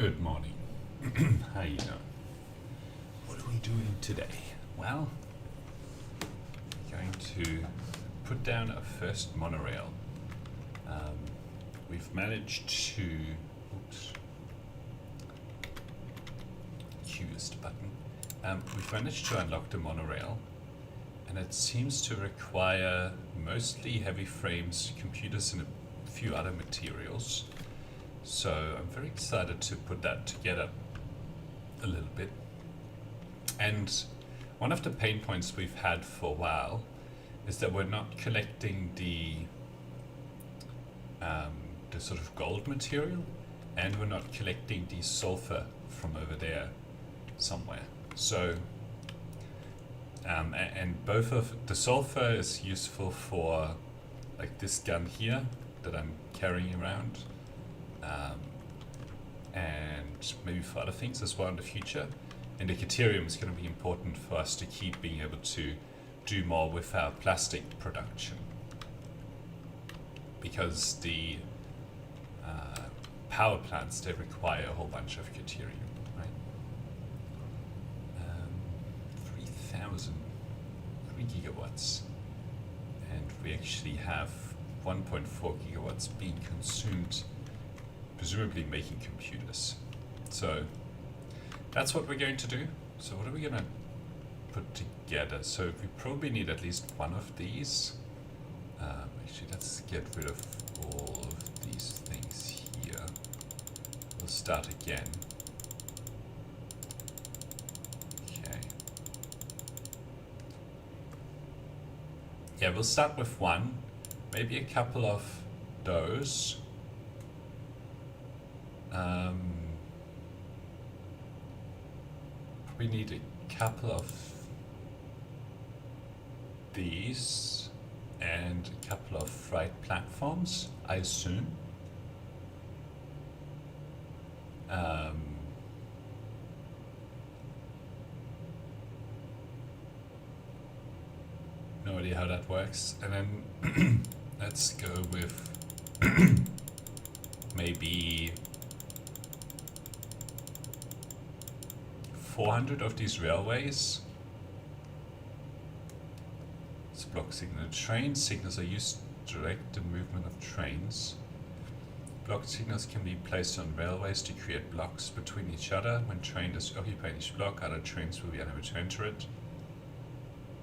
Good morning. How you doing? What are we doing today? Well, we're going to put down our first monorail. We've managed to, Q is the button. We've managed to unlock the monorail, and it seems to require mostly heavy frames, computers, and a few other materials. So I'm very excited to put that together a little bit. And one of the pain points we've had for a while is that we're not collecting the sort of gold material, and we're not collecting the sulfur from over there somewhere. So and both of the sulfur is useful for like this gun here that I'm carrying around, and maybe for other things as well in the future. And the deuterium is going to be important for us to keep being able to do more with our plastic production, because the power plants, they require a whole bunch of deuterium, right? 3 gigawatts, and we actually have 1.4 gigawatts being consumed, presumably making computers. So that's what we're going to do. So what are we going to put together? So we probably need at least one of these. Actually, let's get rid of all of these things here. We'll start again. Okay. Yeah, we'll start with one, maybe a couple of those. We need a couple of these and a couple of freight platforms, I assume. No idea how that works. And then let's go with maybe 400 of these railways. It's block signal. Train signals are used to direct the movement of trains. Block signals can be placed on railways to create blocks between each other. When train is occupying each block, other trains will be unable to enter it.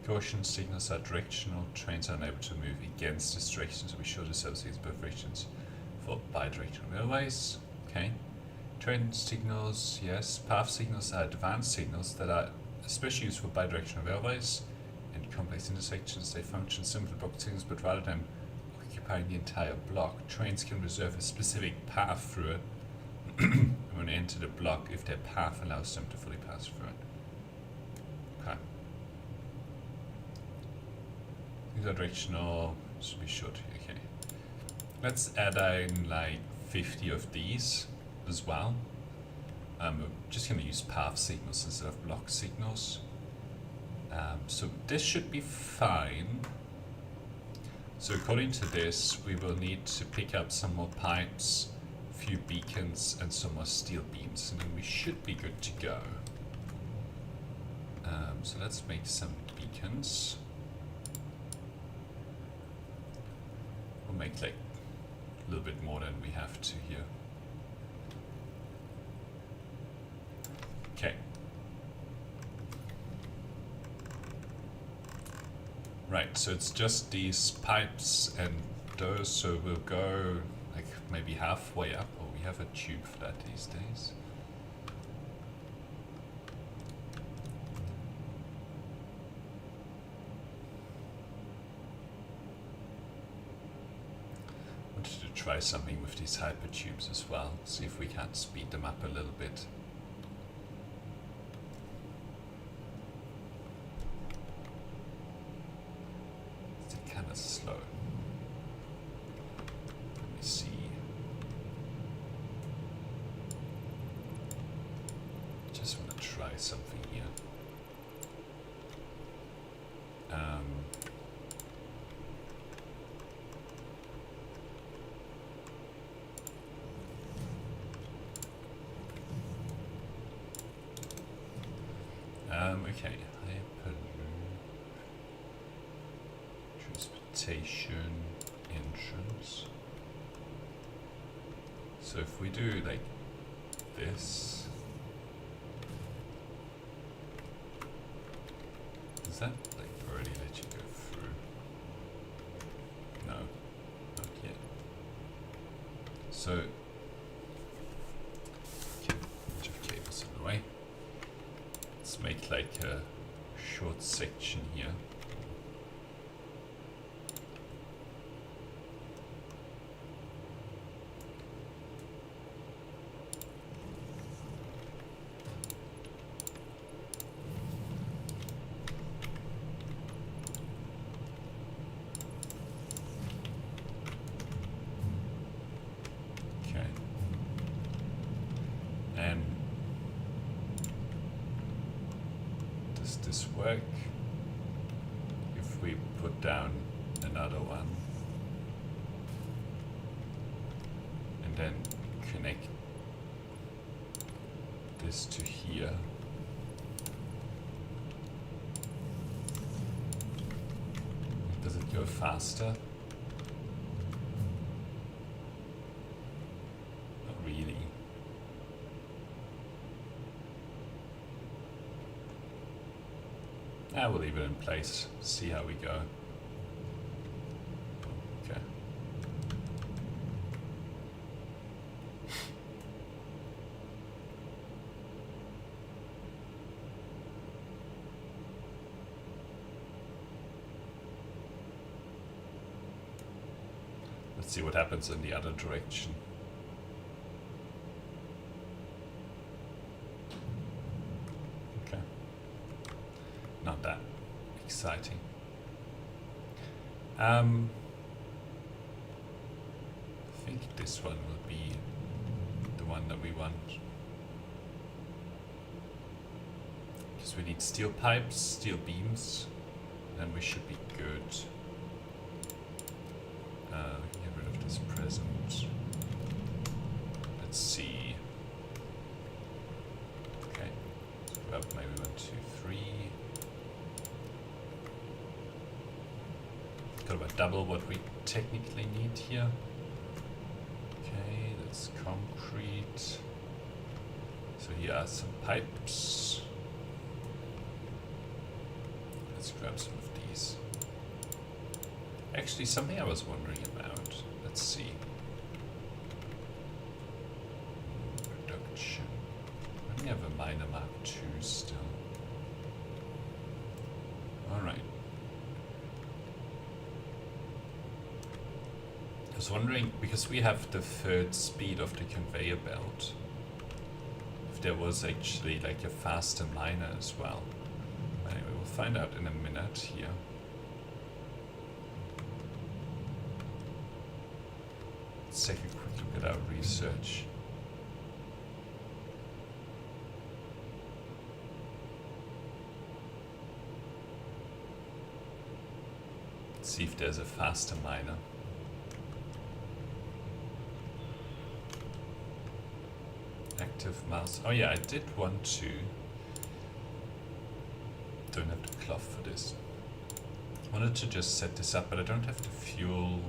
Caution signals are directional. Trains are unable to move against this direction, so be sure to associate both directions for bidirectional railways. Okay. Train signals, yes. Path signals are advanced signals that are especially used for bidirectional railways and complex intersections. They function similar to block signals, but rather than occupying the entire block, trains can reserve a specific path through it when they enter the block if their path allows them to fully pass through it. Okay. These are directional, should be short. Okay. Let's add in like 50 of these as well. We're just going to use path signals instead of block signals. So this should be fine. So according to this, we will need to pick up some more pipes, a few beacons, and some more steel beams, and then we should be good to go. So let's make some beacons. We'll make like a little bit more than we have to here. Okay. Right, so it's just these pipes and those, so we'll go like maybe halfway up. Oh, we have a tube for that these days. Wanted to try something with these hypertubes as well, see if we can speed them up a little bit. Slow. Let me see. Just want to try something here. Okay, Hyperloop, transportation, entrance. So if we do like this, does that like already let you go through? No, not yet. So, okay, bunch of cables in the way. Let's make like a short section here. Okay. And does this work if we put down another one and then connect this to here? Does it go faster? Not really. We'll leave it in place, see how we go. Okay. Let's see what happens in the other direction. Okay. Not that exciting. I think this one will be the one that we want. Because we need steel pipes, steel beams, then we should be good. Get rid of this present. Let's see. Okay, let's grab maybe 1, 2, 3. Got about double what we technically need here. Okay, that's concrete. So here are some pipes. Let's grab some of these. Actually, something I was wondering about. Let's see. Production. I only have a minor Mark II still. Alright. I was wondering, because we have the third speed of the conveyor belt, if there was actually like a faster miner as well. Anyway, we'll find out in a minute here. Let's take a quick look at our research. Let's see if there's a faster miner. Active mouse. Oh yeah, I did want to. Don't have the cloth for this. I wanted to just set this up, but I don't have the fuel.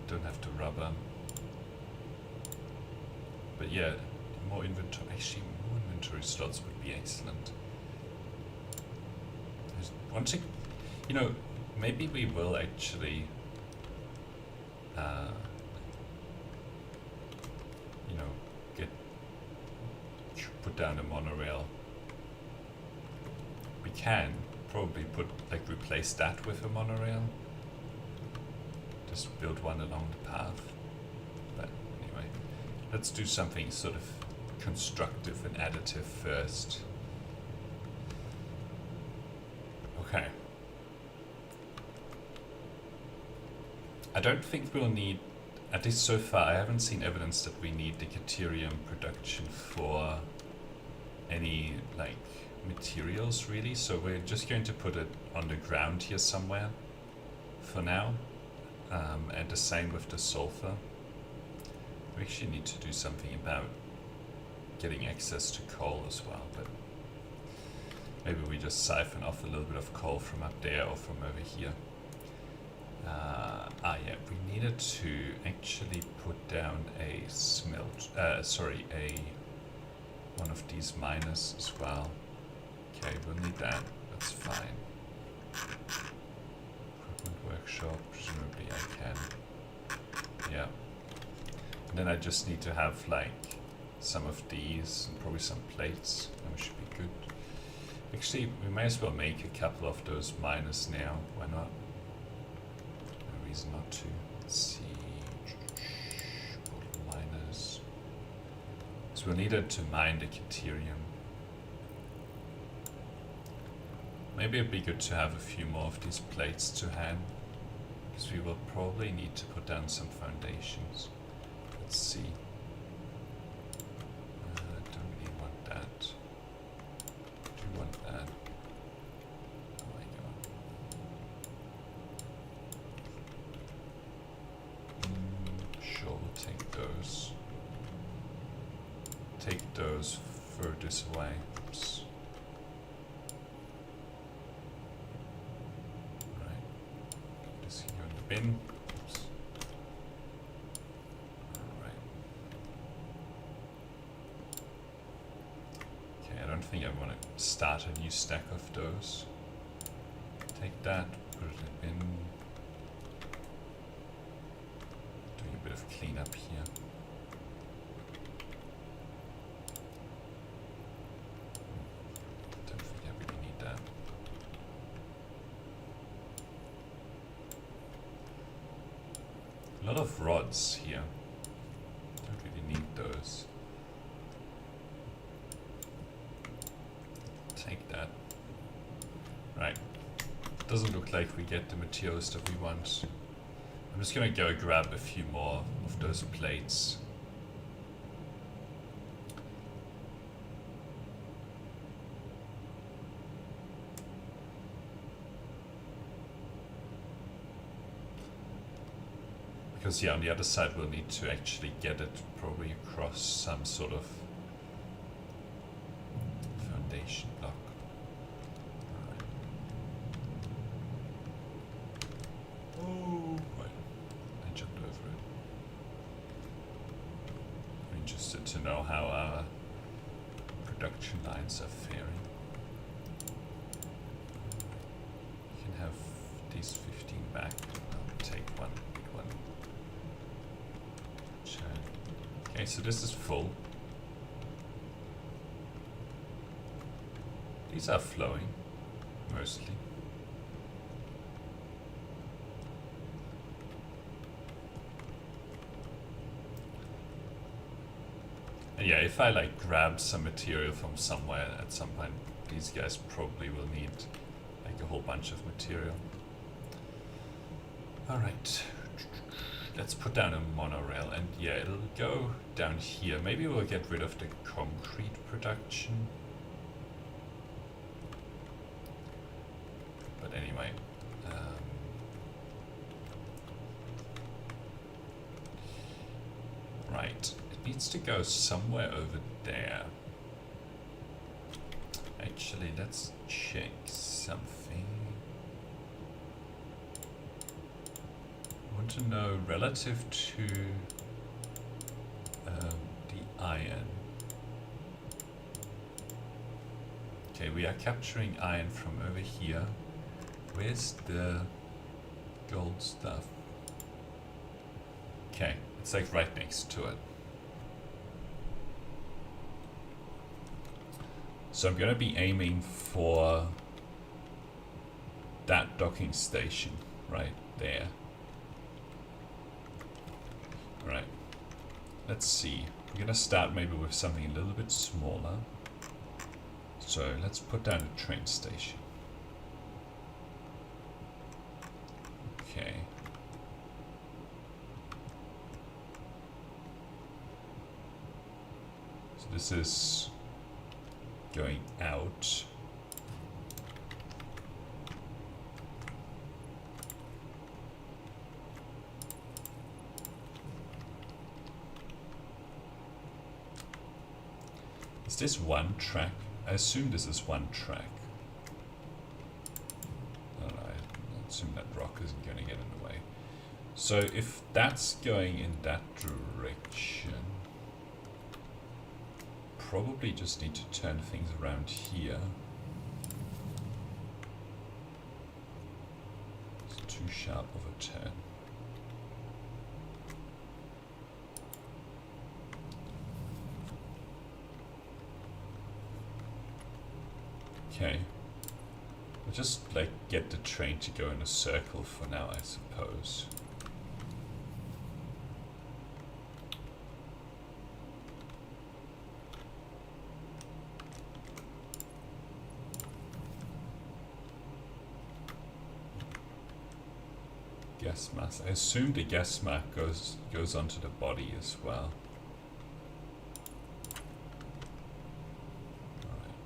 Don't have the rubber. But yeah, more inventory. Actually, more inventory slots would be excellent. There's one thing, you know, maybe we will actually, you know, put down a monorail. We can probably replace that with a monorail. Just build one along the path. But anyway, let's do something sort of constructive and additive first. Okay. I don't think we'll need, at least so far, I haven't seen evidence that we need the deuterium production for any like materials really, so we're just going to put it on the ground here somewhere for now. And the same with the sulfur. We actually need to do something about getting access to coal as well, but Maybe we just siphon off a little bit of coal from up there or from over here. Yeah, we needed to actually put down a one of these miners as well. Okay, we'll need that, that's fine. Equipment workshop, presumably I can. Yeah. And then I just need to have like some of these and probably some plates, and we should be good. Actually, we may as well make a couple of those miners now, why not? No reason not to. Let's see. Miners. So we'll need it to mine the Caterium. Maybe it'd be good to have a few more of these plates to hand, because we will probably need to put down some foundations. Let's see. Don't really want that. Do want that. Oh my god. Sure, we'll take those. Take those furthest away. Oops. Right. This here in the bin. Oops. Alright. Okay, I don't think I want to start a new stack of those. Take that, put it in the bin. Doing a bit of cleanup here. Don't think I really need that. A lot of rods here. Don't really need those. Take that. Right. Doesn't look like we get the materials that we want. I'm just gonna go grab a few more of those plates. Because yeah, on the other side we'll need to actually get it probably across some sort of foundation block. Alright. Oh, wait. I jumped over it. I'm interested to know how our production lines are faring. You can have these 15 back. I'll take one, big one. Okay, so this is full. These are flowing, mostly. And yeah, if I like grab some material from somewhere at some point, these guys probably will need like a whole bunch of material. Alright. Let's put down a monorail, and yeah, it'll go down here. Maybe we'll get rid of the concrete production. But anyway. Right. It needs to go somewhere over there. Actually, let's check something. To know relative to the iron. Okay, we are capturing iron from over here. Where's the gold stuff? Okay, it's like right next to it. So I'm going to be aiming for that docking station right there. Right, let's see. We're gonna start maybe with something a little bit smaller. So let's put down a train station. Okay. So this is going out. Is this one track? I assume this is one track. assume that rock isn't going to get in the way. So if that's going in that direction, probably just need to turn things around here. It's too sharp of a turn. Okay. We'll just like get the train to go in a circle for now, I suppose. Gas mask. I assume the gas mask goes onto the body as well. Alright.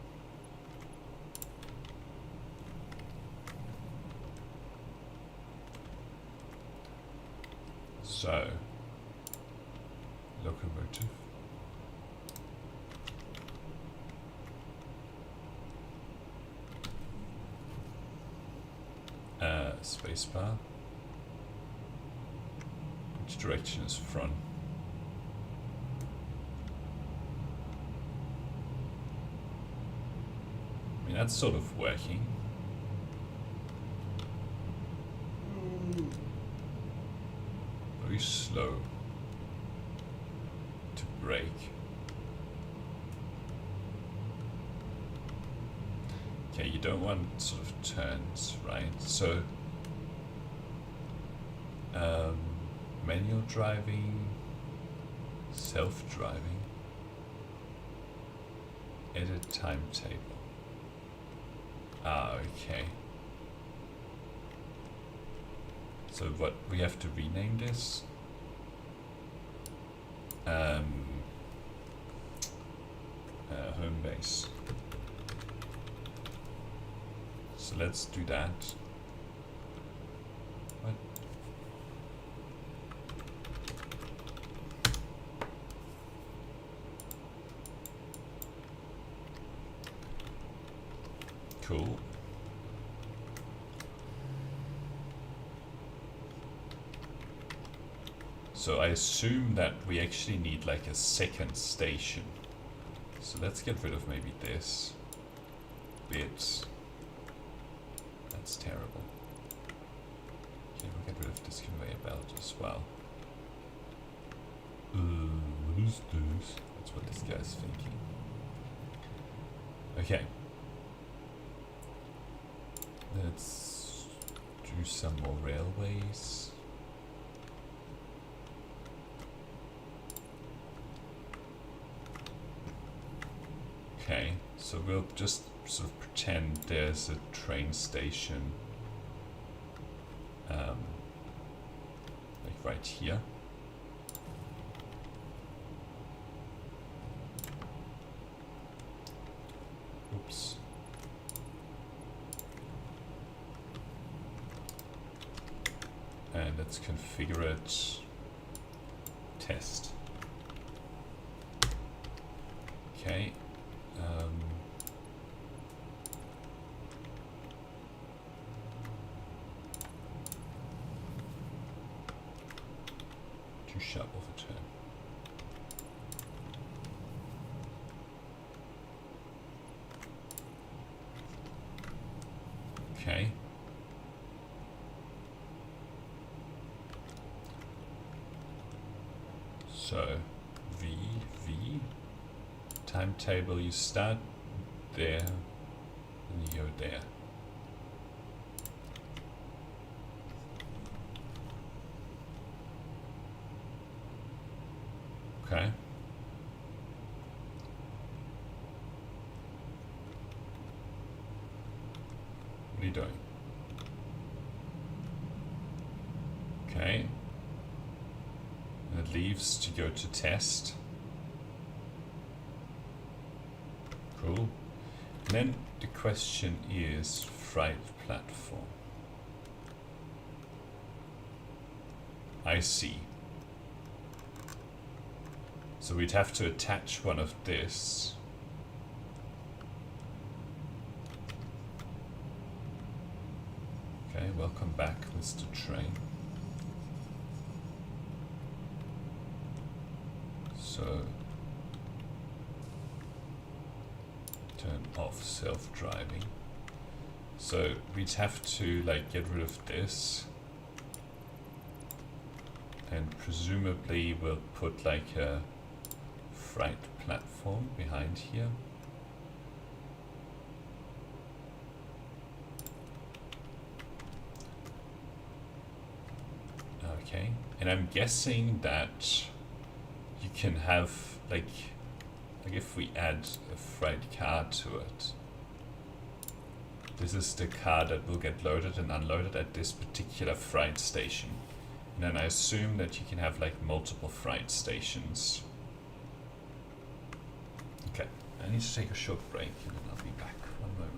So, locomotive. Spacebar. Which direction is front? I mean, that's sort of working. Very slow to brake. Okay, you don't want sort of turns, right? So, manual driving, self-driving, edit timetable. Ah, okay. So what, we have to rename this? Home base. So let's do that. What? Cool. So I assume that we actually need like a second station. So let's get rid of maybe this bit. That's terrible. Okay, we'll get rid of this conveyor belt as well. What is this? That's what this guy's thinking. Okay. Let's do some more railways. Okay, so we'll just sort of pretend there's a train station like right here. Oops. And let's configure it. Test. Okay. Too sharp of a turn. Okay. So V timetable, you start there and you go there. Okay. What are you doing? Okay. And it leaves to go to test. Cool. And then the question is freight platform. I see. So we'd have to attach one of this. Okay, welcome back, Mr. Train. So, turn off self-driving. So we'd have to like get rid of this, and presumably we'll put like a freight platform behind here. Okay, and I'm guessing that you can have like if we add a freight car to it, this is the car that will get loaded and unloaded at this particular freight station. And then I assume that you can have like multiple freight stations. Okay, I need to take a short break and then I'll be back. One moment.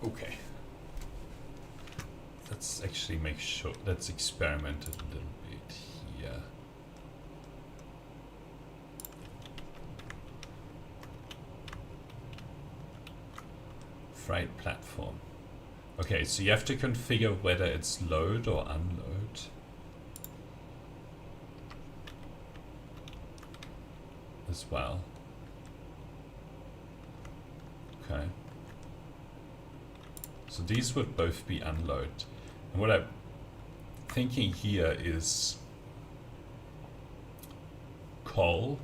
Okay. Let's actually make sure, let's experiment a little bit here. Freight platform. Okay, so you have to configure whether it's load or unload. As well. Okay. So these would both be unload. And what I'm thinking here is coal,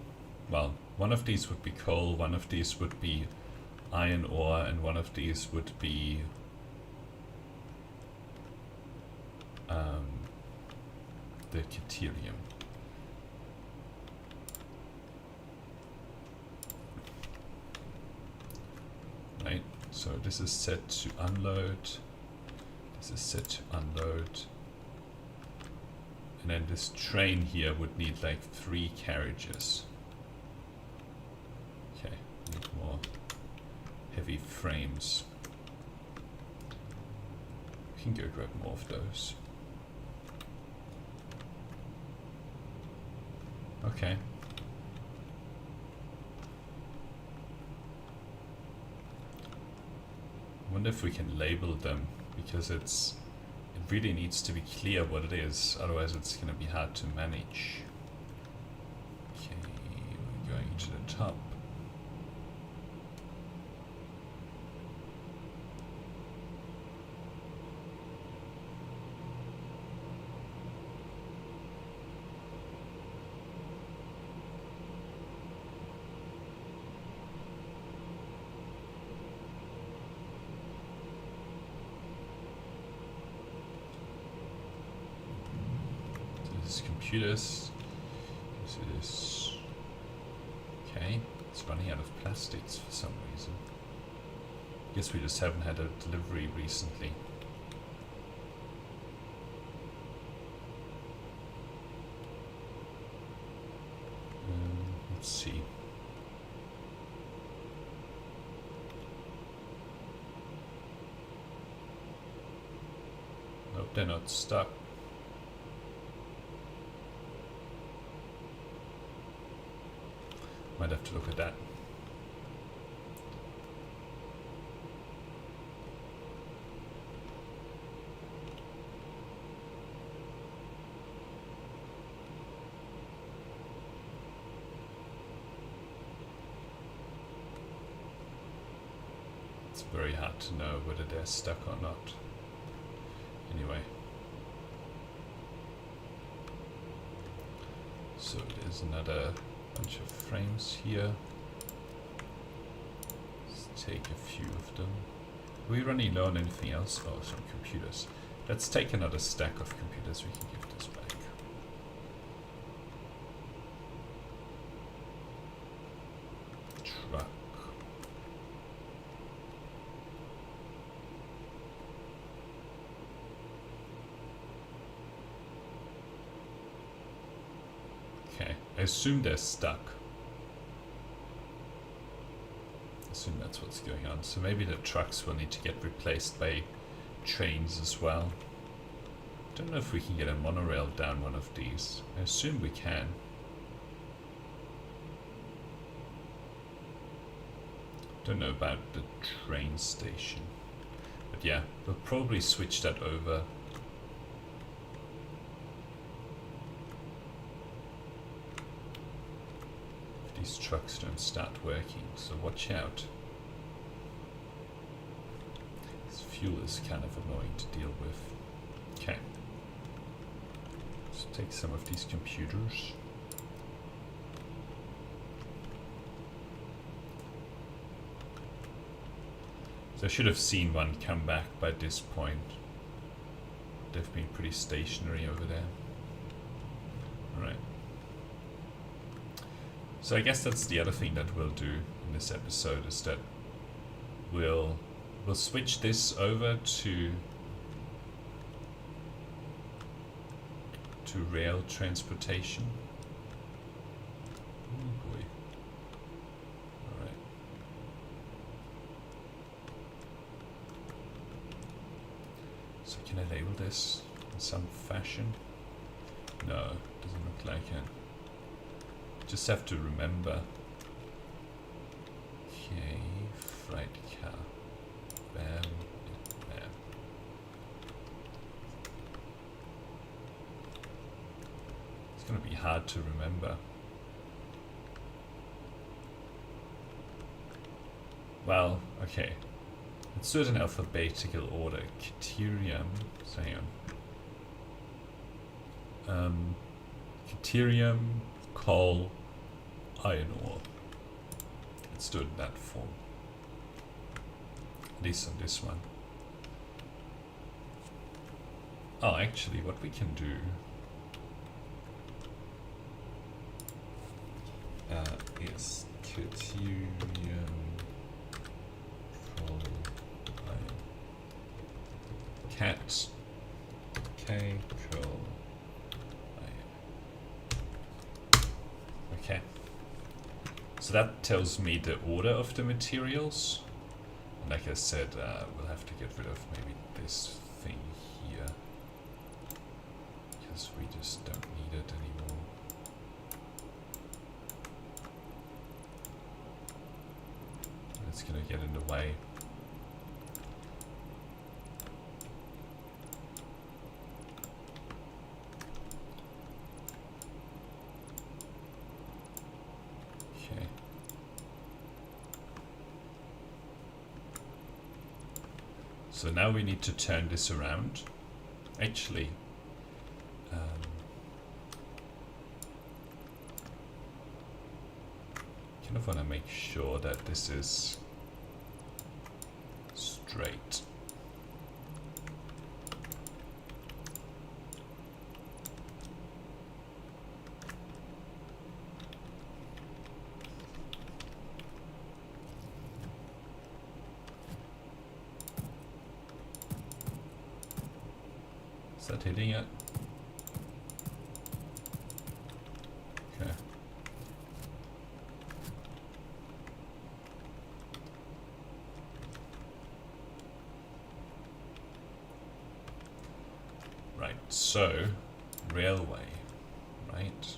well, one of these would be coal, one of these would be iron ore, and one of these would be the deuterium. Right, so this is set to unload, this is set to unload, and then this train here would need like 3 carriages. Okay, need more heavy frames. We can go grab more of those. Okay. I wonder if we can label them, because it really needs to be clear what it is, otherwise it's going to be hard to manage. Okay, we're going to the top. Computers. This is okay. It's running out of plastics for some reason. Guess we just haven't had a delivery recently. Let's see. Nope, they're not stuck. Might have to look at that. It's very hard to know whether they're stuck or not. Anyway. So there's another bunch of frames here. Let's take a few of them. Are we running low on anything else? Oh, some computers. Let's take another stack of computers. We can give this back. Truck. Okay, I assume they're stuck. I assume that's what's going on. So maybe the trucks will need to get replaced by trains as well. Don't know if we can get a monorail down one of these. I assume we can. Don't know about the train station. But yeah, we'll probably switch that over. These trucks don't start working, so watch out. This fuel is kind of annoying to deal with. Okay. Let's take some of these computers. So I should have seen one come back by this point. They've been pretty stationary over there. Alright. So I guess that's the other thing that we'll do in this episode, is that we'll switch this over to rail transportation. Oh boy. Alright. So can I label this in some fashion? No, doesn't look like it. Just have to remember. Okay, freight car. Bam, bam. It's gonna be hard to remember. Well, okay. Let's do it in alphabetical order. Deuterium. So hang on. Deuterium, coal, iron ore. Let's do it in that form. At least on this one. Oh, actually, what we can do is Quotidian cat k curl. Okay. So that tells me the order of the materials. And like I said, we'll have to get rid of maybe this thing here, because we just don't need it anymore. It's gonna get in the way. Okay. So now we need to turn this around. Actually, kind of want to make sure that this is straight. Is that hitting it? Okay. Right, so railway, right?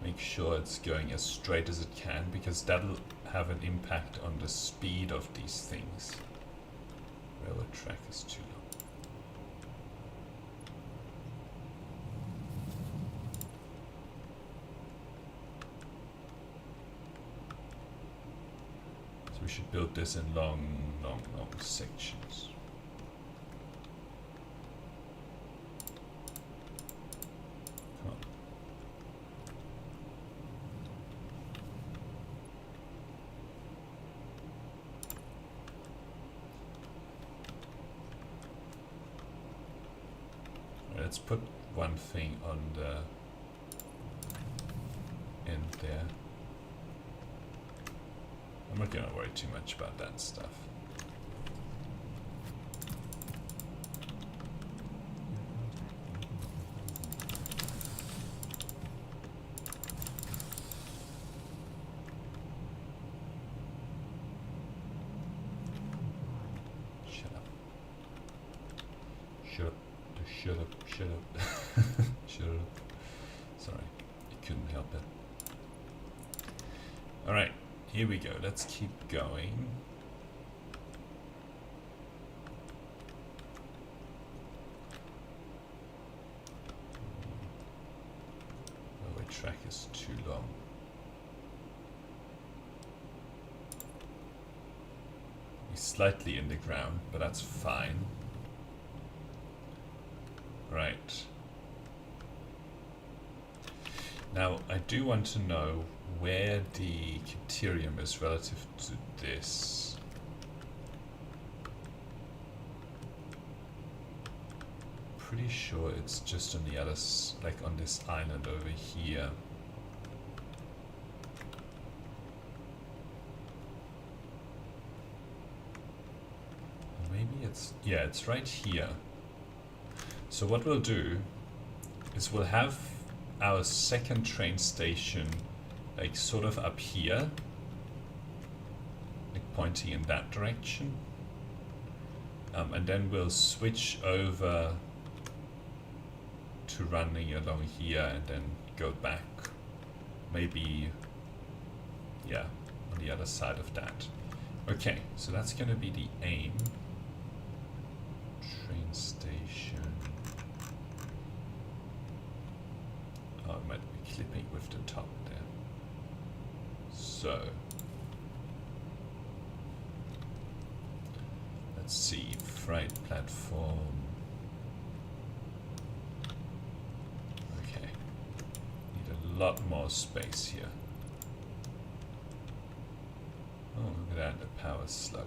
Make sure it's going as straight as it can, because that'll have an impact on the speed of these things. Railway track is too long. So we should build this in long sections. Come on. Let's put one thing on the end there. I'm not gonna worry too much about that stuff. Shut up. Shut up. Shut up. Shut up. Shut up. Sorry, I couldn't help it. Alright, here we go. Let's keep going. Railway track is too long. He's slightly in the ground, but that's fine. Right. Now, I do want to know where the criterium is relative to this. Pretty sure it's just on the other, like on this island over here. Maybe it's, yeah, it's right here. So what we'll do is we'll have our second train station like sort of up here, like pointing in that direction, and then we'll switch over to running along here and then go back, maybe, yeah, on the other side of that. Okay, so that's gonna be the aim. Train station. Oh, I might be clipping with the top there. So, let's see, freight platform. Okay, need a lot more space here. Oh, look at that, the power slug.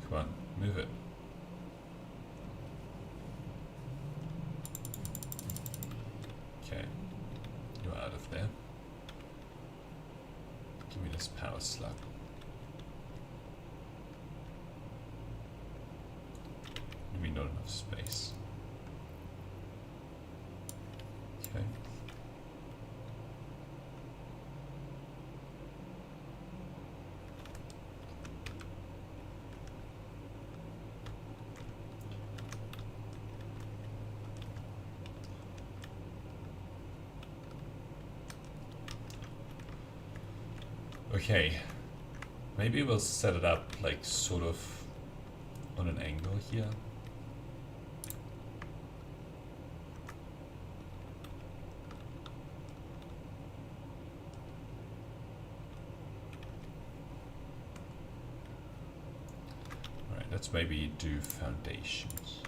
Come on, move it. Okay, you're out of there. Give me this power slug. Give me not enough space. Okay. Okay, maybe we'll set it up like sort of on an angle here. Alright, let's maybe do foundations.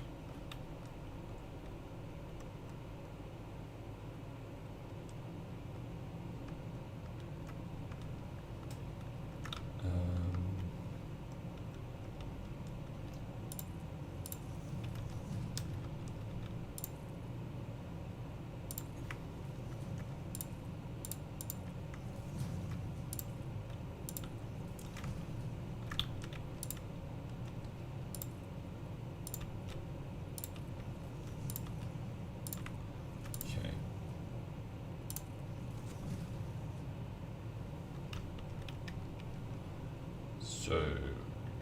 So,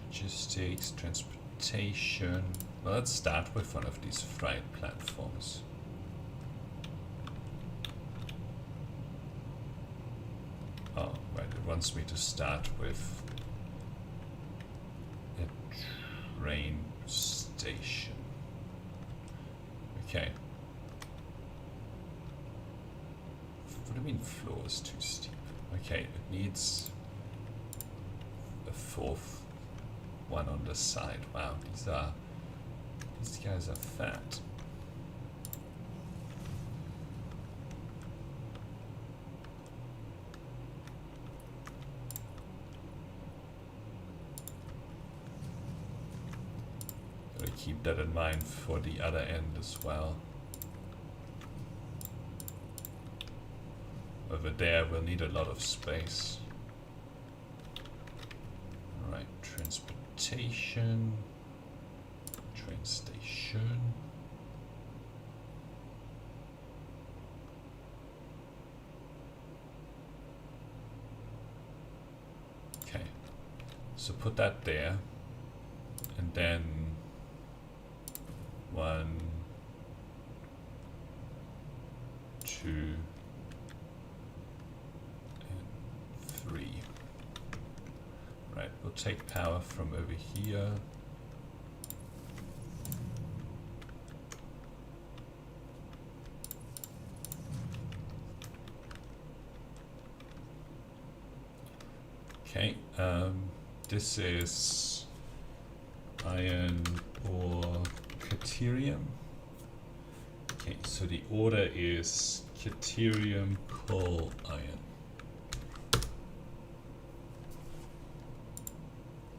logistics, transportation. Well, let's start with one of these freight platforms. Oh, right, it wants me to start with a train station. Okay. What do you mean floor is too steep? Okay, it needs a fourth one on the side. Wow, these guys are fat. Gotta keep that in mind for the other end as well. Over there we'll need a lot of space. Alright, transportation, train station. Okay, so put that there, and then 1, 2, and 3. Right, we'll take power from over here. Okay, this is iron or Caterium. Okay, so the order is Caterium, coal, iron.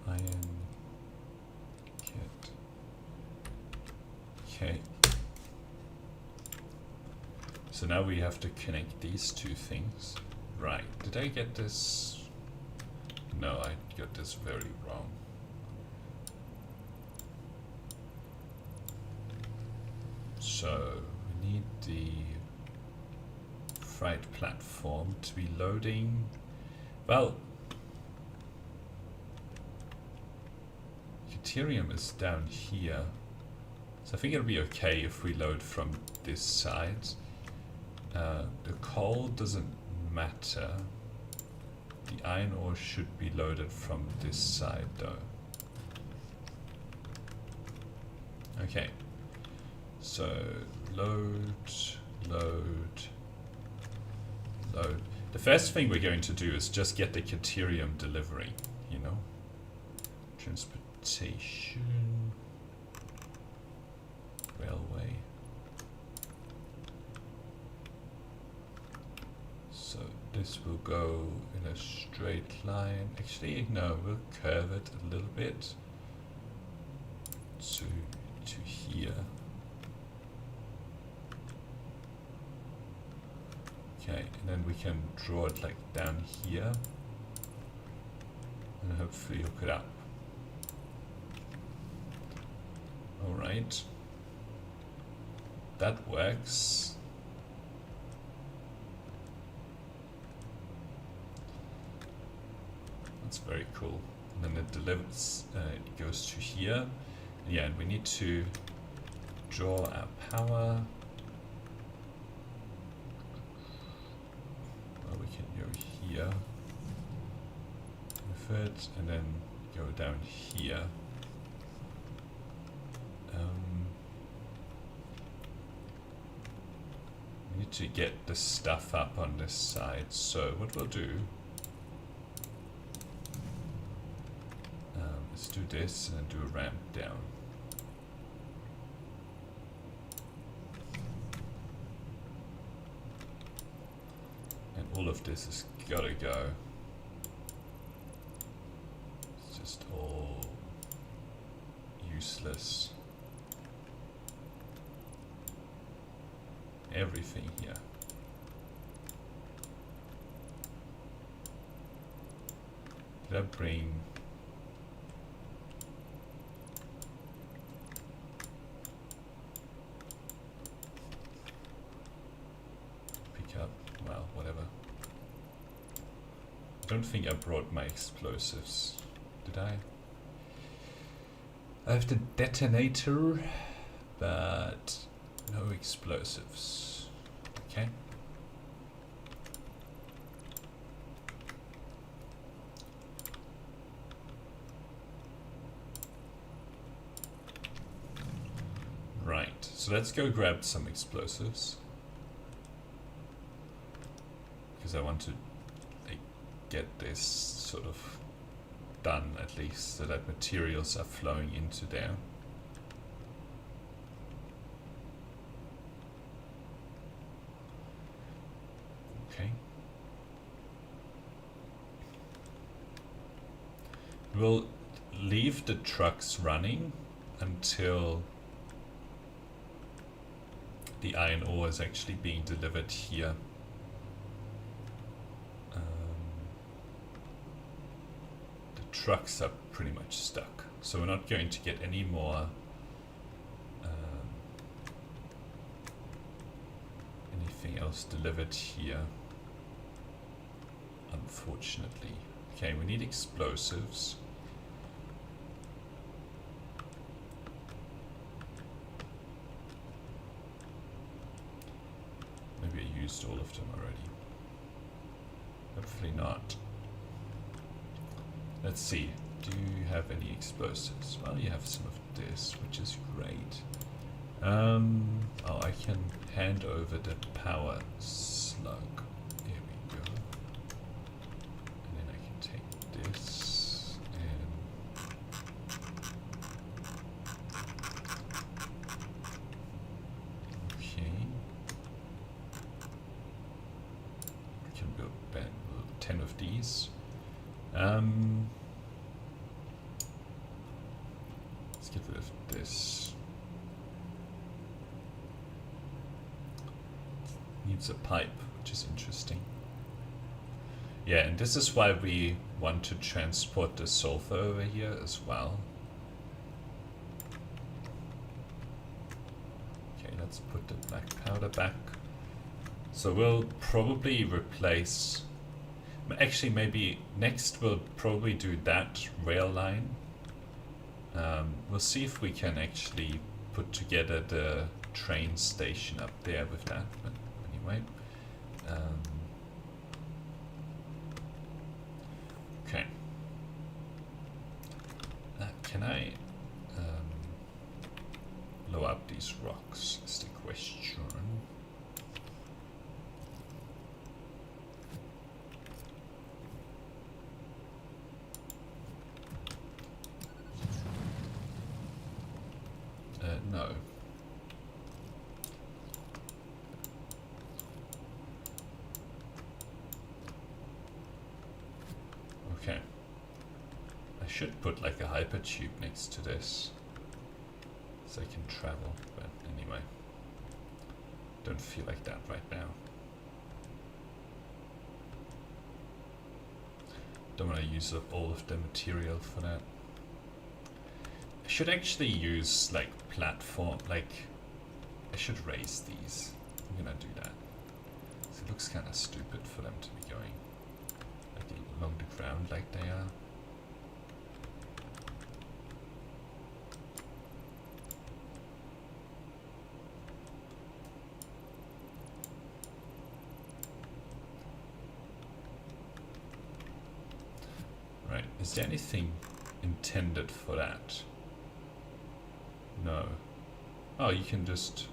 Iron, kit. Okay. So now we have to connect these two things. Right, did I get this? No, I got this very wrong. So we need the freight platform to be loading. Well, Ethereum is down here, so I think it'll be okay if we load from this side. The coal doesn't matter. The iron ore should be loaded from this side though. Okay, so load, load, load. The first thing we're going to do is just get the Caterium delivery, you know. Transportation. Railway. So this will go in a straight line. Actually, no, we'll curve it a little bit to here. Okay, and then we can draw it like down here and hopefully hook it up. Alright. That works. That's very cool. And then it delivers, it goes to here. Yeah, and we need to draw our power. Well, we can go here with it, and then go down here. We need to get the stuff up on this side. So what we'll do is do this and then do a ramp down. And all of this has gotta go. It's just all useless. Everything here. Did I bring pick up? Well, whatever. I don't think I brought my explosives. Did I? I have the detonator, but no explosives. Okay. Right. So let's go grab some explosives. Because I want to get this sort of done at least, so that materials are flowing into there. Okay. We'll leave the trucks running until the iron ore is actually being delivered here. The trucks are pretty much stuck, so we're not going to get any more anything else delivered here, unfortunately. Okay, we need explosives. Maybe I used all of them already. Hopefully not. Let's see. Do you have any explosives? Well, you have some of this, which is great. Oh, I can hand over the power slug. Here we go. And then I can take this and okay. We can build 10 of these. Let's get rid of this. Needs a pipe, which is interesting. Yeah, and this is why we want to transport the sulfur over here as well. Okay, let's put the black powder back. So we'll probably replace... Actually, maybe next we'll probably do that rail line. We'll see if we can actually put together the train station up there with that, but anyway. Okay. Can I blow up these rocks is the question. Okay. I should put like a hypertube next to this so I can travel, but anyway. Don't feel like that right now. Don't want to use up all of the material for that. I should actually use like platform, like I should raise these. I'm gonna do that. So it looks kind of stupid for them to be going like along the ground like they are. Right, is there anything intended for that? No. Oh, you can just...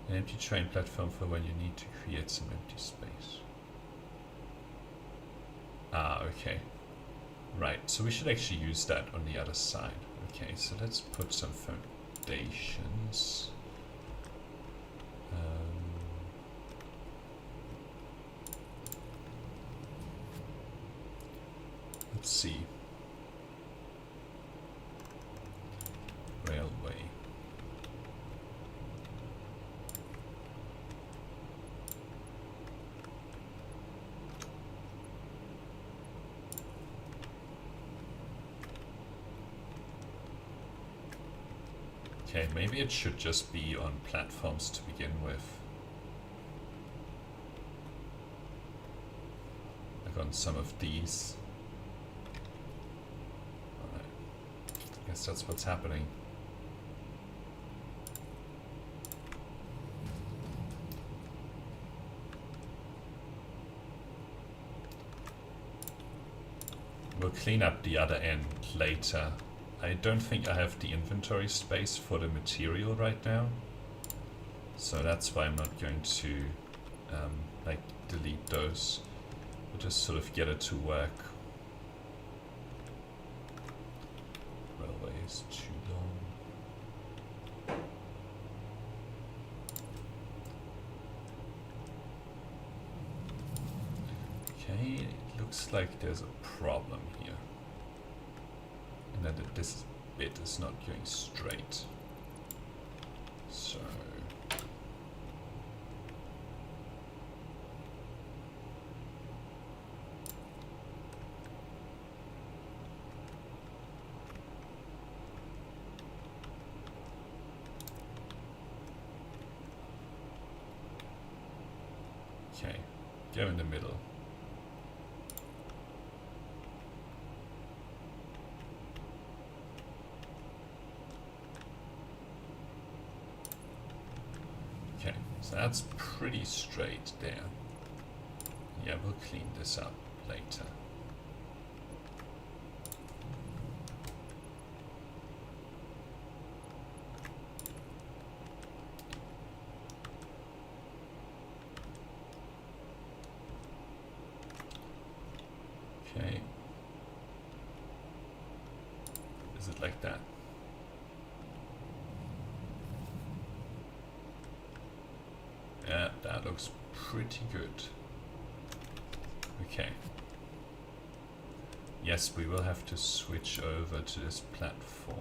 An empty train platform for when you need to create some empty space. Ah, okay. Right, so we should actually use that on the other side. Okay, so let's put some foundations. Let's see. Railway. Okay, maybe it should just be on platforms to begin with. Like on some of these. Alright. I guess that's what's happening. We'll clean up the other end later. I don't think I have the inventory space for the material right now, so that's why I'm not going to like delete those. We'll just sort of get it to work. Railway is too long. Okay, it looks like there's a problem here. And that this bit is not going straight. So okay, go in the middle. So that's pretty straight there. Yeah, we'll clean this up later. Okay. Is it like that? Yeah, that looks pretty good. Okay. Yes, we will have to switch over to this platform.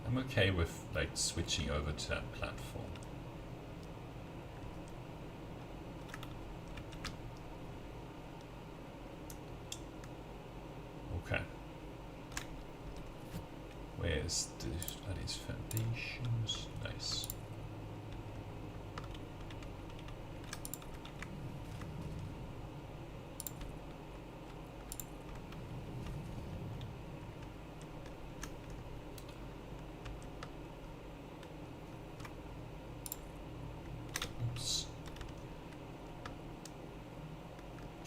I'm okay with like switching over to that platform. Okay. Where's are these foundations? Nice. Oops.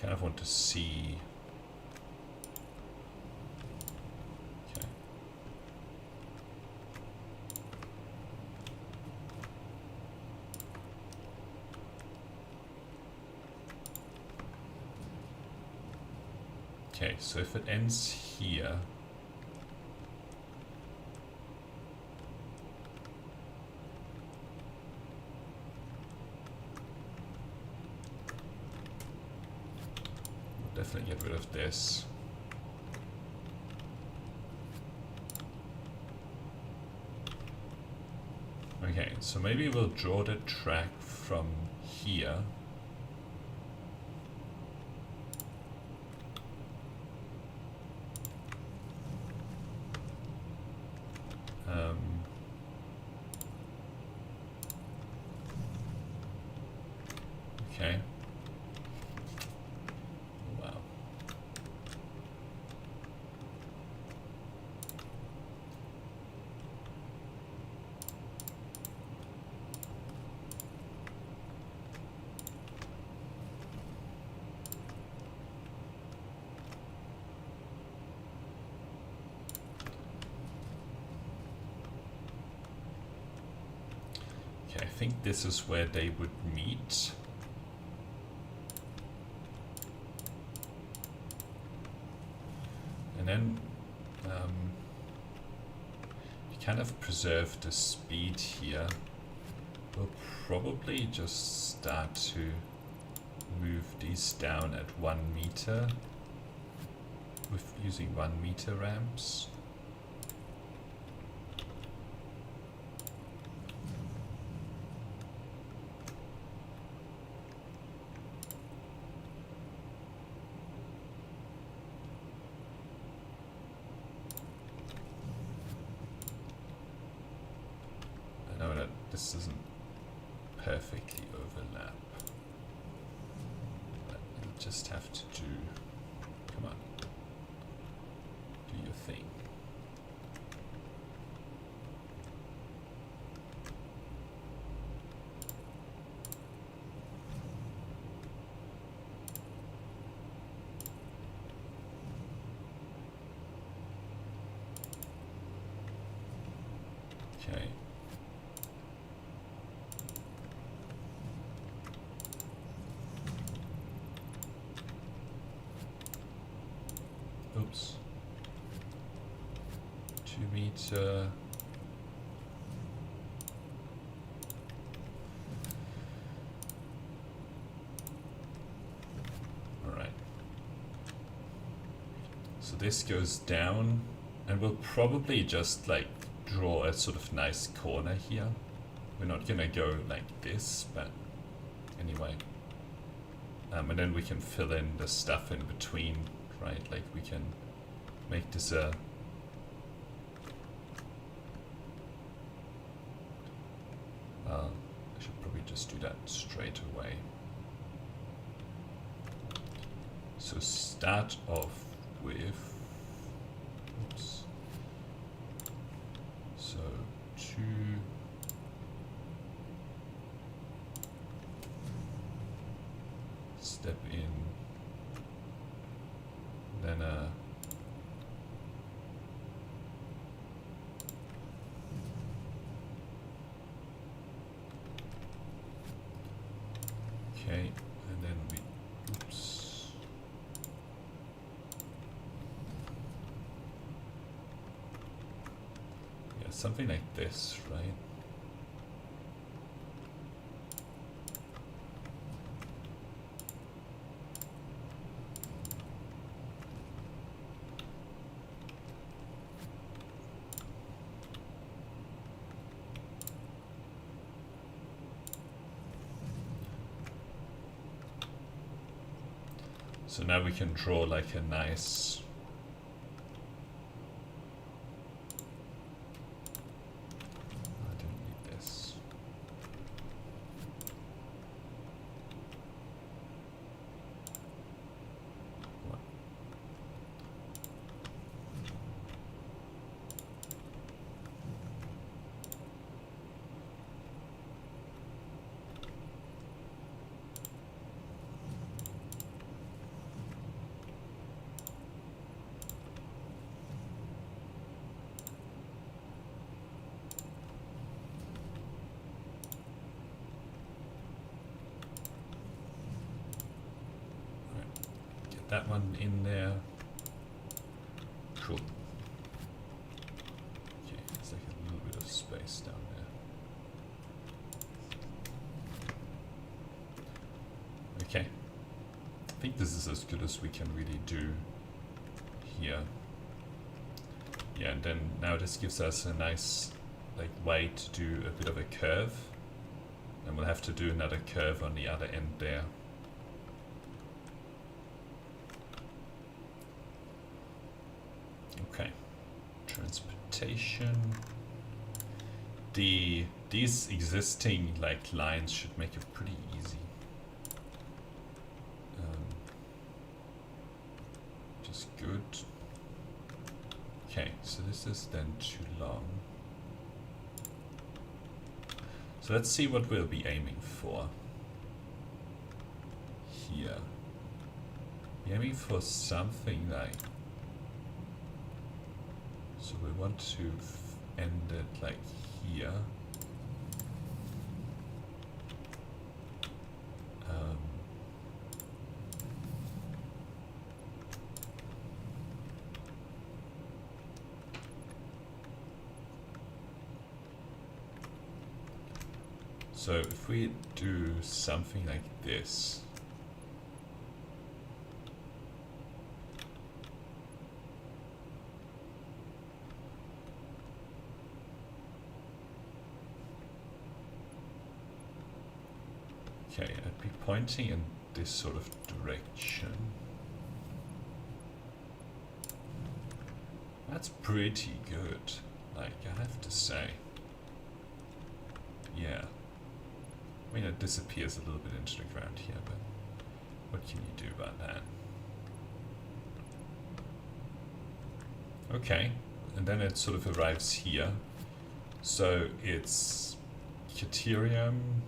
Kind of want to see. Okay, so if it ends here, definitely get rid of this. Okay, so maybe we'll draw the track from here. Okay. Wow. Okay, I think this is where they would meet. And then you kind of preserve the speed here. We'll probably just start to move these down at 1 meter with using 1 meter ramps. This doesn't perfectly overlap, but you'll just have to do, come on, do your thing. Okay. Oops. 2 meter. All right. So this goes down, and we'll probably just like draw a sort of nice corner here. We're not gonna go like this, but anyway. And then we can fill in the stuff in between. Right, like we can make this a I should probably just do that straight away. So start off with, oops, so 2, step in, then okay, and then we, oops, yeah, something like this, right? So now we can draw like a nice, I don't need this. What? That one in there. Cool. Okay, it's like a little bit of space down there. Okay. think this is as good as we can really do here. Yeah, and then now this gives us a nice way to do a bit of a curve. And we'll have to do another curve on the other end there. Okay, transportation. These existing lines should make it pretty easy. Just good. Okay, so this is then too long. So let's see what we'll be aiming for here. We're aiming for something like, so we want to end it like here. So if we do something like this, okay, I'd be pointing in this sort of direction. That's pretty good, I have to say. Yeah. I mean, it disappears a little bit into the ground here, but what can you do about that? Okay, and then it sort of arrives here. So it's deuterium,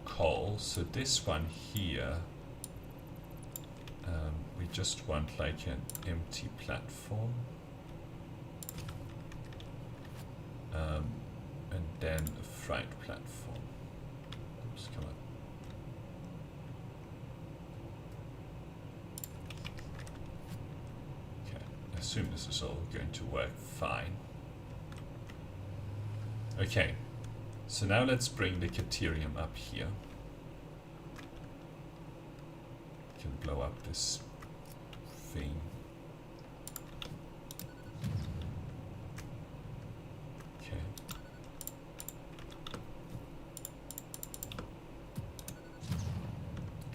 coal. So this one here, we just want like an empty platform. And then a freight platform. Oops, come on. Okay, I assume this is all going to work fine. Okay, so now let's bring the deuterium up here. We can blow up this thing.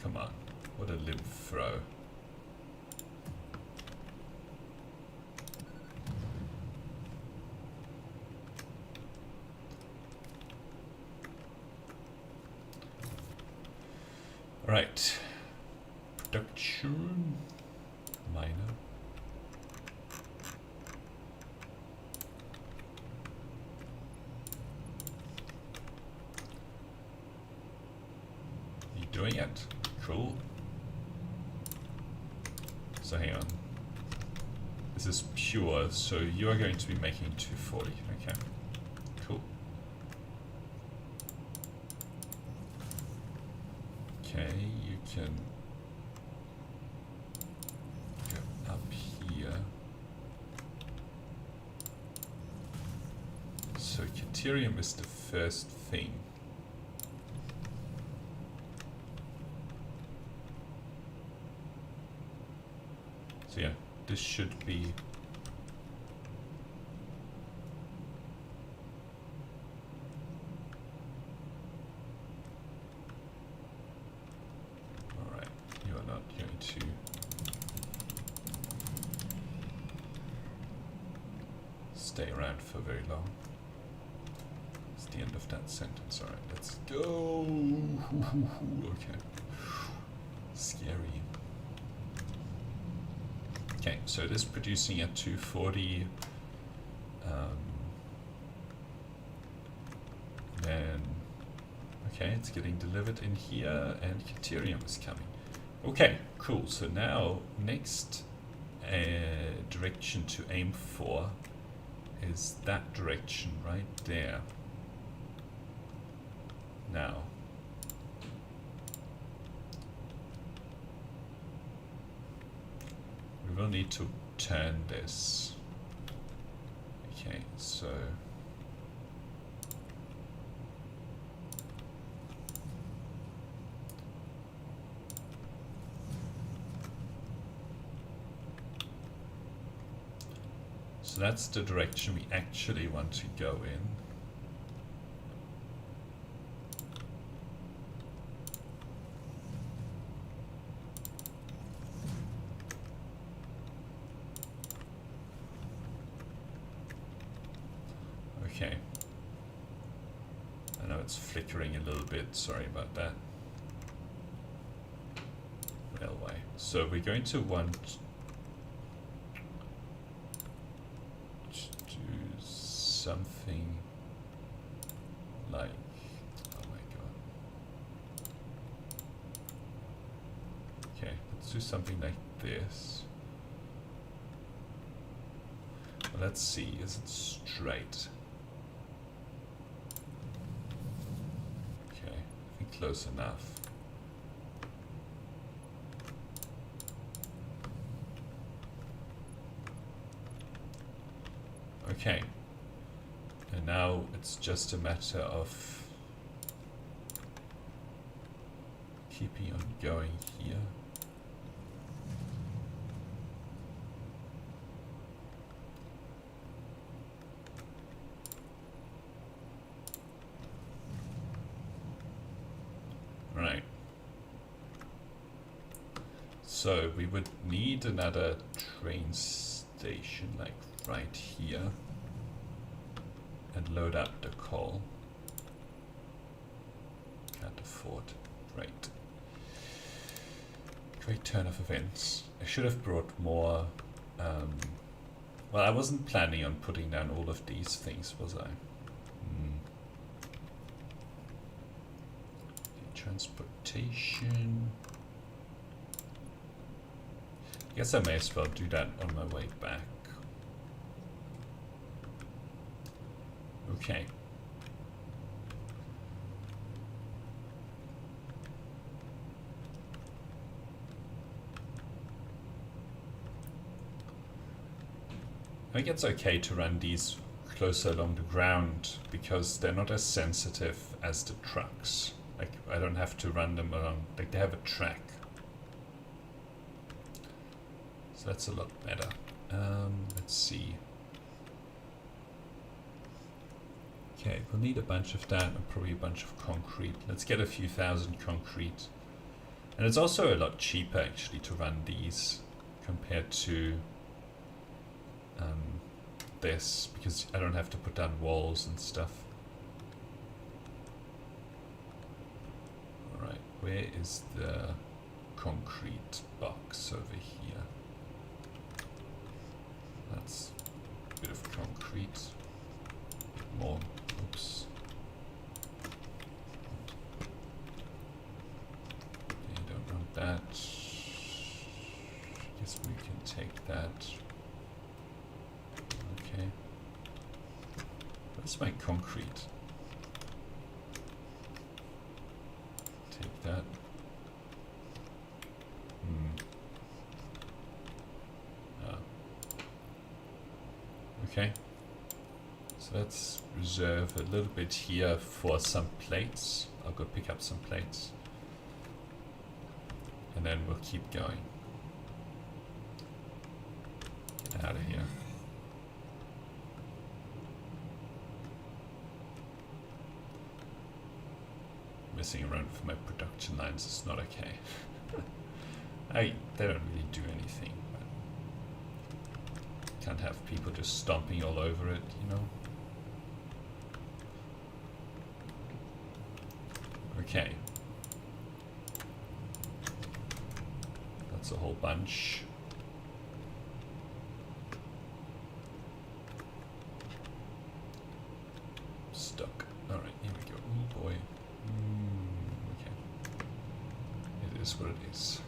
Come on, what a limb throw. Right, production, minor. You doing it? Cool. So hang on. This is pure, so you're going to be making 240. Okay. Cool. Okay, you can go up here. So deuterium is the first thing. So yeah, this should be alright, you are not going to stay around for very long. It's the end of that sentence. Alright, let's go. Okay. Scary. Okay, so it is producing at 240. Then, okay, it's getting delivered in here, and deuterium is coming. Okay, cool. So now, next direction to aim for is that direction right there. Now, we will need to turn this. Okay, so So that's the direction we actually want to go in. Okay. I know it's flickering a little bit, sorry about that. Railway. So we're going to want to do something like, oh my god. Okay, let's do something like this. Well, let's see, is it straight? Okay, I think close enough. Okay, and now it's just a matter of keeping on going here. Right. So we would need another train station like right here and load up the coal. Can't afford. Right. Great turn of events. I should have brought more. Well, I wasn't planning on putting down all of these things, was I? Transportation. I guess I may as well do that on my way back. Okay. I think it's okay to run these closer along the ground because they're not as sensitive as the trucks. Like, I don't have to run them along, like they have a track. So that's a lot better. Let's see. Okay, we'll need a bunch of that and probably a bunch of concrete. Let's get a few thousand concrete. And it's also a lot cheaper actually to run these compared to this, because I don't have to put down walls and stuff. Alright, where is the concrete box over here? That's a bit of concrete. A bit more. Oops. Okay, don't want that. Guess we can take that. Okay. Where's my concrete? Take that. Okay. So let's reserve a little bit here for some plates. I'll go pick up some plates. And then we'll keep going. Get out of here. Messing around with my production lines is not okay. They don't really do anything. But can't have people just stomping all over it, you know? Okay. That's a whole bunch. Stuck. Alright, here we go. Oh boy. Okay. It is what it is.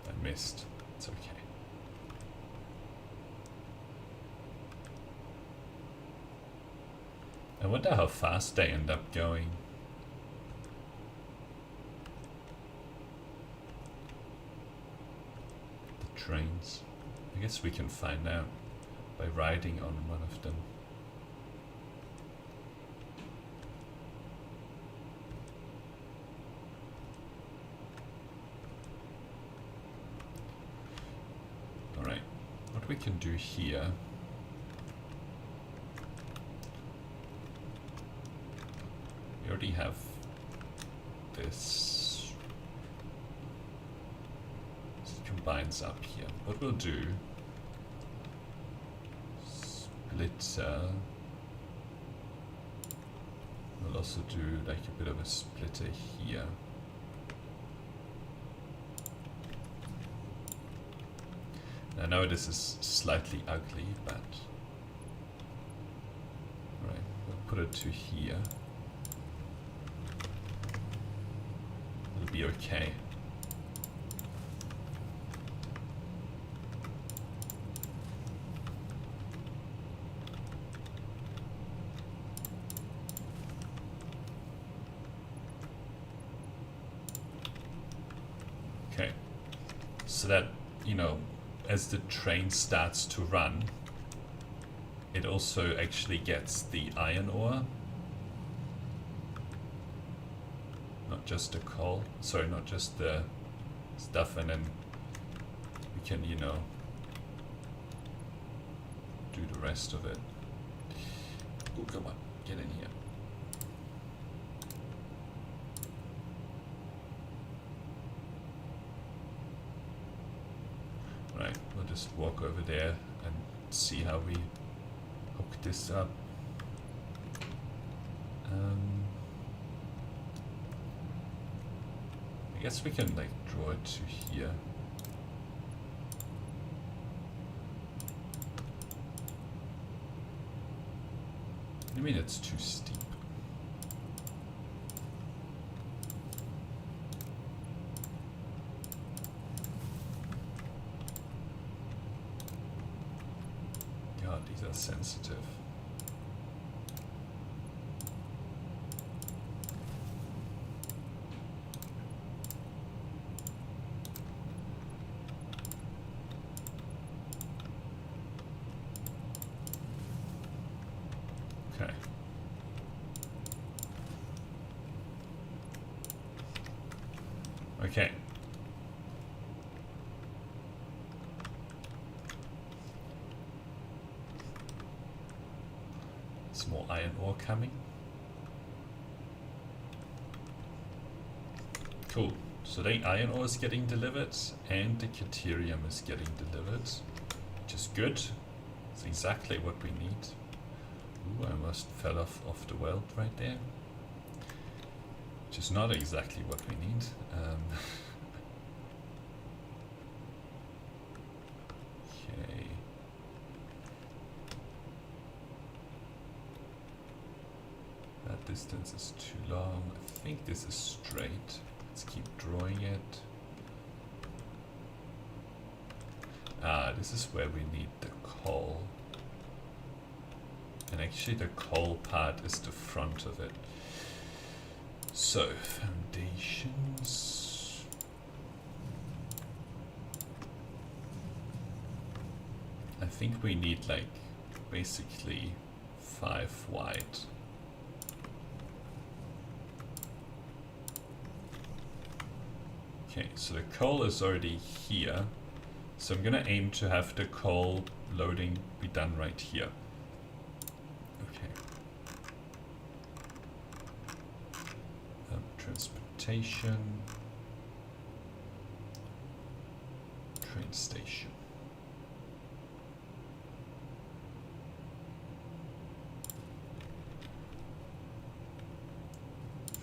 I missed. It's okay. I wonder how fast they end up going. The trains. I guess we can find out by riding on one of them. can do here, we already have this. It combines up here. What we'll do, splitter. We'll also do like a bit of a splitter here. I know this is slightly ugly, but right, we'll put it to here. It'll be okay. Okay, so that, you know, as the train starts to run, it also actually gets the iron ore, not just the coal, sorry, not just the stuff, and then we can, you know, do the rest of it. Oh, come on, get in here. Right, we'll just walk over there and see how we hook this up. I guess we can like draw it to here. I mean, it's too steep. God, these are sensitive. Okay. Okay. Some more iron ore coming. Cool. So the iron ore is getting delivered and the deuterium is getting delivered, which is good. It's exactly what we need. Ooh, I almost fell off the weld right there. Which is not exactly what we need. Okay. That distance is too long. I think this is straight. Let's keep drawing it. Ah, this is where we need the coal. And actually the coal part is the front of it. So, foundations. I think we need like basically 5 wide. Okay, so the coal is already here. So I'm gonna aim to have the coal loading be done right here. Okay. Transportation. Train station.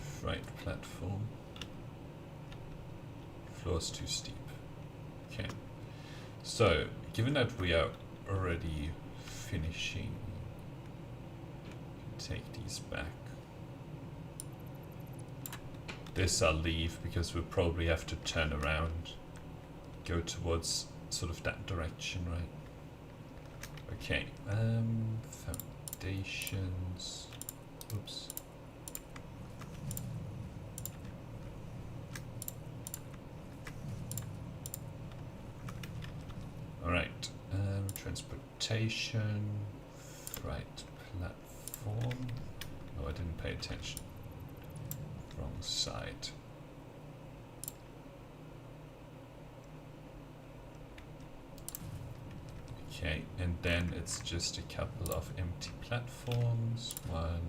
Freight platform. Floor's too steep. Okay. So, given that we are already finishing, take these back. This I'll leave because we'll probably have to turn around, go towards sort of that direction, right? Okay, foundations, oops. Alright, transportation, right platform. Oh, I didn't pay attention. Wrong side. Okay, and then it's just a couple of empty platforms. One,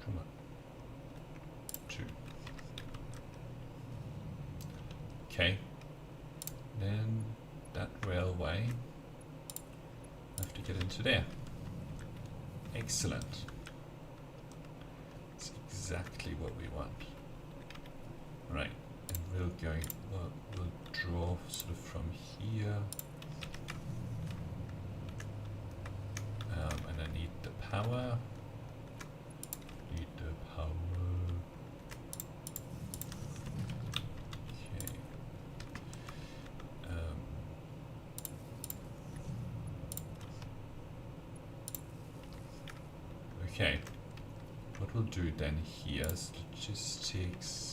come on, two. Okay, then that railway, I have to get into there. Excellent. It's exactly what we want. Right, and we'll draw sort of from here. And I need the power. Okay. Okay. What we'll do then here is logistics.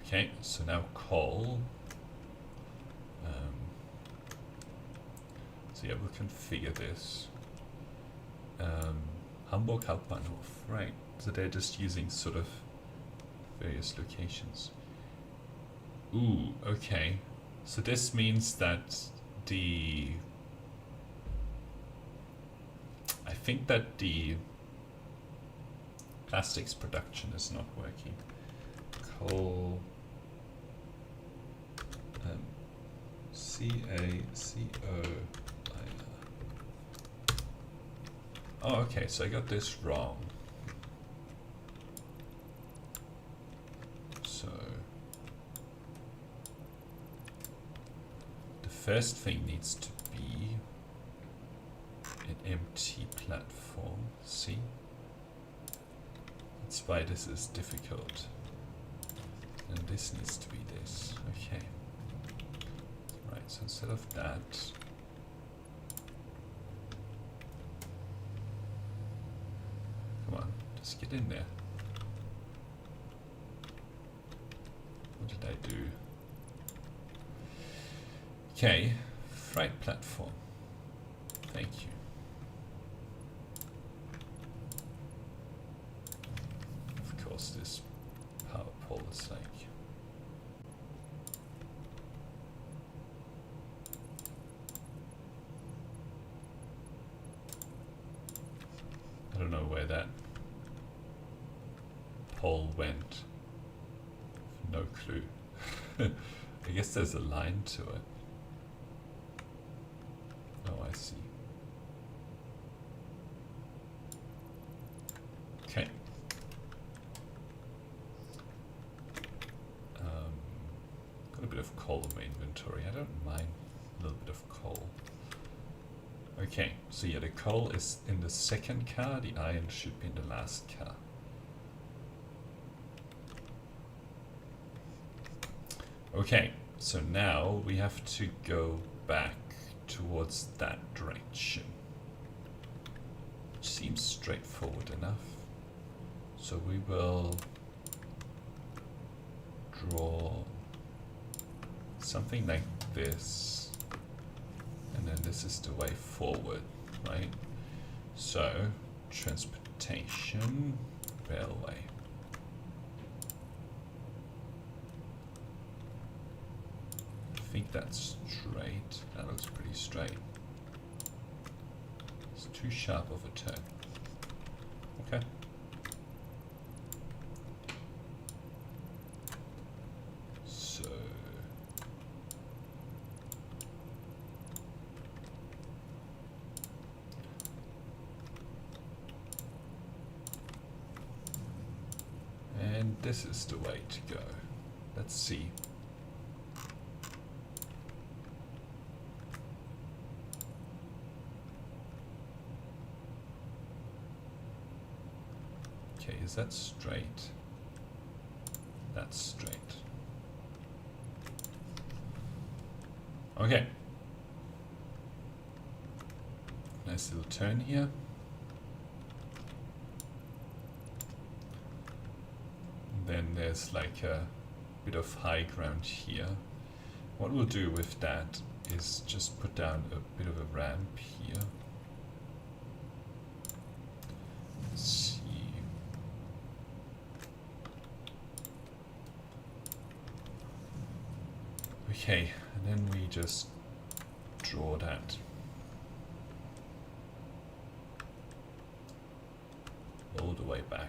Okay, so now coal. So yeah, we'll configure this. Hamburg Hauptbahnhof, right? So they're just using sort of various locations. Ooh, okay. So this means that I think that the plastics production is not working. Coal. C-A-C-O-I-R. Oh, okay, so I got this wrong. So the first thing needs to be an empty platform. See? That's why this is difficult. And this needs to be this. Okay. Right, so instead of that, come on, just get in there. What did I do? Okay, freight platform. Thank you. Of course, this power pole is like. I don't know where that pole went. No clue. I guess there's a line to it. Oh, I see. Okay. Got a bit of coal in my inventory. I don't mind a little bit of coal. Okay, so yeah, the coal is in the second car, the iron should be in the last car. Okay, so now we have to go back towards that direction. Which seems straightforward enough. So we will draw something like this. And then this is the way forward, right? So, transportation, railway. I think that's straight. That looks pretty straight. It's too sharp of a turn. Okay. So, and this is the way to go. Let's see. Okay, is that straight? That's straight. Okay. Nice little turn here. Then there's like a bit of high ground here. what we'll do with that is just put down a bit of a ramp here. Let's see. Okay, and then we just draw that. All the way back.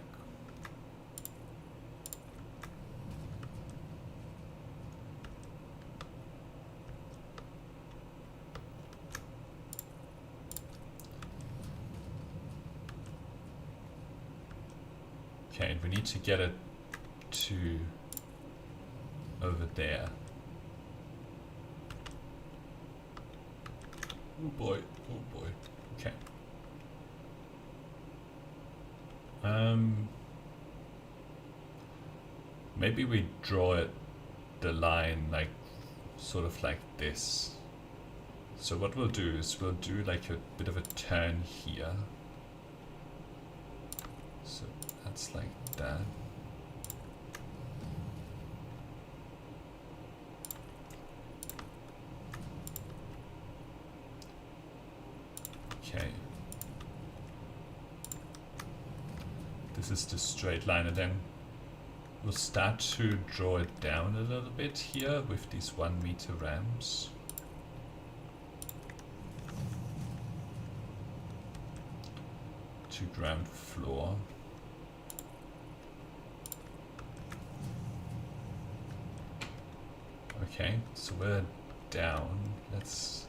Okay, and we need to get it to over there. Oh boy, oh boy. Okay. Maybe we draw it, the line, like, sort of like this. So what we'll do is we'll do like a bit of a turn here. So that's like that. Okay. This is the straight line, and then we'll start to draw it down a little bit here with these 1 meter ramps. To ground floor. Okay, so we're down. Let's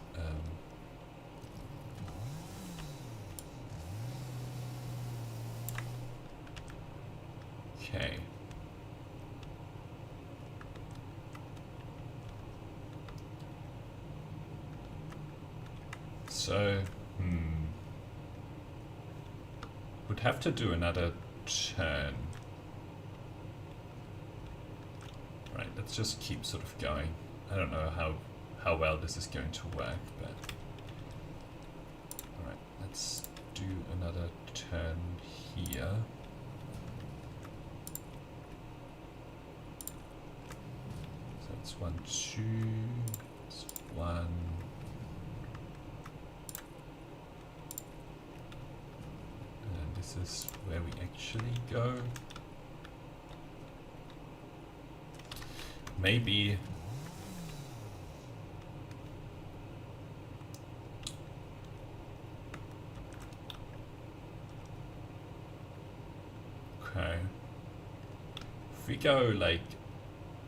okay. So, would have to do another turn. Right, let's just keep sort of going. I don't know how well this is going to work, but alright, let's do another turn here. So that's 1, 2, that's 1. This is where we actually go. Maybe okay. If we go like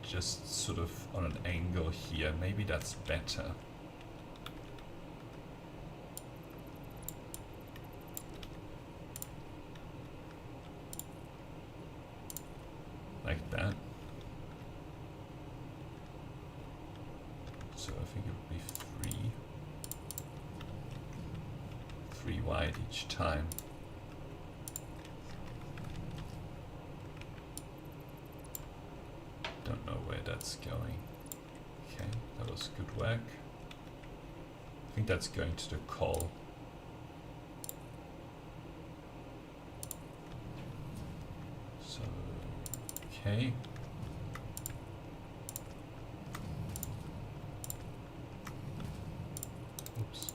just sort of on an angle here, maybe that's better. Like that. So I think it would be 3 wide each time. Don't know where that's going. Okay, that was good work. I think that's going to the coal. So, okay. Oops.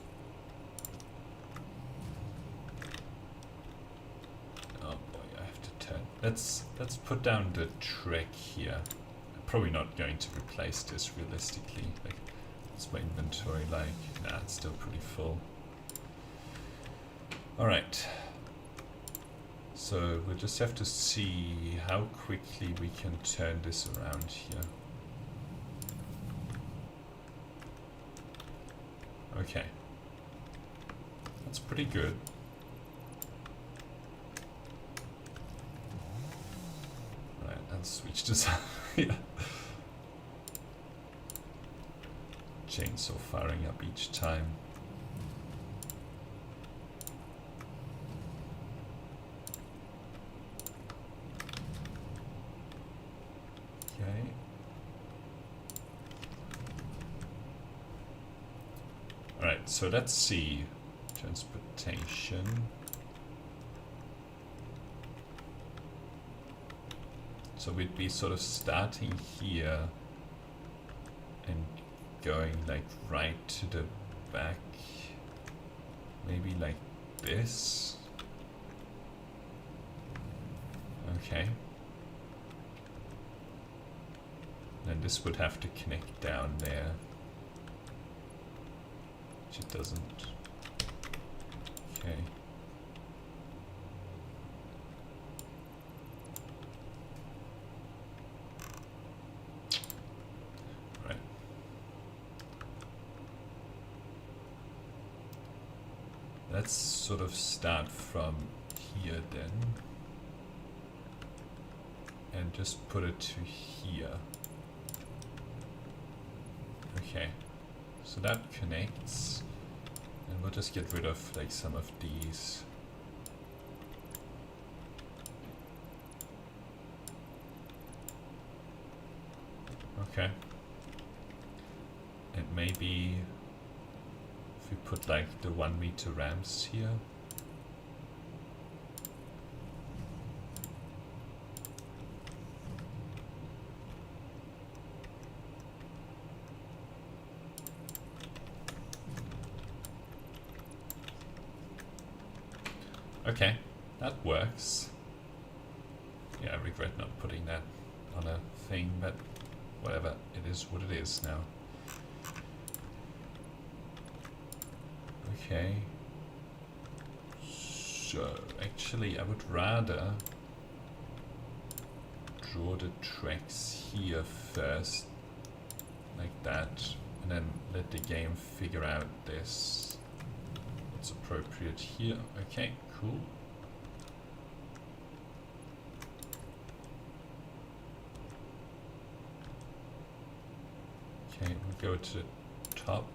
Oh boy, I have to turn. Let's put down the track here. I'm probably not going to replace this realistically. Like, what's my inventory like? Nah, it's still pretty full. All right. So we'll just have to see how quickly we can turn this around here. Okay. That's pretty good. Right, I'll switch this up. Yeah. Chainsaw firing up each time. Okay. Alright, so let's see. Transportation. So we'd be sort of starting here and going like right to the back, maybe like this. Okay. Then this would have to connect down there, which it doesn't. Okay. Right. Let's sort of start from here then, and just put it to here. Okay, so that connects, and we'll just get rid of like some of these. Okay, and maybe if we put like the 1 meter ramps here. Okay, that works. Yeah, I regret not putting that on a thing, but whatever, it is what it is now. Okay. So, actually, I would rather draw the tracks here first, like that, and then let the game figure out this. What's appropriate here. Okay, cool. Okay, we'll go to the top.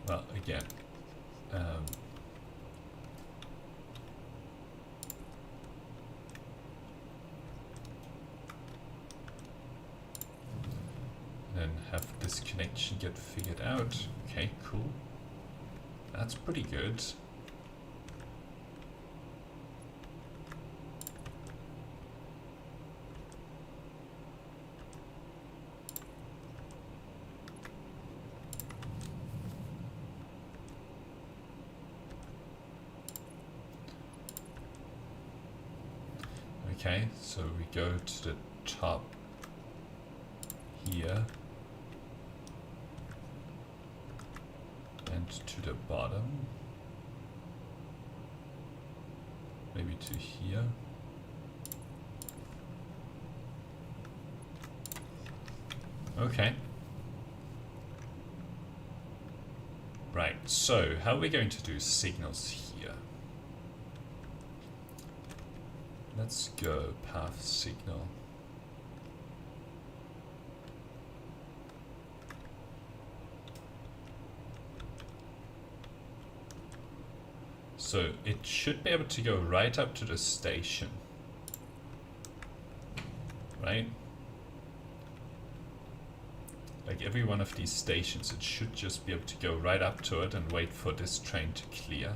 Well, again, then have this connection get figured out. Okay, cool. That's pretty good. Okay, so we go to the top here and to the bottom, maybe to here. Okay. Right, so how are we going to do signals here? Let's go path signal. So it should be able to go right up to the station, right? Like every one of these stations, it should just be able to go right up to it and wait for this train to clear.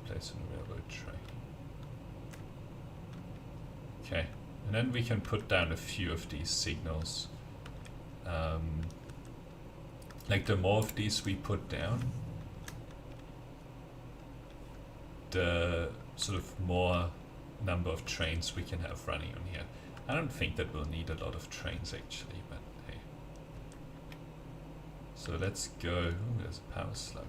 Place on the railroad train. Okay, and then we can put down a few of these signals. Like the more of these we put down, the sort of more number of trains we can have running on here. I don't think that we'll need a lot of trains actually, but hey. So let's go. Ooh, there's a power slug.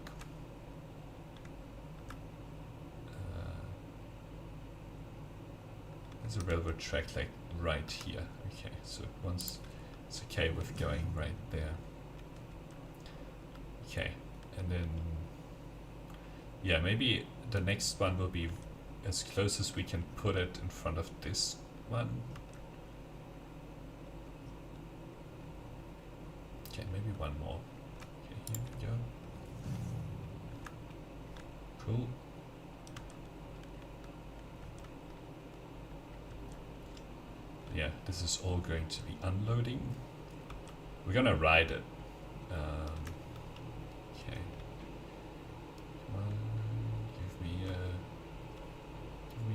There's a railroad track like right here. Okay, so once it's okay with going right there. Okay, and then yeah, maybe the next one will be as close as we can put it in front of this one. Okay, maybe one more. Okay, here we go. Cool. Yeah, this is all going to be unloading. We're gonna ride it. Okay. Come on, give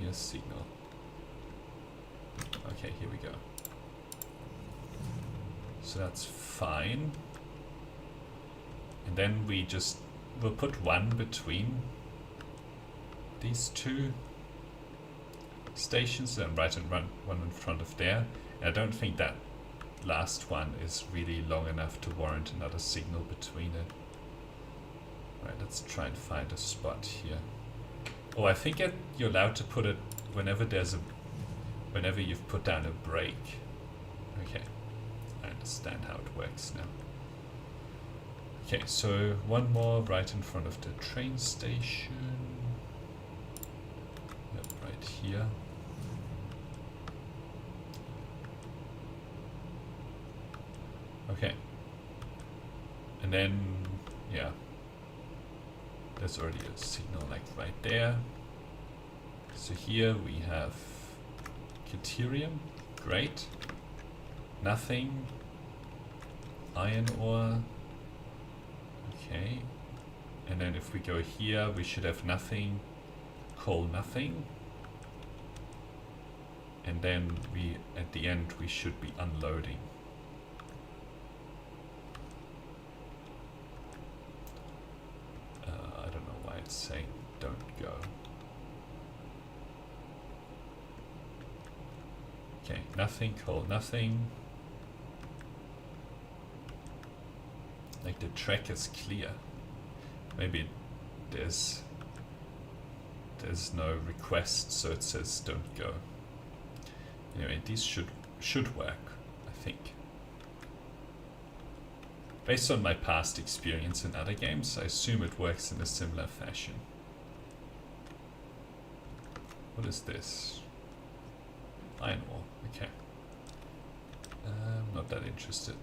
me a signal. Okay, here we go. So that's fine. And then we'll put one between these two stations and one in front of there. And I don't think that last one is really long enough to warrant another signal between it. Right, let's try and find a spot here. Oh, I think you're allowed to put it whenever you've put down a break. Okay, I understand how it works now. Okay, so one more right in front of the train station. Yep, right here. Okay. And then, yeah. There's already a signal like right there. So here we have Deuterium, great. Nothing. Iron ore. Okay. And then if we go here, we should have nothing. Coal, nothing. And then at the end, we should be unloading. I don't know why it's saying don't go. Okay, nothing, coal, nothing. Like the track is clear. Maybe there's no request, so it says don't go. Anyway, these should work, I think. Based on my past experience in other games, I assume it works in a similar fashion. What is this? Iron ore, okay. I'm not that interested.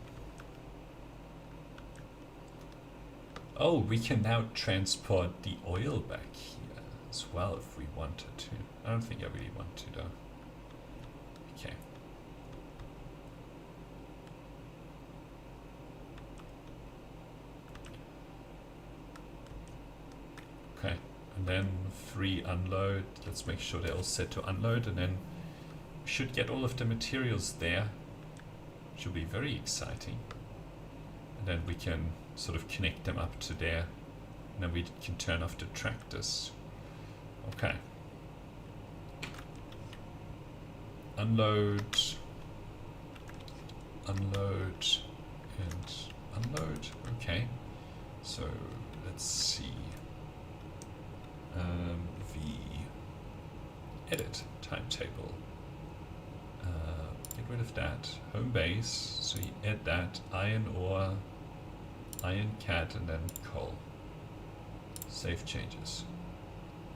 Oh, we can now transport the oil back here as well if we wanted to. I don't think I really want to though. Okay. Okay, and then 3 unload. Let's make sure they're all set to unload, and then we should get all of the materials there. Should be very exciting. And then we can sort of connect them up to there, and then we can turn off the tractors. Okay. Unload, unload, and unload. Okay. So let's see. V edit timetable. Get rid of that. Home base. So you add that iron ore, iron cat, and then coal. Save changes.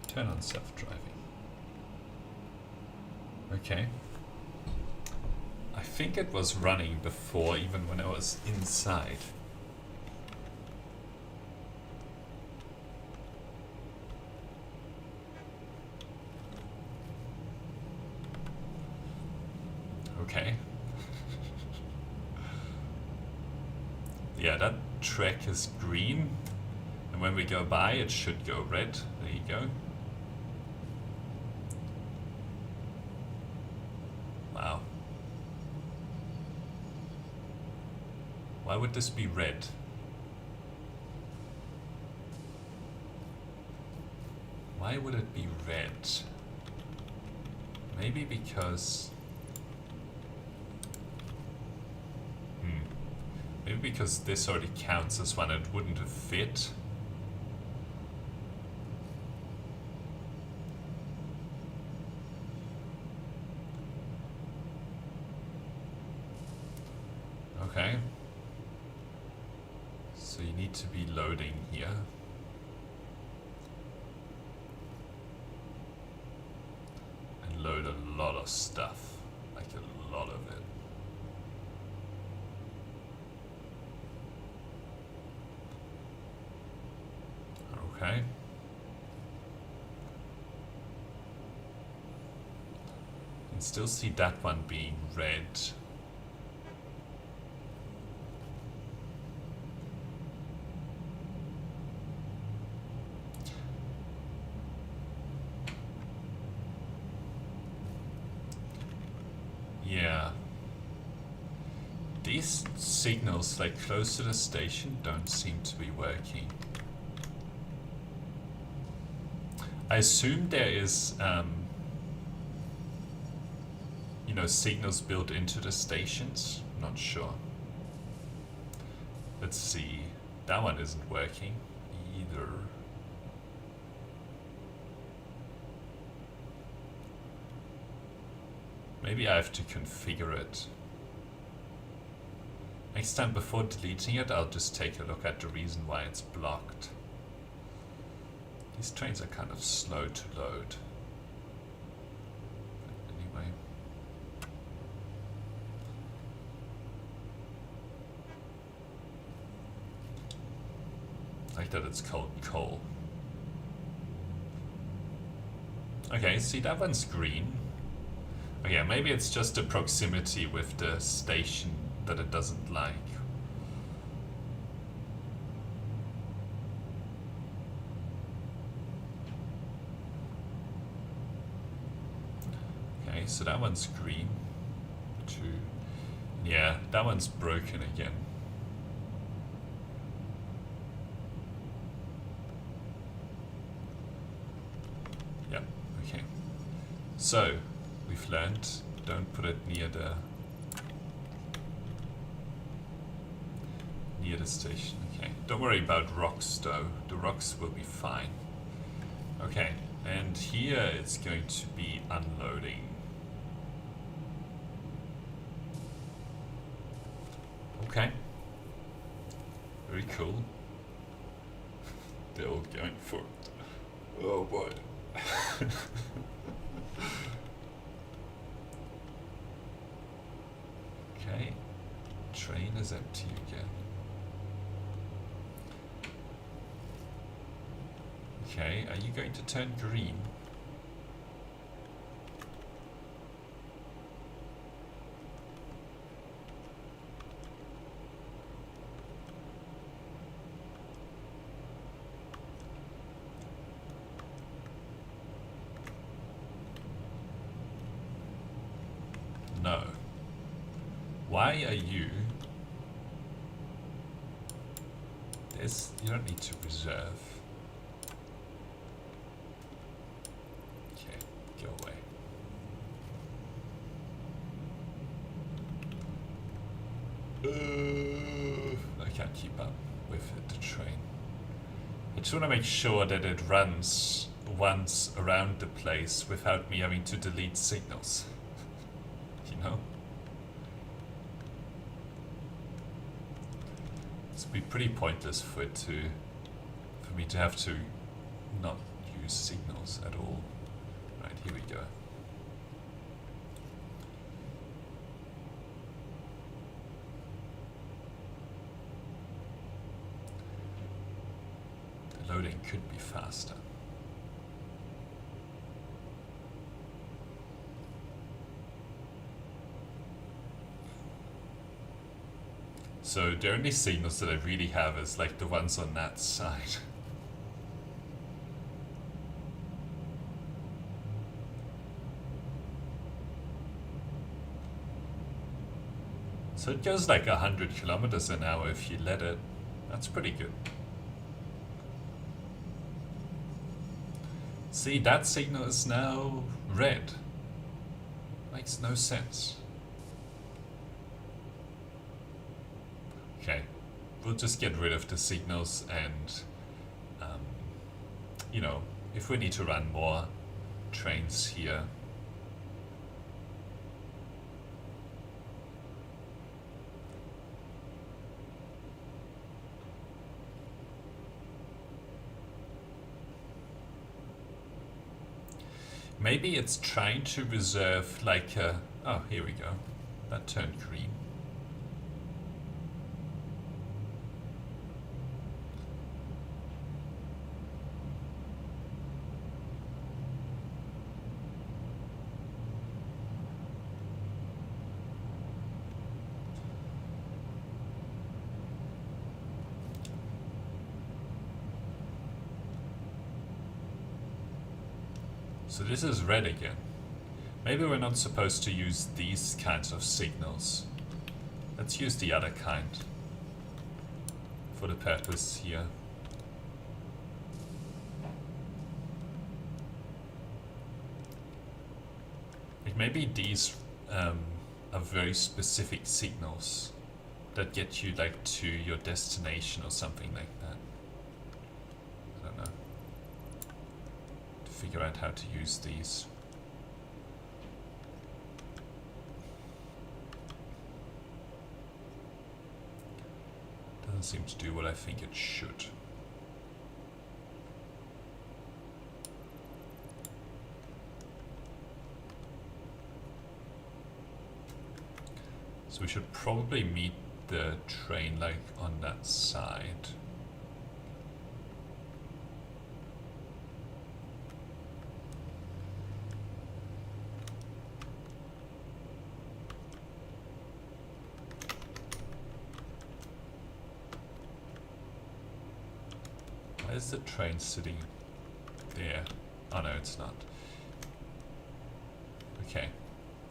Turn on self-driving. Okay. I think it was running before, even when I was inside. Okay. Yeah, that track is green, and when we go by it should go red. There you go. Wow. Why would this be red? Why would it be red? Maybe because... Maybe because this already counts as one, it wouldn't have fit. Okay. So you need to be loading here. And load a lot of stuff. Like a lot of it. Okay. You can still see that one being red. these signals like close to the station don't seem to be working. I assume there is, you know, signals built into the stations. Not sure. Let's see. That one isn't working either. Maybe I have to configure it. Next time before deleting it, I'll just take a look at the reason why it's blocked. These trains are kind of slow to load. But anyway. Like that it's called coal. Okay, see that one's green. Okay, maybe it's just the proximity with the station that it doesn't like. Okay, so that one's green. 2. Yeah, that one's broken again. Yep, okay. So, we've learned, don't put it near the station. Okay, don't worry about rocks though. The rocks will be fine. Okay, and here it's going to be unloading. Okay, very cool. They're all going for it. Oh boy. Okay, train is empty again. Okay, are you going to turn green? No. Why are you... You don't need to reserve. Okay, go away. I can't keep up with it, the train. I just want to make sure that it runs once around the place without me having to delete signals. You know? It'd be pretty pointless for me to have to not use signals at all. Right, here we go. The loading could be faster. So the only signals that I really have is like the ones on that side. So it goes like 100 kilometers an hour if you let it. That's pretty good. See, that signal is now red. Makes no sense. Okay, we'll just get rid of the signals and, you know, if we need to run more trains here. Maybe it's trying to reserve like a, oh, here we go. That turned green. So this is red again. Maybe we're not supposed to use these kinds of signals. Let's use the other kind for the purpose here. Like maybe these are very specific signals that get you like to your destination or something like that. I don't know. To figure out how to use these. Doesn't seem to do what I think it should. So we should probably meet the train like on that side. Why is the train sitting there? Oh no, it's not. Okay.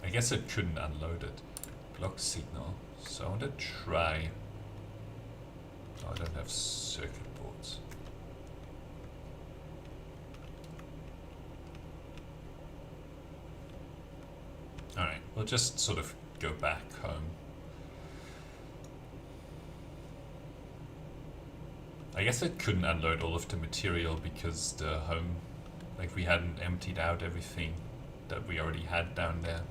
I guess it couldn't unload it. Block signal. So I want to try. Oh, I don't have circuit boards. Alright, we'll just sort of go back home. I guess it couldn't unload all of the material because the home, like we hadn't emptied out everything that we already had down there.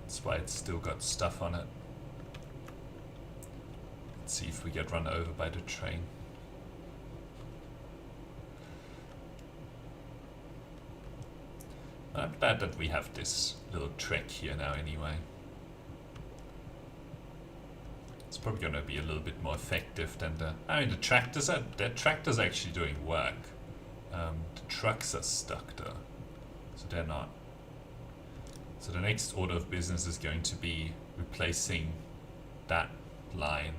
That's why it's still got stuff on it. Let's see if we get run over by the train. I'm glad that we have this little trek here now anyway. It's probably going to be a little bit more effective than the... I mean, the tractors are actually doing work. The trucks are stuck though, so they're not. So the next order of business is going to be replacing that line.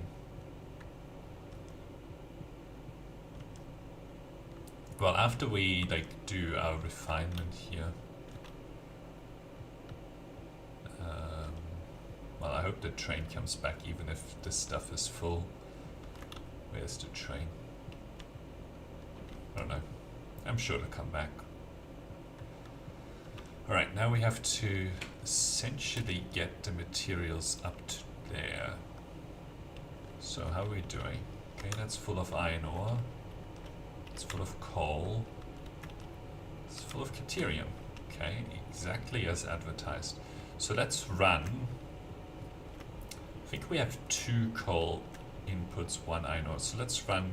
Well, after we like do our refinement here. Well, I hope the train comes back even if this stuff is full. Where's the train? I don't know. I'm sure it'll come back. Alright, now we have to essentially get the materials up to there. So how are we doing? Okay, that's full of iron ore. It's full of coal. It's full of caterium. Okay, exactly as advertised. So let's run. I think we have 2 coal inputs, 1 iron ore. So let's run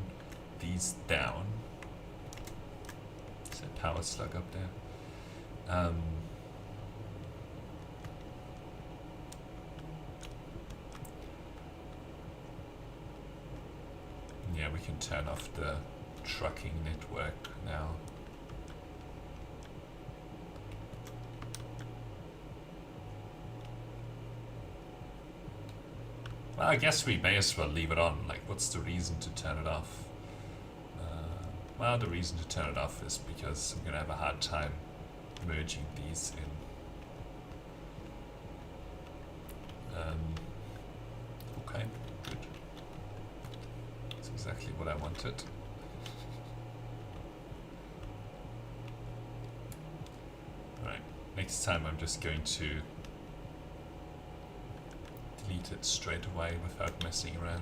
these down. Is that power slug up there? Yeah, we can turn off the trucking network now. Well, I guess we may as well leave it on. Like, what's the reason to turn it off? Well, the reason to turn it off is because I'm going to have a hard time merging these in. Okay, good. That's exactly what I wanted. Alright, next time I'm just going to delete it straight away without messing around.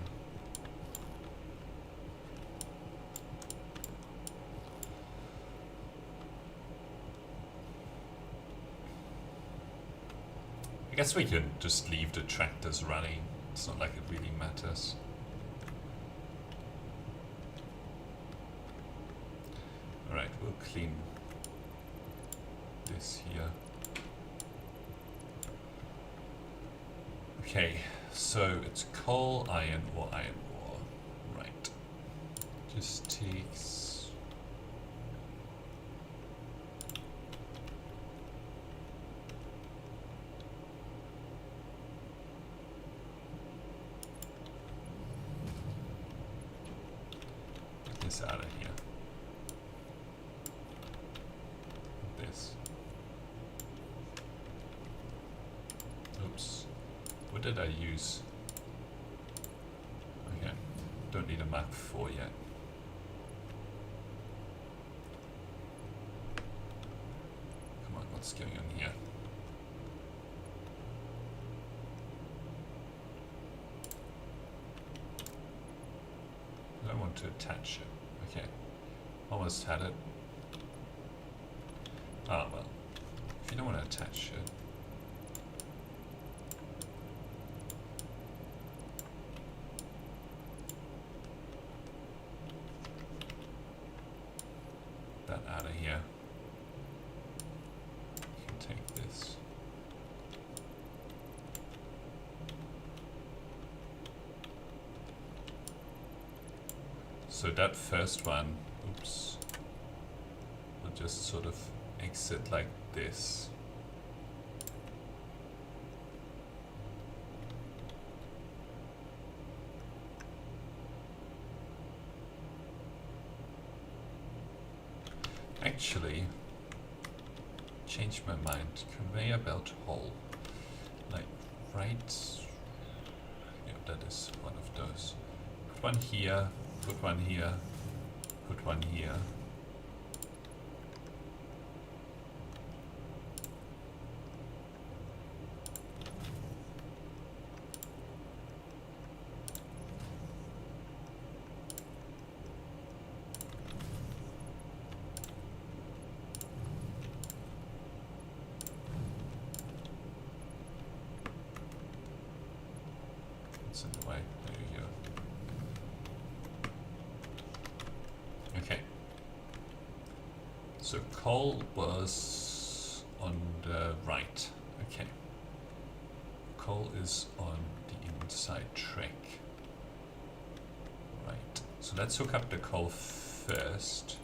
I guess we can just leave the tractors running. It's not like it really matters. Alright, we'll clean this here. Okay, so it's coal, iron ore, right. Just takes... Get this out of here. This. Oops. What did I use? Don't need a Mark 4 yet. Come on, what's going on here? I don't want to attach it. Okay, almost had it. Ah, well, if you don't want to attach it, that out of here. You can take this. So that first one, oops, will just sort of exit like this. Actually, changed my mind. Conveyor belt hole. Like right, yeah, that is one of those. Put one here, put one here, put one here. It's in the way. There you go. Okay. So coal was on the right. Okay. Coal is on the inside track. Right. So let's hook up the coal first.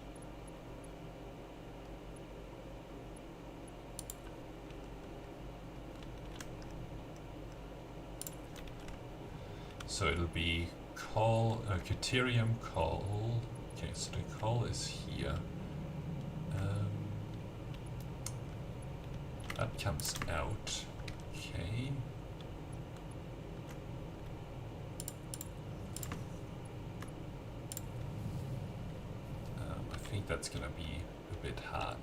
So it'll be coal, deuterium coal. Okay, so the coal is here. That comes out. Okay. I think that's gonna be a bit hard.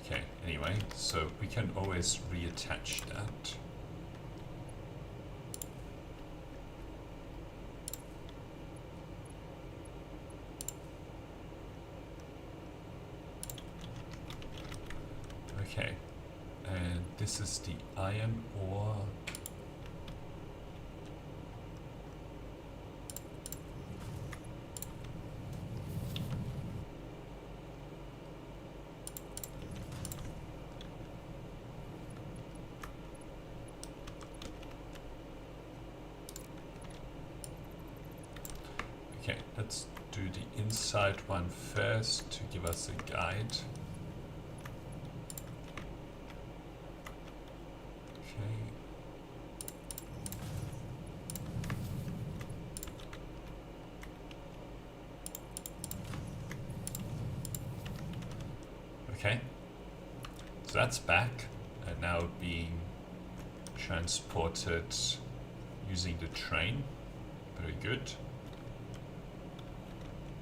Okay, anyway, so we can always reattach that. Okay, and this is the iron ore. Okay, let's do the inside one first to give us a guide. Okay, so that's back and now being transported using the train. Very good.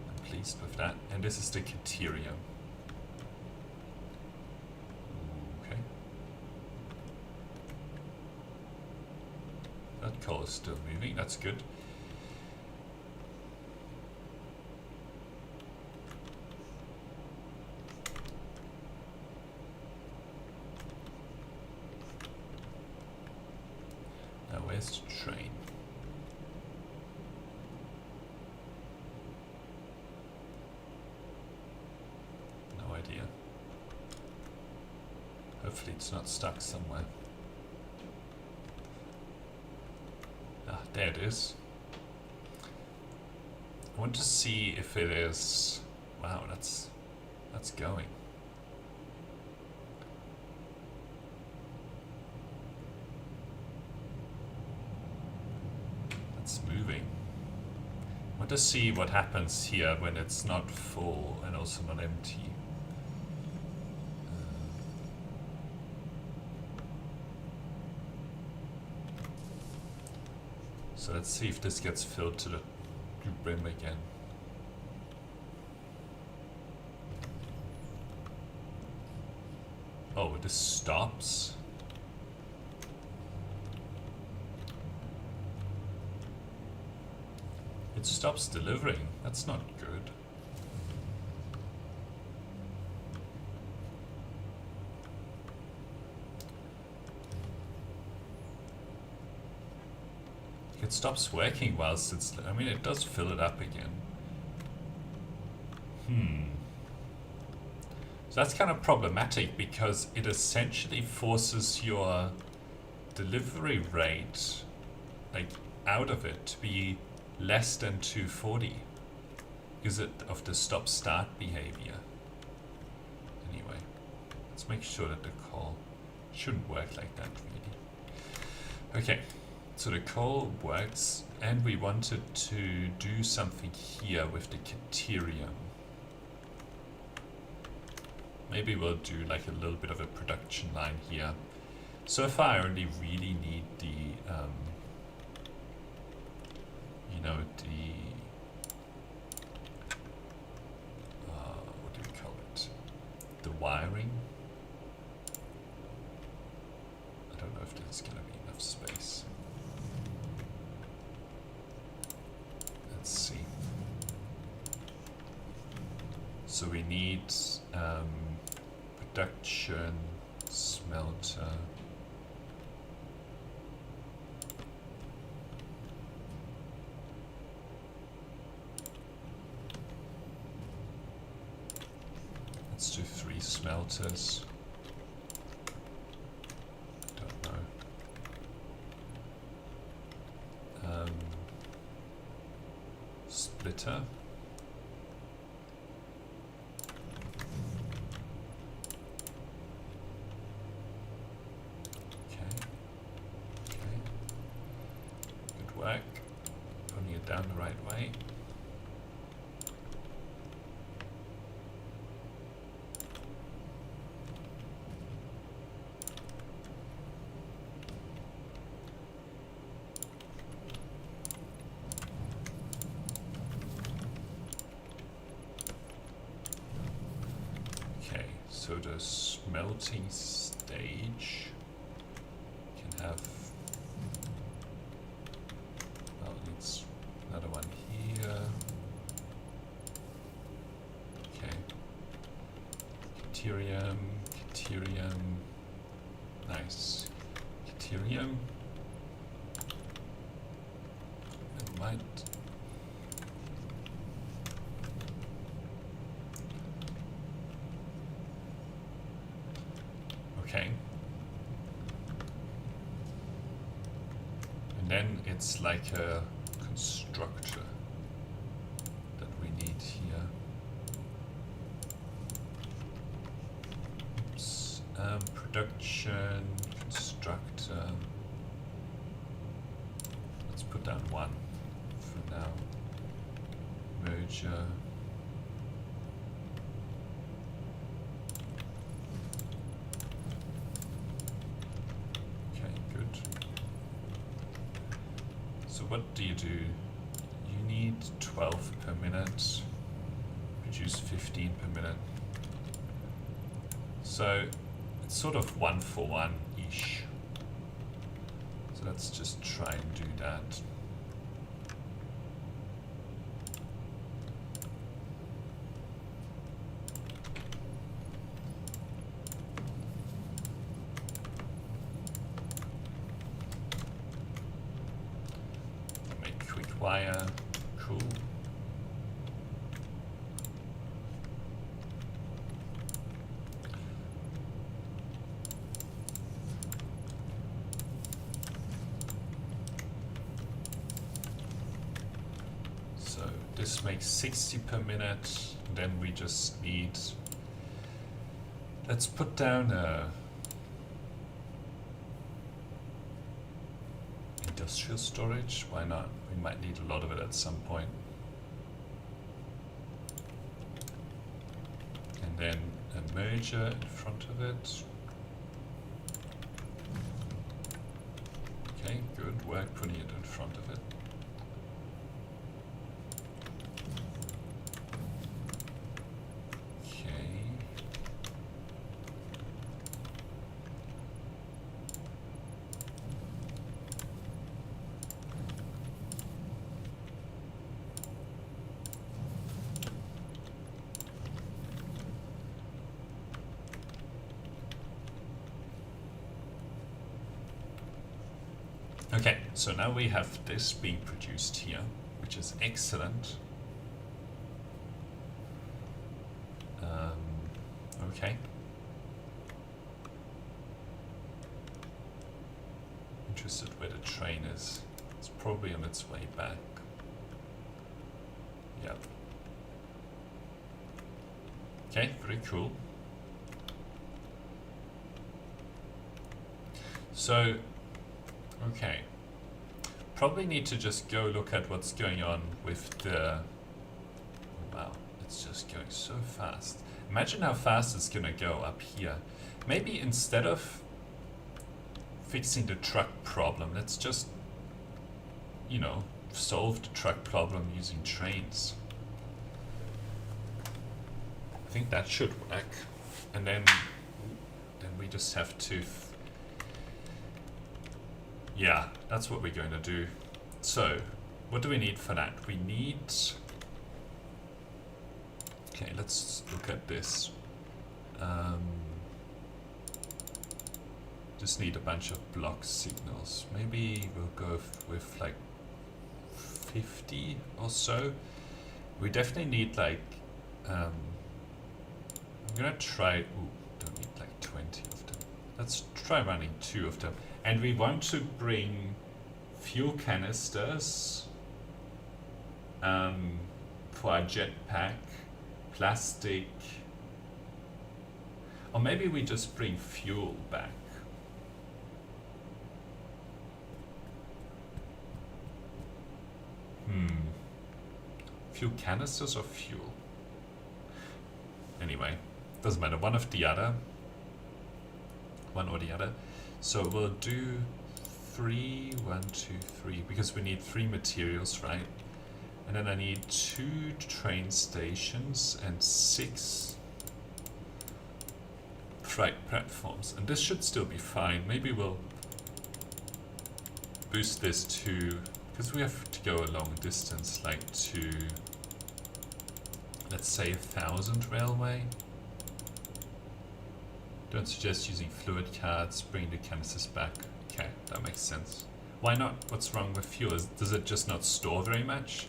I'm pleased with that. And this is the deuterium. Okay. That coal is still moving, that's good. Where's the train? No idea. Hopefully it's not stuck somewhere. Ah, there it is. I want to see if it is... Wow, that's going. Moving. I want to see what happens here when it's not full and also not empty. So let's see if this gets filled to the Do brim again. Oh, this stops. It stops delivering. That's not good. It stops working whilst it's... I mean, it does fill it up again. So that's kind of problematic because it essentially forces your delivery rate, like, out of it to be less than 240 because of the stop-start behavior. Anyway, let's make sure that the call shouldn't work like that, really. Okay, so the call works, and we wanted to do something here with the criterion. Maybe we'll do like a little bit of a production line here. So far, I only really need the, you know, the, what do we call it? The wiring. I don't know if there's going to be enough space. Let's see. So we need production, smelter. Let's do 3 smelters. Don't know. Splitter. Work, putting it down the right way. Okay, so the smelting stage can have another one here. Okay. Deuterium, deuterium. Nice. Deuterium. It might. Okay. And then it's like a constructor that we need here. Oops. Production, constructor. Let's put down 1 for now. Merger. Okay, good. So what do? You need 12 per minute, produce 15 per minute. So it's sort of 1 for 1-ish. So let's just try and do that. Wire, cool. So this makes 60 per minute. Then we just need, let's put down a industrial storage. Why not? We might need a lot of it at some point. And then a merger in front of it. Okay, good work putting it in front of it. Okay, so now we have this being produced here, which is excellent. Okay. Interested where the train is. It's probably on its way back. Yep. Okay, very cool. So, okay. Probably need to just go look at what's going on with the... Wow, it's just going so fast. Imagine how fast it's gonna go up here. Maybe instead of fixing the truck problem, let's just, you know, solve the truck problem using trains. I think that should work. And then we just have to... Yeah, that's what we're going to do. So, what do we need for that? We need... Okay, let's look at this. Just need a bunch of block signals. Maybe we'll go with like 50 or so. We definitely need like... I'm gonna try... Ooh, don't need like 20 of them. Let's try running 2 of them. And we want to bring fuel canisters for our jetpack, plastic, or maybe we just bring fuel back. Fuel canisters or fuel? Anyway, doesn't matter, one or the other. So we'll do 3, 1, 2, 3, because we need 3 materials, right? And then I need 2 train stations and 6 freight platforms. And this should still be fine. Maybe we'll boost this to, because we have to go a long distance, like to, let's say 1,000 railway. Don't suggest using fluid cards, bring the canisters back. Okay, that makes sense. Why not? What's wrong with fuel? Does it just not store very much?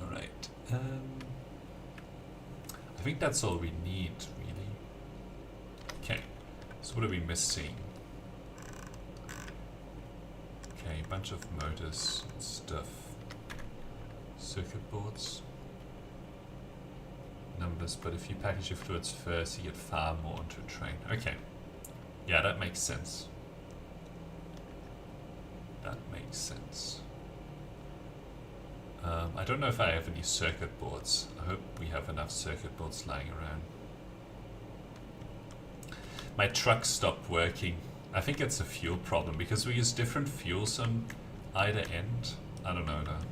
Alright. I think that's all we need, really. Okay, so what are we missing? Okay, a bunch of motors and stuff. Circuit boards. Numbers, but if you package your fluids first, you get far more onto a train. Okay. Yeah, that makes sense. That makes sense. I don't know if I have any circuit boards. I hope we have enough circuit boards lying around. My truck stopped working. I think it's a fuel problem because we use different fuels on either end. I don't know though.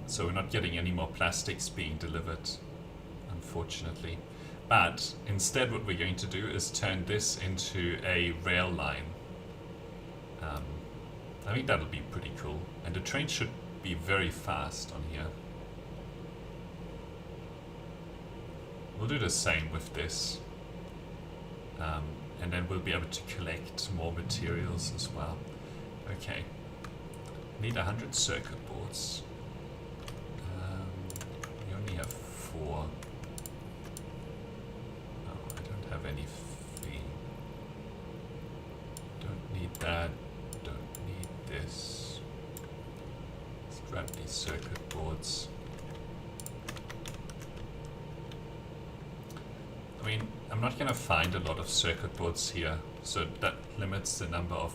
So we're not getting any more plastics being delivered, unfortunately. But instead what we're going to do is turn this into a rail line. I think that'll be pretty cool. And the train should be very fast on here. We'll do the same with this. And then we'll be able to collect more materials as well. Okay. Need 100 circuit boards. We only have 4. Oh, I don't have any fee. Don't need that. Don't need this. Let's grab these circuit boards. I mean, I'm not gonna find a lot of circuit boards here, so that limits the number of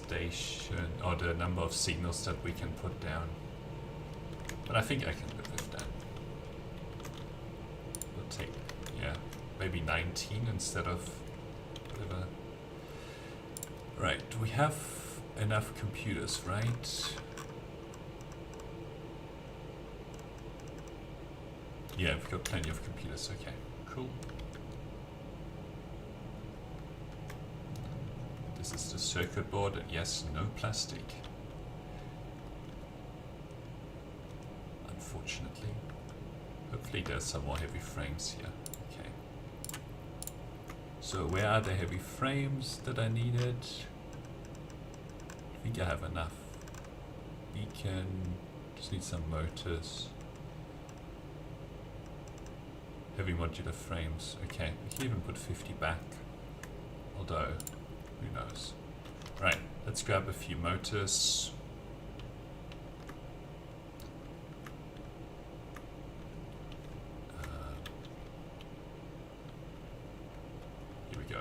the number of signals that we can put down. But I think I can live with that. We'll take, yeah, maybe 19 instead of whatever. Right, do we have enough computers, right? Yeah, we've got plenty of computers, okay, cool. This is the circuit board, and yes, no plastic. Unfortunately. Hopefully there's some more heavy frames here. Okay. So where are the heavy frames that I needed? I think I have enough. Beacon, just need some motors. Heavy modular frames, okay. We can even put 50 back, although, who knows. Right, let's grab a few motors. Here we go.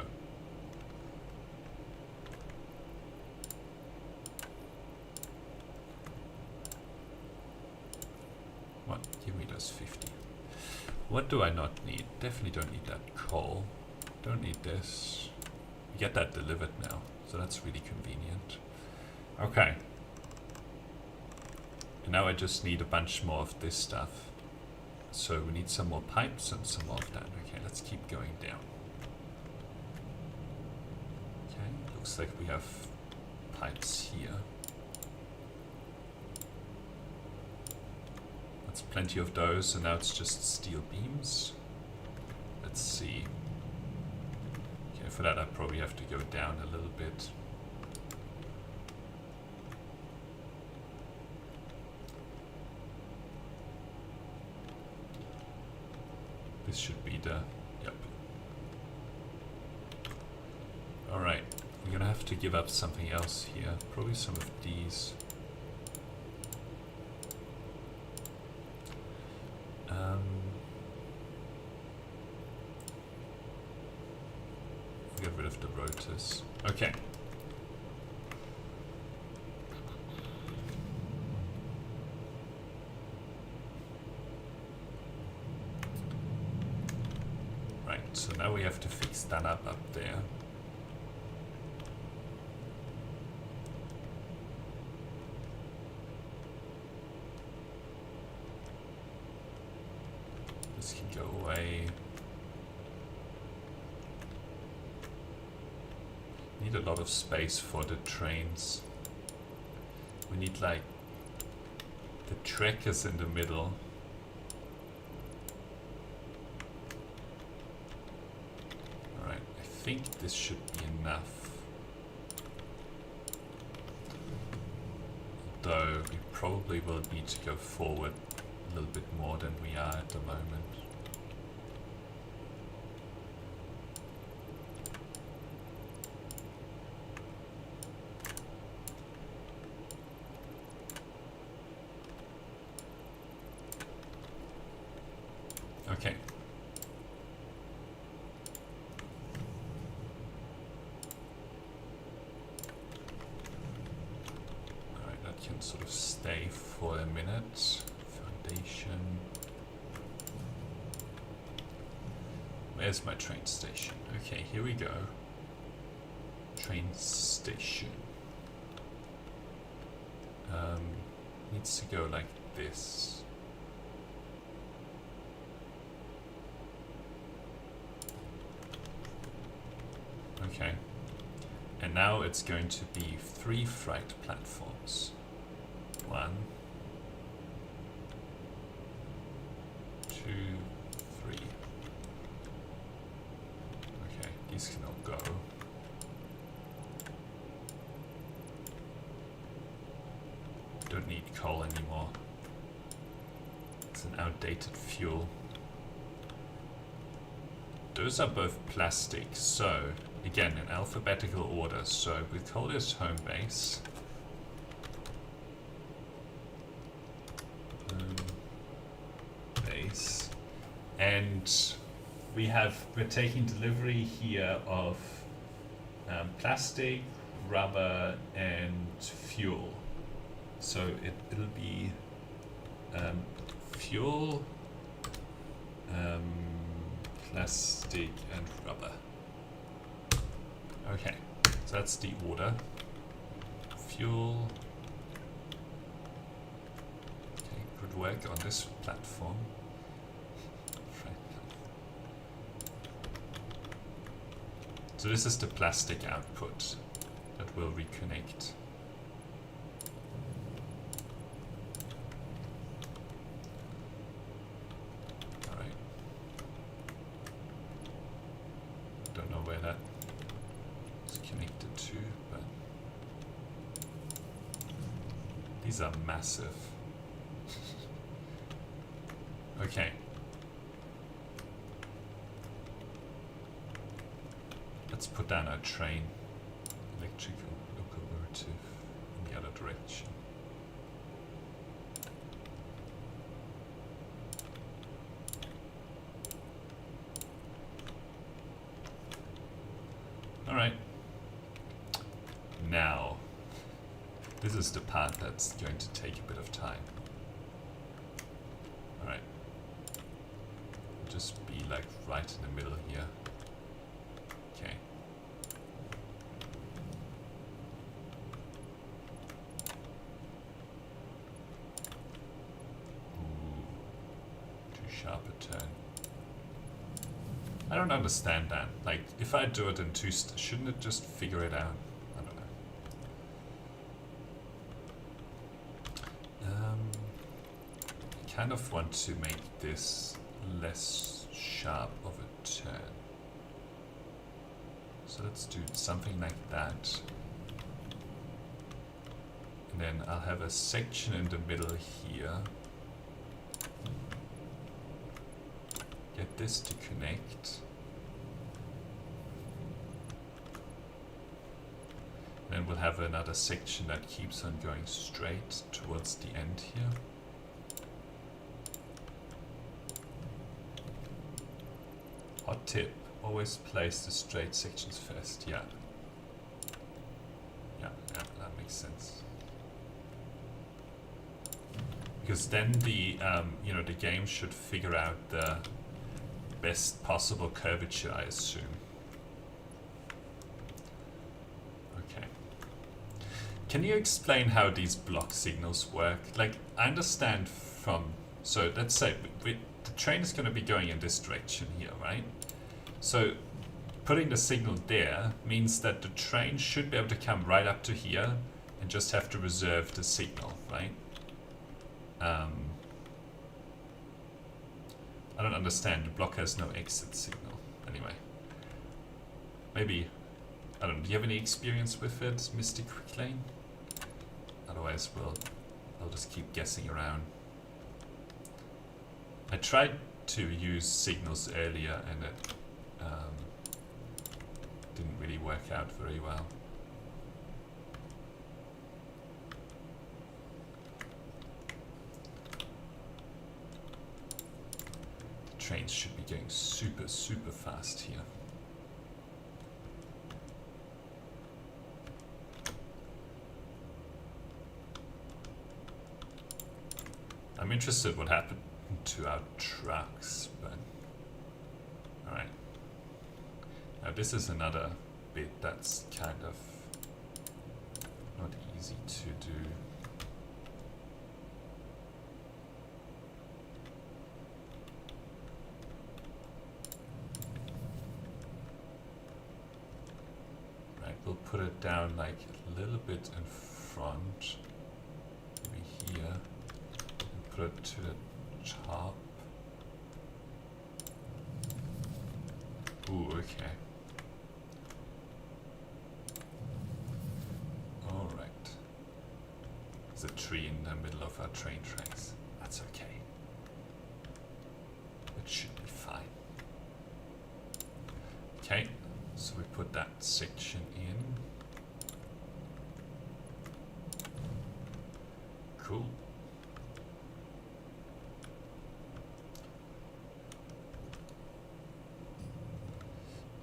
What? Give me those 50. What do I not need? Definitely don't need that coal. Don't need this. We get that delivered now, so that's really convenient. Okay. And now I just need a bunch more of this stuff. So we need some more pipes and some more of that. Okay, let's keep going down. Okay, looks like we have pipes here. That's plenty of those, and now it's just steel beams. Let's see. Okay, for that I probably have to go down a little bit. This should be the, yep. Alright, we're gonna have to give up something else here. Probably some of these. Get rid of the rotors. Okay. Right, so now we have to fix that up there. This can go away. Need a lot of space for the trains. We need like the track is in the middle. Alright, I think this should be enough. Although we probably will need to go forward a little bit more than we are at the moment. Okay. Alright, that can sort of stay for a minute. Foundation. Where's my train station? Okay, here we go. Train station. Needs to go like this. Okay, and now it's going to be 3 freight platforms. 1, 2, 3. Okay, these can all go. Don't need coal anymore. It's an outdated fuel. Those are both plastic, so again in alphabetical order. So we call this home base. Base, and we're taking delivery here of plastic, rubber, and fuel. So it'll be fuel, plastic, and rubber. Okay, so that's the order. Fuel. Okay, good work on this platform. So this is the plastic output that will reconnect. don't know where that is connected to, but these are massive. Okay. Let's put down our train, electrical locomotive in the other direction. Alright. Now, this is the part that's going to take a bit of time. Alright. Just be like right in the middle here. Okay. Ooh, too sharp a turn. I don't understand that. Like, if I do it in two, shouldn't it just figure it out? I don't know. I kind of want to make this less sharp of a turn. So let's do something like that. And then I'll have a section in the middle here. Get this to connect. Then we'll have another section that keeps on going straight towards the end here. Hot tip, always place the straight sections first. Yeah, that makes sense. Because then the the game should figure out the best possible curvature, I assume. Okay. Can you explain how these block signals work? Like, I understand from, so let's say the train is going to be going in this direction here, right? So putting the signal there means that the train should be able to come right up to here and just have to reserve the signal, right? I don't understand. The block has no exit signal. Anyway. Maybe, I don't know, do you have any experience with it, Mr. Quicklane? Otherwise, I'll just keep guessing around. I tried to use signals earlier and it didn't really work out very well. Trains should be going super, super fast here. I'm interested what happened to our trucks, but alright. Now this is another bit that's kind of not easy to do. We'll put it down like a little bit in front, maybe here, and put it to the top. Ooh, okay. Alright. There's a tree in the middle of our train tracks. That's okay. It should be fine. Okay. So we put that section in. Cool.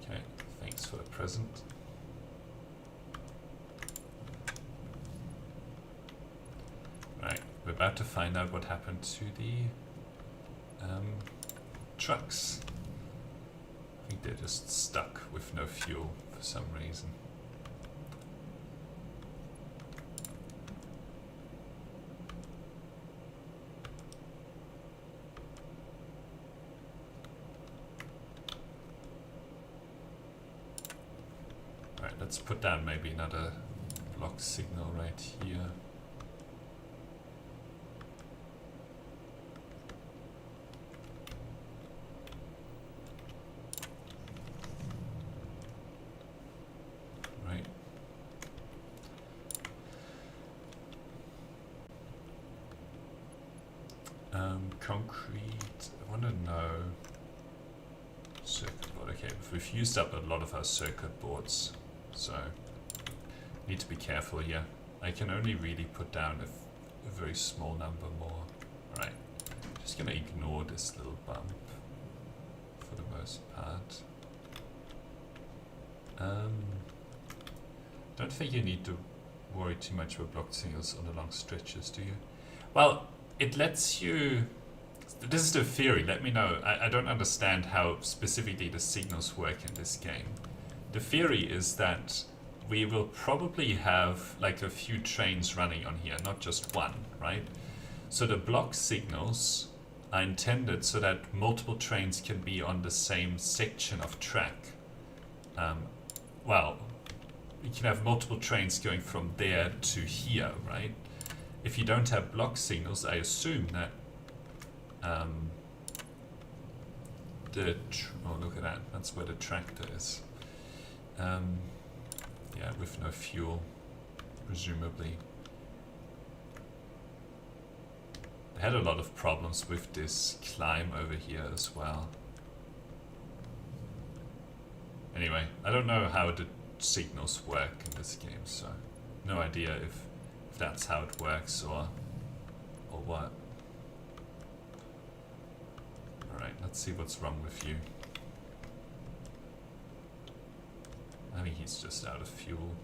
Okay, thanks for the present. Right, we're about to find out what happened to the trucks. I think they're just stuck with no fuel for some reason. Alright, let's put down maybe another block signal right here. concrete. I want to know circuit board. Okay, we've used up a lot of our circuit boards, so need to be careful here. I can only really put down a very small number more. Alright, just gonna ignore this little bump for the most part. Don't think you need to worry too much about block signals on the long stretches, do you? Well, it lets you... This is the theory, let me know. I don't understand how specifically the signals work in this game. The theory is that we will probably have like a few trains running on here, not just one, right? So the block signals are intended so that multiple trains can be on the same section of track. Well, you can have multiple trains going from there to here, right? If you don't have block signals, I assume that oh, look at that, that's where the tractor is. Yeah, with no fuel, presumably. I had a lot of problems with this climb over here as well. Anyway, I don't know how the signals work in this game, so no idea if that's how it works or what. Alright, let's see what's wrong with you. I think he's just out of fuel.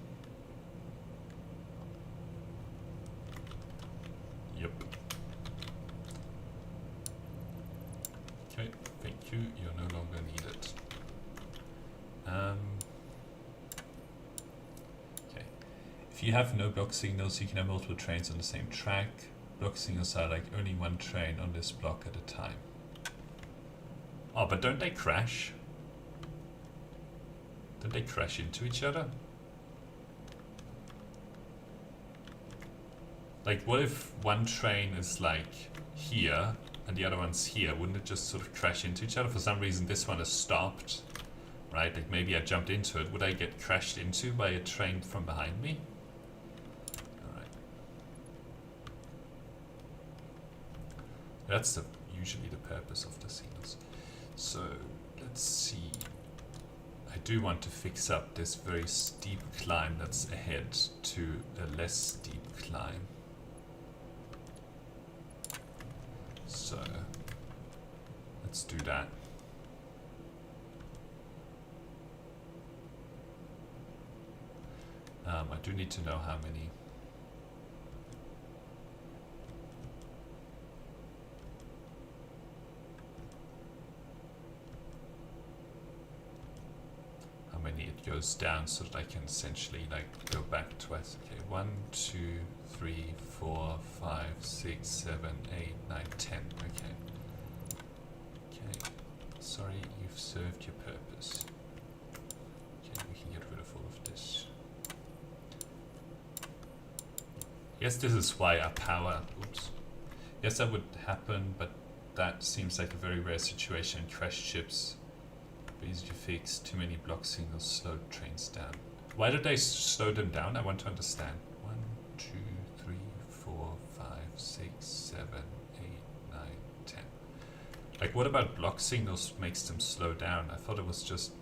Yep. Okay, thank you. You're no longer needed. Okay. If you have no block signals, you can have multiple trains on the same track. Block signals are like only one train on this block at a time. Oh, but don't they crash? Don't they crash into each other? Like, what if one train is like here and the other one's here? Wouldn't it just sort of crash into each other? For some reason this one is stopped, right? Like maybe I jumped into it. Would I get crashed into by a train from behind me? Alright. That's usually the purpose of the signals. So, let's see. I do want to fix up this very steep climb that's ahead to a less steep climb. So, let's do that. I do need to know how many. It goes down so that I can essentially like go back twice. Okay, 1, 2, 3, 4, 5, 6, 7, 8, 9, 10. Okay. Okay. Sorry, you've served your purpose. Okay, we can get rid of all of this. Yes, this is why our power. Oops. Yes, that would happen, but that seems like a very rare situation. Crashed ships. Easy to fix. Too many block signals slowed trains down. Why did they slow them down? I want to understand. 1, 2, 3, 4, 5, 6, 7, 8, 9, 10. Like, what about block signals makes them slow down? I thought it was just...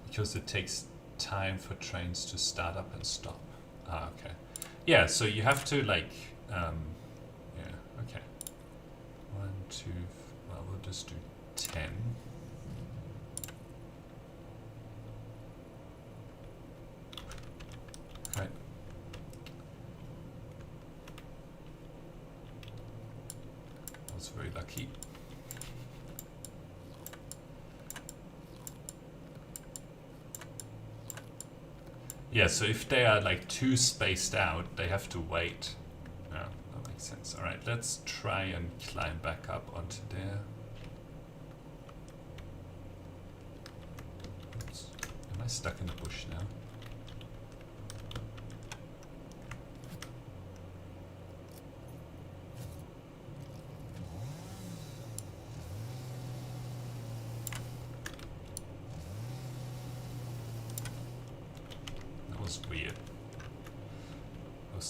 Because it takes time for trains to start up and stop. Ah, okay. Yeah, so you have to like, yeah, okay. 1, 2, well, we'll just do 10. Okay. I was very lucky. Yeah, so if they are like too spaced out, they have to wait. Yeah, that makes sense. Alright, let's try and climb back up onto there. Oops. Am I stuck in the bush now?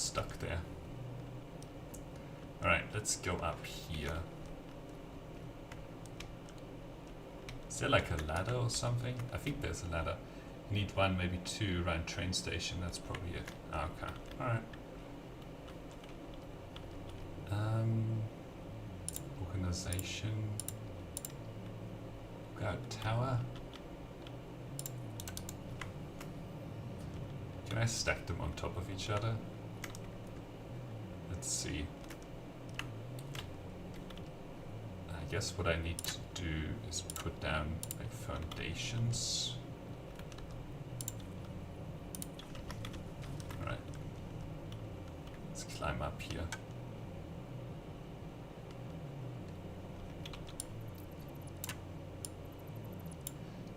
stuck there. Alright, let's go up here. Is there like a ladder or something? I think there's a ladder. You need one, maybe two around train station. That's probably it. Ah, okay. Alright. Organization. Got tower. Can I stack them on top of each other? Let's see. I guess what I need to do is put down like foundations. Alright. Let's climb up here.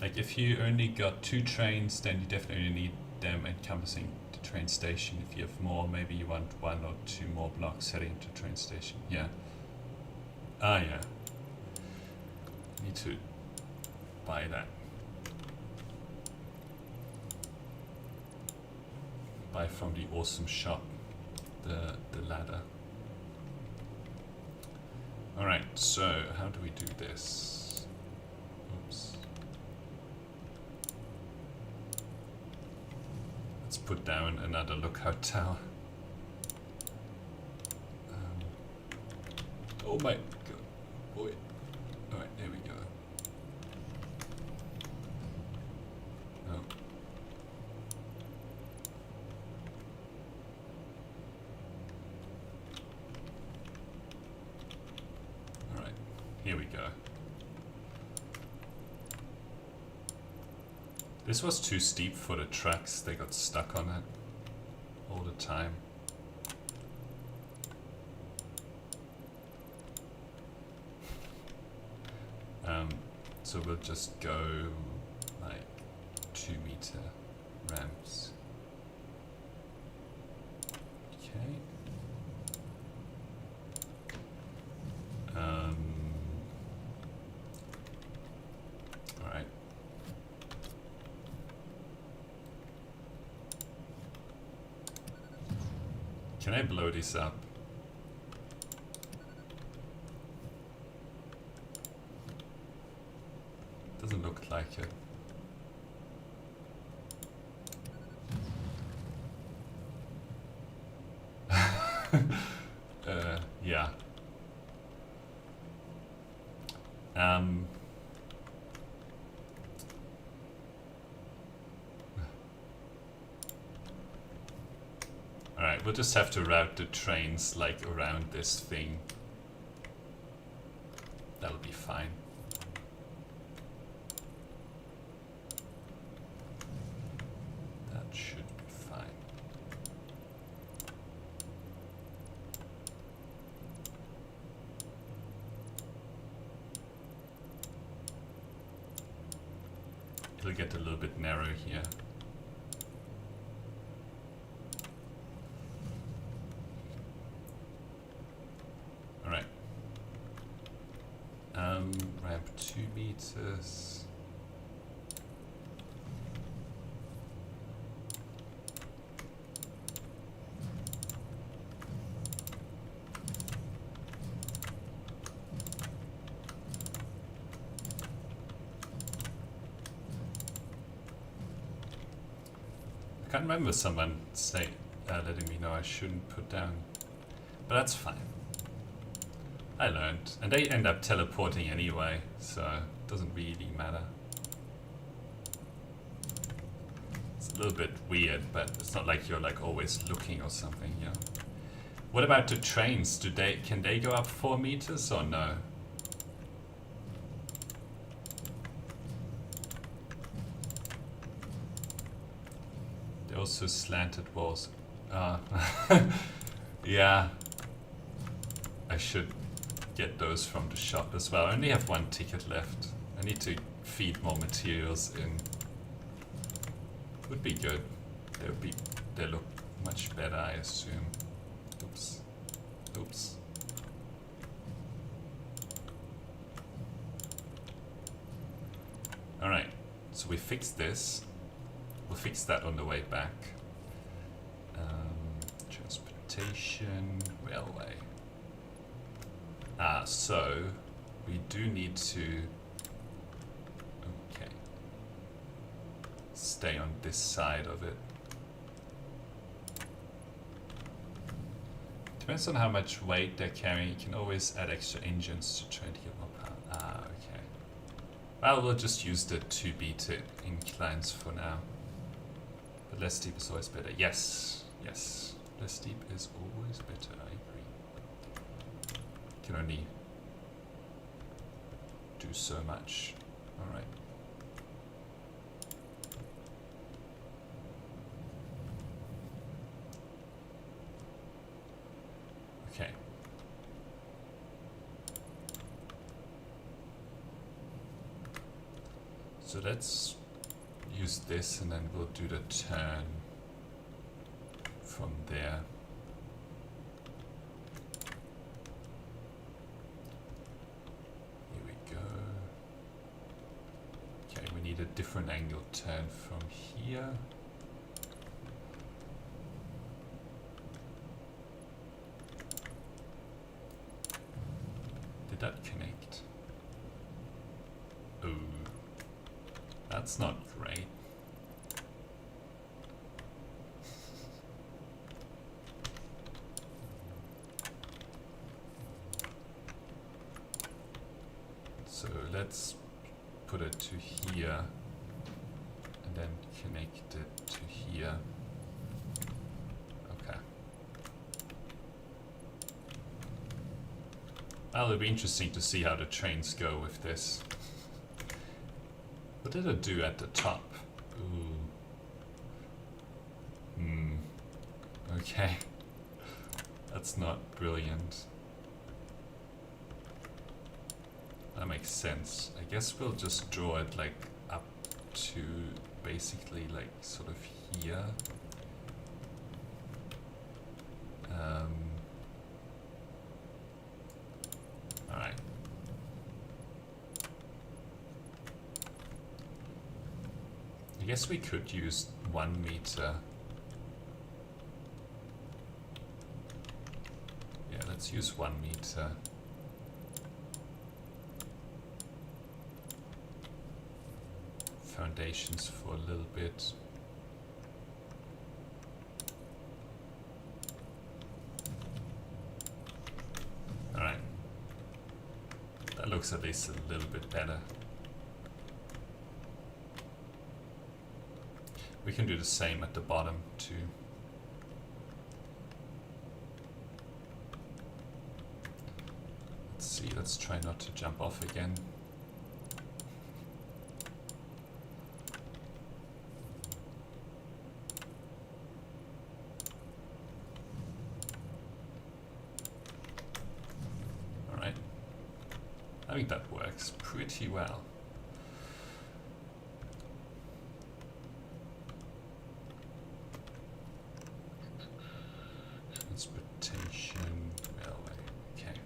Like if you only got 2 trains, then you definitely need them encompassing the train station. If you have more, maybe you want 1 or 2 more blocks heading to the train station. Yeah. Ah, yeah. Need to buy that. Buy from the awesome shop the ladder. Alright, so how do we do this? Oops. Let's put down another lookout tower. Oh my god, boy. Alright, there we go. Oh. Alright, here we go. This was too steep for the tracks, they got stuck on it all the time. So we'll just go like 2 meter ramps. Okay. Alright. Can I blow this up? Doesn't look like it. Yeah. Alright, we'll just have to route the trains like around this thing. That'll be fine. That should be fine. It'll get a little bit narrow here. Alright. Ramp 2 meters. I can't remember someone letting me know I shouldn't put down, but that's fine. I learned, and they end up teleporting anyway, so it doesn't really matter. It's a little bit weird, but it's not like you're like always looking or something, you know. What about the trains? Can they go up 4 meters or no? Also slanted walls. Yeah, I should get those from the shop as well. I only have 1 ticket left. I need to feed more materials in. Would be good. They look much better, I assume. Oops. Oops. Alright, so we fixed this. We'll fix that on the way back. transportation railway. So we do need to stay on this side of it. Depends on how much weight they're carrying. You can always add extra engines to try to get more power. Okay. Well, we'll just use the 2-meter inclines for now. But less steep is always better. Yes, yes. Less steep is always better, I agree. Can only do so much. Alright. Okay. So let's use this and then we'll do the turn from there. Here we go. Okay, we need a different angle turn from here. Did that connect? Oh, that's not great. So let's put it to here and then connect it to here. Okay. Well, it'll be interesting to see how the trains go with this. What did it do at the top? Ooh. Okay. That's not brilliant. That makes sense. I guess we'll just draw it like up to basically like sort of here. Alright. I guess we could use 1 meter. Yeah, let's use 1 meter. Foundations for a little bit. Alright. That looks at least a little bit better. We can do the same at the bottom too. Let's see, let's try not to jump off again. Alright. I think that works pretty well. Transportation railway. Okay.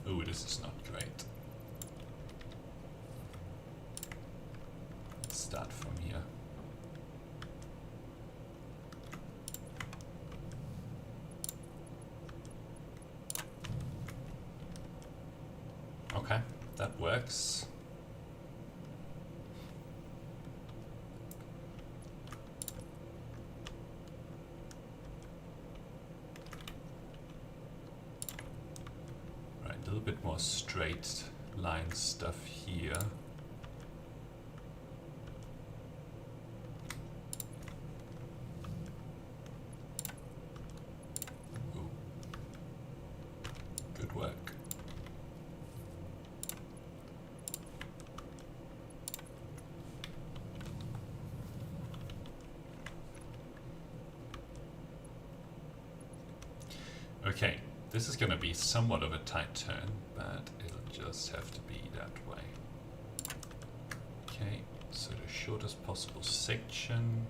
Ooh, this is not great. Let's start from here. Okay, that works. Right, a little bit more straight line stuff here. Ooh. Good work. Okay, this is going to be somewhat of a tight turn, but it'll just have to be that way. Okay, so the shortest possible section.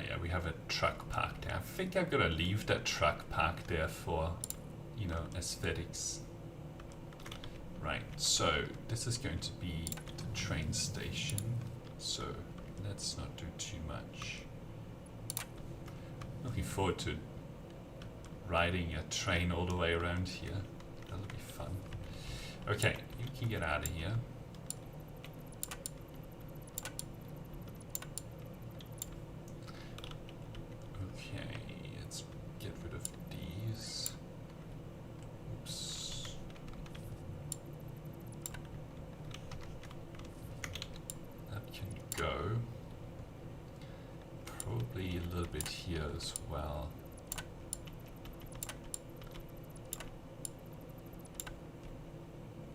Yeah, we have a truck parked there. I think I'm gonna leave that truck parked there for, you know, aesthetics. Right, so this is going to be the train station. So let's not do too much. Looking forward to riding a train all the way around here. That'll be fun. Okay, you can get out of here. Probably a little bit here as well.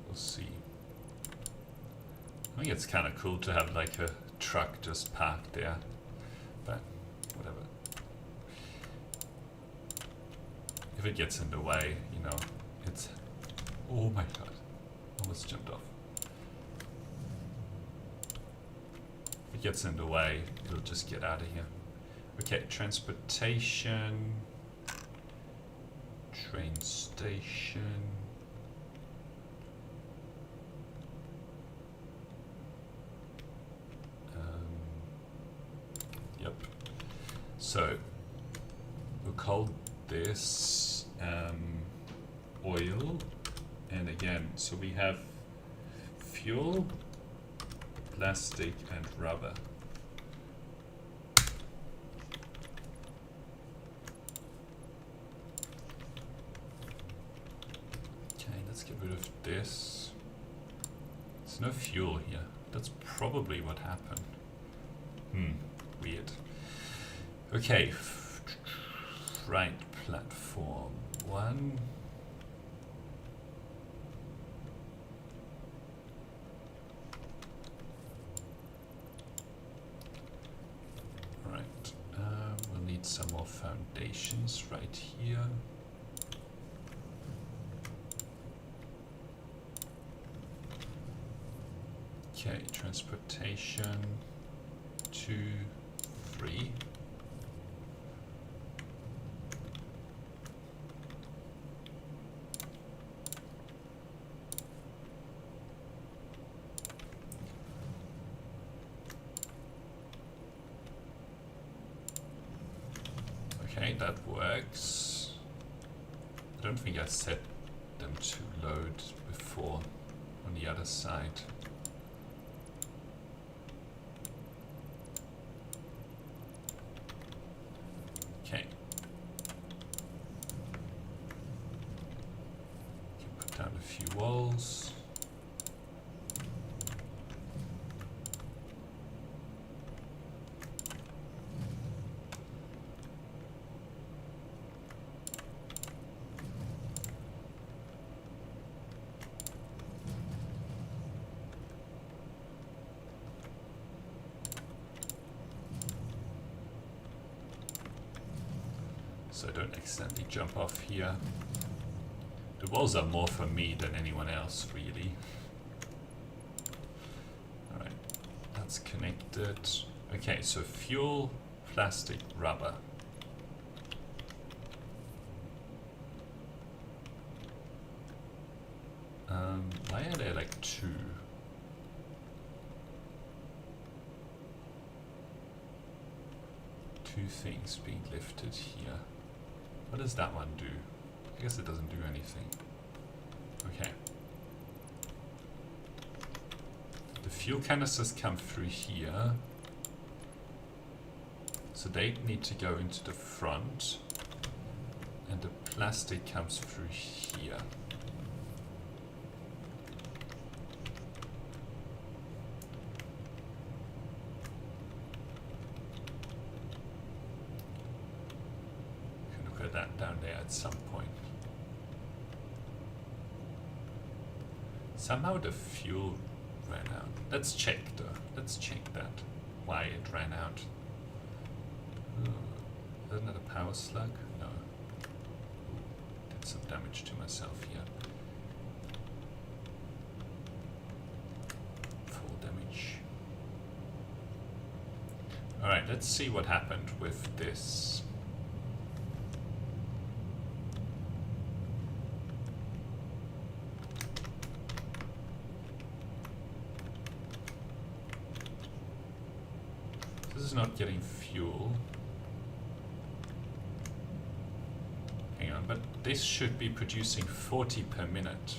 We'll see. I think it's kind of cool to have like a truck just parked there, but whatever. If it gets in the way, you know, it's... Oh my god, almost jumped off. If it gets in the way, it'll just get out of here. Okay, transportation, train station. Yep. So we'll call this oil, and again, so we have fuel, plastic, and rubber. Get rid of this. There's no fuel here. That's probably what happened. Weird. Okay. Right, platform 1. Right. We'll need some more foundations right here. Okay, transportation 2, 3. Okay, that works. I don't think I set them to load before on the other side. Okay. Can put down a few walls. So I don't accidentally jump off here. The walls are more for me than anyone else, really. Alright, that's connected. Okay, so fuel, plastic, rubber. Why are there like 2? Two things being lifted here. What does that one do? I guess it doesn't do anything. Okay. The fuel canisters come through here. So they need to go into the front. And the plastic comes through here. That down there at some point. Somehow the fuel ran out. Let's check though. Let's check that. Why it ran out. Isn't that a power slug? No. Ooh, did some damage to myself here. Full damage. Alright, let's see what happened with this. This is not getting fuel. Hang on, but this should be producing 40 per minute.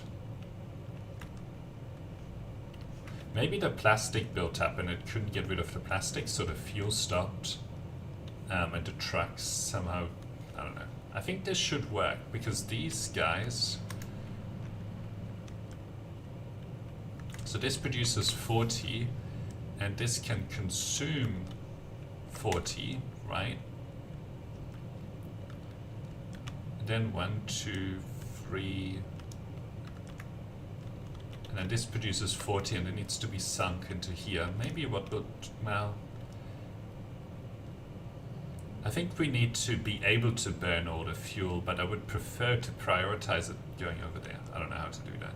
Maybe the plastic built up and it couldn't get rid of the plastic, so the fuel stopped. And the trucks somehow, I don't know. I think this should work because these guys. So this produces 40 and this can consume 40, right? And then 1, 2, 3. And then this produces 40 and it needs to be sunk into here. Maybe what will, well, I think we need to be able to burn all the fuel, but I would prefer to prioritize it going over there. I don't know how to do that.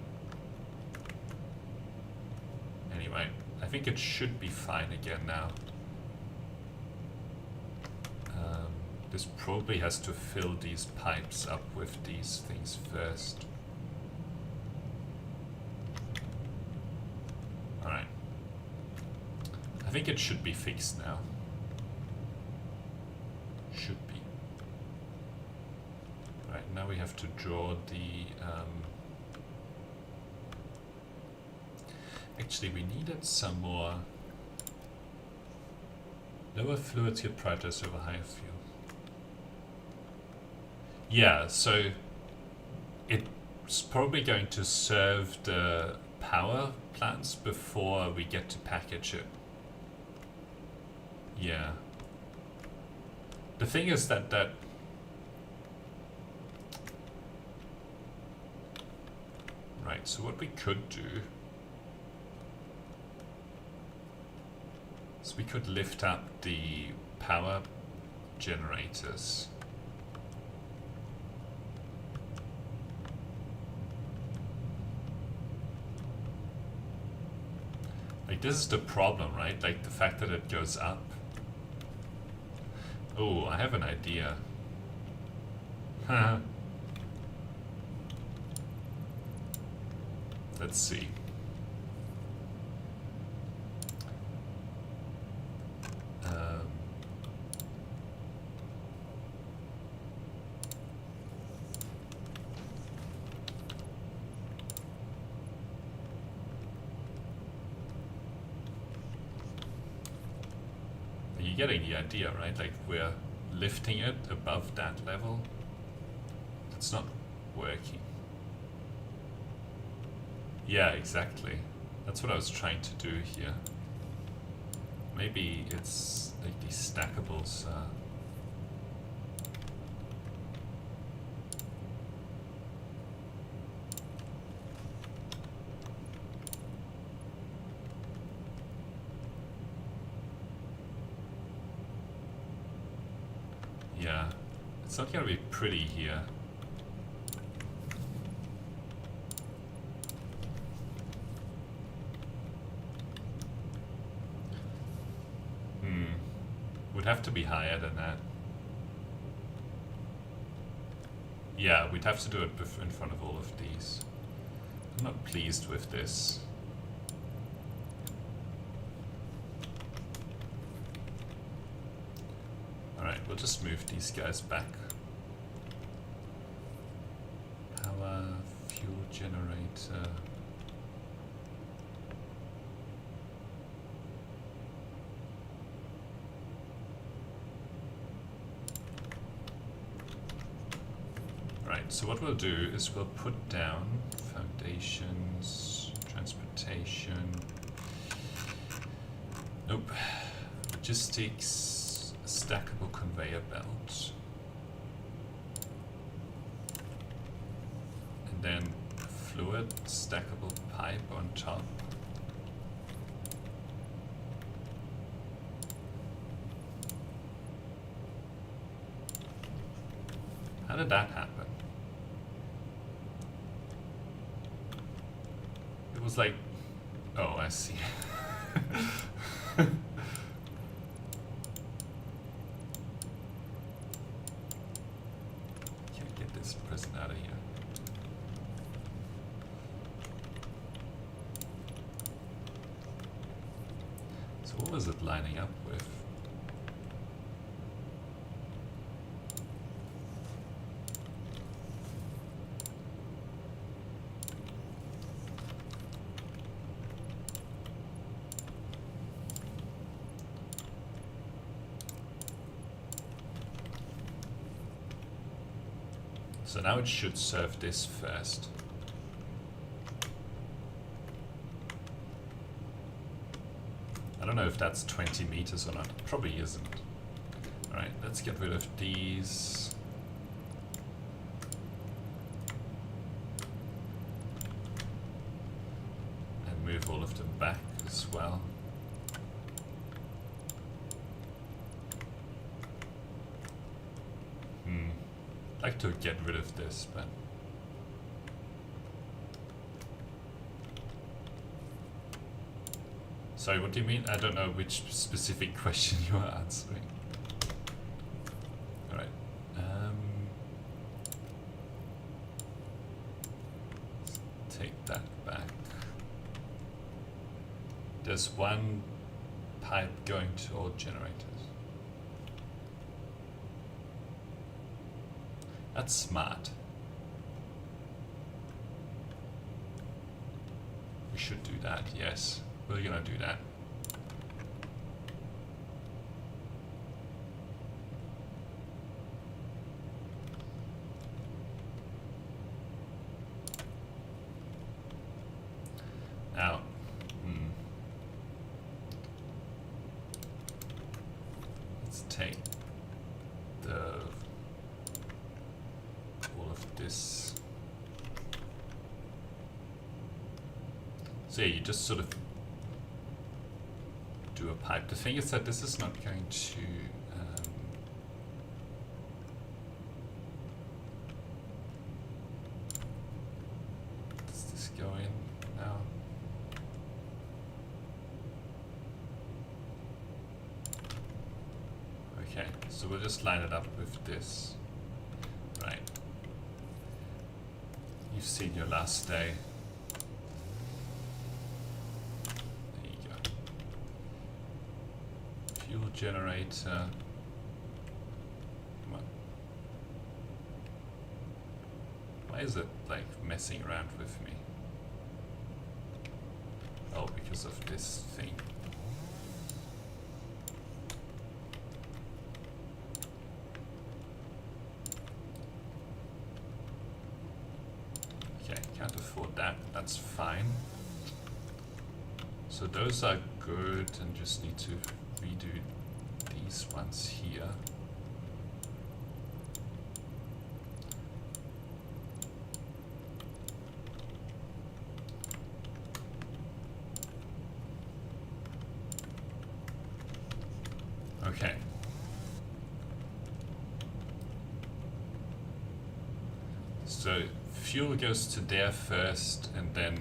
Anyway, I think it should be fine again now. This probably has to fill these pipes up with these things first. Alright. I think it should be fixed now. Should be. Right, now we have to draw the... Actually, we needed some more... Lower fluids get prioritized over higher fuel. Yeah, so it's probably going to serve the power plants before we get to package it. Yeah. The thing is that right, so what we could do is we could lift up the power generators. Like, this is the problem, right? Like, the fact that it goes up. Oh, I have an idea. Let's see. You're getting the idea, right? Like, we're lifting it above that level. It's not working. Yeah, exactly. That's what I was trying to do here. Maybe it's like these stackables. Yeah, it's not gonna be pretty here. Would have to be higher than that. Yeah, we'd have to do it in front of all of these. I'm not pleased with this. Alright, we'll just move these guys back. Power, fuel generator. Right, so what we'll do is we'll put down foundations, transportation. Nope. Logistics, stackable conveyor belt. And then fluid, stackable pipe on top. How did that happen? It was like, oh, I see. this present out of here. So what was it lining up with? So now it should serve this first. I don't know if that's 20 meters or not. It probably isn't. Alright, let's get rid of these. And move all of them back as well. I'd like to get rid of this, but sorry, what do you mean? I don't know which specific question you are answering. All right. Let's take that back. There's one pipe going to all generators. That's smart. We should do that, yes. We're gonna do that. Now, let's take all of this. So yeah, you just sort of do a pipe. The thing is that this is not going to does this go in now? Okay, so we'll just line it up with this. Right. You've seen your last day. Generator. Come on. Why is it like messing around with me? Oh, because of this thing. Okay, can't afford that. That's fine. So those are good, and just need to redo these ones here. Okay. So fuel goes to there first, and then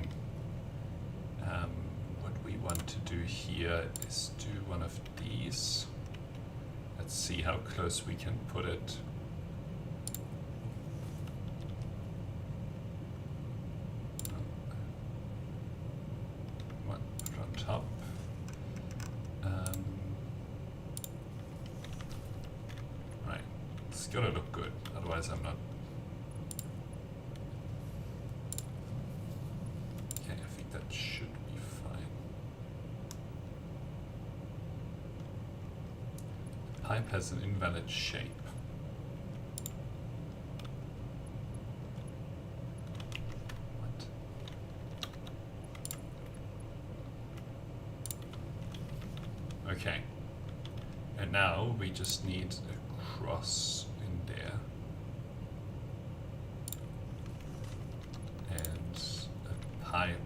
what we want to do here is do one of these. Let's see how close we can put it. One put on top. Right, it's gotta look good, otherwise I'm not. Okay, I think that should be fine. Pipe has an invalid shape. What? Okay. And now we just need a cross in there. And a pipe.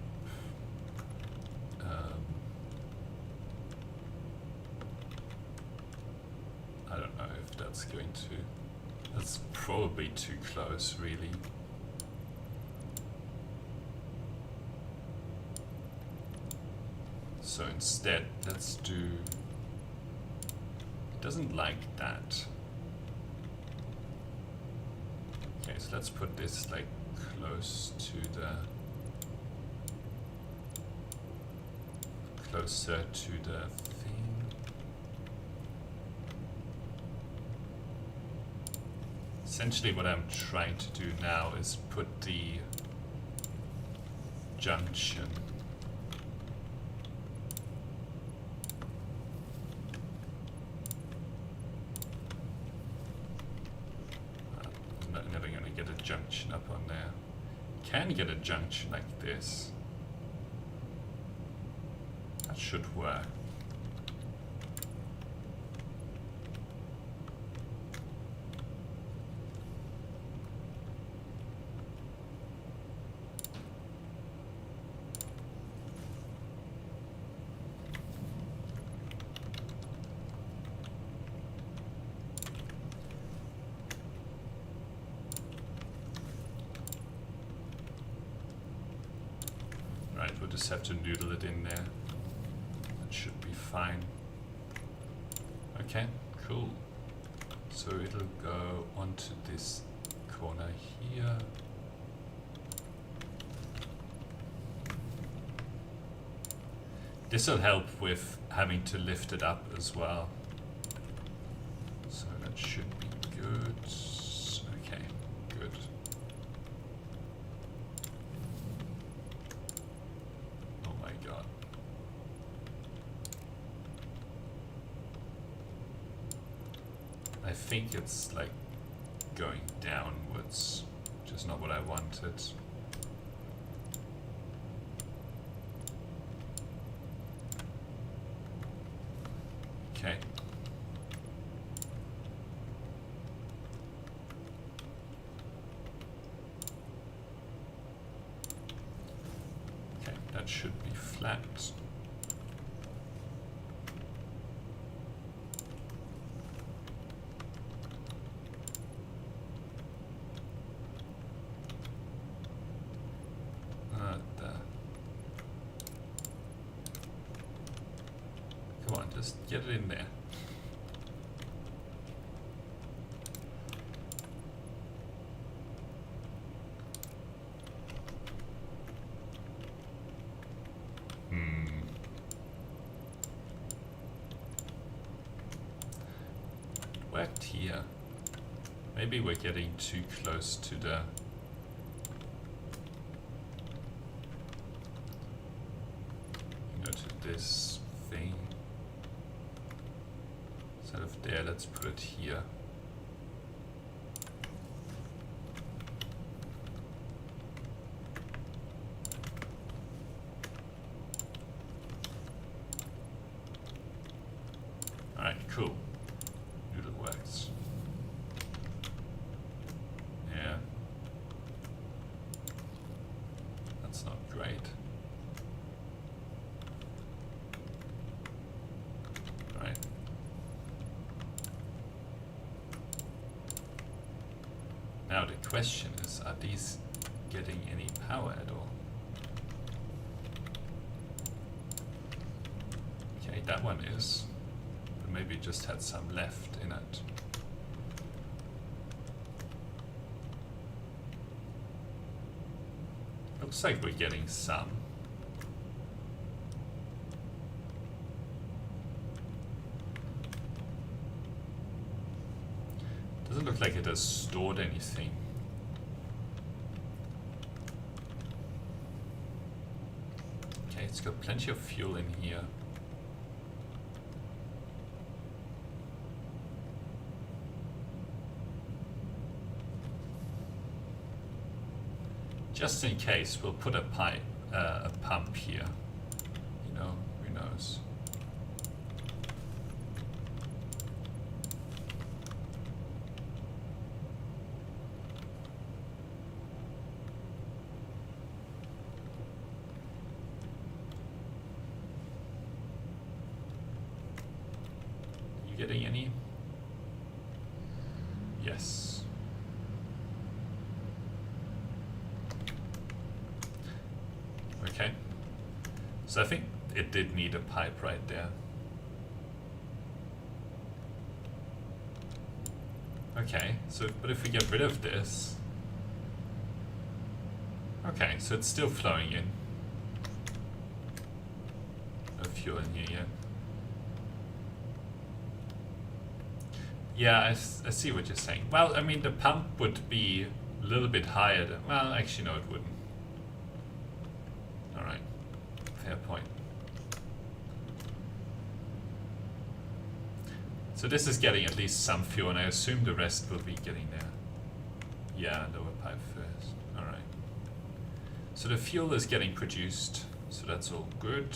I don't know if that's going to, that's probably too close, really. So instead, let's do, it doesn't like that. Okay, so let's put this like closer to the thing. Essentially what I'm trying to do now is put the junction I'm never going to get a junction up on there. Can get a junction like this. That should work. Right, we'll just have to noodle it in there. That should be fine. Okay, cool. So it'll go onto this corner here. This will help with having to lift it up as well. So that should be good. Okay, good. Oh my god. I think it's like going downwards, which is not what I wanted. Okay. Okay, that should be flat. Come on, just get it in there. Worked here. Maybe we're getting too close to the to this thing. Instead of there, let's put it here. Alright, cool. Noodle works. Yeah. That's not great. Right. Now the question is, are these getting any power at all? Okay, that one is. But maybe it just had some left in it. Looks like we're getting some. Doesn't look like it has stored anything. Okay, it's got plenty of fuel in here. Just in case, we'll put a pipe, a pump here. You know, who knows? Getting any? Yes. Okay. So I think it did need a pipe right there. Okay, so but if we get rid of this, Okay, so it's still flowing in. No fuel in here yet. Yeah, I see what you're saying. Well, I mean, the pump would be a little bit higher than... Well, actually, no, it wouldn't. Alright. Fair point. So this is getting at least some fuel, and I assume the rest will be getting there. Yeah, lower pipe first. Alright. So the fuel is getting produced, so that's all good.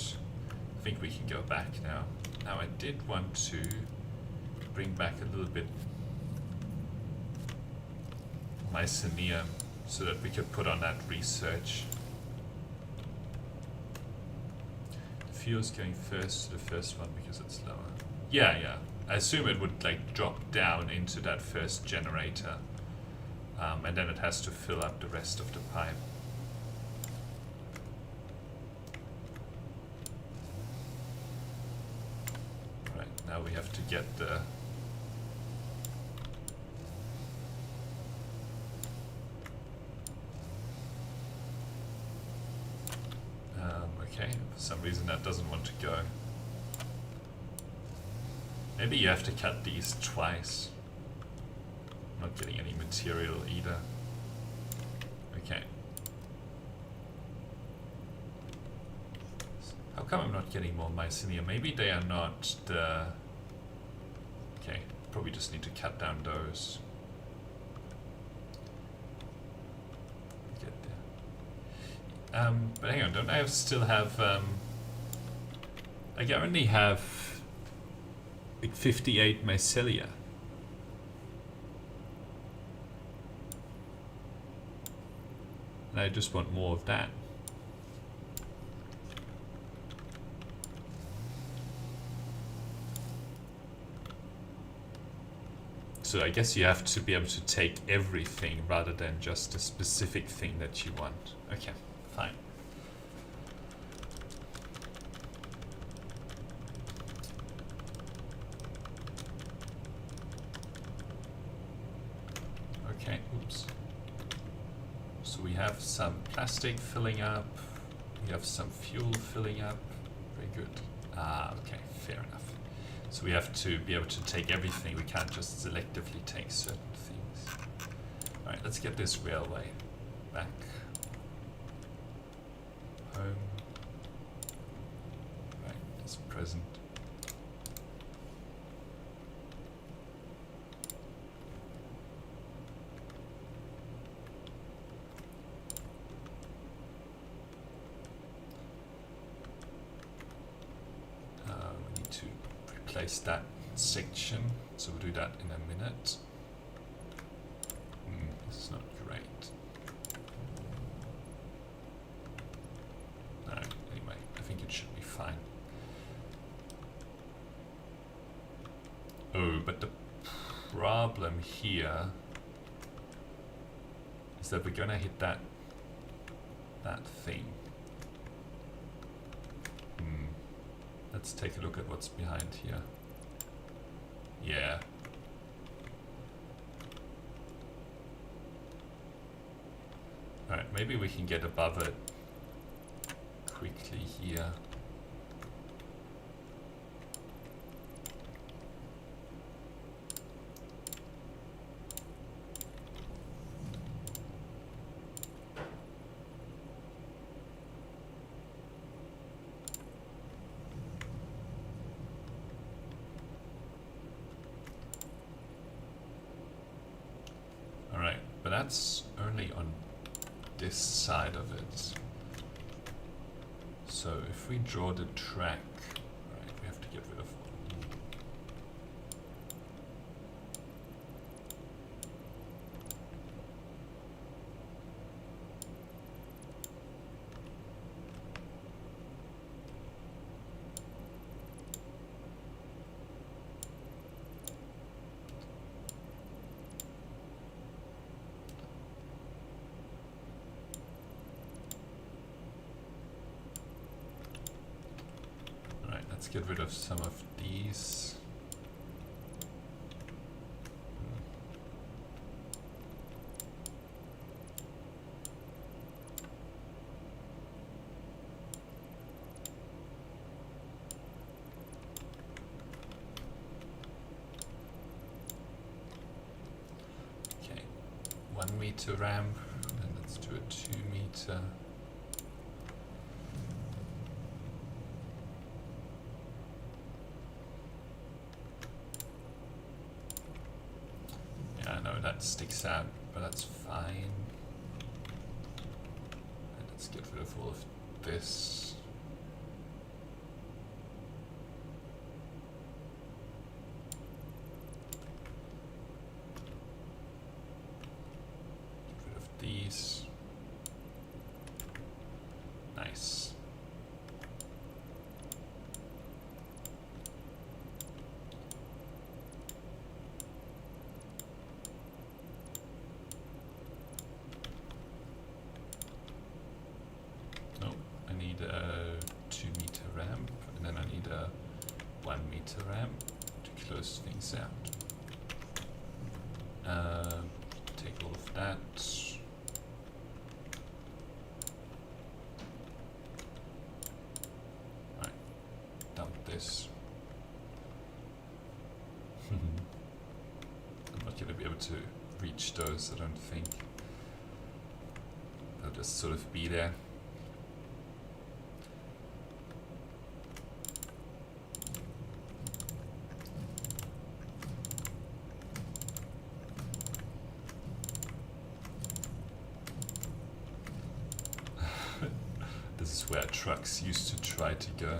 I think we can go back now. Now, I did want to bring back a little bit mycelium so that we could put on that research. The fuel's going first to the first one because it's lower. Yeah, yeah. I assume it would like drop down into that first generator, and then it has to fill up the rest of the pipe. Right, now we have to get the okay, for some reason that doesn't want to go. Maybe you have to cut these twice. I'm not getting any material either. Okay. How come I'm not getting more mycelium? Maybe they are not the... Okay, probably just need to cut down those. Get there. But hang on, don't I still have... I only have like 58 mycelia. And I just want more of that. So I guess you have to be able to take everything rather than just a specific thing that you want. Okay, fine. Okay, oops. So we have some plastic filling up. We have some fuel filling up. Very good. Ah, okay, fair enough. So we have to be able to take everything. We can't just selectively take certain things. All right, let's get this railway back home. Right, it's present. We need to replace that section, so we'll do that in a minute. This is not great. No, anyway, I think it should be fine. Oh, but the problem here is that we're gonna hit that thing. Let's take a look at what's behind here. Yeah. Alright, maybe we can get above it quickly here. That's only on this side of it. So if we draw the track, right, we have to get rid of one. Let's get rid of some of these. 1 meter ramp, and let's do a 2 meter. Yeah, I know that sticks out, but that's fine. And let's get rid of all of this. These. Nice. No, I need a 2 meter ramp, and then I need a 1 meter ramp to close things out. Take all of that. This. I'm not going to be able to reach those, I don't think. They'll just sort of be there. This is where trucks used to try to go.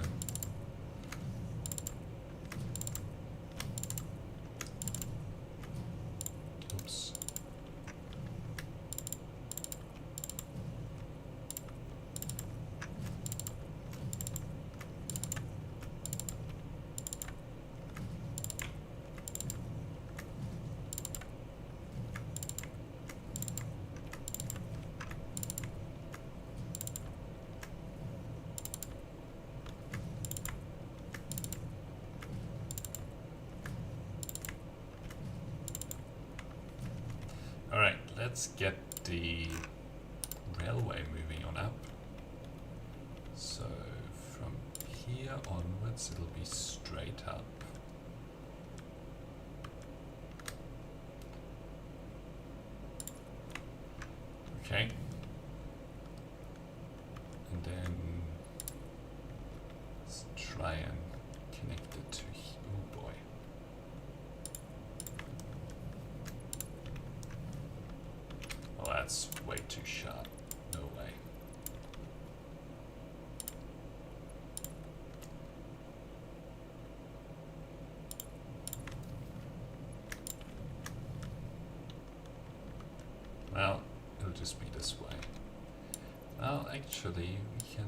Alright, let's get the railway moving on up. So from here onwards it'll be straight up. Okay. And then let's try and connect it to here. Oh boy. Oh, that's way too sharp. No way. Well, it'll just be this way. Well, actually, we can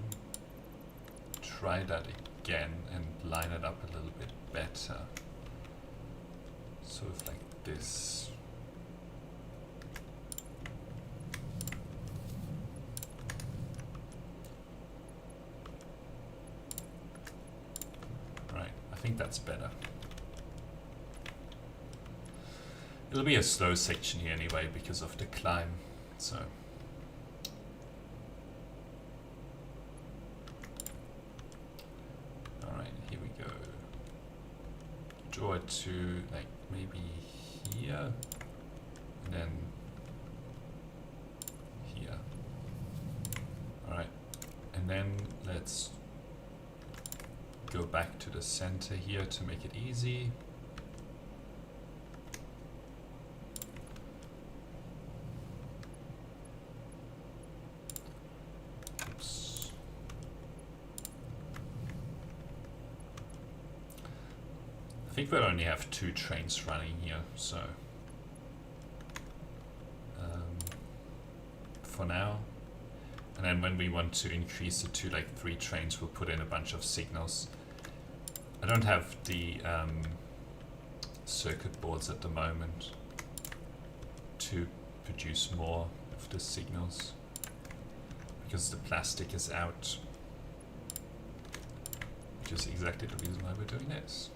try that again and line it up a little bit better. Sort of like this. Right, I think that's better. It'll be a slow section here anyway because of the climb, so. Alright, here we go. Draw it to like maybe here, and then here. Alright, and then let's go back to the center here to make it easy. I think we'll only have 2 trains running here, so for now. And then when we want to increase it to like 3 trains, we'll put in a bunch of signals. I don't have the circuit boards at the moment to produce more of the signals because the plastic is out, which is exactly the reason why we're doing this.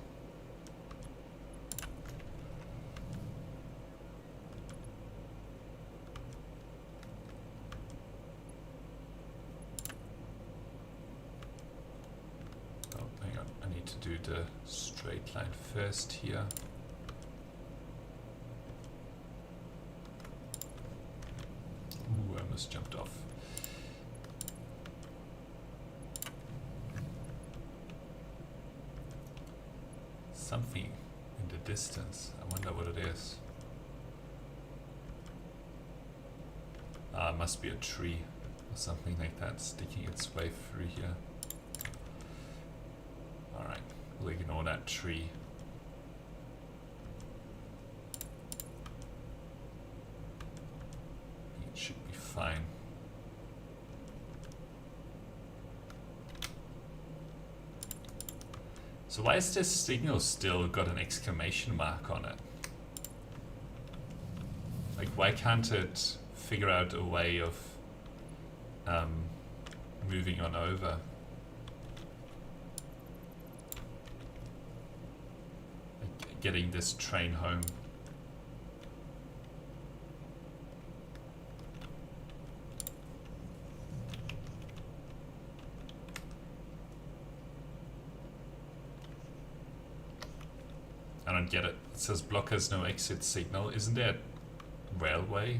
Do the straight line first here. almost jumped off. Something in the distance. I wonder what it is. It must be a tree or something like that sticking its way through here. Alright, we'll ignore that tree. It should be fine. So why is this signal still got an exclamation mark on it? Like, why can't it figure out a way of moving on over? Like, getting this train home. I don't get it. It says block has no exit signal. Isn't there a railway?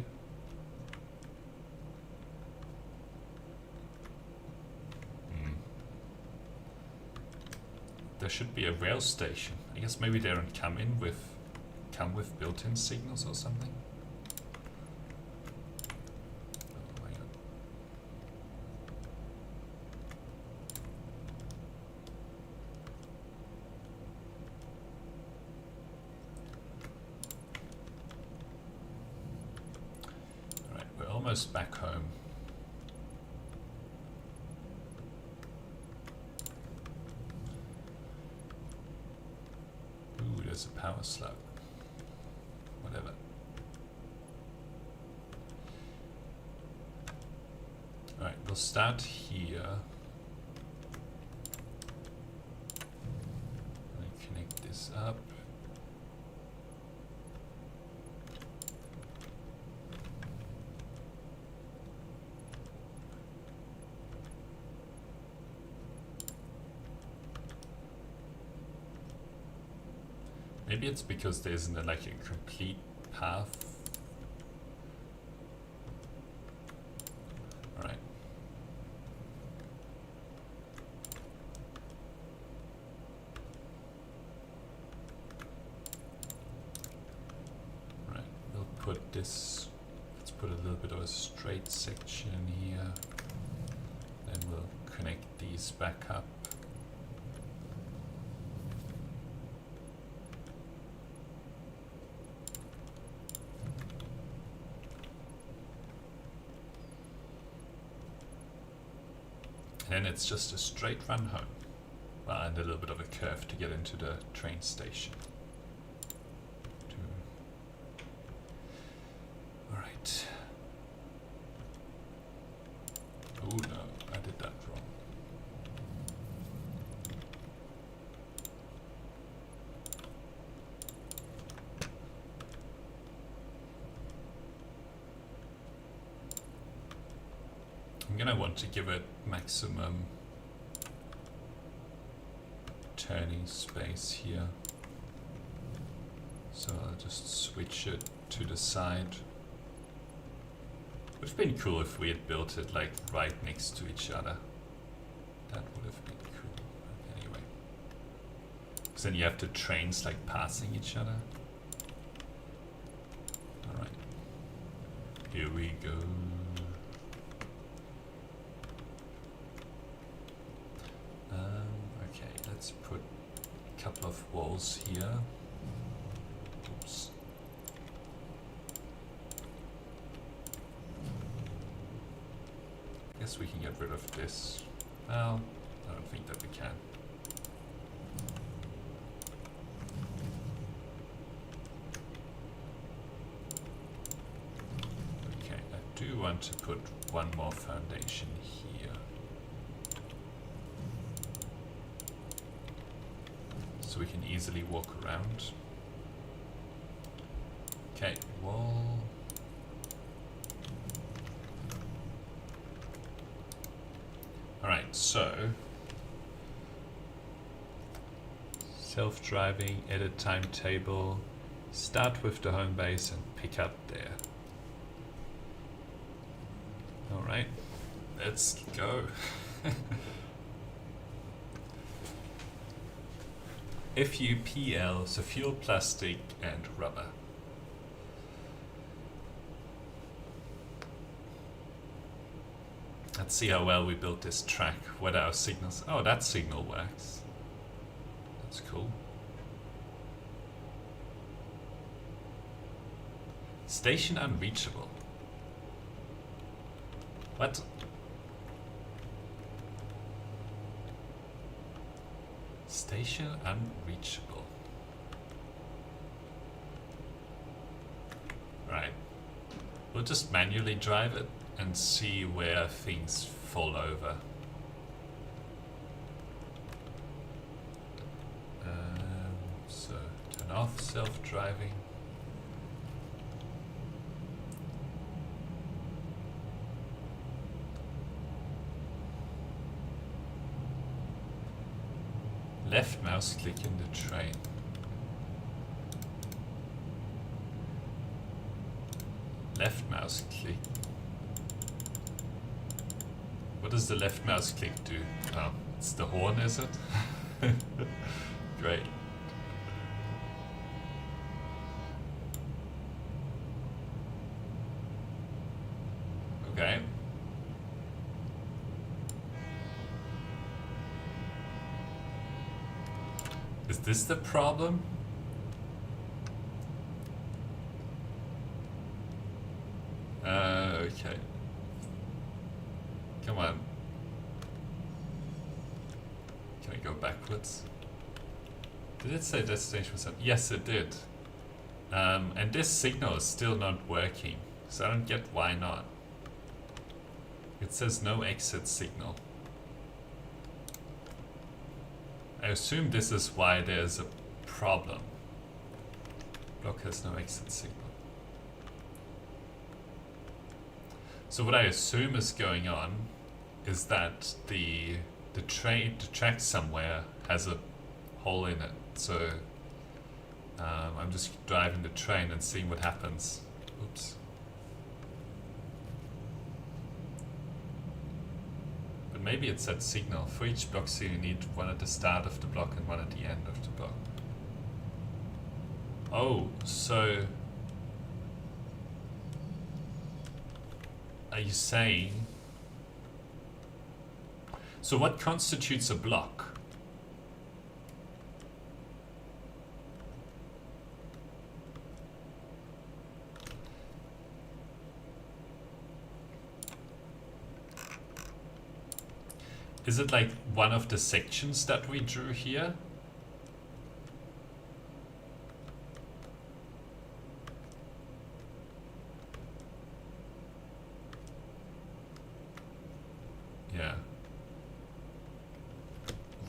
There should be a rail station. I guess maybe they don't come with built-in signals or something. Oh my god. Alright, we're almost back home. There's a power slug. Whatever. Alright, we'll start here. And connect this up. Maybe it's because there isn't like a complete path. Alright. Right, we'll put this, let's put a little bit of a straight section here. Then we'll connect these back up. And then it's just a straight run home. Well, and a little bit of a curve to get into the train station. Alright. Oh no, I did that wrong. I'm gonna want to give it maximum turning space here. So I'll just switch it to the side. Would have been cool if we had built it like right next to each other. That would have been cool. But anyway. Because then you have the trains like passing each other. Alright. Here we go. Okay, let's put a couple of walls here. Oops. I guess we can get rid of this. Well, I don't think that we can. Okay, I do want to put one more foundation here. So we can easily walk around. Okay, wall. Alright, so self-driving, edit timetable, start with the home base and pick up there. Alright, let's go. FUPL, so fuel, plastic, and rubber. Let's see how well we built this track, whether our signals... Oh, that signal works. That's cool. Station unreachable. What? Station unreachable. Right. We'll just manually drive it and see where things fall over. So turn off self-driving. Left mouse click in the train. Left mouse click. What does the left mouse click do? Oh, it's the horn, is it? Great. Okay. Is this the problem? Okay. Come on. Can I go backwards? Did it say destination was up? Yes, it did. And this signal is still not working, so I don't get why not. It says no exit signal. I assume this is why there's a problem. Block has no exit signal. So what I assume is going on is that the track somewhere has a hole in it. So I'm just driving the train and seeing what happens. Oops. But maybe it's that signal. For each block, so you need one at the start of the block and one at the end of the block. Oh, so are you saying... So what constitutes a block? Is it like one of the sections that we drew here? Yeah.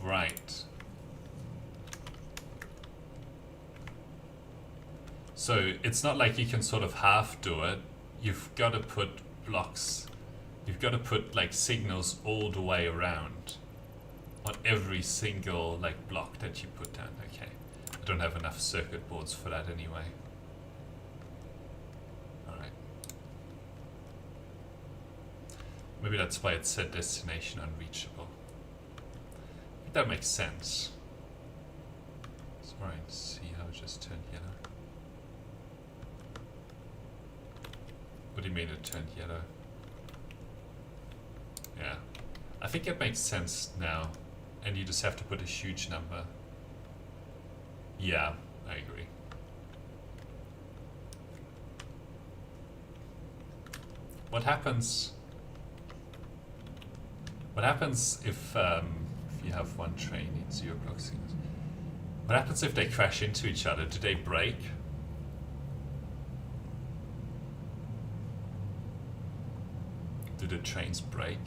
Right. So it's not like you can sort of half do it. You've got to put blocks. You've got to put like signals all the way around on every single like block that you put down. Okay. I don't have enough circuit boards for that anyway. Alright. Maybe that's why it said destination unreachable. I think that makes sense. Sorry, see how it just turned yellow. What do you mean it turned yellow? Yeah, I think it makes sense now, and you just have to put a huge number. Yeah, I agree. What happens? What happens if you have one train in 0 block signals? What happens if they crash into each other? Do they break? Do the trains break?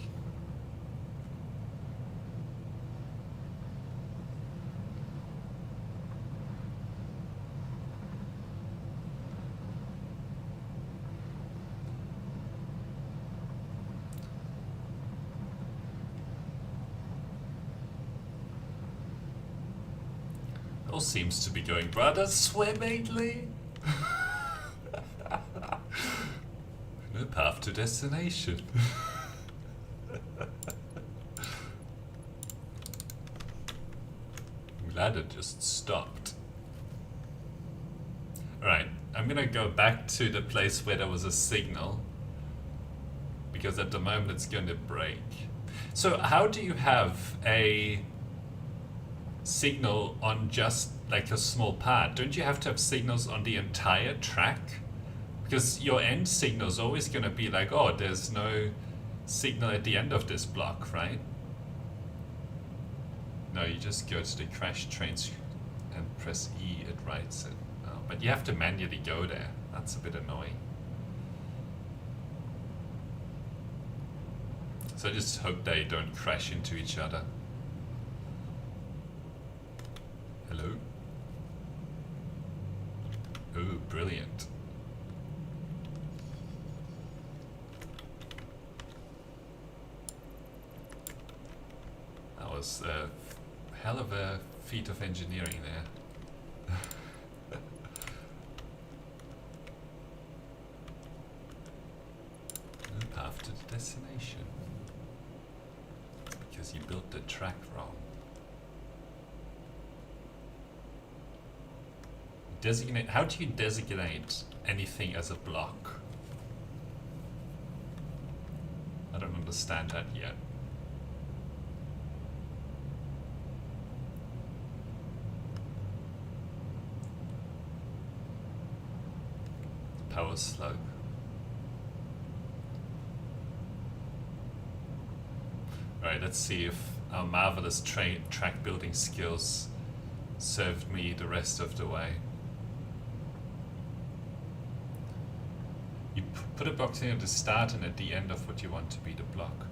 All seems to be going rather swimmingly. Who The path to destination. I'm glad it just stopped. Alright, I'm gonna go back to the place where there was a signal, because at the moment it's going to break. So how do you have a signal on just like a small part? Don't you have to have signals on the entire track? Because your end signal is always going to be like, oh, there's no signal at the end of this block, right? No, you just go to the crash trains and press E, it writes it. Oh, but you have to manually go there. That's a bit annoying. So I just hope they don't crash into each other. Hello? Oh, brilliant. That was a hell of a feat of engineering there. No path to the destination. Because you built the track wrong. Designate. How do you designate anything as a block? I don't understand that yet. Power slug. Alright, let's see if our marvelous track building skills served me the rest of the way. You put a box in at the start and at the end of what you want to be the block.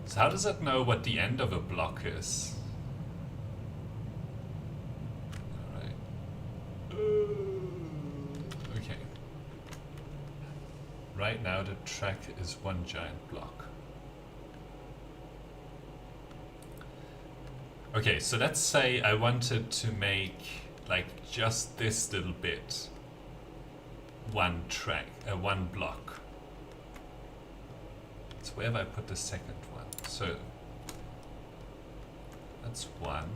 So how does it know what the end of a block is? Alright. Okay. Right now the track is one giant block. Okay, so let's say I wanted to make like just this little bit one track, one block. So where have I put the second one? So that's one.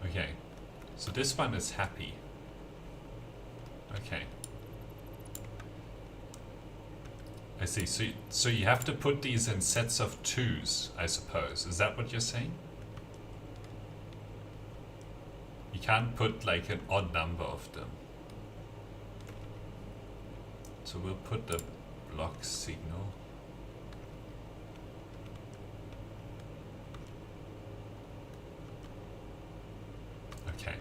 Okay, so this one is happy. Okay. I see. So you have to put these in sets of twos, I suppose. Is that what you're saying? You can't put like an odd number of them. So we'll put the block signal. Okay.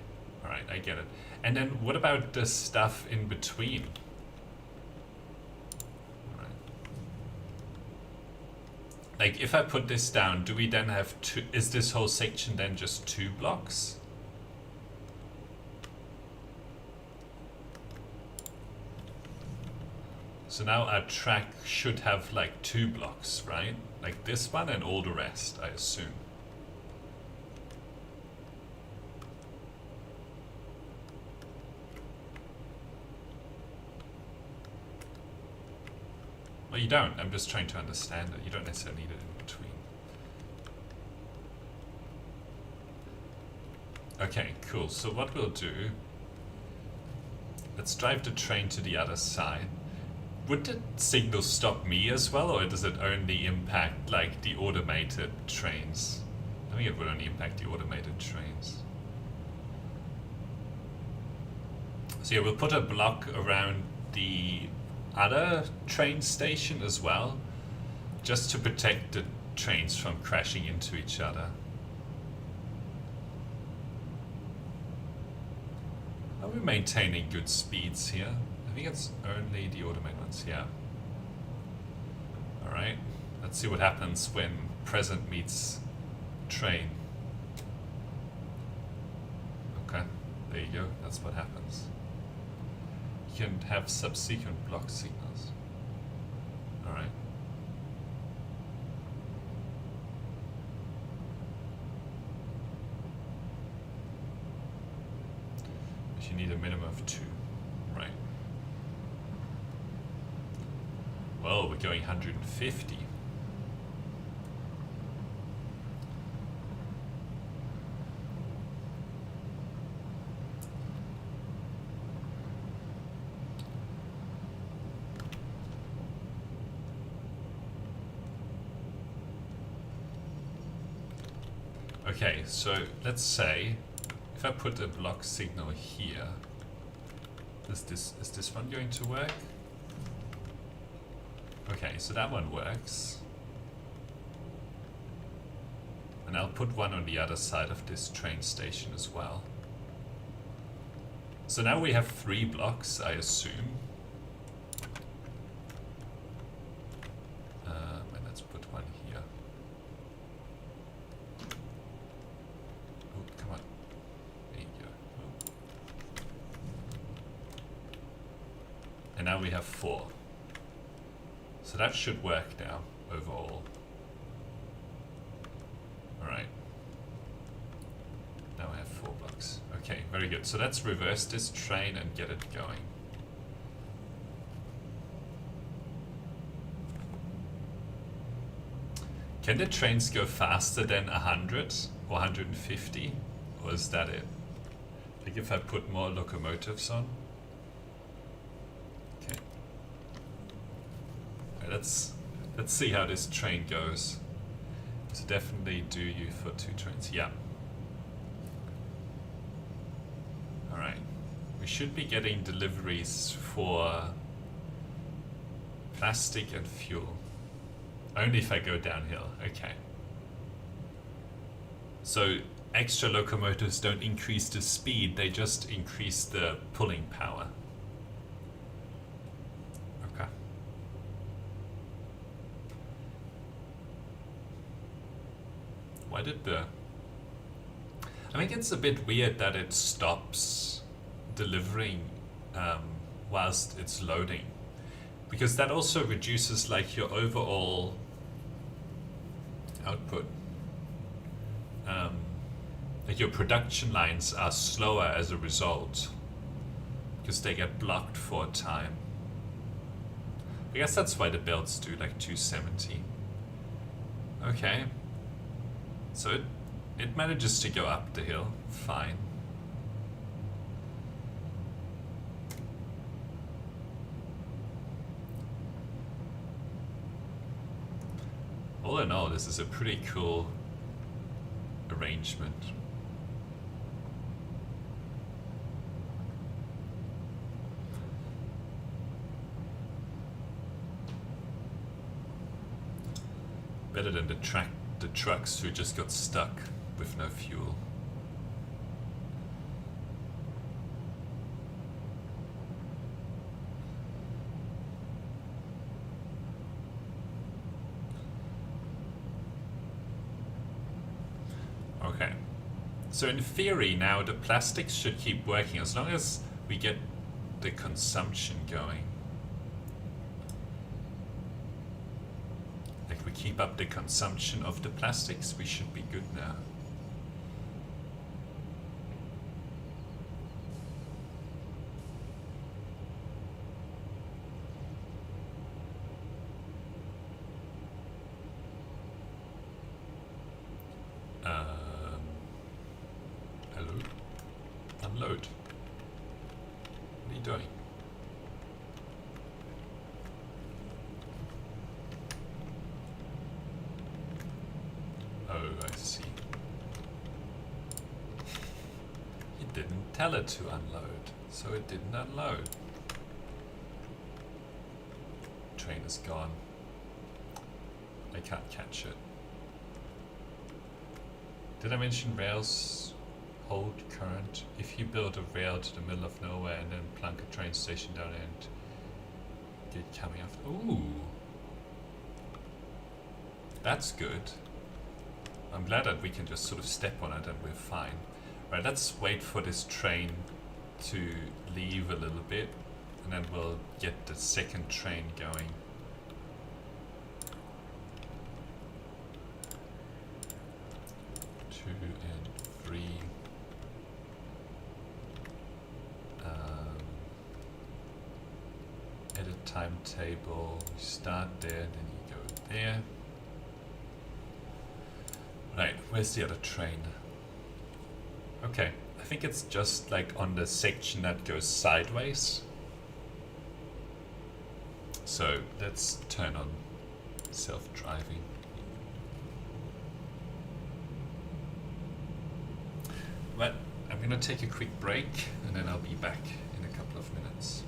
Alright, I get it. And then what about the stuff in between? Like, if I put this down, do we then have two? Is this whole section then just 2 blocks? So now our track should have like 2 blocks, right? Like this one and all the rest, I assume. Well, you don't. I'm just trying to understand it. You don't necessarily need it in between. Okay, cool. So what we'll do, let's drive the train to the other side. Would the signal stop me as well, or does it only impact like the automated trains? I think it would only impact the automated trains. So yeah, we'll put a block around the other train station as well, just to protect the trains from crashing into each other. Are we maintaining good speeds here? I think it's only the automated ones, yeah. Alright, let's see what happens when present meets train. Okay, there you go, that's what happens. You can have subsequent block signals. Alright. you need a minimum of 2. Right. Well, we're going 150. Okay, so let's say if I put a block signal here, is this one going to work? Okay, so that one works. And I'll put one on the other side of this train station as well. So now we have 3 blocks, I assume. And let's put one here. Oh, come on. There you go. Oh. And now we have 4. So that should work now, overall. Alright. Now I have 4 blocks. Okay, very good. So let's reverse this train and get it going. Can the trains go faster than 100 or 150? Or is that it? Like if I put more locomotives on? Okay. Let's see how this train goes. So definitely do you for 2 trains. Yeah. Alright. We should be getting deliveries for plastic and fuel. Only if I go downhill. Okay. So extra locomotives don't increase the speed, they just increase the pulling power. Okay. Why did the... I think it's a bit weird that it stops delivering whilst it's loading. Because that also reduces like your overall output. Like your production lines are slower as a result. Because they get blocked for a time. I guess that's why the belts do like 270. Okay. So it manages to go up the hill. Fine. All in all, this is a pretty cool arrangement. Better than the trucks who just got stuck with no fuel. Okay. So in theory now the plastics should keep working as long as we get the consumption going. Like we keep up the consumption of the plastics, we should be good now. Hello? Unload. What are you doing? Oh, I see. You didn't tell it to unload, so it didn't unload. Train is gone. I can't catch it. Did I mention rails hold current? If you build a rail to the middle of nowhere and then plunk a train station down and get coming after. Ooh. That's good. I'm glad that we can just sort of step on it and we're fine. Right, let's wait for this train to leave a little bit and then we'll get the second train going. And 3. timetable. You start there, then you go there. Right, where's the other train? Okay, I think it's just like on the section that goes sideways. So let's turn on self-driving. Well, I'm gonna take a quick break and then I'll be back in a couple of minutes.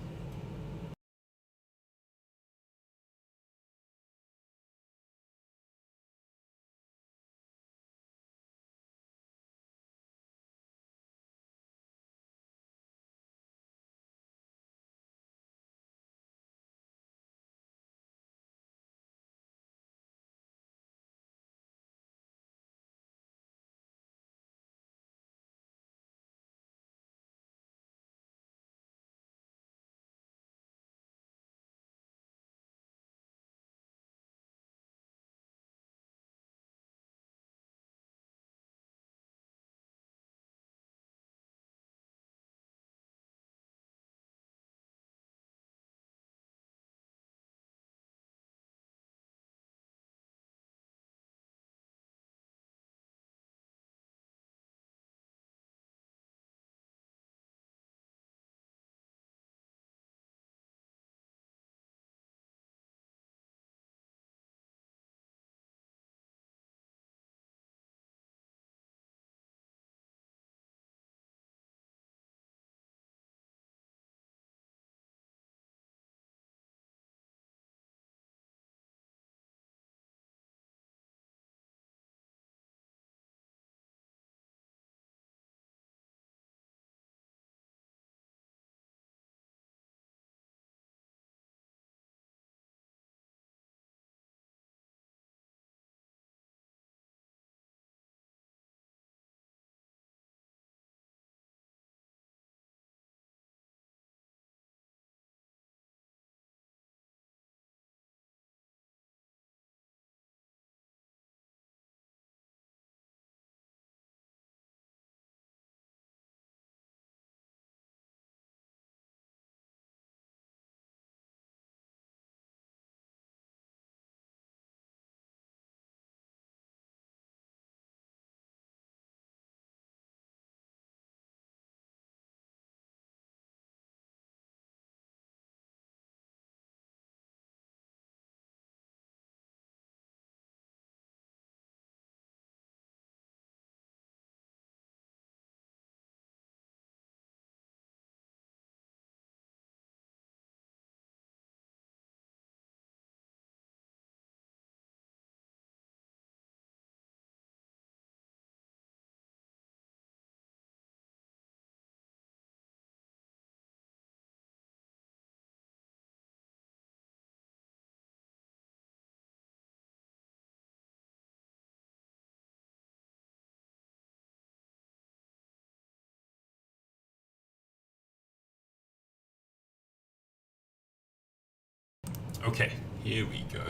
Okay, here we go.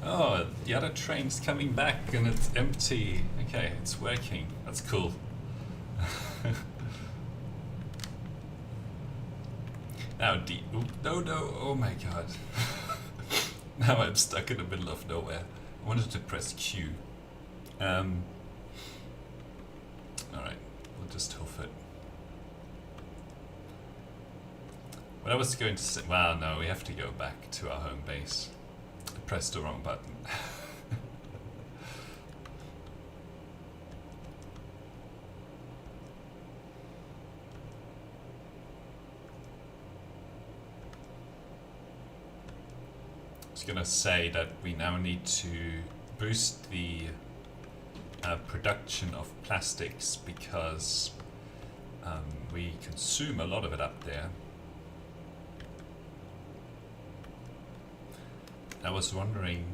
Oh, the other train's coming back and it's empty. Okay, it's working. That's cool. Now, no, oh my god. Now I'm stuck in the middle of nowhere. I wanted to press Q. Alright, we'll just hoof it. What I was going to say, well, no, we have to go back to our home base. I pressed the wrong button. I was going to say that we now need to boost the production of plastics because we consume a lot of it up there. I was wondering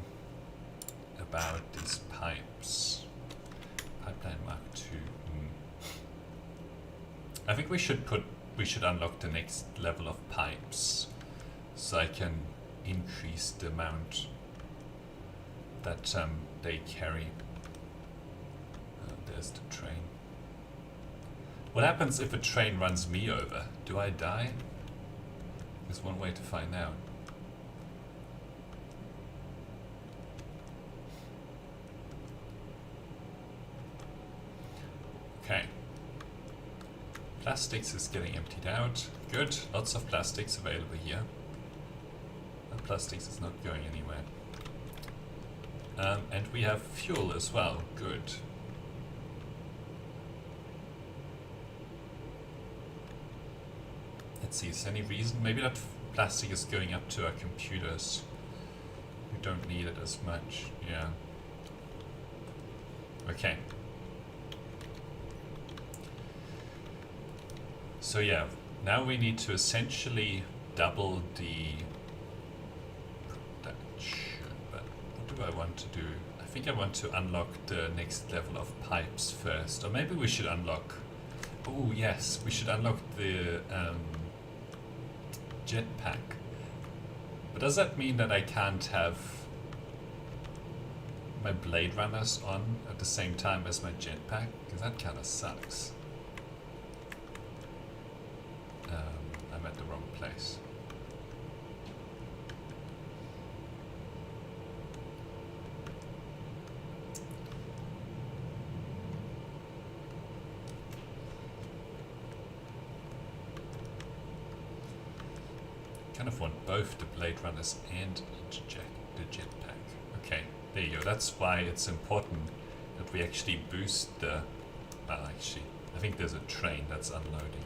about these pipes. Pipeline Mark II. I think we should unlock the next level of pipes so I can increase the amount that they carry. There's the train. What happens if a train runs me over? Do I die? There's one way to find out. Plastics is getting emptied out. Good, lots of plastics available here. And plastics is not going anywhere. And we have fuel as well, good. Let's see, is there any reason? Maybe that plastic is going up to our computers. We don't need it as much, yeah. Okay. So yeah, now we need to essentially double the production, but what do I want to do? I think I want to unlock the next level of pipes first, or maybe we should unlock, oh yes, we should unlock the jetpack. But does that mean that I can't have my Blade Runners on at the same time as my jetpack? Because that kind of sucks. I'm at the wrong place. Kind of want both the Blade Runners and the jetpack. Okay, there you go. That's why it's important that we actually boost the... Well, actually, I think there's a train that's unloading.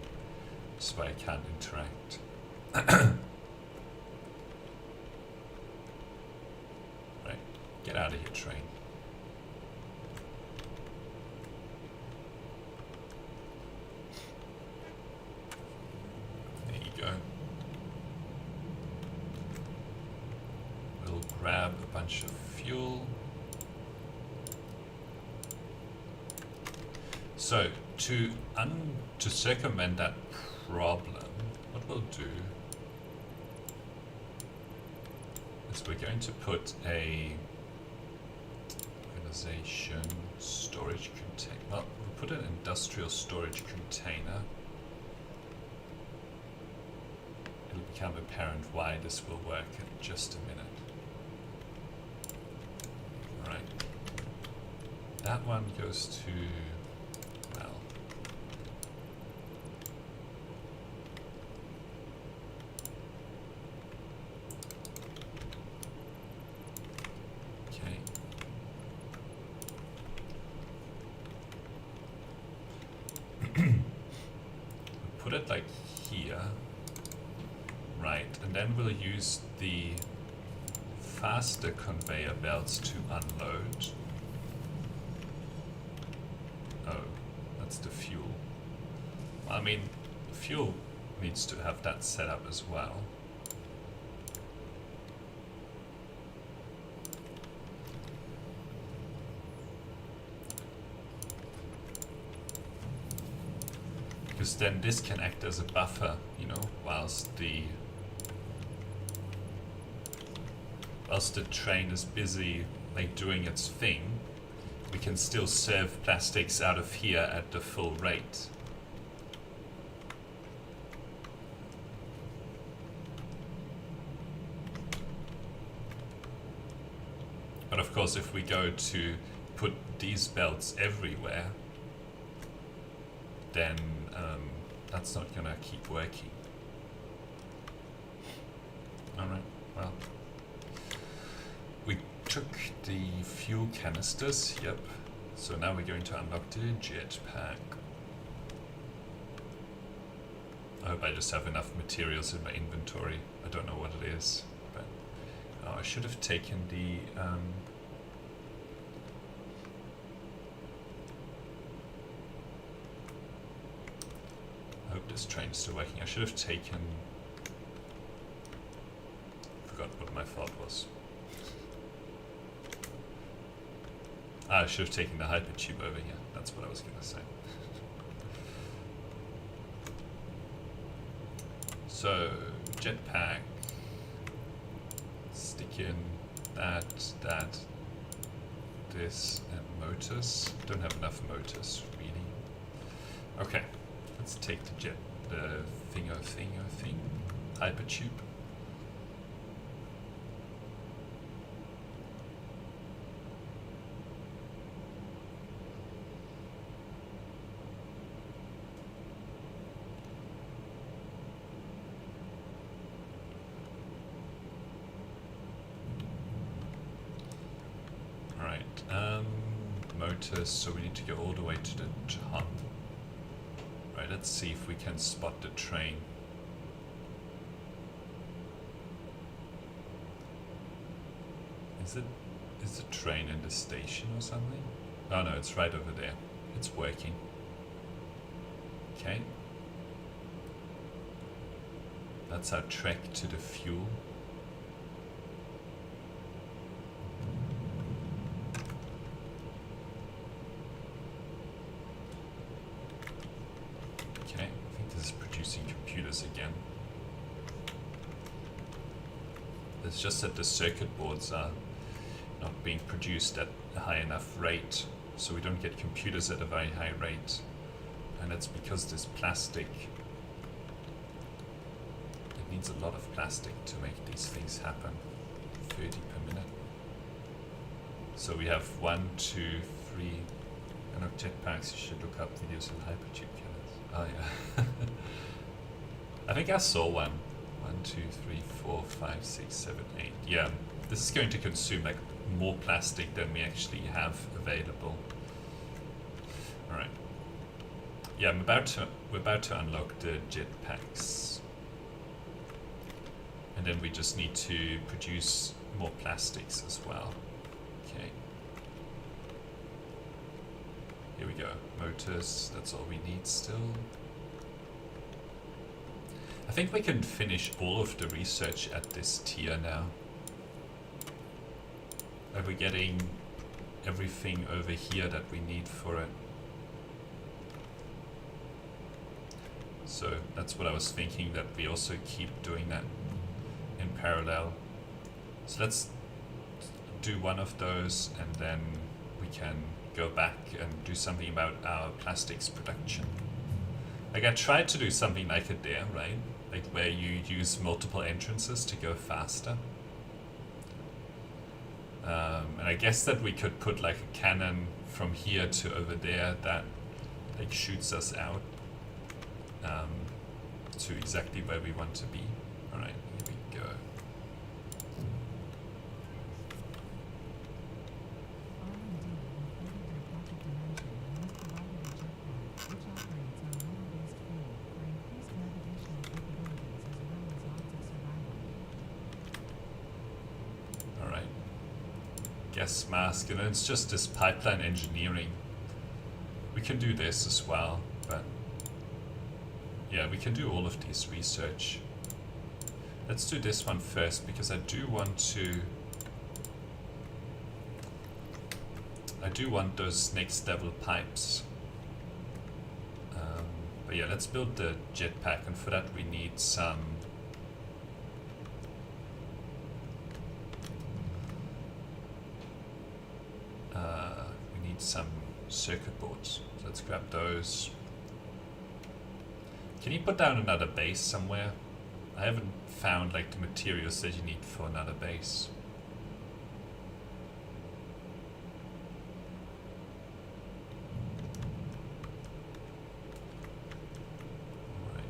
That's why I can't interact. Right, get out of here, train. There you go. We'll grab a bunch of fuel. So to circumvent that problem, what we'll do is we're going to put a organization storage container. Well, we'll put an industrial storage container. It'll become apparent why this will work in just a minute. All right. That one goes to, well, okay. Put it like here, right, and then we'll use the faster conveyor belts to unload. Oh, that's the fuel. I mean, fuel needs to have that set up as well. Because then this can act as a buffer, you know, whilst the train is busy like doing its thing, we can still serve plastics out of here at the full rate. But of course, if we go to put these belts everywhere, then that's not gonna keep working. Alright, well. We took the fuel canisters, yep. So now we're going to unlock the jetpack. I hope I just have enough materials in my inventory. I don't know what it is, but I should have taken the I hope this train's still working. I should have taken... Forgot what my thought was. I should have taken the hypertube over here. That's what I was going to say. So, jetpack. Stick in that, this, and motors. Don't have enough motors, really. Okay. Let's take the thing, hypertube. motors, so we need to go all the way to the top. Right, let's see if we can spot the train. Is the train in the station or something? Oh no, it's right over there. It's working. Okay. That's our trek to the fuel. Okay, I think this is producing computers again. It's just that the circuit boards are not being produced at a high enough rate, so we don't get computers at a very high rate. And it's because this plastic, it needs a lot of plastic to make these things happen. 30 per minute. So we have 1, 2, 3, and of jetpacks. You should look up videos on hypertube killers. Oh yeah. I think I saw one. 1, 2, 3, 4, 5, 6, 7, 8. Yeah, this is going to consume like more plastic than we actually have available. All right. Yeah, we're about to unlock the jetpacks, and then we just need to produce more plastics as well. Okay. Here we go. Motors. That's all we need still. I think we can finish all of the research at this tier now. Are we getting everything over here that we need for it? So that's what I was thinking, that we also keep doing that in parallel. So let's do one of those, and then we can go back and do something about our plastics production. Like I tried to do something like it there, right? Like where you use multiple entrances to go faster. And I guess that we could put like a cannon from here to over there that like shoots us out to exactly where we want to be. Alright, here we go. Alright. Gas mask, and it's just this pipeline engineering. We can do this as well, but yeah, we can do all of these research. Let's do this one first, because I do want those next level pipes. But yeah, let's build the jetpack, and for that we need some circuit boards. So let's grab those. Can you put down another base somewhere? I haven't found like the materials that you need for another base. Alright.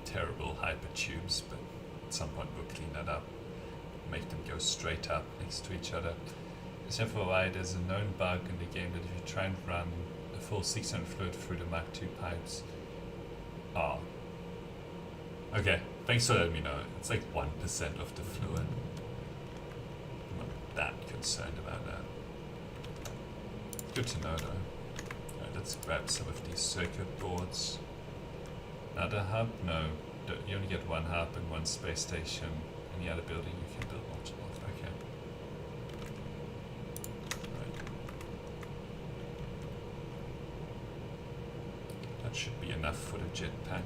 Terrible hypertubes, but at some point we'll clean that up. Make them go straight up next to each other. Except for why there's a known bug in the game that if you try and run a full 600 fluid through the Mach 2 pipes. Oh. Okay, thanks for letting me know. It's like 1% of the fluid. I'm not that concerned about that. Good to know though. Alright, let's grab some of these circuit boards. Another hub? No. You only get one hub and one space station. Any other building you can build multiple. Okay. Right. That should be enough for the jetpack.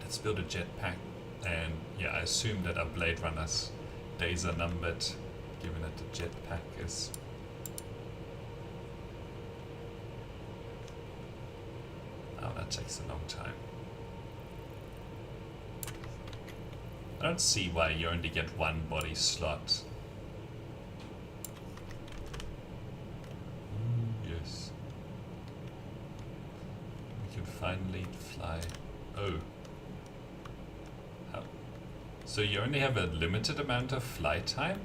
Let's build a jetpack, and yeah, I assume that our Blade Runner's days are numbered, given that the jetpack is that takes a long time. I don't see why you only get one body slot. Yes. We can finally fly. Oh. How? So you only have a limited amount of flight time?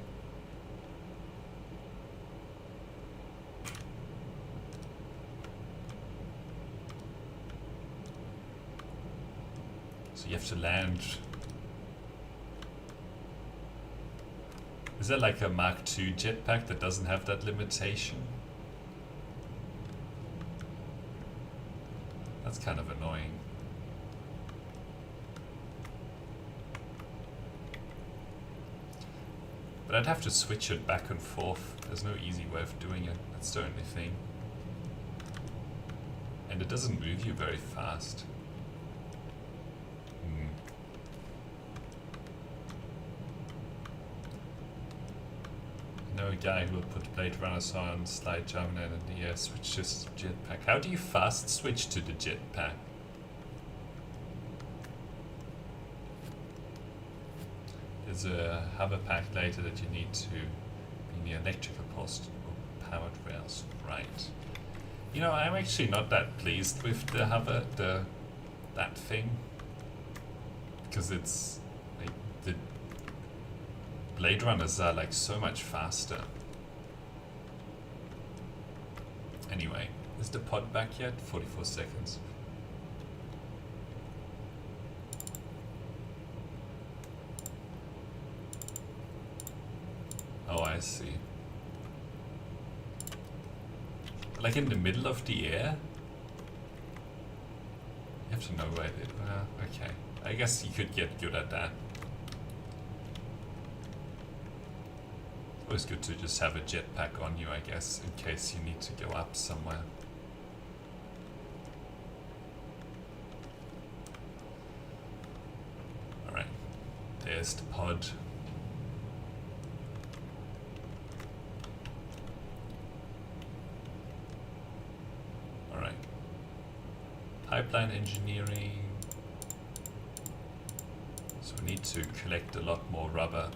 So you have to land. Is there like a Mark II jetpack that doesn't have that limitation? That's kind of annoying. But I'd have to switch it back and forth. There's no easy way of doing it. That's the only thing. And it doesn't move you very fast. No guy who will put Blade Runners on, slide jumping in the air, switch to jetpack. How do you fast switch to the jetpack? There's a hover pack later that you need to be near electrical post or powered rails. Right. You know, I'm actually not that pleased with the hover, that thing. Because it's like the Blade Runners are like so much faster. Anyway, is the pod back yet? 44 seconds. Oh, I see. Like in the middle of the air? You have to know where it... okay. I guess you could get good at that. Always good to just have a jetpack on you, I guess, in case you need to go up somewhere. Alright, there's the pod. Alright. Pipeline engineering. So we need to collect a lot more rubber.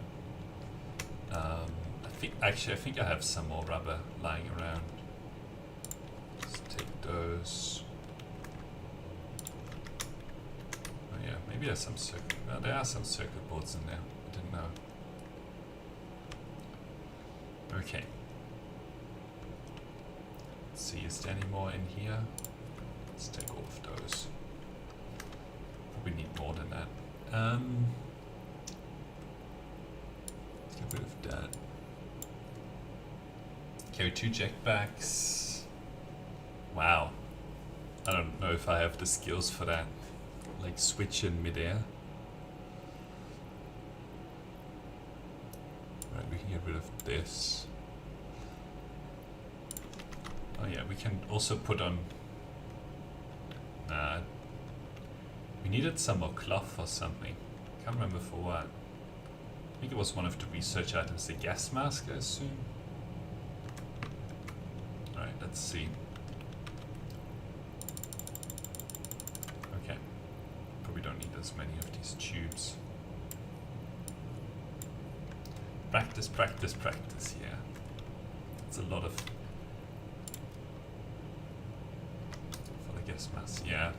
I think I have some more rubber lying around. Let's take those. Oh yeah, maybe there's some circuit. Well, there are some circuit boards in there. I didn't know. Okay. Let's see, is there any more in here? Let's take all of those. Probably need more than that. Let's get rid of that. Carry 2 jetpacks. Wow. I don't know if I have the skills for that. Like switch in midair. Right, we can get rid of this. Oh yeah, we can also put on... Nah. We needed some more cloth or something. Can't remember for what. I think it was one of the research items, the gas mask, I assume. Alright, let's see. Okay. Probably don't need as many of these tubes. Practice, practice, practice, yeah. It's a lot of... for the gas mask, yeah.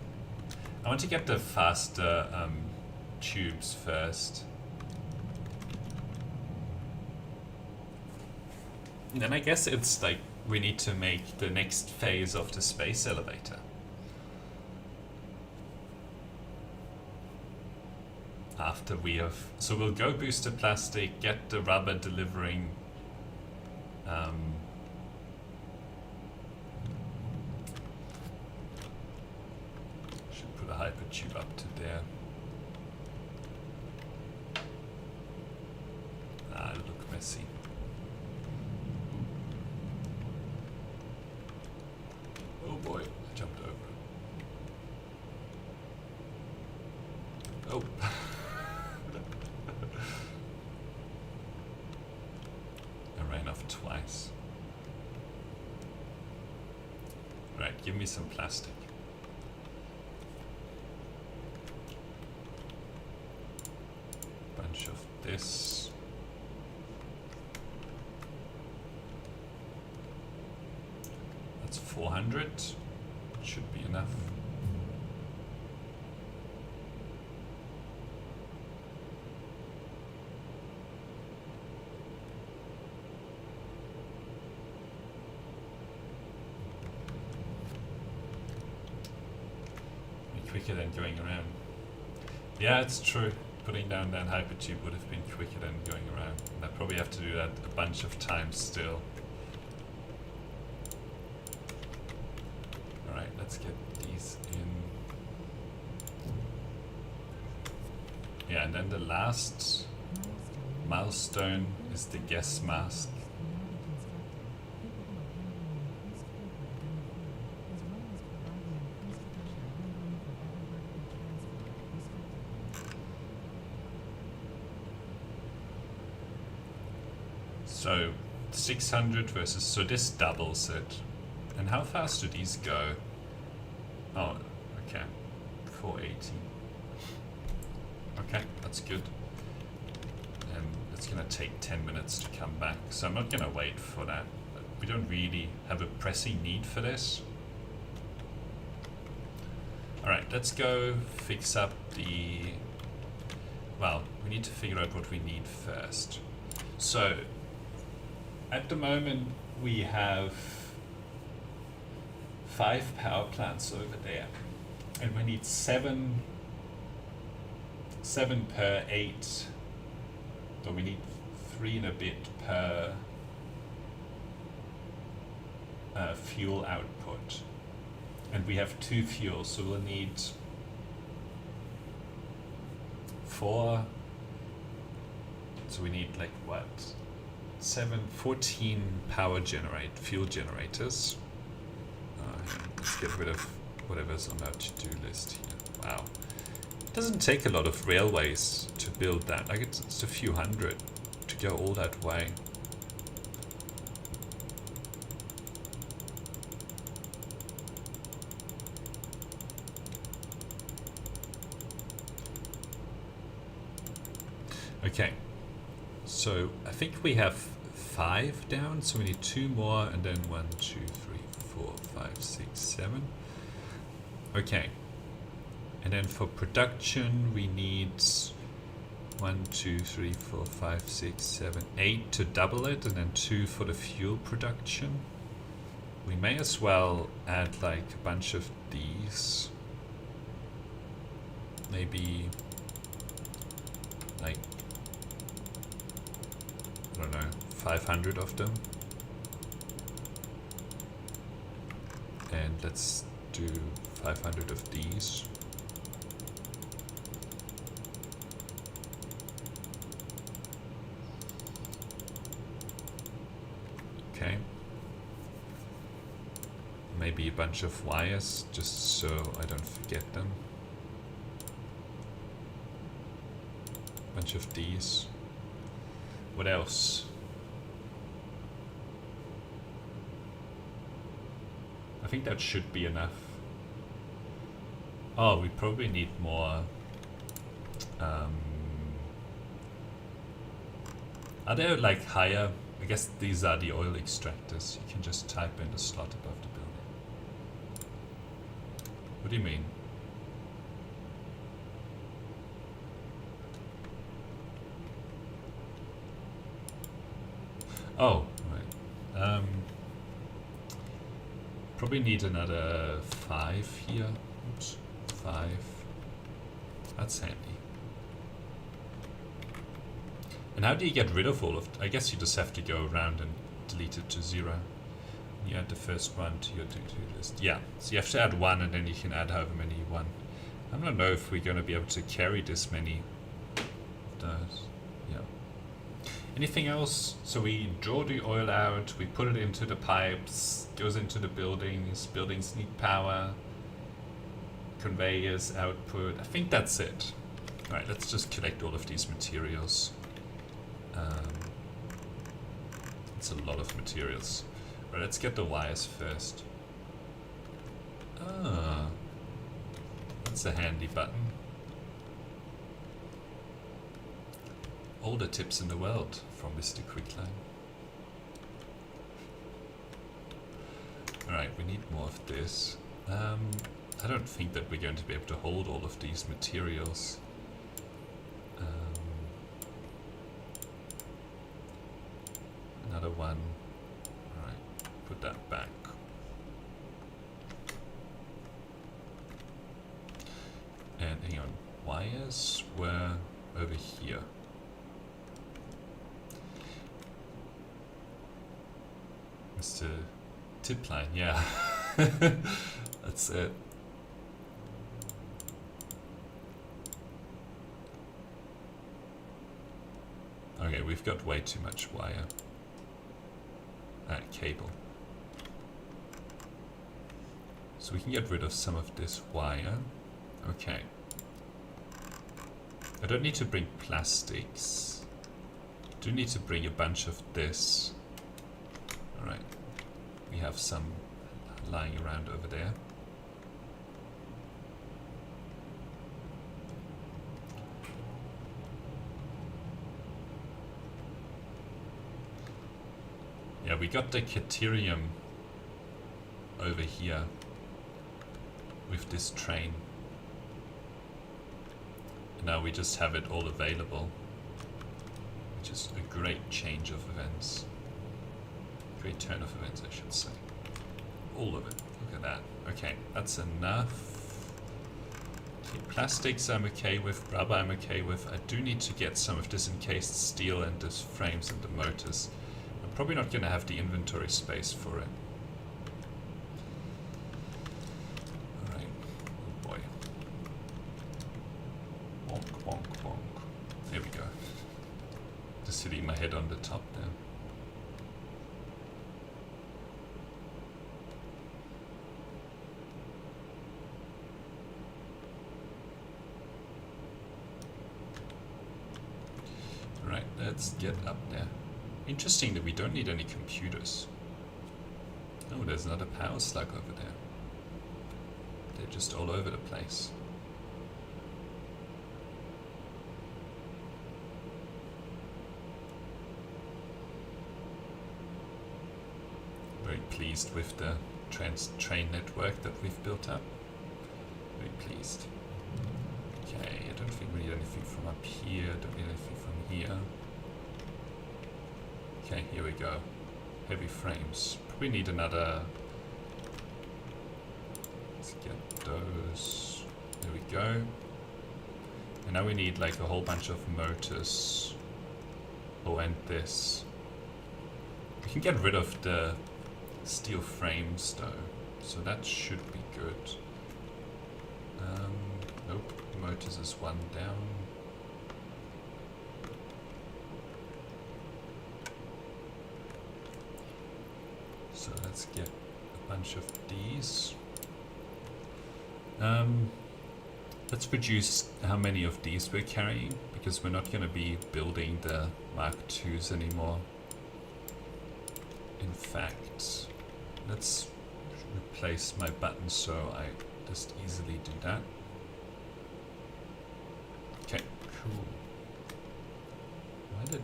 I want to get the faster tubes first. And then I guess it's like we need to make the next phase of the space elevator. After we have... So we'll go booster plastic, get the rubber delivering... should put a hypertube up to there. Ah, it'll look messy. Oh boy, I jumped over. Oh. I ran off twice. Right, give me some plastic. this. That's 400. Should be enough. Be quicker than going around. Yeah, it's true. Putting down that hypertube would have been quicker than going around. And I probably have to do that a bunch of times still. Alright, let's get these in. Yeah, and then the last milestone is the gas mask. So 600 versus, so this doubles it. And how fast do these go? Oh, okay, 480. Okay, that's good. And it's gonna take 10 minutes to come back, so I'm not gonna wait for that. But we don't really have a pressing need for this. Alright, let's go fix up the... Well, we need to figure out what we need first. So, at the moment we have 5 power plants over there. And we need 7 per 8. So we need 3 and a bit per fuel output. And we have 2 fuels, so we'll need 4. So we need like what? 14 fuel generators. Let's get rid of whatever's on our to-do list here. Wow. It doesn't take a lot of railways to build that. Like it's a few hundred to go all that way. Okay. So I think we have 5 down, so we need 2 more, and then 1, 2, 3, 4, 5, 6, 7. Okay. And then for production, we need 1, 2, 3, 4, 5, 6, 7, 8 to double it, and then 2 for the fuel production. We may as well add like a bunch of these. Maybe like, I don't know, 500 of them. And let's do 500 of these. Okay. Maybe a bunch of wires, just so I don't forget them. Bunch of these. What else? I think that should be enough. Oh, we probably need more. Are there like higher? I guess these are the oil extractors. You can just type in the slot above the building. What do you mean? Oh, right. Probably need another 5 here. Oops, 5. That's handy. And how do you get rid of all of? I guess you just have to go around and delete it to 0. You add the first one to your to-do list. Yeah, so you have to add 1, and then you can add however many you want. I don't know if we're going to be able to carry this many of those. Yeah. Anything else? So we draw the oil out, we put it into the pipes, goes into the buildings. Buildings need power, conveyors, output. I think that's it. All right, let's just collect all of these materials. It's a lot of materials. All right, let's get the wires first. Ah, that's a handy button. All the tips in the world from Mr. Quicklime. Alright, we need more of this. I don't think that we're going to be able to hold all of these materials. Another one. Alright, put that back. And hang on, wires were over here. Mr. Tipline, yeah. That's it. Okay, we've got way too much wire. Cable. So we can get rid of some of this wire. Okay. I don't need to bring plastics. I do need to bring a bunch of this. Alright. We have some lying around over there. Yeah, we got the Caterium over here with this train. And now we just have it all available, which is a great change of events. Great turn of events, I should say. All of it. Look at that. Okay, that's enough. Okay, plastics I'm okay with, rubber I'm okay with. I do need to get some of this encased steel and this frames and the motors. I'm probably not going to have the inventory space for it. Alright. Oh boy. Bonk, bonk, bonk. There we go. Just hitting my head on the top there. Right, let's get up there. Interesting that we don't need any computers. Oh, there's another power slug over there. They're just all over the place. Very pleased with the train network that we've built up. Very pleased. Okay, I don't think we need anything from up here, don't need anything from here. Okay, here we go. Heavy frames. Probably need another... Let's get those. There we go. And now we need like a whole bunch of motors. Oh, and this. We can get rid of the steel frames though, so that should be good. Nope, motors is one down. So let's get a bunch of these. Let's produce how many of these we're carrying, because we're not going to be building the Mark IIs anymore. In fact, let's replace my button so I just easily do that. Okay, cool. Why did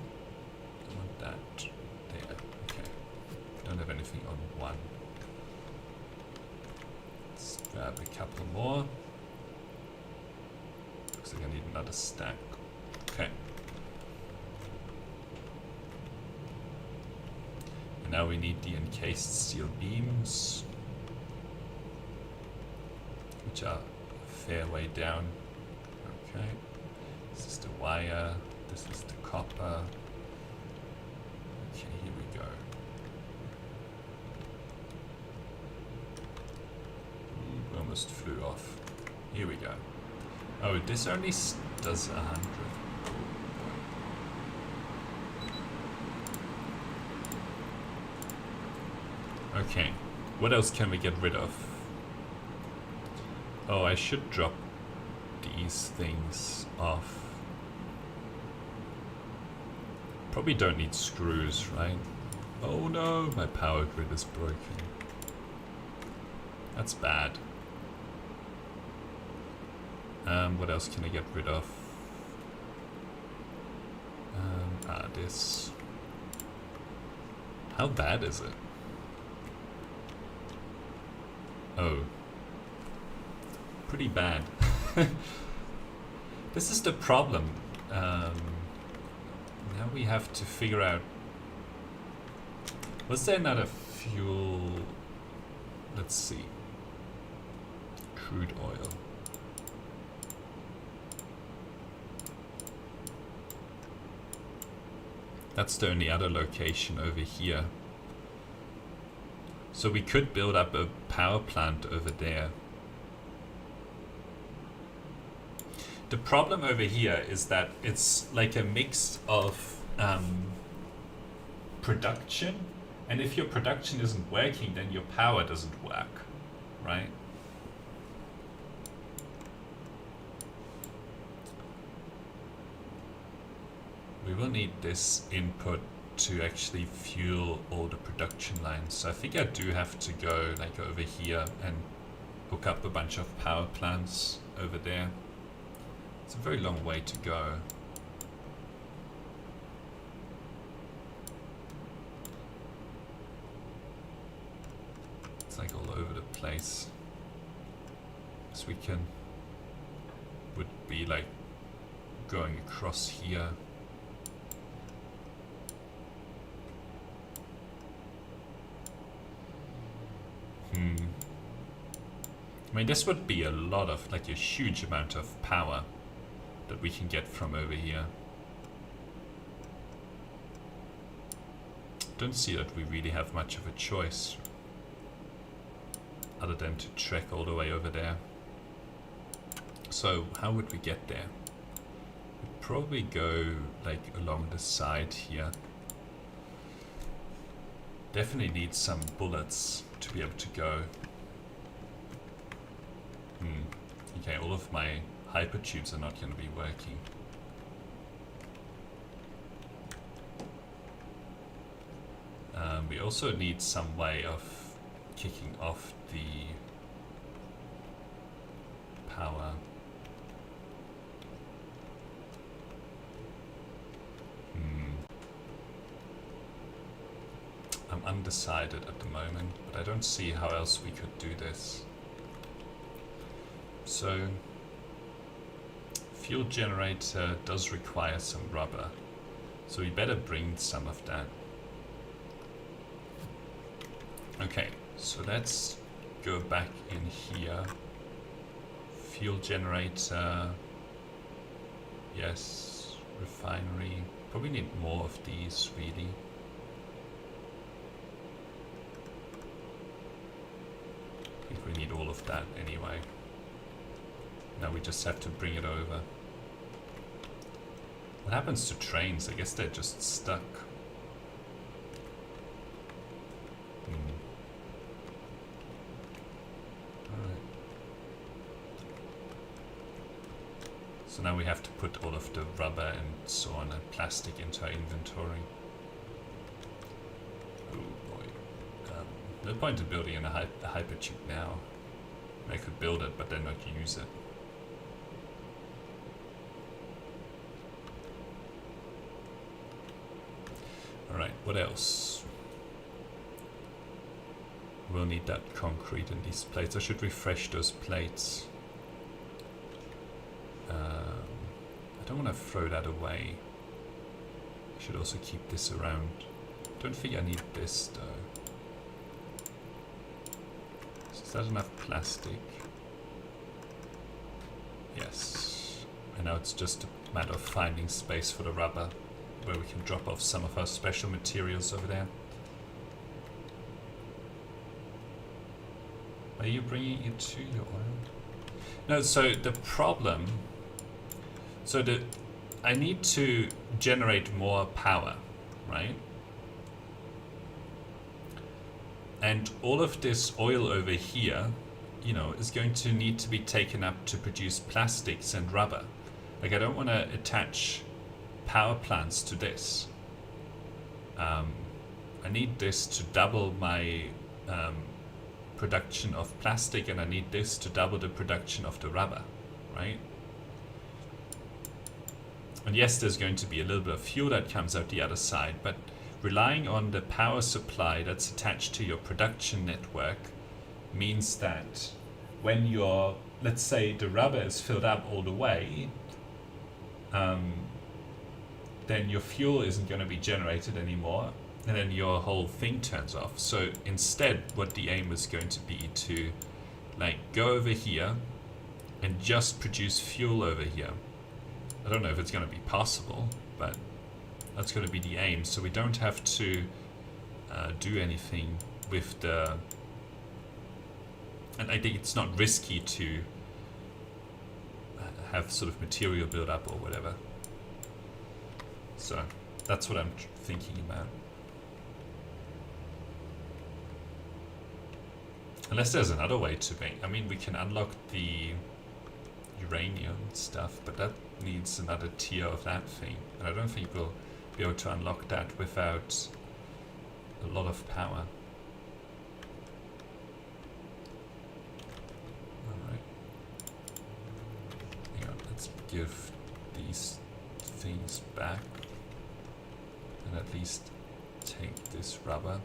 I want that there? Okay, don't have anything on one. Let's grab a couple more. Looks like I need another stack. Okay. And now we need the encased steel beams, which are a fair way down. Okay. This is the wire, this is the copper. Okay, here we go. Almost flew off. Here we go. Oh, this only does 100. Okay, what else can we get rid of? Oh, I should drop these things off. Probably don't need screws, right? Oh no, my power grid is broken. That's bad. What else can I get rid of? This. How bad is it? Oh. Pretty bad. This is the problem. Now we have to figure out... Was there not a fuel... Let's see. Crude oil. That's the only other location over here. So we could build up a power plant over there. The problem over here is that it's like a mix of production, and if your production isn't working, then your power doesn't work, right? We will need this input to actually fuel all the production lines. So I think I do have to go like over here and hook up a bunch of power plants over there. It's a very long way to go. It's like all over the place. So we can would be like going across here. I mean, this would be a lot of, like a huge amount of power that we can get from over here. Don't see that we really have much of a choice other than to trek all the way over there. So how would we get there? We'd probably go like along the side here. Definitely need some bullets to be able to go. Okay, all of my hypertubes are not going to be working. We also need some way of kicking off the power. I'm undecided at the moment, but I don't see how else we could do this. So, fuel generator does require some rubber, so we better bring some of that. Okay, so let's go back in here. Fuel generator, yes, refinery. Probably need more of these, really. I think we need all of that anyway. Now we just have to bring it over. What happens to trains? I guess they're just stuck. Alright. So now we have to put all of the rubber and so on and plastic into our inventory. Oh boy. No point in building a hypertube now. I could build it but then not use it. Alright, what else? We'll need that concrete in these plates. I should refresh those plates. I don't want to throw that away. I should also keep this around. Don't think I need this though. Is that enough plastic? Yes. And now it's just a matter of finding space for the rubber, where we can drop off some of our special materials over there. Are you bringing it to your oil? No, so the problem... So I need to generate more power, right? And all of this oil over here, you know, is going to need to be taken up to produce plastics and rubber. Like, I don't want to attach power plants to this. I need this to double my production of plastic, and I need this to double the production of the rubber, right? And yes, there's going to be a little bit of fuel that comes out the other side, but relying on the power supply that's attached to your production network means that when your, let's say the rubber is filled up all the way, then your fuel isn't going to be generated anymore, and then your whole thing turns off. So instead, what the aim is going to be to like go over here and just produce fuel over here. I don't know if it's going to be possible, but that's going to be the aim. So we don't have to do anything with the... And I think it's not risky to have sort of material build up or whatever. So that's what I'm thinking about. Unless there's another way to make... I mean, we can unlock the uranium stuff, but that needs another tier of that thing. And I don't think we'll be able to unlock that without a lot of power. Alright. Hang on, let's give these things back. And at least take this rubber.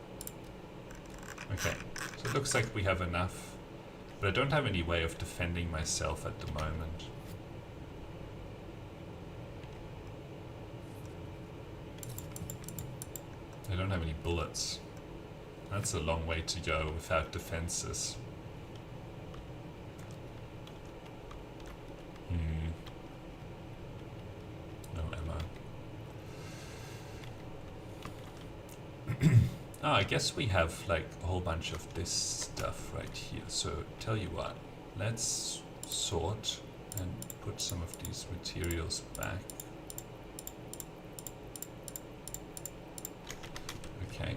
Okay, so it looks like we have enough, but I don't have any way of defending myself at the moment. I don't have any bullets. That's a long way to go without defenses. No ammo. Oh, I guess we have like a whole bunch of this stuff right here. So tell you what, let's sort and put some of these materials back. Okay.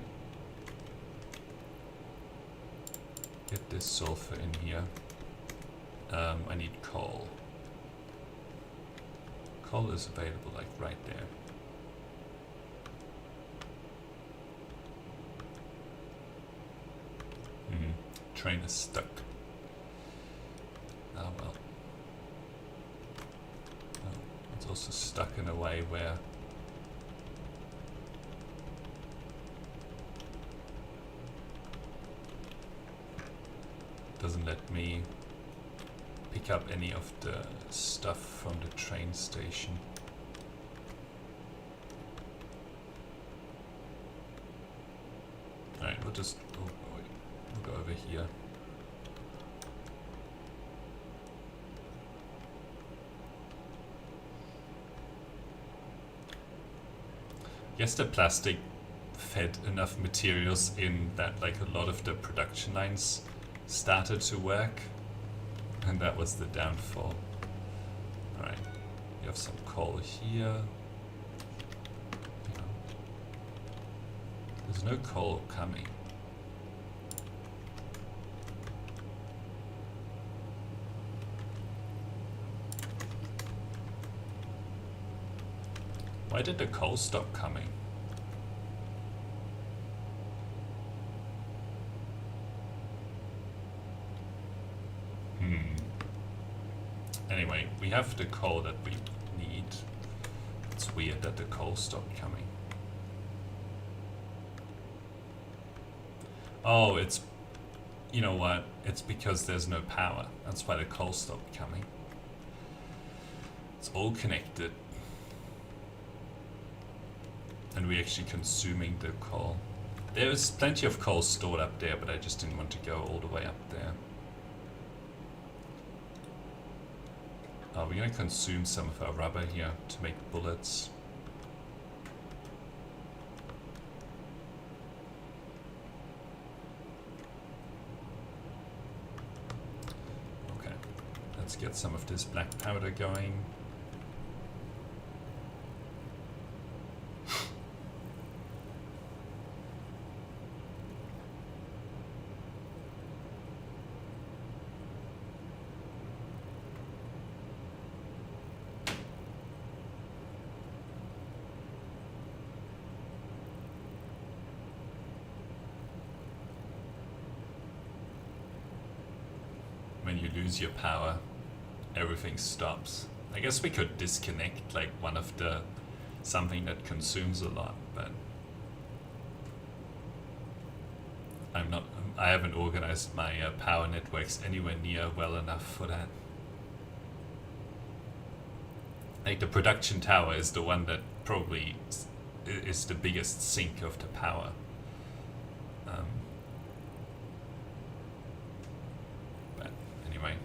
Get this sulfur in here. I need coal. Coal is available like right there. Train is stuck. Oh well. Oh, it's also stuck in a way where it doesn't let me pick up any of the stuff from the train station. Alright, we'll just we'll go over here. I guess the plastic fed enough materials in that like a lot of the production lines started to work, and that was the downfall. Alright, you have some coal here. There's no coal coming. Why did the coal stop coming? Anyway, we have the coal that we need. It's weird that the coal stopped coming. Oh, it's... You know what? It's because there's no power. That's why the coal stopped coming. It's all connected. And we're actually consuming the coal. There's plenty of coal stored up there, but I just didn't want to go all the way up there. Oh, we're going to consume some of our rubber here to make bullets. Okay, let's get some of this black powder going. When you lose your power, everything stops. I guess we could disconnect like one of the something that consumes a lot, but I haven't organized my power networks anywhere near well enough for that. Like the production tower is the one that probably is the biggest sink of the power. But anyway,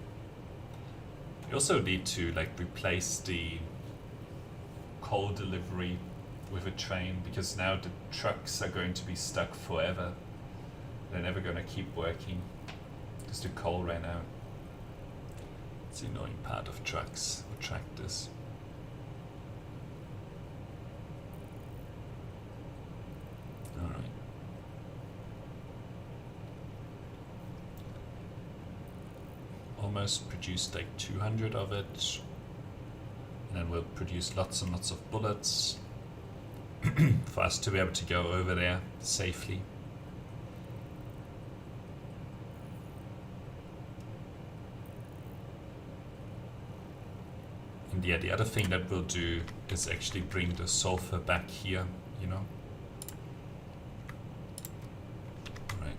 we also need to like replace the coal delivery with a train, because now the trucks are going to be stuck forever. They're never going to keep working because the coal ran out. It's the annoying part of trucks or tractors. Alright. Almost produced like 200 of it. And then we'll produce lots and lots of bullets for us to be able to go over there safely. And yeah, the other thing that we'll do is actually bring the sulfur back here, you know. Alright.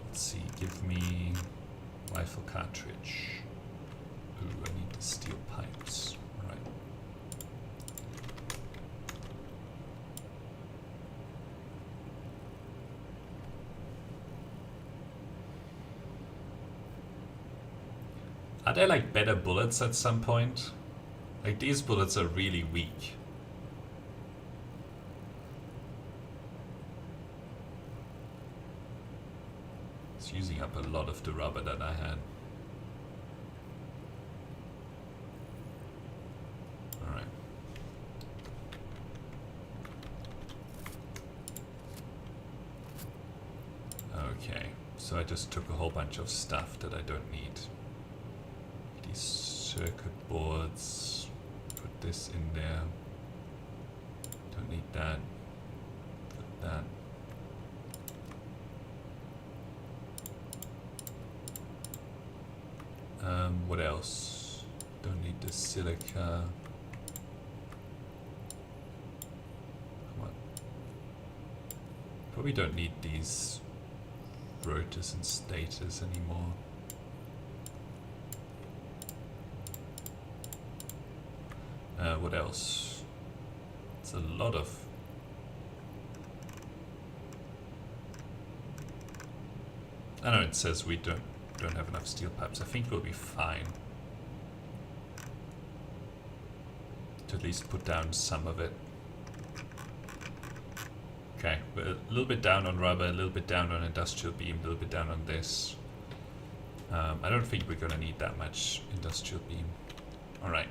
Let's see, give me rifle cartridge. Ooh, I need the steel pipes. Right. Are there like better bullets at some point? Like these bullets are really weak. It's using up a lot of the rubber that I had. So I just took a whole bunch of stuff that I don't need. These circuit boards, put this in there. Don't need that. Put that. What else? Don't need the silica. Come on. Probably don't need these rotors and stators anymore. What else? It's a lot of... I know it says we don't have enough steel pipes. I think we'll be fine to at least put down some of it. Okay, we're a little bit down on rubber, a little bit down on industrial beam, a little bit down on this. I don't think we're gonna need that much industrial beam. Alright.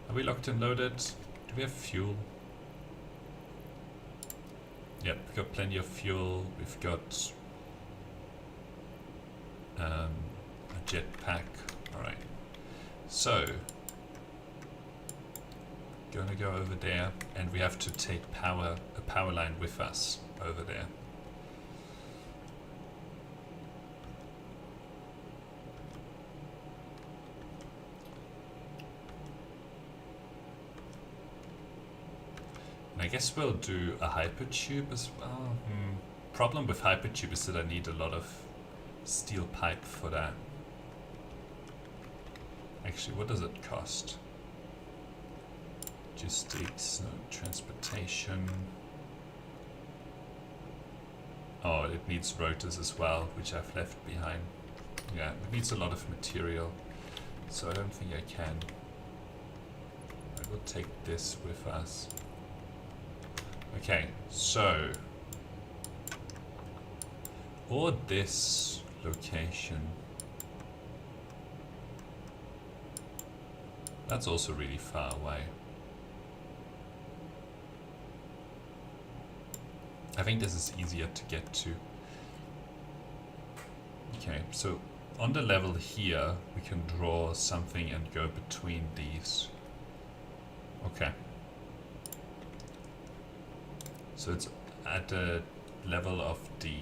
Are we locked and loaded? Do we have fuel? Yep, we've got plenty of fuel. We've got a jetpack. Alright. So, gonna go over there, and we have to take a power line with us over there. And I guess we'll do a hypertube as well. Problem with hypertube is that I need a lot of steel pipe for that. Actually, what does it cost? Logistics, no, transportation. Oh, it needs rotors as well, which I've left behind. Yeah, it needs a lot of material, so I don't think I can. I will take this with us. Okay, so... or this location. That's also really far away. I think this is easier to get to. Okay, so on the level here, we can draw something and go between these. Okay. So it's at the level of the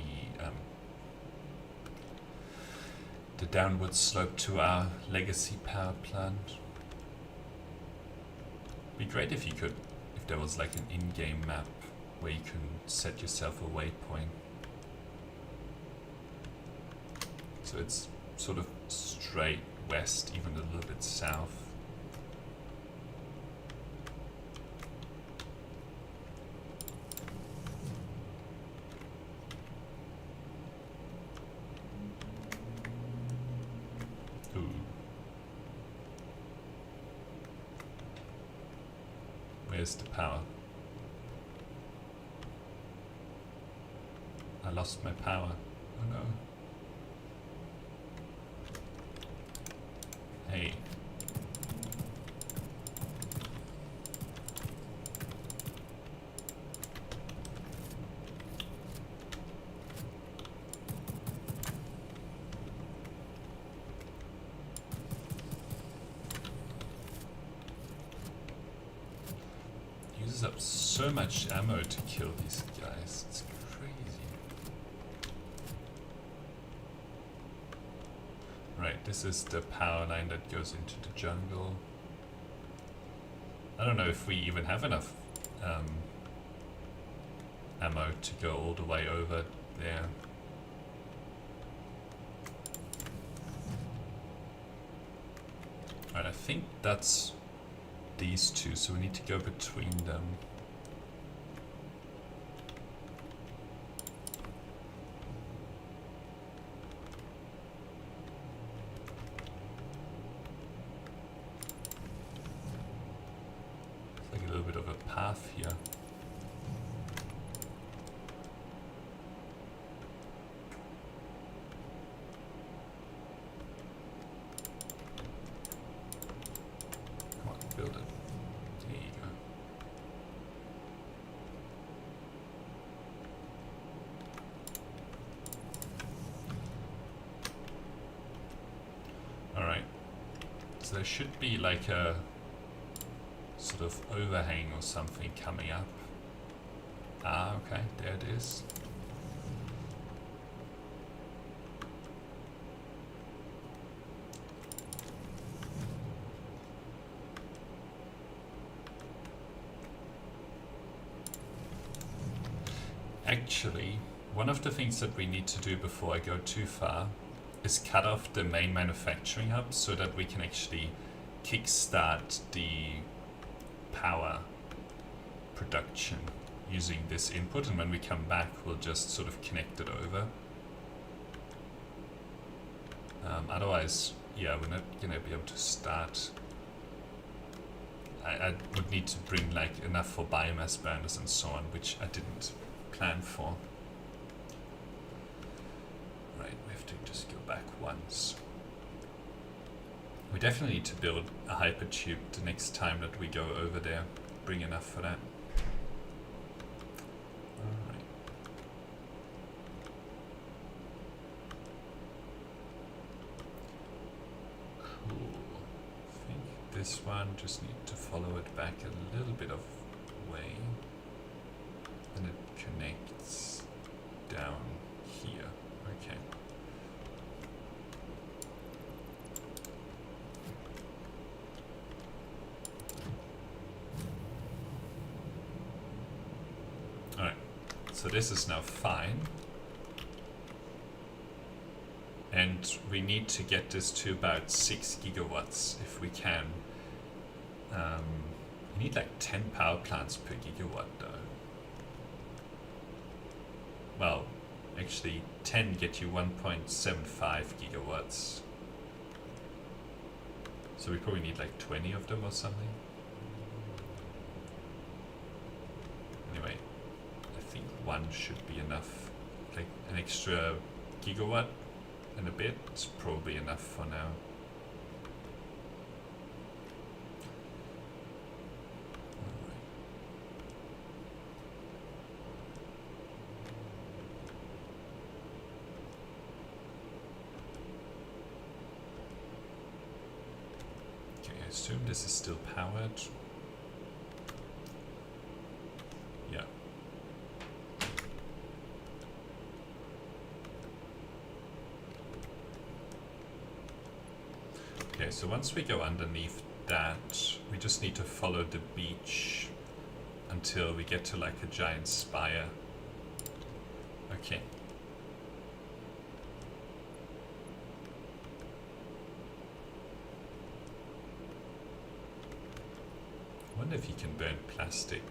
downward slope to our legacy power plant. Be great if there was like an in-game map where you can set yourself a waypoint. So it's sort of straight west, even a little bit south. Ooh. Where's the power? I lost my power. Oh no. Hey. Uses up so much ammo to kill these guys. It's crazy. Right, this is the power line that goes into the jungle. I don't know if we even have enough ammo to go all the way over there. Alright, I think that's these two, so we need to go between them. It's like a little bit of a path here. Build it. There you go. Alright. So there should be like a sort of overhang or something coming up. Ah, okay, there it is. Actually, one of the things that we need to do before I go too far is cut off the main manufacturing hub so that we can actually kickstart the power production using this input, and when we come back we'll just sort of connect it over. Otherwise, yeah, we're not gonna be able to start. I would need to bring like enough for biomass burners and so on, which I didn't plan for. Right, we have to just go back once. We definitely need to build a hypertube the next time that we go over there. Bring enough for that. Alright. Cool. I think this one just need to follow it back a little bit of way. And it connects down here. Okay. Alright, so this is now fine. And we need to get this to about 6 gigawatts if we can. We need like 10 power plants per gigawatt though. Well, actually 10 get you 1.75 gigawatts. So we probably need like 20 of them or something. Anyway, I think one should be enough. Like an extra gigawatt and a bit is probably enough for now. I assume this is still powered. Yeah. Okay, so once we go underneath that. We just need to follow the beach until we get to like a giant spire. Okay. I wonder if you can burn plastic.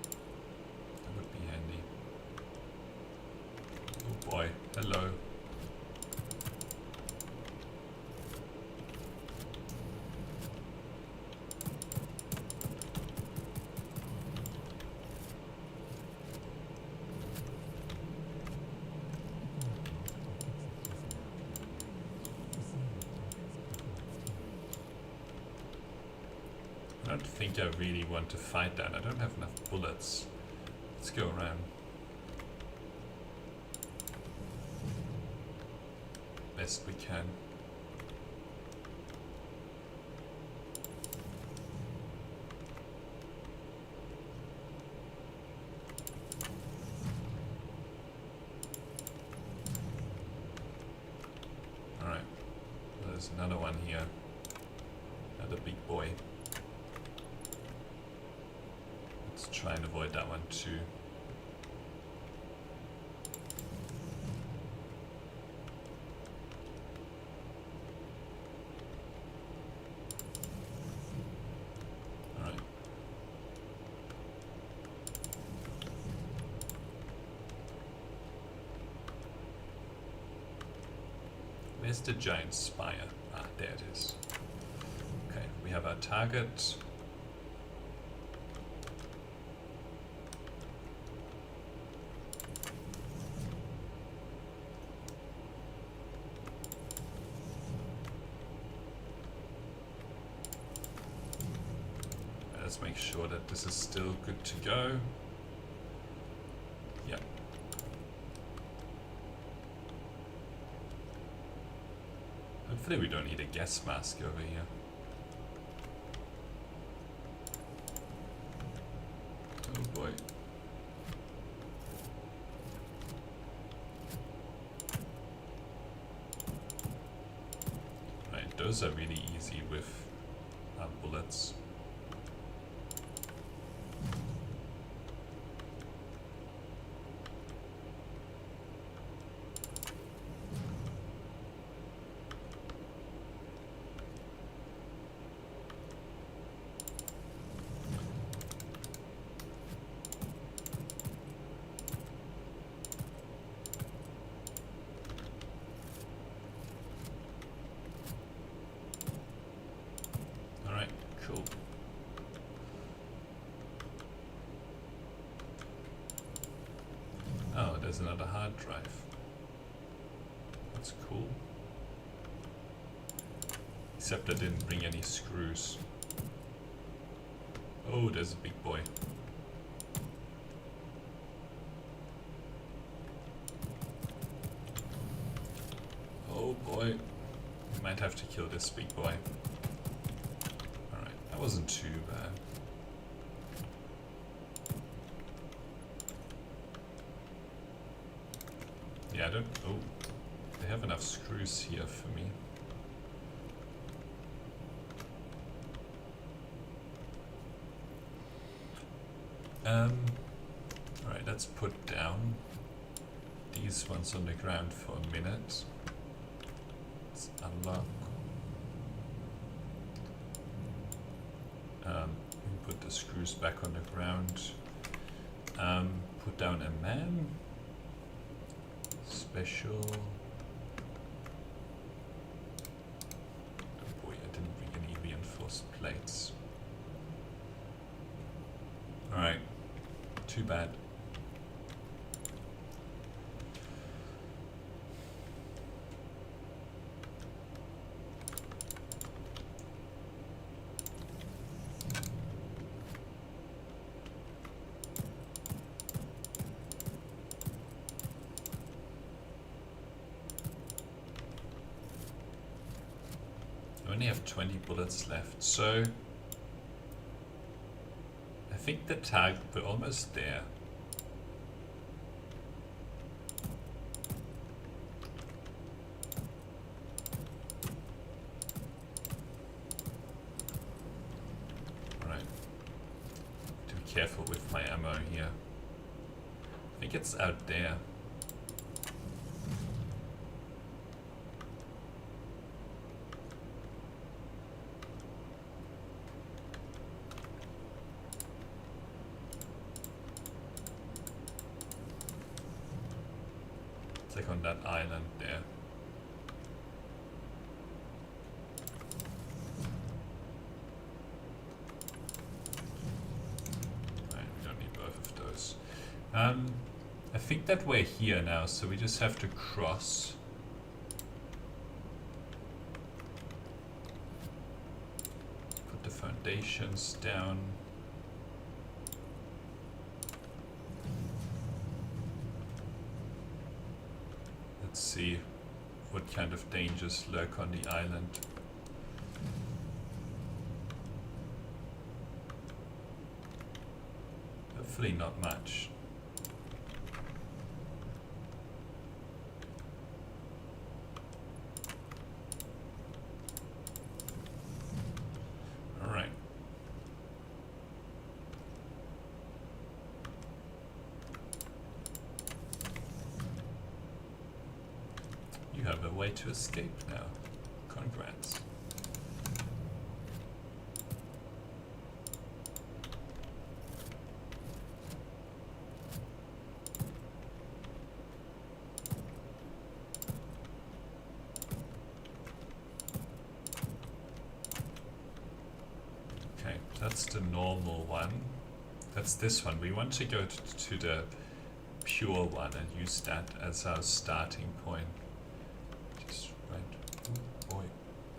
That would be handy. Oh boy, hello. I don't think I really want to fight that. I don't have enough bullets. Let's go around. Best we can. Alright. There's another one here. Another big boy. Try and avoid that one too. Alright. Where's the giant spire? Ah, there it is. Okay, we have our target. Let's make sure that this is still good to go. Yeah. Hopefully we don't need a gas mask over here. Oh boy. Right, those are really easy with our bullets. Cool. Oh, there's another hard drive. That's cool. Except I didn't bring any screws. Oh, there's a big boy. Oh boy. We might have to kill this big boy. That wasn't too bad. Yeah, I don't... Oh, they have enough screws here for me. Alright, let's put down these ones on the ground for a minute. Let's unlock. Put the screws back on the ground. Put down a man. Special. Oh boy, I didn't bring any reinforced plates. Alright, too bad. I only have 20 bullets left, so I think the tag, we're almost there. careful with my ammo here. I think it's out there. It's like on that island there. Right, we don't need both of those. I think that we're here now, so we just have to cross. Put the foundations down. Let's see what kind of dangers lurk on the island. Hopefully not much. Alright. You have a way to escape now. Congrats. Okay, that's the normal one. That's this one. We want to go to the pure one and use that as our starting point. Right. Ooh, boy.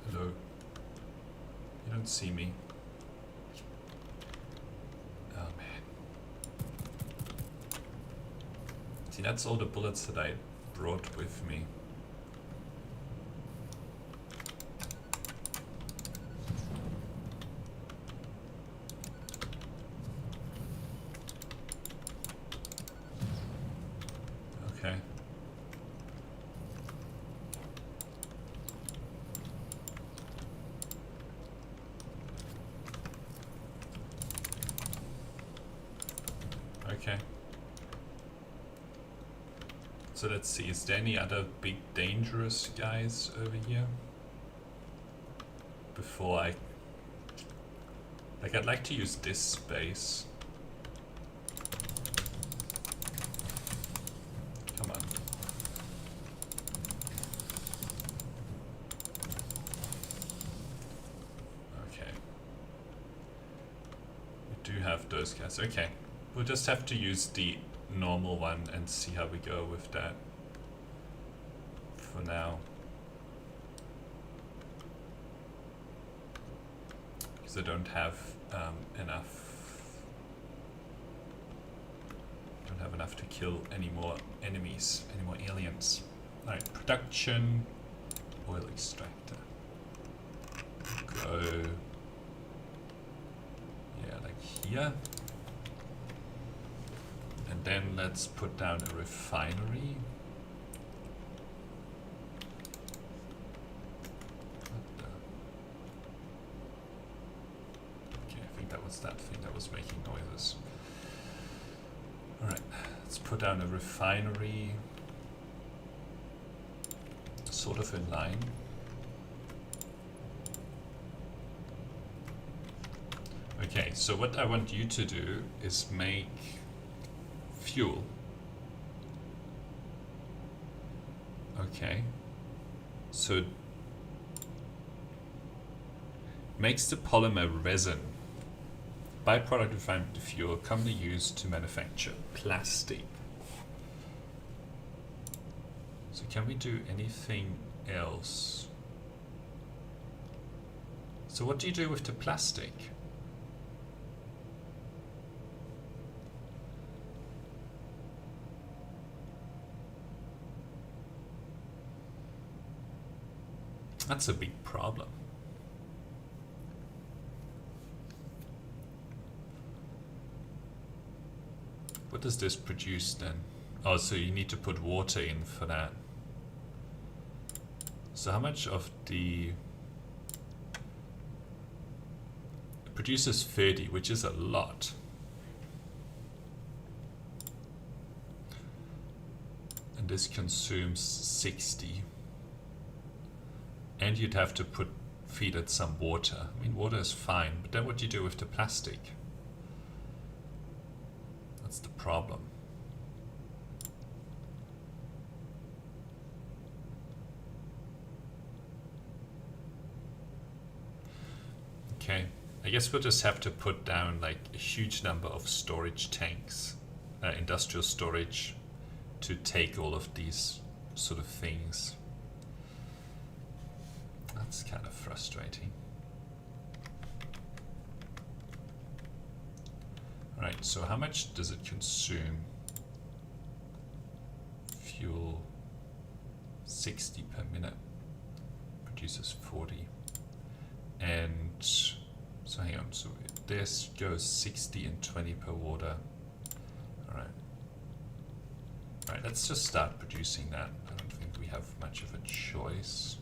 Hello. You don't see me. Oh man. See, that's all the bullets that I brought with me. Okay. Okay. So let's see, is there any other big dangerous guys over here? Before I... Like, I'd like to use this space. Come on. Okay. We do have those guys. Okay. We'll just have to use the normal one and see how we go with that for now. Because I don't have enough to kill any more enemies, any more aliens. Alright, production, oil extractor. Go. Yeah, like here. And then let's put down a refinery. Okay, I think that was that thing that was making noises. Alright, let's put down a refinery. Sort of in line. Okay, so what I want you to do is make fuel. Okay. So makes the polymer resin. Byproduct of refined fuel commonly used to manufacture plastic. So can we do anything else? So what do you do with the plastic? That's a big problem. What does this produce then? Oh, so you need to put water in for that. So how much of the... It produces 30, which is a lot. And this consumes 60. And you'd have to feed it some water. I mean, water is fine, but then what do you do with the plastic? That's the problem. Okay, I guess we'll just have to put down like a huge number of storage tanks, industrial storage, to take all of these sort of things. That's kind of frustrating. Right, so how much does it consume? Fuel 60 per minute, produces 40. And so hang on, so this goes 60 and 20 per water. Alright. Alright, let's just start producing that. I don't think we have much of a choice.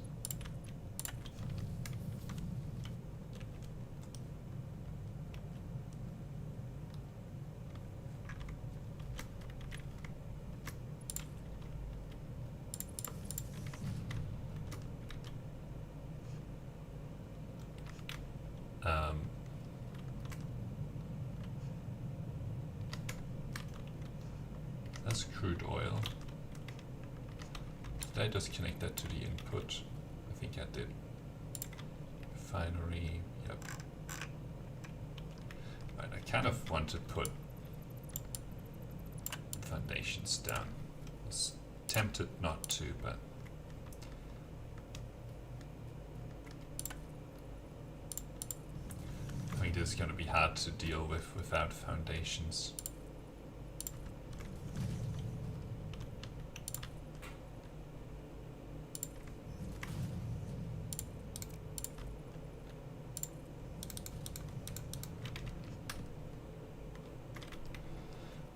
That's crude oil. Did I just connect that to the input? I think I did. Refinery, yep. Right, I kind of want to put foundations down. I was tempted not to, but I think this is going to be hard to deal with without foundations.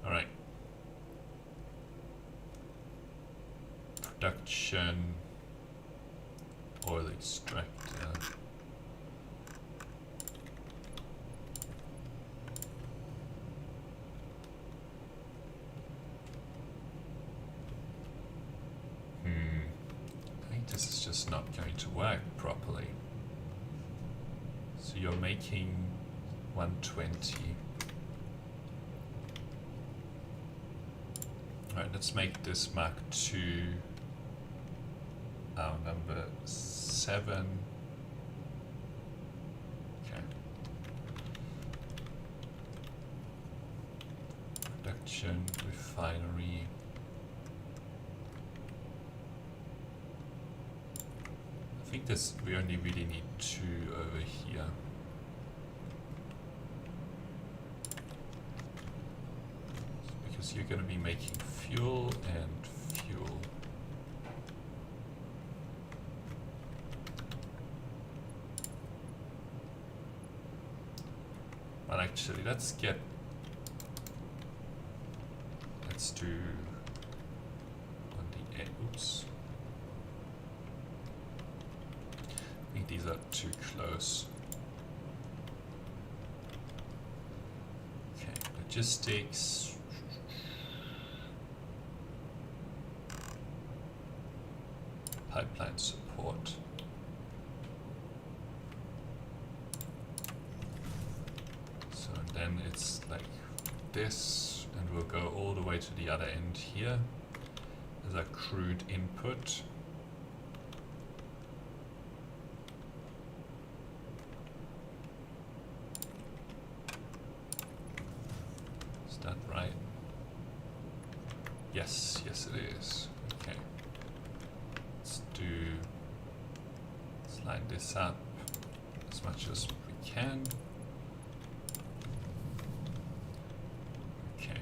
Alright. Production, oil extractor. I think this is just not going to work properly. So you're making 120. Alright, let's make this Mark II our number 7. Okay. Production, refinery. I think this, we only really need 2 over here. Because you're going to be making fuel and fuel. Well, actually, let's do on the end, oops. I think these are too close. Okay, logistics. Pipeline support. So then it's like this, and we'll go all the way to the other end here as a crude input. Is that right? Yes, yes it is. Okay. Let's line this up as much as we can. Okay.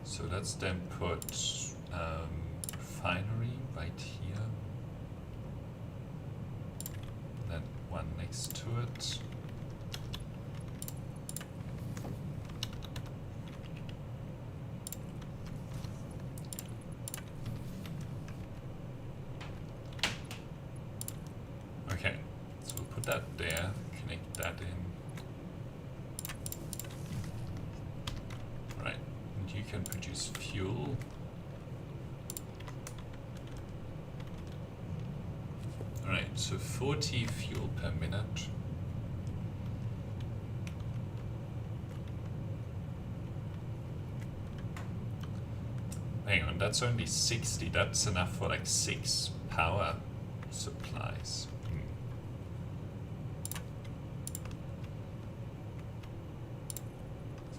So let's then put refinery right here. Then one next to it. Okay, so we'll put that there, connect that in. Right, and you can produce fuel. So 40 fuel per minute. Hang on, that's only 60. That's enough for like 6 power supplies.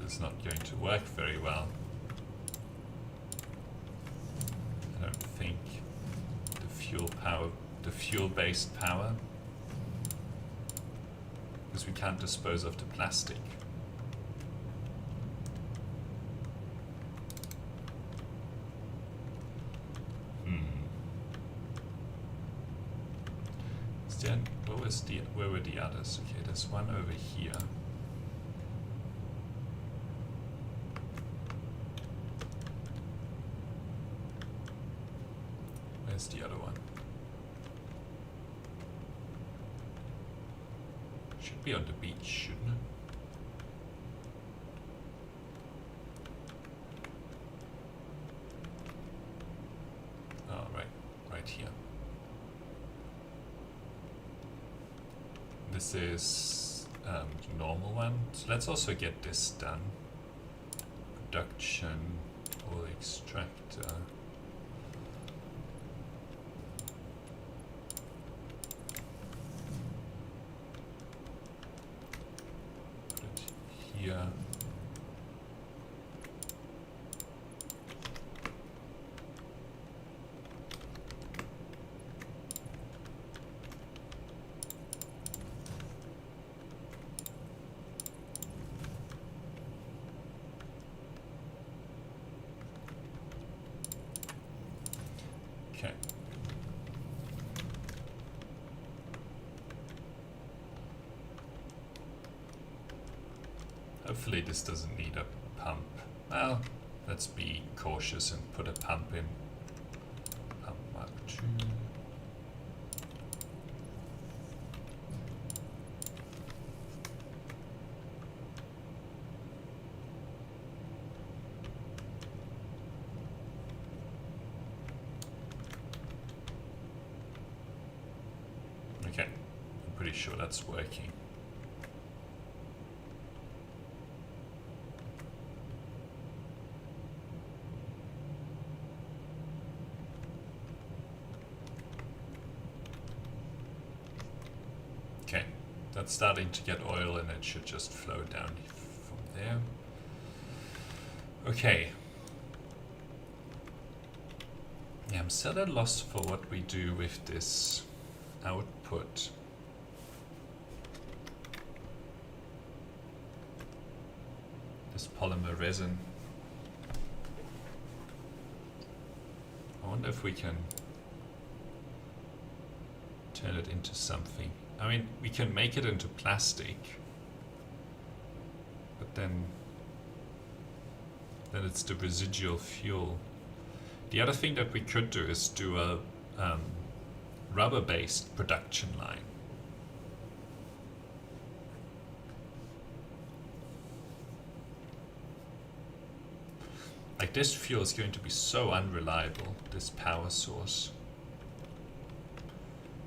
This is not going to work very well. I don't think the fuel-based power, because we can't dispose of the plastic. Where were the others? Okay, there's one over here. Where's the other one? Should be on the beach, shouldn't it? Oh, right here. This is the normal one. So let's also get this done. Production, oil extractor. Put it here. Okay. Hopefully this doesn't need a pump. Well, let's be cautious and put a pump in. Pump Mark II. Okay, I'm pretty sure that's working. Okay, that's starting to get oil and it should just flow down from there. Okay. Yeah, I'm still at a loss for what we do with this output. This polymer resin. I wonder if we can turn it into something. I mean, we can make it into plastic, but then it's the residual fuel. The other thing that we could do is do a rubber-based production line. Like, this fuel is going to be so unreliable, this power source.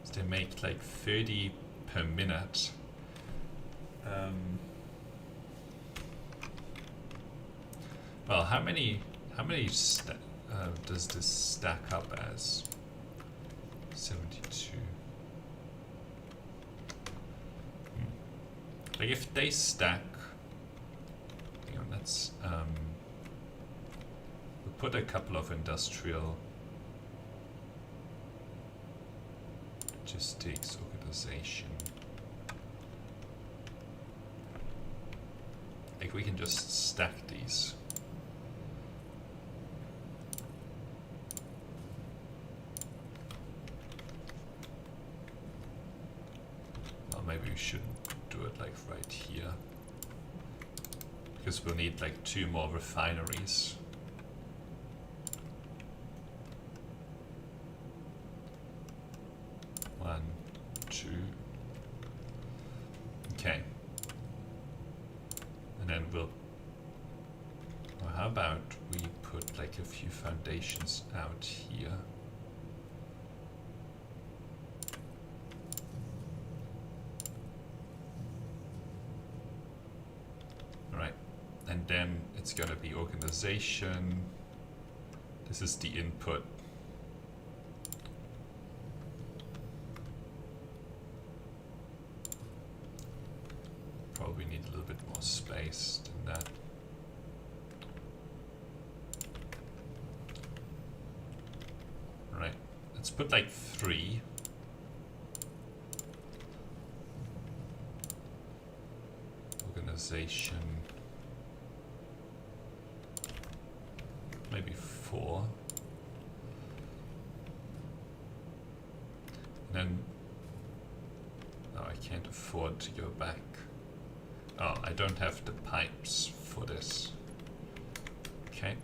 So they make like 30 per minute. Well, how many does this stack up as? 72. Like, if they stack, hang on, let's we'll put a couple of industrial logistics organization. Like, we can just stack these. Maybe we shouldn't do it like right here, because we'll need like 2 more refineries. One, 2. Okay. And then well, how about we put like a few foundations out here? and then it's going to be organization. This is the input. Probably need a little bit more space than that. Right, let's put like 3. Organization. Maybe 4. And then, oh, I can't afford to go back. Oh, I don't have the pipes for this. Okay.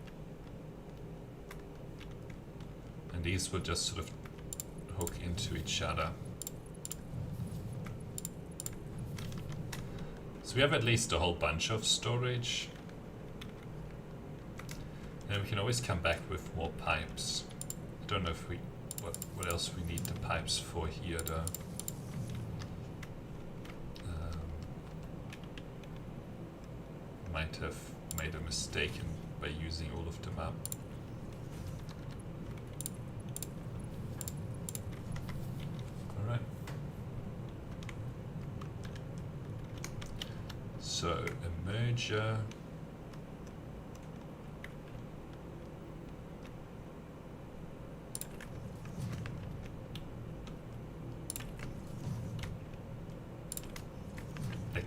And these will just sort of hook into each other. So we have at least a whole bunch of storage. And we can always come back with more pipes. I don't know if we what else we need the pipes for here though. Might have made a mistake by using all of them up. Alright. So a merger.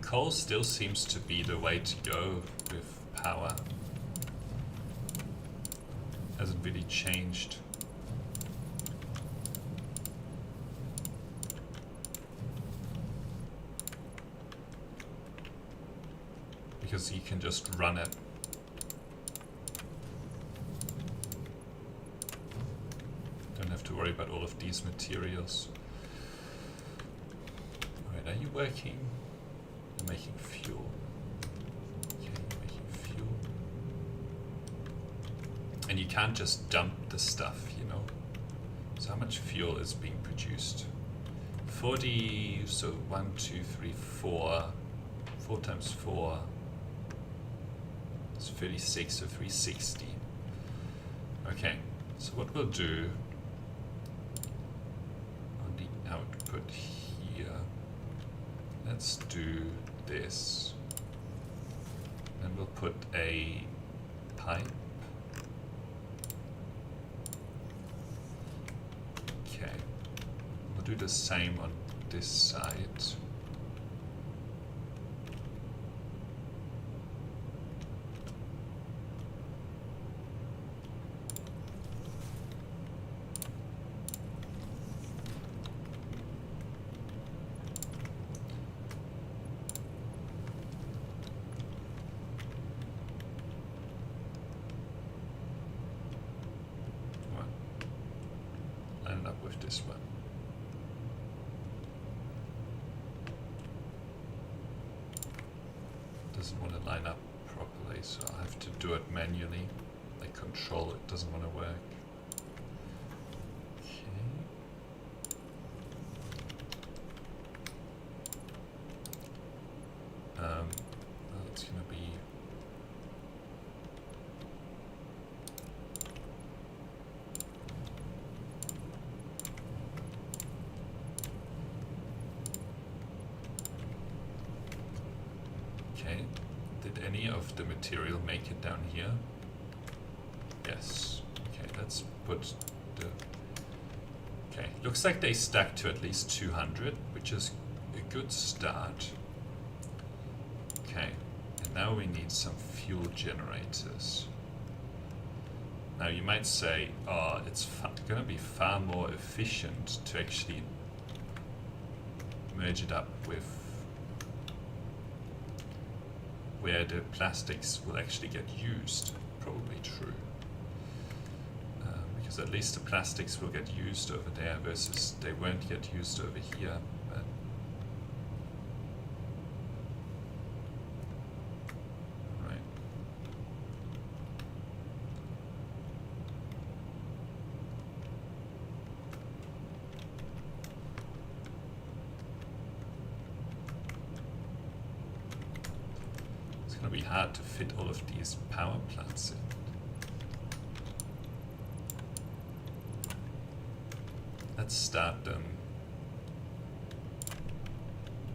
Coal still seems to be the way to go with power. Hasn't really changed. Because you can just run it. Don't have to worry about all of these materials. Alright, are you working? Making fuel. Okay, making fuel. And you can't just dump the stuff, you know. So how much fuel is being produced? 40, so 1, 2, 3, 4. 4 times 4. It's 36, so 360. Okay, so what we'll do on the output here, let's do this, and we'll put a pipe. Okay, we'll do the same on this side. This one. Doesn't want to line up properly, so I have to do it manually. Like control it doesn't want to work. Okay. Well, it's gonna be. Okay, did any of the material make it down here? Yes. Okay, let's put the... Okay, looks like they stack to at least 200, which is a good start. Okay, and now we need some fuel generators. Now you might say, oh, it's going to be far more efficient to actually merge it up with where the plastics will actually get used. Probably true. Because at least the plastics will get used over there versus they won't get used over here. But right. be hard to fit all of these power plants in. Let's start them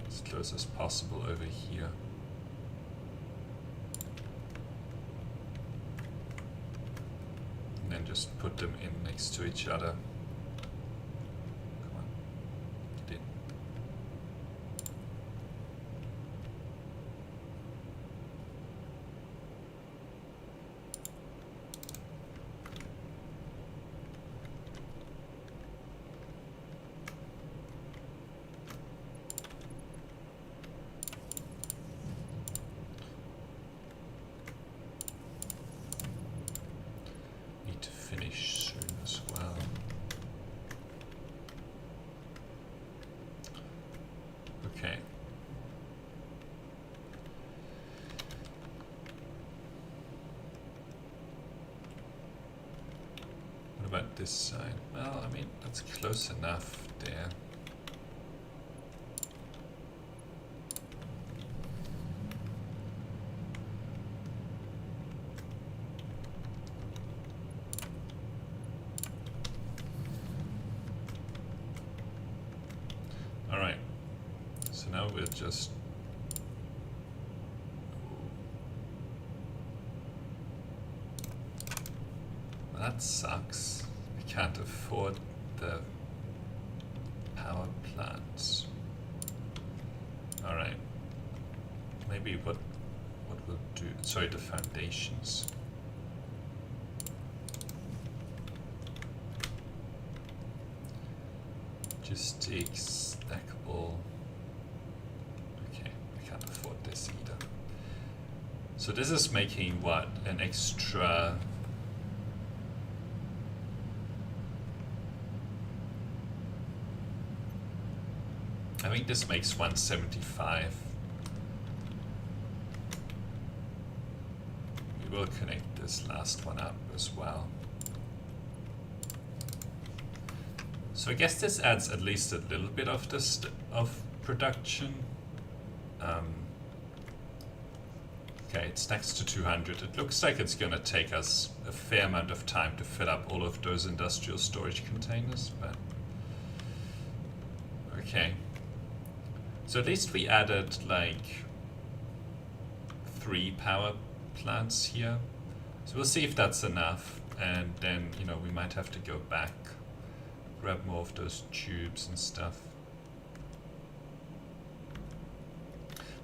as close as possible over here. And then just put them in next to each other. Come on, get in. Need to finish soon as well. Okay. What about this side? Well, I mean, that's close enough there. All right. So now we'll just well, that sucks. We can't afford the power plants. All right. Maybe what we'll do? Sorry, the foundations. Just take stackable. Okay, we can't afford this either. So this is making what? An extra. I think this makes 175. We will connect this last one up as well. So I guess this adds at least a little bit of this of production. Okay, it stacks to 200. It looks like it's going to take us a fair amount of time to fill up all of those industrial storage containers, but okay. So at least we added like 3 power plants here. So we'll see if that's enough, and then, you know, we might have to go back, grab more of those tubes and stuff.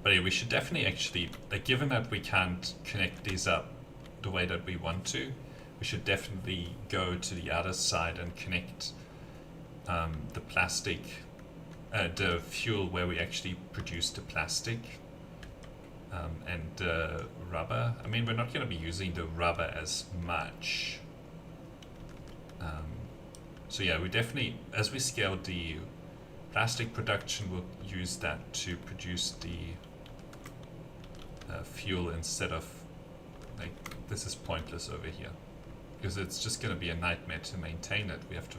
But yeah, we should definitely actually, like, given that we can't connect these up the way that we want to, we should definitely go to the other side and connect the plastic, the fuel where we actually produce the plastic and rubber. I mean, we're not going to be using the rubber as much. So yeah, we definitely, as we scale the plastic production, we'll use that to produce the fuel instead of, like, this is pointless over here because it's just going to be a nightmare to maintain it. We have to,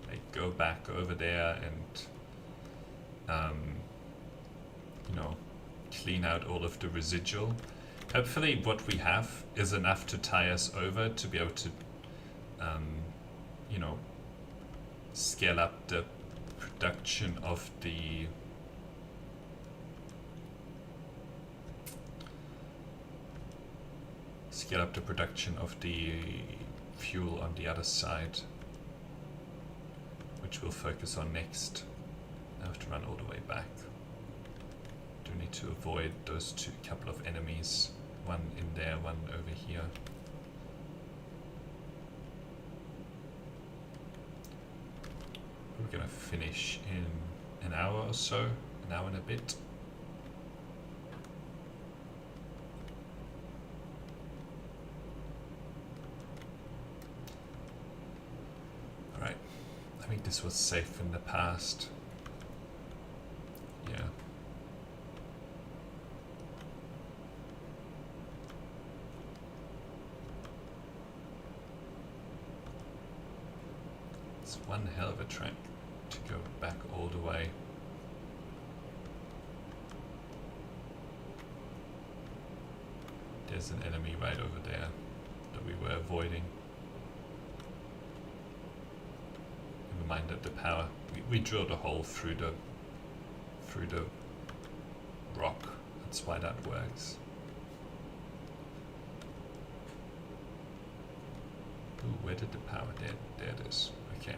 like, go back over there and you know, clean out all of the residual. Hopefully what we have is enough to tie us over to be able to you know, scale up the production of the fuel on the other side, which we'll focus on next. I have to run all the way back. Do need to avoid those couple of enemies, one in there, one over here. We're gonna finish in an hour or so, an hour and a bit. Alright, I think this was safe in the past. Yeah. It's one hell of a trek to go back all the way. There's an enemy right over there that we were avoiding. Never mind that the power. We drilled a hole through the rock. That's why that works. Ooh, where did the power? There it is. Okay.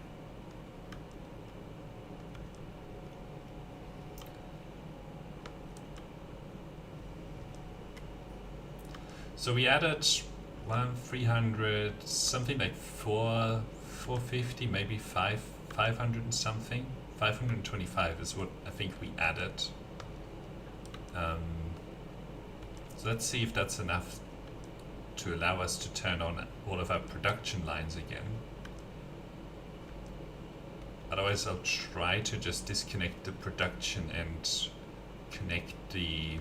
So we added 300, something like 450, maybe 500 and something. 525 is what I think we added. So let's see if that's enough to allow us to turn on all of our production lines again. Otherwise I'll try to just disconnect the production and connect the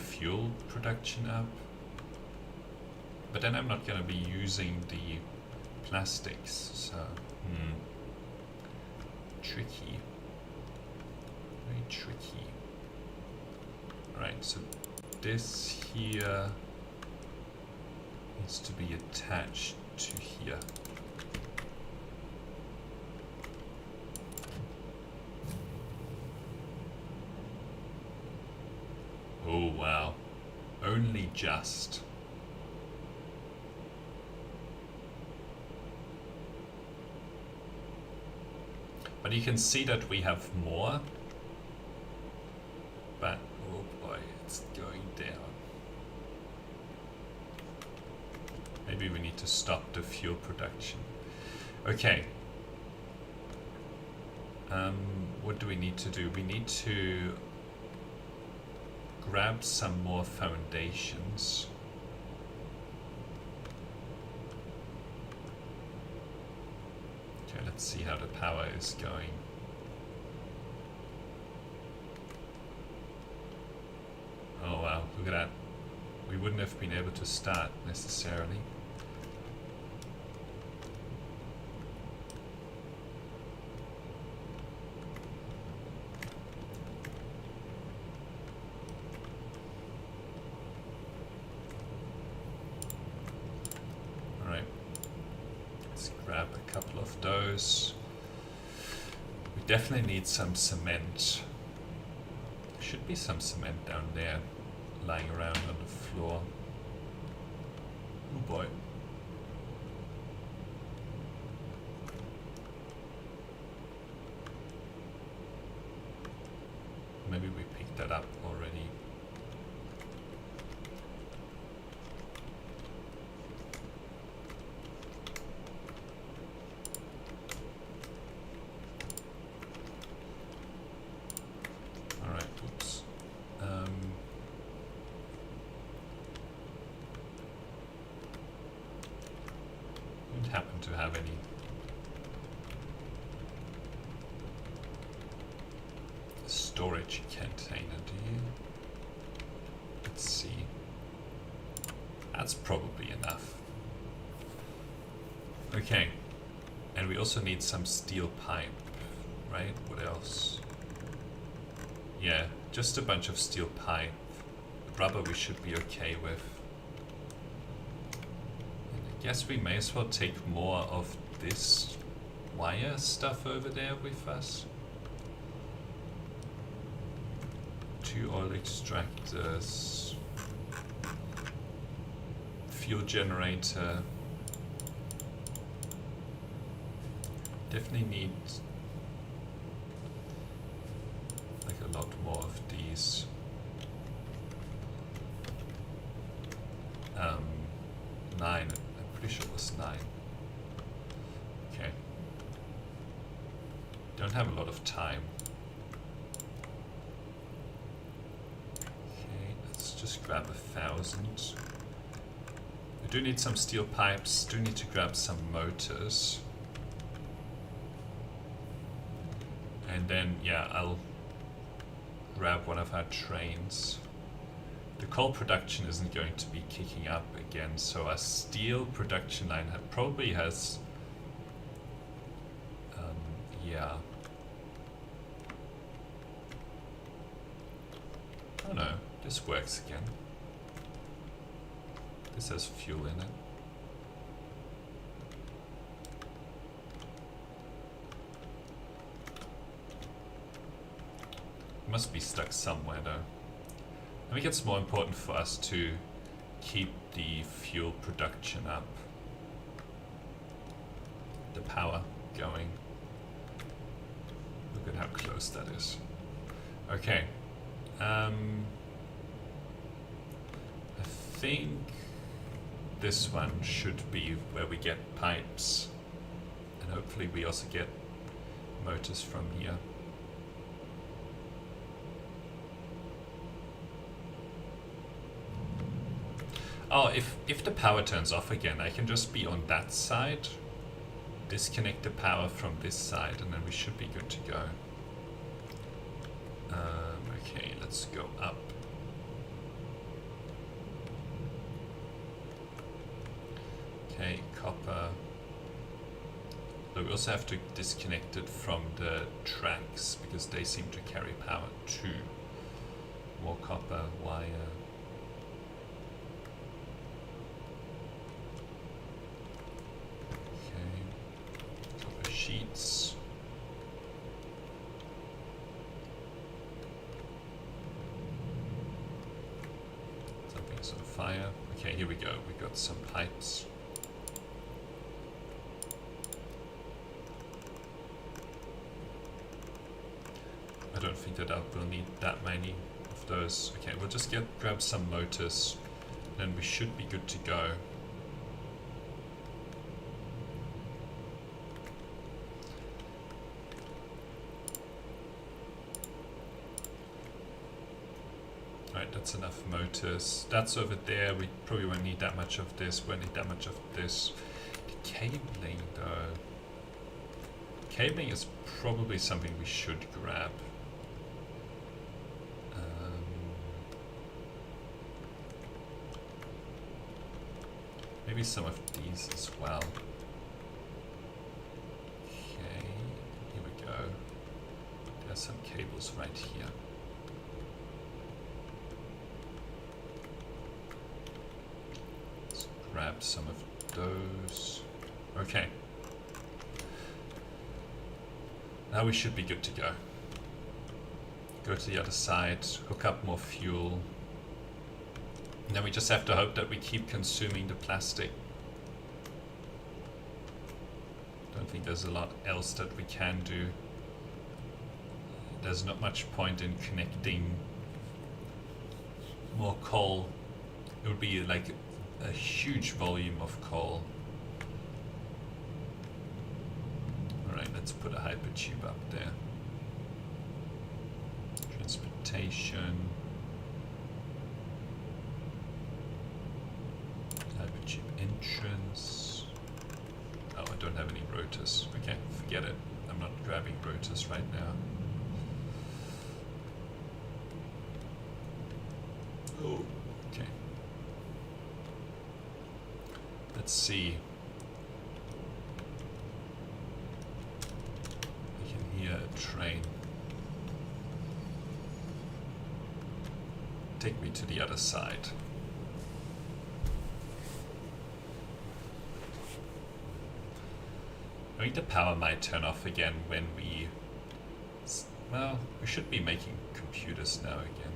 fuel production up. But then I'm not going to be using the plastics, so tricky. Very tricky. Alright, so this here needs to be attached to here. Oh wow, only just. But you can see that we have more. But oh boy, it's going down. Maybe we need to stop the fuel production. Okay. What do we need to do? We need to grab some more foundations. Okay, let's see how the power is going. Oh wow, look at that. We wouldn't have been able to start necessarily. Grab a couple of those. We definitely need some cement. There should be some cement down there lying around on the floor. Oh boy. Maybe we picked that up already. Happen to have any storage container, do you? Let's see. That's probably enough. Okay, and we also need some steel pipe, right? What else? Yeah, just a bunch of steel pipe. Rubber we should be okay with. Guess we may as well take more of this wire stuff over there with us. 2 oil extractors, fuel generator. Definitely need like a lot more of these. 9. Pretty sure it was 9. Okay. Don't have a lot of time. Okay, let's just grab 1,000. We do need some steel pipes, do need to grab some motors. And then, yeah, I'll grab one of our trains. The coal production isn't going to be kicking up again, so our steel production line probably has, yeah. Oh no, this works again. This has fuel in it. It must be stuck somewhere though. I think it's more important for us to keep the fuel production up. The power going. Look at how close that is. Okay. I think this one should be where we get pipes. And hopefully we also get motors from here. Oh, if the power turns off again, I can just be on that side, disconnect the power from this side, and then we should be good to go. Okay, let's go up. Okay, copper. So we also have to disconnect it from the tracks because they seem to carry power too. More copper, wire. Okay, copper sheets. Something's on fire. Okay, here we go. We got some pipes. I don't think that we'll need that many of those. Okay, we'll just grab some motors, then we should be good to go. Right, that's enough motors. That's over there. We probably won't need that much of this. Won't need that much of this. The cabling, though. Cabling is probably something we should grab. Maybe some of these as well. Okay, here we go. There's some cables right here. Let's grab some of those. Okay. Now we should be good to go. Go to the other side, hook up more fuel. And then we just have to hope that we keep consuming the plastic. Don't think there's a lot else that we can do. There's not much point in connecting more coal. It would be like a huge volume of coal. Alright, let's put a hypertube up there. Transportation. Hypertube entrance. Oh, I don't have any rotors. Okay, forget it. I'm not grabbing rotors right now. Oh, okay. Let's see. I can hear a train. Take me to the other side. I think the power might turn off again when we... Well, we should be making computers now again.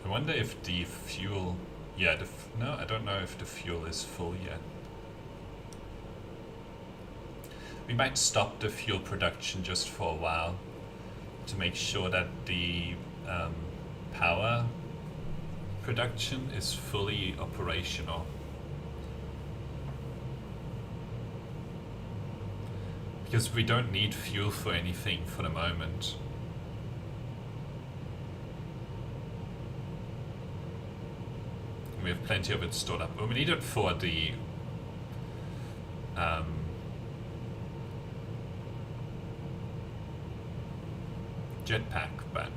I wonder if the fuel... Yeah, no, I don't know if the fuel is full yet. We might stop the fuel production just for a while to make sure that the power production is fully operational. Because we don't need fuel for anything for the moment. We have plenty of it stored up. Well, we need it for the jetpack, but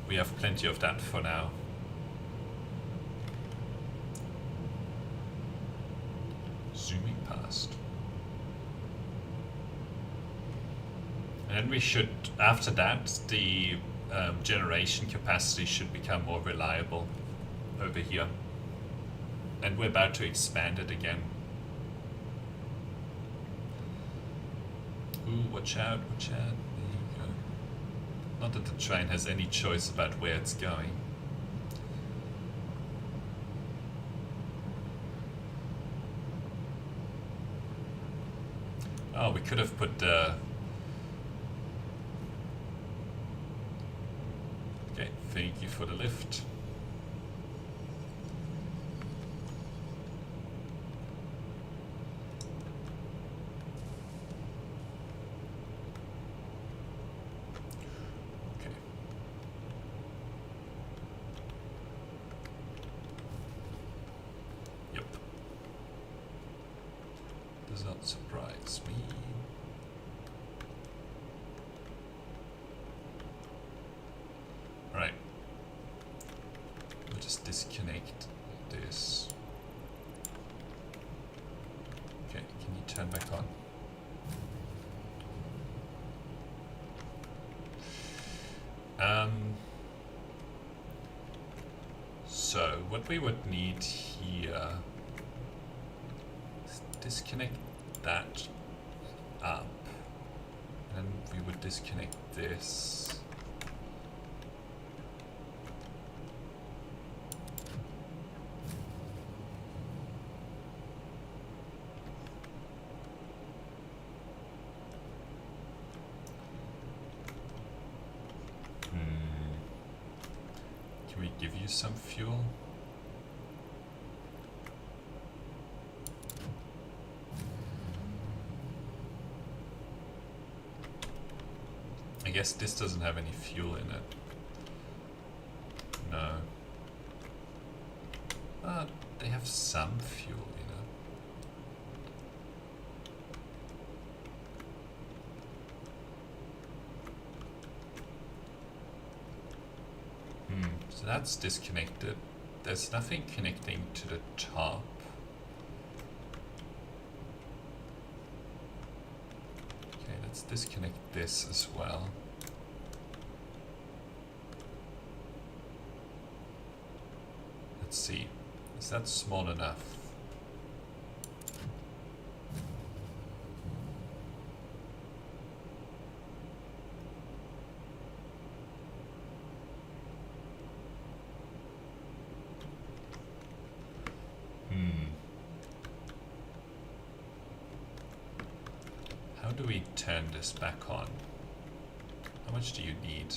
we have plenty of that for now. Zooming past. And we should, after that, the generation capacity should become more reliable over here. And we're about to expand it again. Ooh, watch out, watch out. There you go. Not that the train has any choice about where it's going. Oh, we could have put the... Okay, thank you for the lift. Okay. Yep. Does not surprise me. Right. We'll just disconnect this. Okay, can you turn back on? So what we would need here is disconnect that up, and we would disconnect this. Can we give you some fuel? I guess this doesn't have any fuel in it. No. They have some fuel, So that's disconnected. There's nothing connecting to the top. Okay, let's disconnect this as well. Let's see. Is that small enough? How do we turn this back on? How much do you need?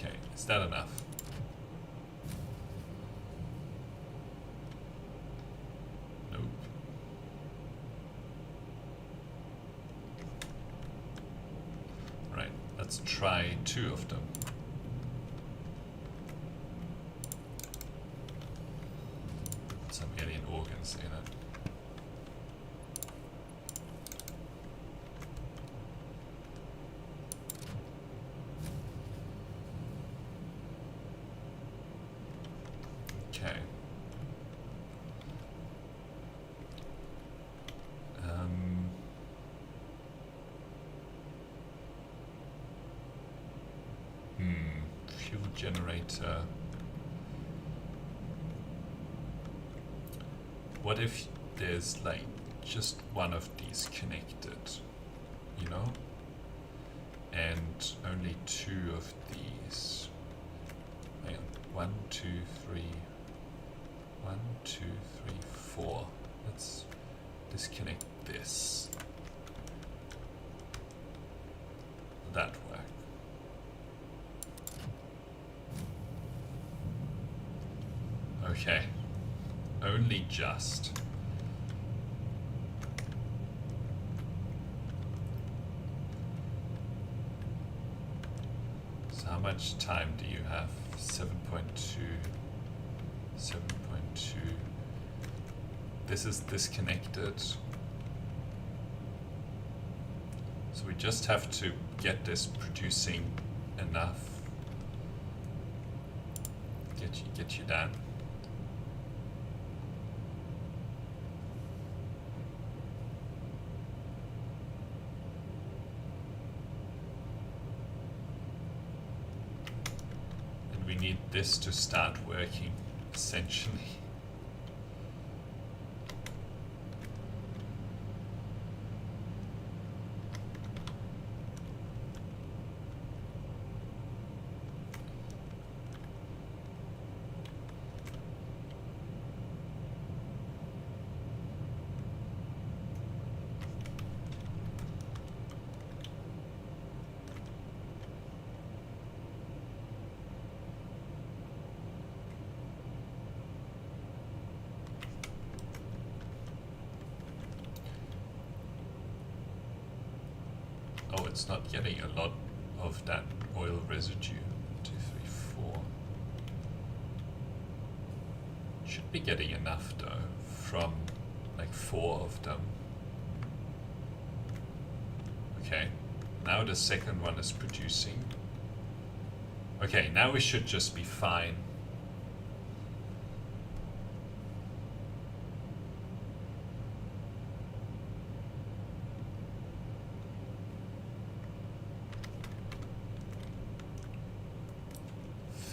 Okay, is that enough? Nope. Right, let's try 2 of them. Some alien organs in it. Okay. Fuel generator. What if there's like just one of these connected, you know? And only 2 of these. Hang on. 1, 2, 3. 1, 2, 3, 4. Let's disconnect this. That work. Okay. Only just. So how much time do you have? 7.2, 7.2. This is disconnected. So we just have to get this producing enough. Get you done. And we need this to start working, essentially. Oh, it's not getting a lot of that oil residue. 2, 3, 4. Should be getting enough though, from like 4 of them. Okay, now the second one is producing. Okay, now we should just be fine.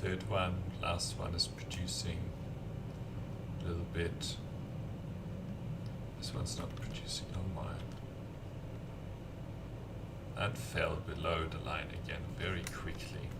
Third one, last one is producing a little bit. This one's not producing, oh my. That fell below the line again very quickly.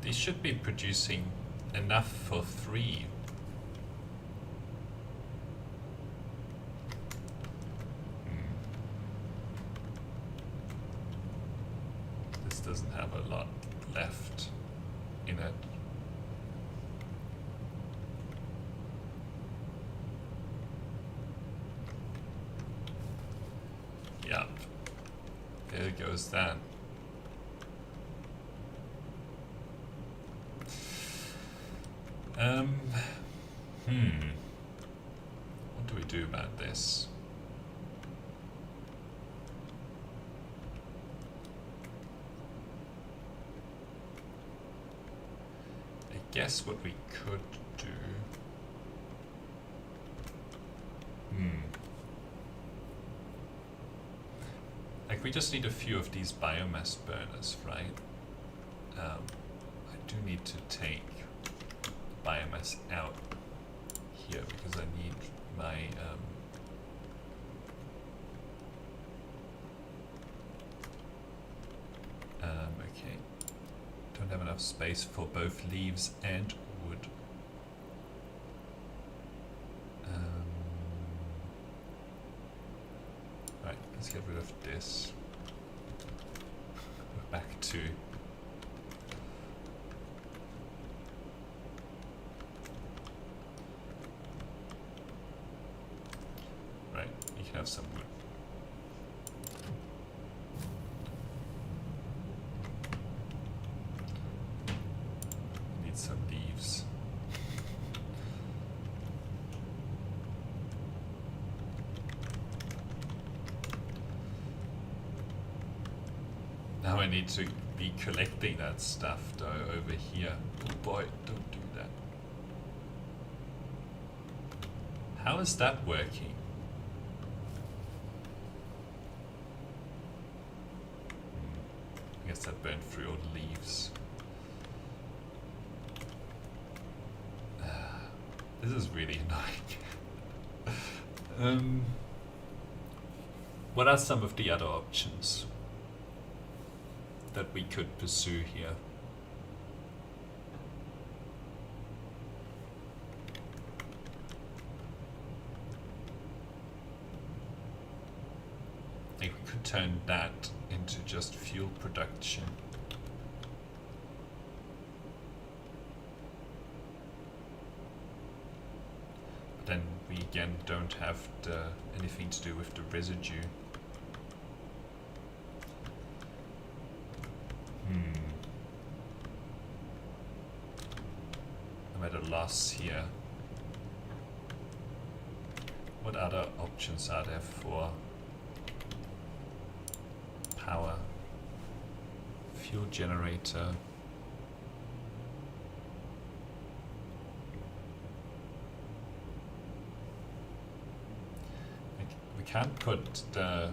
These should be producing enough for 3. This doesn't have a lot left in it. Yep. There goes that. What do we do about this? I guess what we could do. Like we just need a few of these biomass burners, right? I do need to take biomass out here because I need my okay, don't have enough space for both leaves and wood. Right, let's get rid of this. We're back to have some wood. Need some leaves. Now I need to be collecting that stuff though over here. Oh boy, don't do that. How is that working? I guess that burned through all the leaves. This is really annoying. What are some of the other options that we could pursue here? Like we could turn that into just fuel production. But then we again don't have anything to do with the residue. I'm at a loss here. What other options are there for power? Fuel generator. We can't put the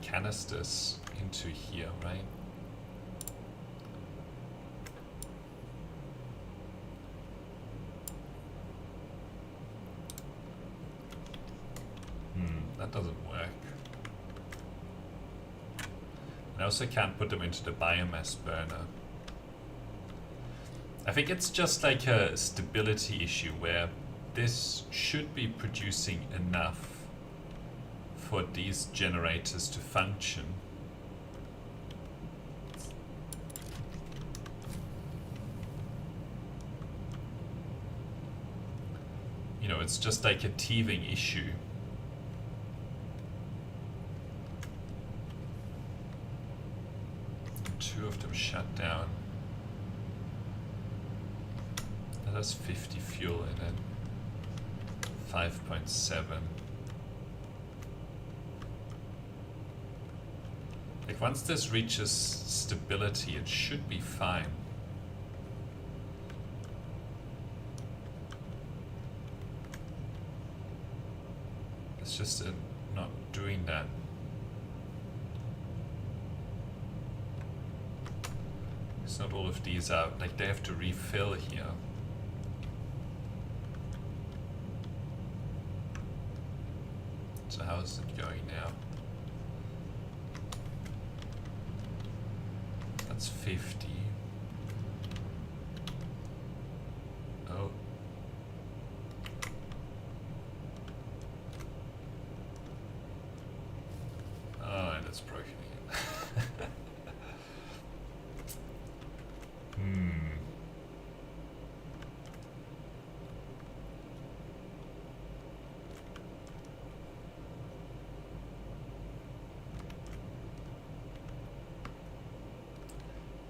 canisters into here, right? That doesn't work. I also can't put them into the biomass burner. I think it's just like a stability issue where this should be producing enough for these generators to function. You know, it's just like a teething issue. Two of them shut down. That has 50 fuel in it. 5.7. Like once this reaches stability, it should be fine. It's just not doing that. It's not all of these are, like they have to refill here. So how is it going now? That's 50. Oh. Oh, and it's broken again.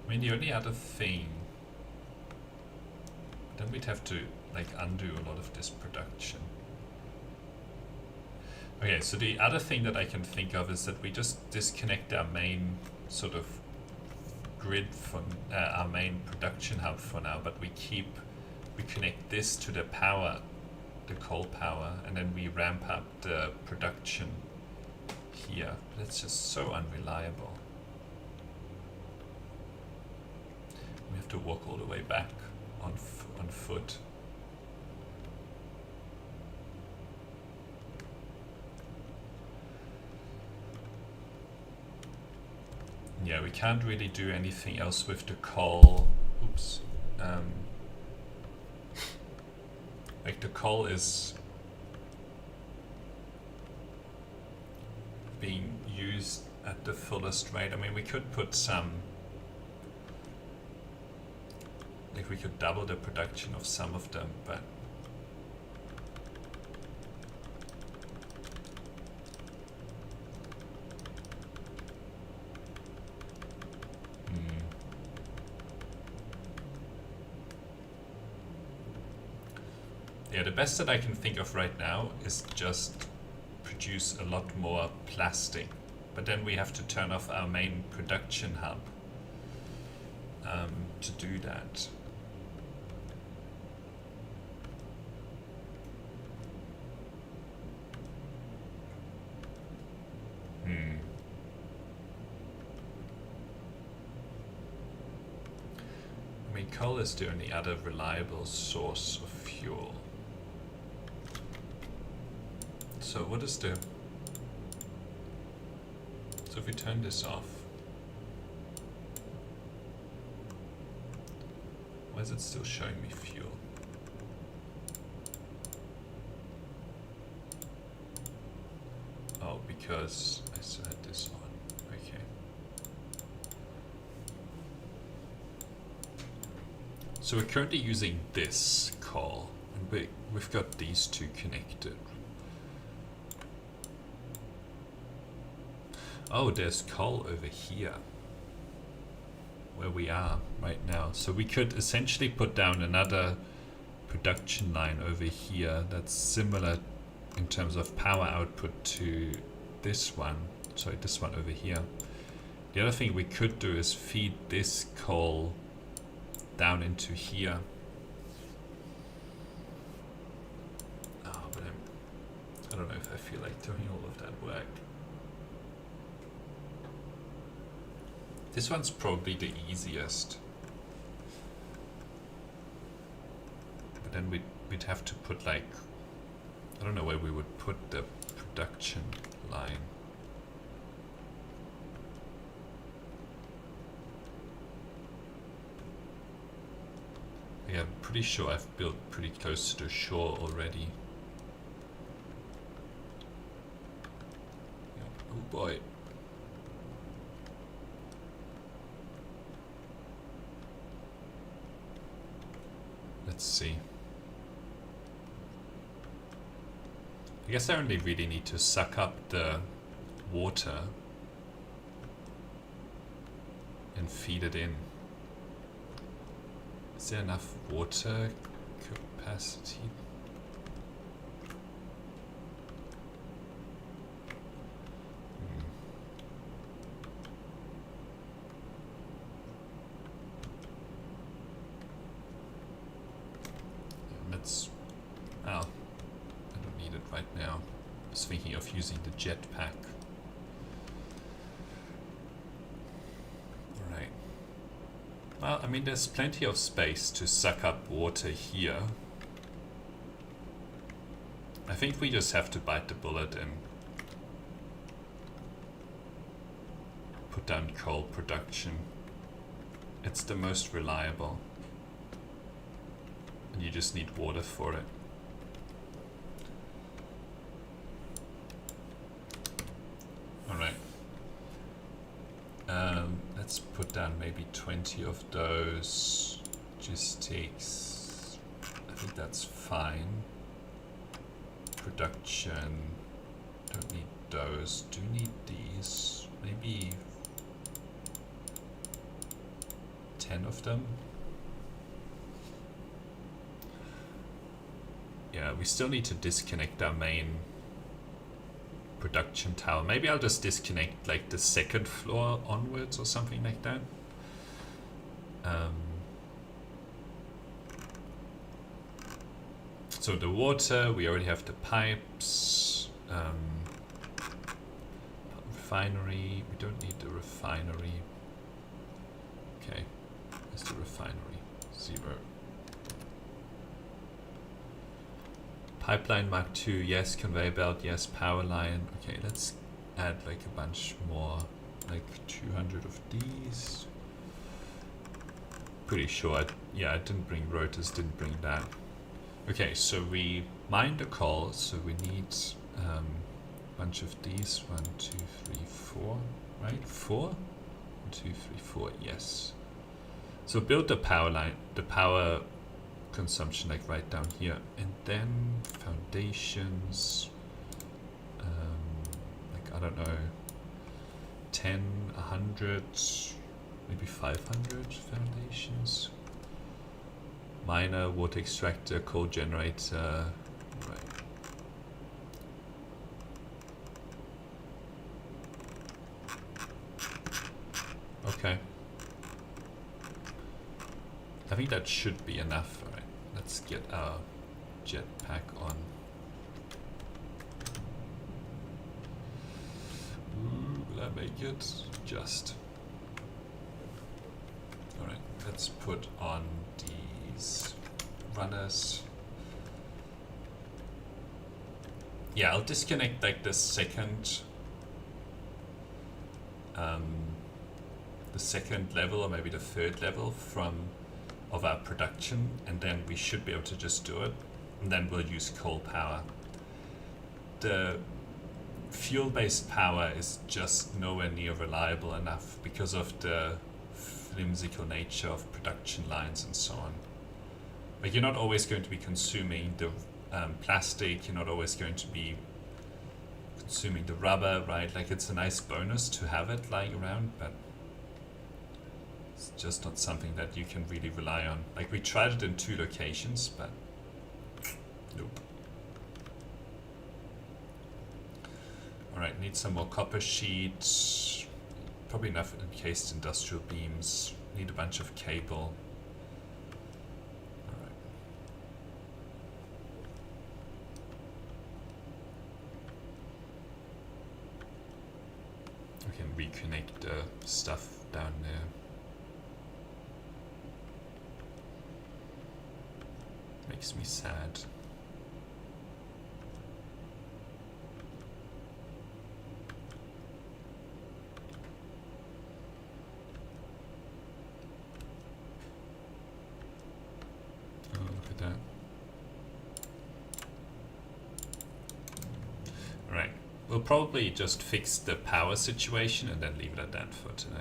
I mean, the only other thing, then we'd have to like undo a lot of this production. Okay, so the other thing that I can think of is that we just disconnect our main sort of grid from our main production hub for now, but we connect this to the power, the coal power, and then we ramp up the production here. That's just so unreliable. We have to walk all the way back on foot. Yeah, we can't really do anything else with the coal. Oops. Like the coal is being used at the fullest rate. I mean, we could put some, like we could double the production of some of them, but yeah, the best that I can think of right now is just produce a lot more plastic, but then we have to turn off our main production hub to do that. I mean, coal is the only other reliable source of fuel. So what is the... So if we turn this off, why is it still showing me fuel? Oh, because So we're currently using this coal, and we've got these two connected. Oh, there's coal over here, where we are right now. So we could essentially put down another production line over here that's similar in terms of power output to this one. Sorry, this one over here. The other thing we could do is feed this coal down into here. Oh, but I don't know if I feel like doing all of that work. This one's probably the easiest. But then we'd have to put like, I don't know where we would put the production line. Yeah, I'm pretty sure I've built pretty close to the shore already. Yeah. Oh boy. Let's see. I guess I only really need to suck up the water and feed it in. Is there enough water capacity? Let's... Oh, I don't need it right now. I was thinking of using the jetpack. Alright. Well, I mean, there's plenty of space to suck up water here. I think we just have to bite the bullet and put down coal production. It's the most reliable. And you just need water for it. Alright. Let's put down maybe 20 of those. Just takes, I think that's fine. Production, don't need those. Do need these. Maybe 10 of them. Yeah, we still need to disconnect our main production tower. Maybe I'll just disconnect like the second floor onwards or something like that. So the water, we already have the pipes. Refinery, we don't need the refinery. Okay, where's the refinery? 0. Pipeline Mark II, yes. Conveyor belt, yes. Power line. Okay, let's add like a bunch more, like 200 of these. Pretty sure, I didn't bring rotors, didn't bring that. Okay, so we mined the coal, so we need a bunch of these. 1, 2, 3, 4, right? 4? 1, 2, 3, 4, yes. So build the power line, the power consumption like right down here, and then foundations, like I don't know, 10, 100, maybe 500 foundations. Miner, water extractor, coal generator, right. Okay. I think that should be enough. All right. Let's get our jetpack on. Ooh, will I make it? Just. All right. Let's put on these runners. Yeah, I'll disconnect like the second level, or maybe the third level of our production, and then we should be able to just do it, and then we'll use coal power. The fuel-based power is just nowhere near reliable enough because of the whimsical nature of production lines and so on. Like, you're not always going to be consuming the plastic, you're not always going to be consuming the rubber, right? Like, it's a nice bonus to have it lying around, but it's just not something that you can really rely on. Like, we tried it in 2 locations, but nope. Alright, need some more copper sheet. Probably enough encased industrial beams. Need a bunch of cable. Alright. We can reconnect the stuff down there. Makes me sad. Oh, look at that. Right. We'll probably just fix the power situation and then leave it at that for today.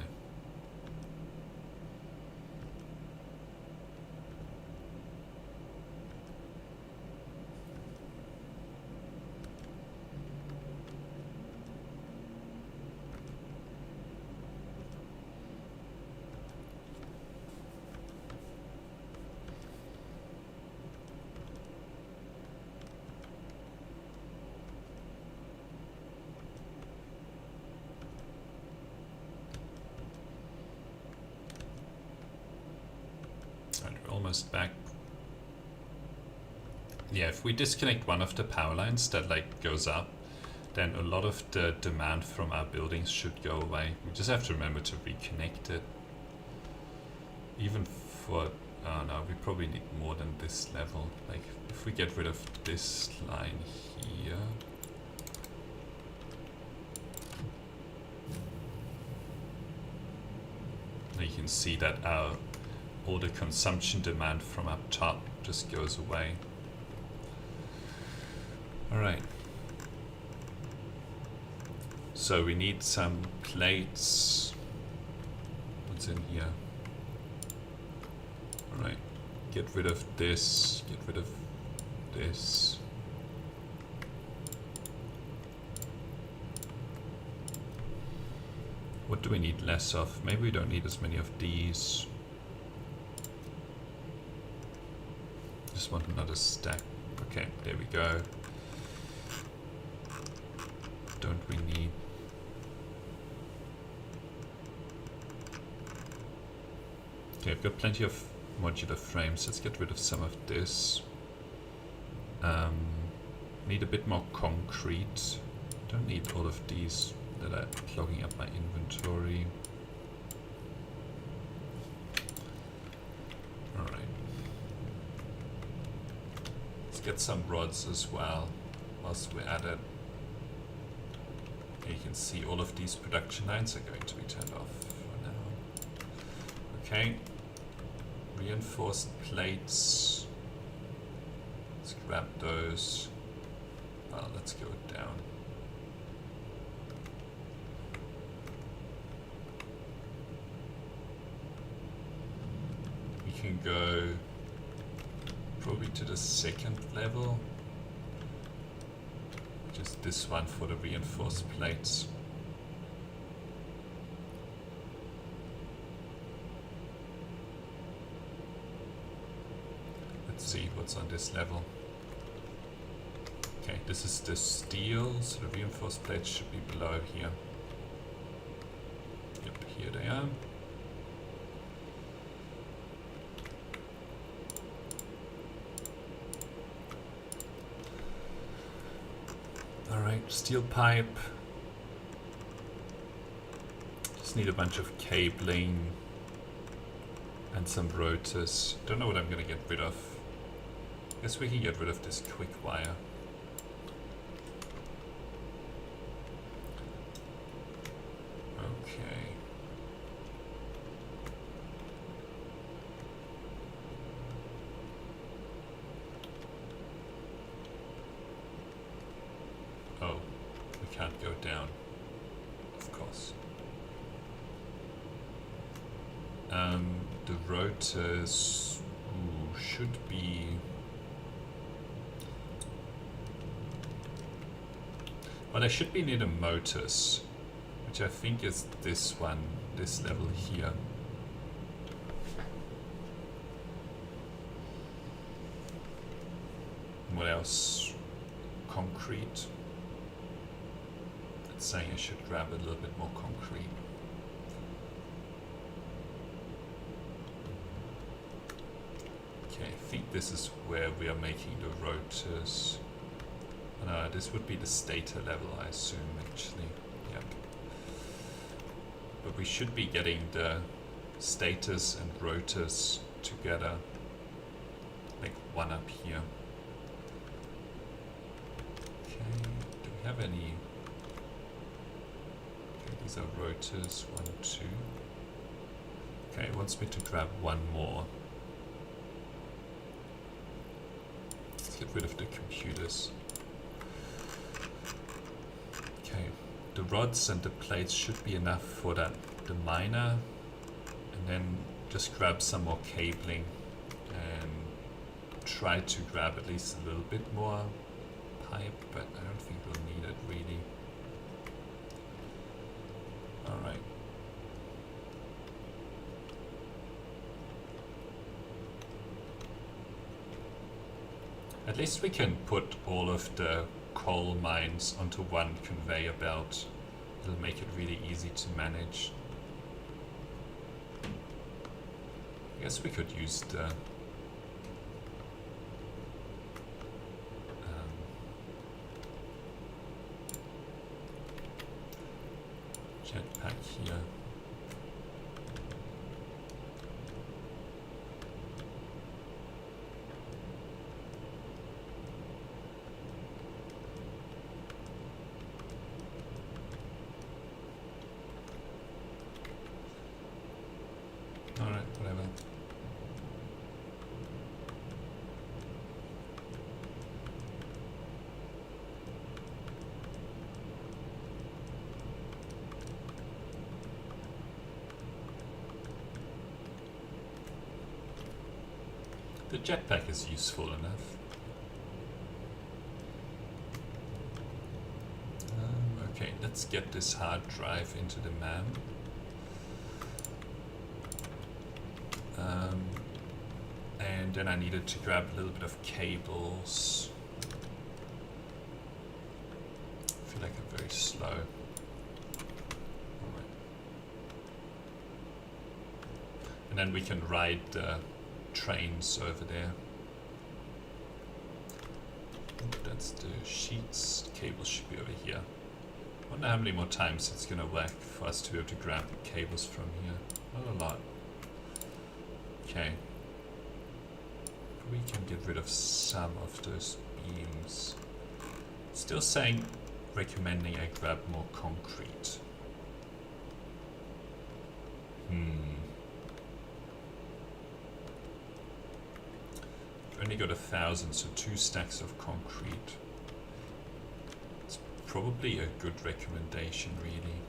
Almost back. Yeah, if we disconnect one of the power lines that like goes up, then a lot of the demand from our buildings should go away. We just have to remember to reconnect it. Even for, oh no, we probably need more than this level. Like, if we get rid of this line here. You can see that all the consumption demand from up top just goes away. Alright. So we need some plates. What's in here? Alright. Get rid of this. Get rid of this. What do we need less of? Maybe we don't need as many of these. Just want another stack. Okay, there we go. Don't we need... Okay, I've got plenty of modular frames. Let's get rid of some of this. Need a bit more concrete. Don't need all of these that are clogging up my inventory. Alright. Let's get some rods as well whilst we're at it. You can see all of these production lines are going to be turned off for now. Okay. Reinforced plates. Let's grab those. Well, let's go down. We can go probably to the 2nd level. Just this one for the reinforced plates. Let's see what's on this level. Okay, this is the steel, so the reinforced plates should be below here. Yep, here they are. Alright, steel pipe. Just need a bunch of cabling and some rotors. Don't know what I'm gonna get rid of. Guess we can get rid of this quick wire. Okay. Oh, we can't go down, of course. The rotors, ooh, should be... Well, they should be near the motors, which I think is this one, this level here. What else? Concrete. It's saying I should grab a little bit more concrete. Okay, I think this is where we are making the rotors. No, this would be the stator level, I assume, actually. Yep. But we should be getting the stators and rotors together. Like one up here. Okay, do we have any? Okay, these are rotors, 1, 2. Okay, it wants me to grab one more. Let's get rid of the computers. Okay, the rods and the plates should be enough for that, the miner, and then just grab some more cabling and try to grab at least a little bit more pipe, but I don't think we'll need it really. Alright. At least we can put all of the coal mines onto one conveyor belt. It'll make it really easy to manage. I guess we could use the jetpack here. Alright, whatever. The jetpack is useful enough. Okay, let's get this hard drive into the man. And then I needed to grab a little bit of cables. I feel like I'm very slow. Alright. And then we can ride the trains over there. That's the sheets. Cables should be over here. I wonder how many more times it's gonna work for us to be able to grab the cables from here. Not a lot. Okay. We can get rid of some of those beams. Still saying, recommending I grab more concrete. Only got 1,000, so 2 stacks of concrete. It's probably a good recommendation, really.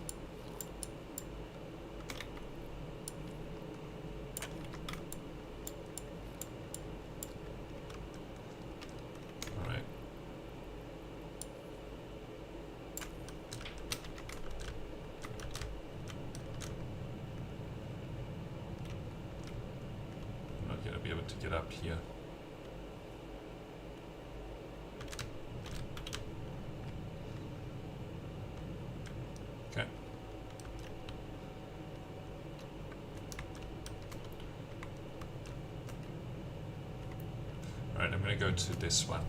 To get up here. Okay. All right, I'm going to go to this one.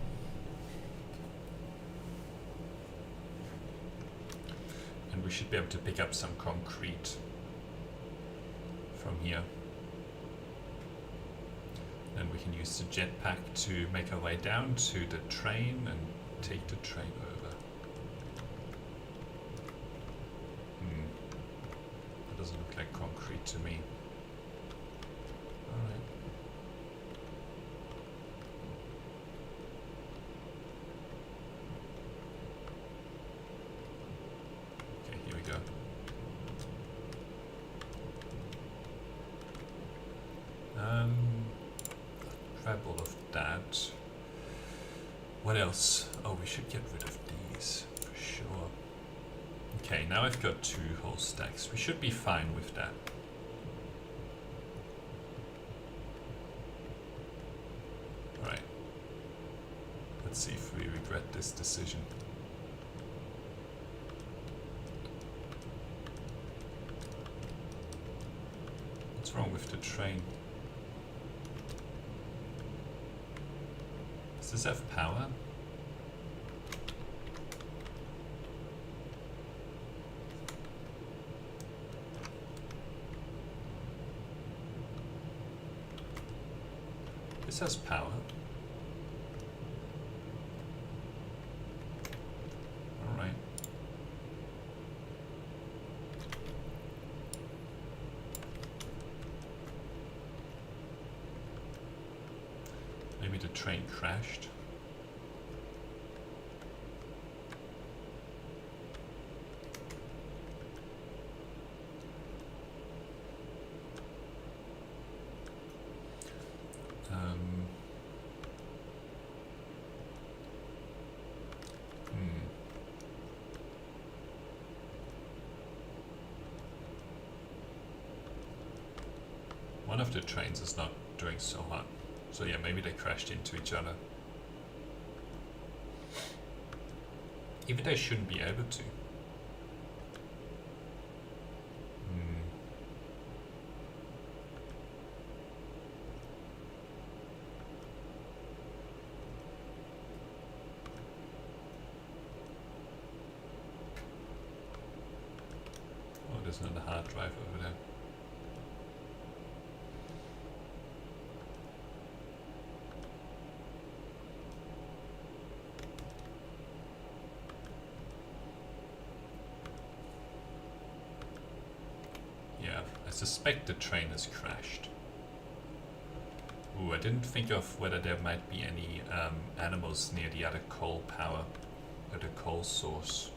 And we should be able to pick up some concrete from here. Then we can use the jetpack to make our way down to the train and take the train over. That doesn't look like concrete to me. Alright. Okay, here we go. Grab all that. What else? Oh, we should get rid of these for sure. Okay, now I've got 2 whole stacks. We should be fine with that. Alright. Let's see if we regret this decision. What's wrong with the train? Does this have power? This has power. Alright. Maybe the train crashed. One of the trains is not doing so hot. So yeah, maybe they crashed into each other. Even they shouldn't be able to. Oh, there's another hard drive over there. I suspect the train has crashed. Ooh, I didn't think of whether there might be any animals near the other coal power, or the coal source.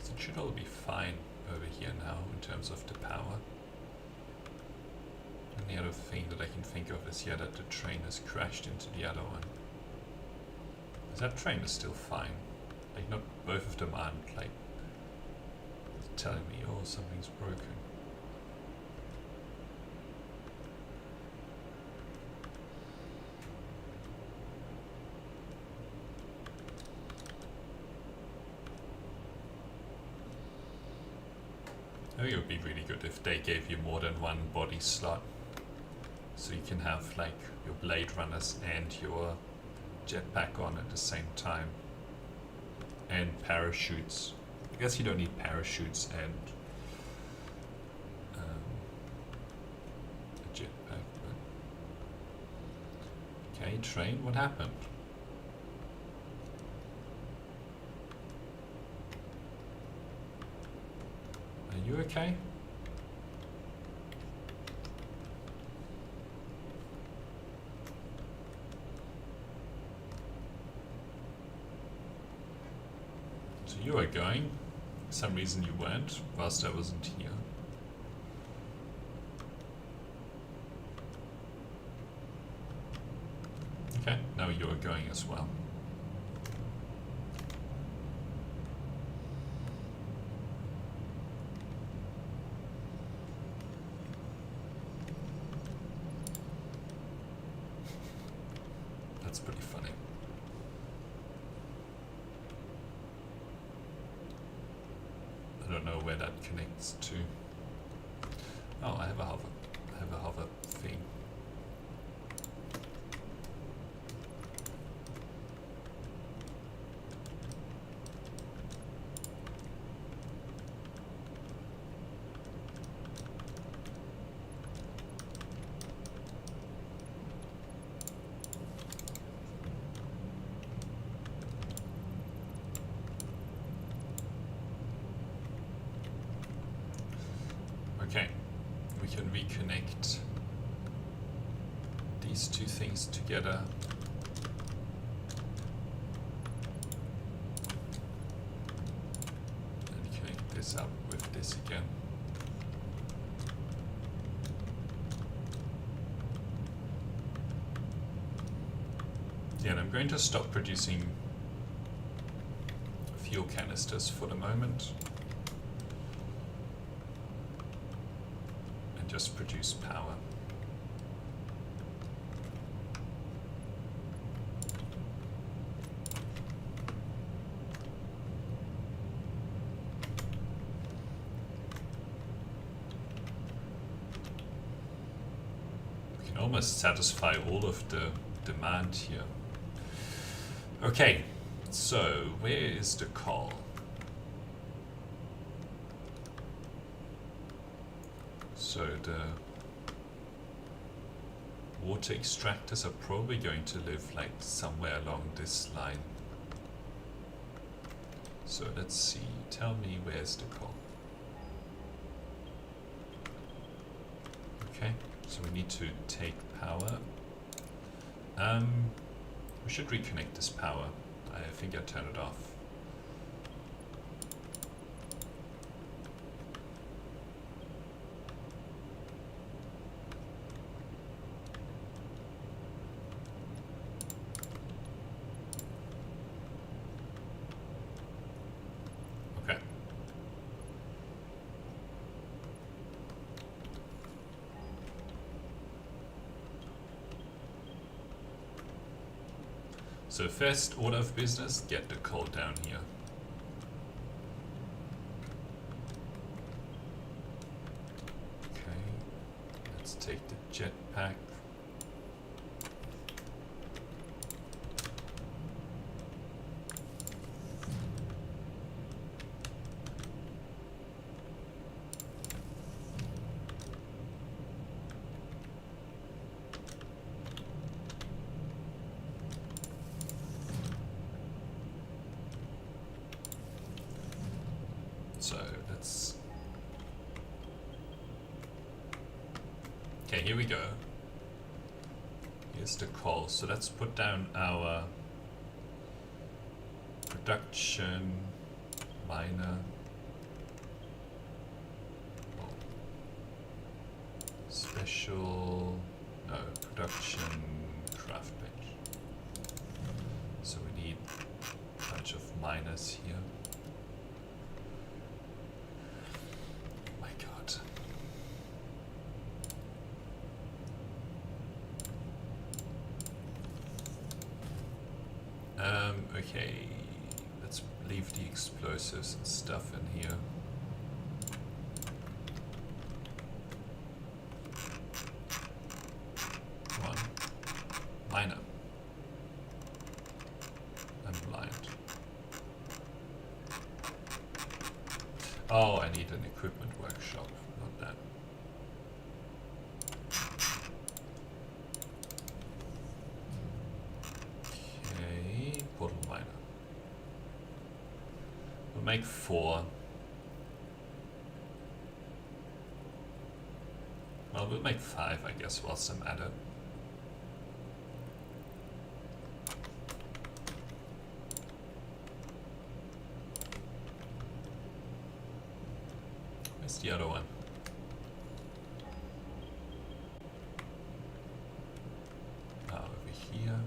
It should all be fine over here now in terms of the power. And the other thing that I can think of is that the train has crashed into the other one. Because that train is still fine. Like, not both of them aren't like telling me, oh, something's broken. I think it would be really good if they gave you more than one body slot. So you can have like your Blade Runners and your jetpack on at the same time. And parachutes. I guess you don't need parachutes and a jetpack. But... Okay, train, what happened? Are you okay? So you were going. For some reason you weren't, whilst I wasn't here. Okay, now you are going as well. That's pretty funny. I don't know where that connects to. Oh, I have a hover thing. we can reconnect these two things together. And connect this up with this again. Yeah, and I'm going to stop producing fuel canisters for the moment and just produce power. We can almost satisfy all of the demand here. Okay, so where is the coal? So the water extractors are probably going to live like somewhere along this line. So let's see, tell me where's the coal? Okay, so we need to take power. We should reconnect this power. I think I turned it off. Okay. So first order of business, get the coal down here. Okay, let's take the jetpack. So let's, okay, here we go. Here's the coal. So let's put down our production miner. Oh. Special, no, production craft bench. So we need a bunch of miners here. Okay, let's leave the explosives and stuff in here. Come on, miner. I'm blind. Oh, I need an equipment workshop, not that. Portal miner. We'll make 4. Well, we'll make 5, I guess, whilst I'm at it. Where's the other one? Over here.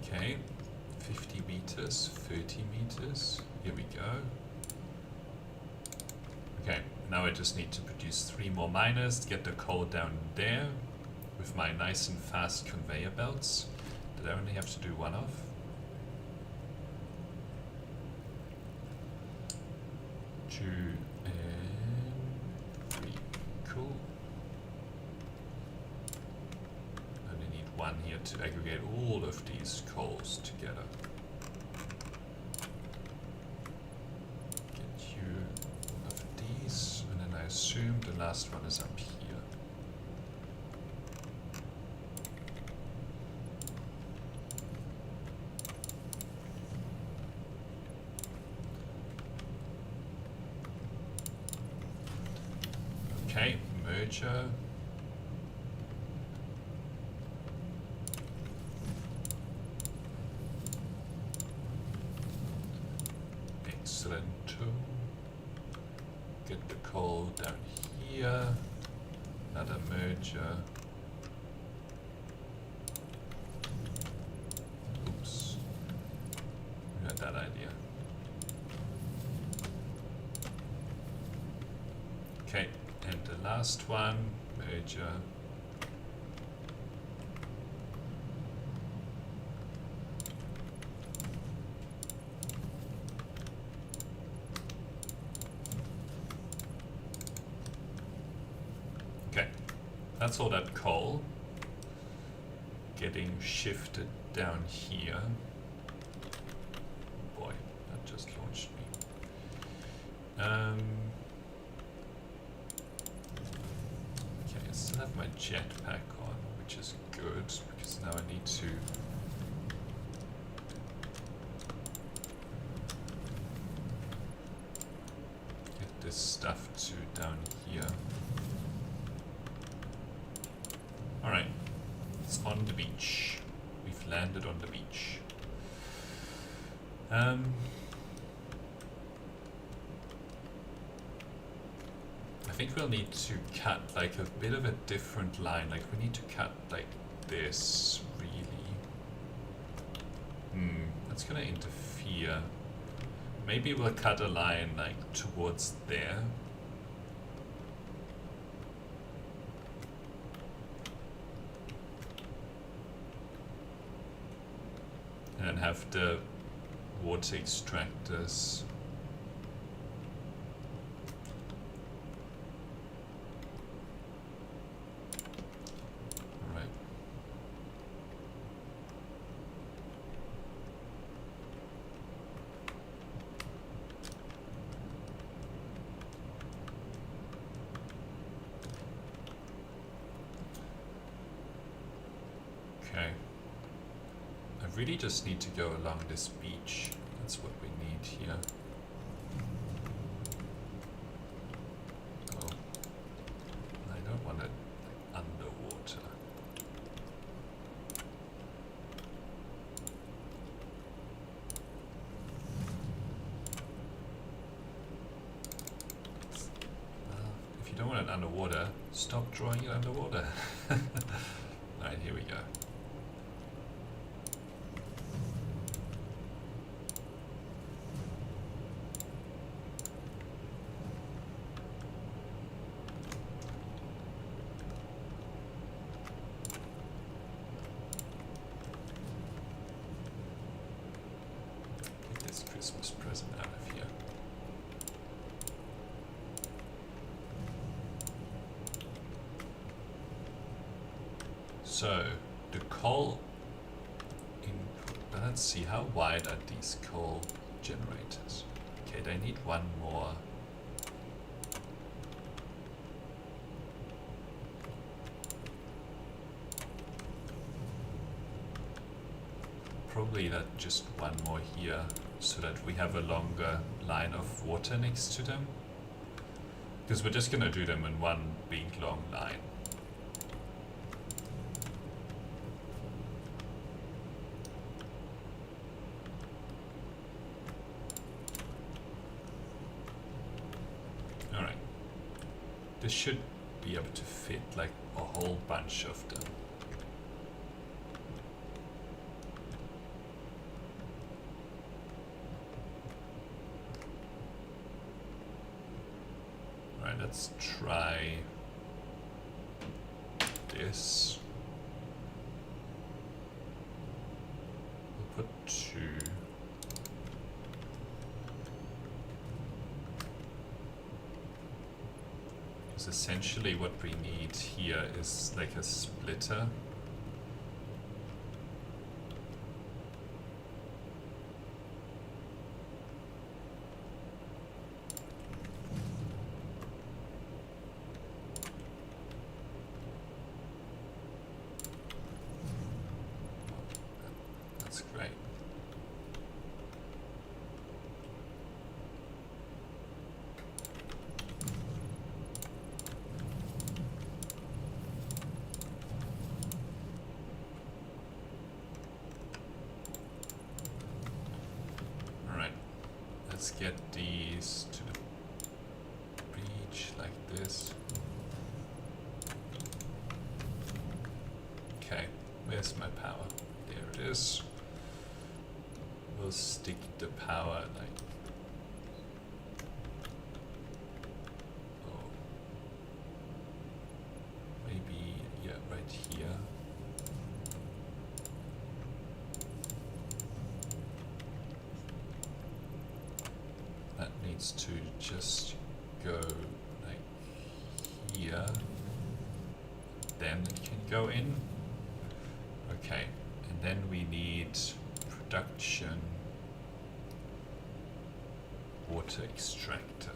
Okay, 50 meters, 30 meters, here we go. Okay, now I just need to produce 3 more miners to get the coal down there with my nice and fast conveyor belts that I only have to do 1 of. Two and 3, cool. One here to aggregate all of these coals together. Get you all of these, and then I assume the last one is up here. Okay, merger. Excellent. Get the coal down here. Another merger. Oops. We had that idea. Okay, and the last one, merger. Okay, that's all that coal getting shifted down here. Boy, that just launched me. Okay, I still have my jetpack on, which is good because now I need to get this stuff to down here. Alright, it's on the beach. We've landed on the beach. I think we'll need to cut like a bit of a different line. Like we need to cut like this, really. That's gonna interfere. Maybe we'll cut a line like towards there. And have the water extractors right. Okay. I really just need to go along this beach. That's what we need here. Oh, I don't want it underwater. If you don't want it underwater, stop drawing it underwater. Alright, here we go. Christmas present out of here. So the coal input. Let's see, how wide are these coal generators? Okay, they need one more. Probably that just one more here, so that we have a longer line of water next to them. Because we're just gonna do them in one big long line. Alright. This should be able to fit like a whole bunch of them. Let's try this. We'll put 2. Because essentially what we need here is like a splitter. let's get these to the beach like this. Okay, where's my power? There it is. We'll stick the power like, oh, maybe, yeah, right here. That needs to just go like here, then it can go in. Okay, and then we need production water extractor.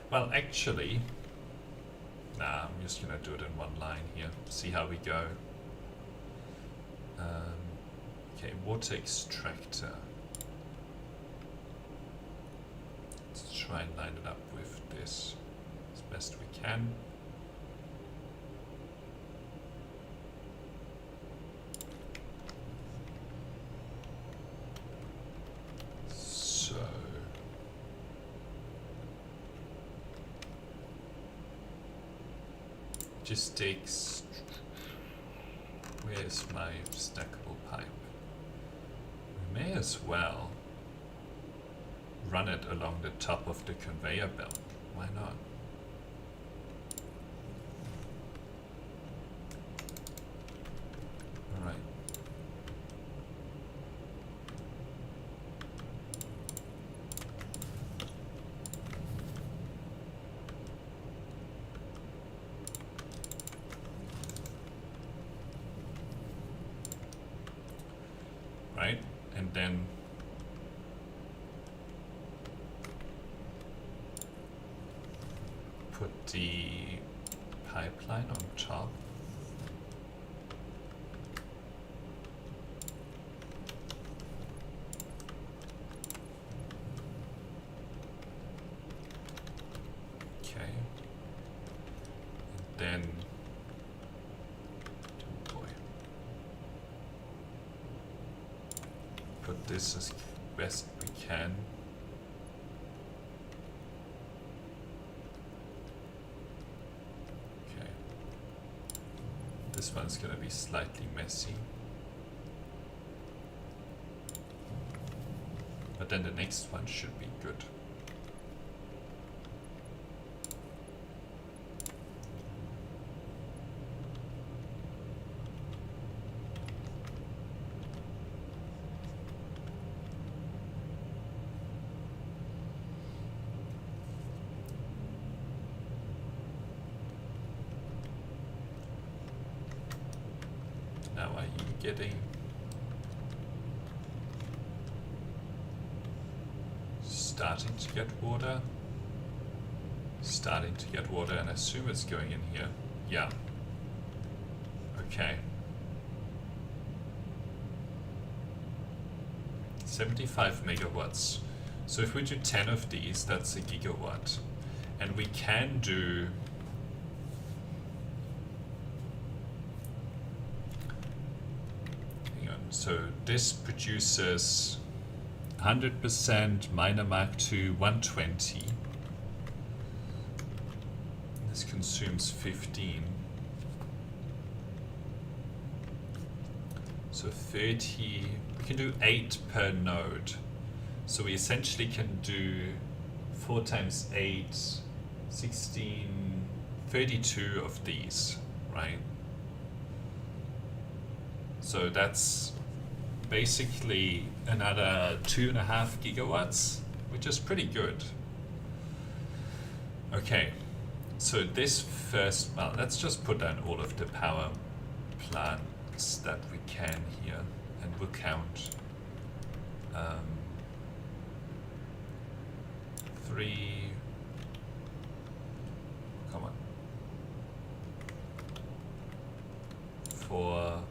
Well, actually, nah, I'm just gonna do it in one line here, see how we go. Okay, water extractor. Let's try and line it up with this as best we can. So just takes, where's my stackable pipe? We may as well run it along the top of the conveyor belt. Why not? All right. Right, and then put the pipeline on top. Okay, and then, oh boy, put this as best we can. Okay, this one's gonna be slightly messy, but then the next one should be good. Now are you getting starting to get water? Starting to get water, and I assume it's going in here. Yeah. Okay. 75 megawatts. So if we do 10 of these, that's a gigawatt. And we can do so this produces 100% minor Mark II 120. This consumes 15. So 30, we can do 8 per node. So we essentially can do 4 times 8, 16, 32 of these, right? So that's basically another 2.5 gigawatts, which is pretty good. Okay, so this first, well, let's just put down all of the power plants that we can here, and we'll count 3, come on, 4,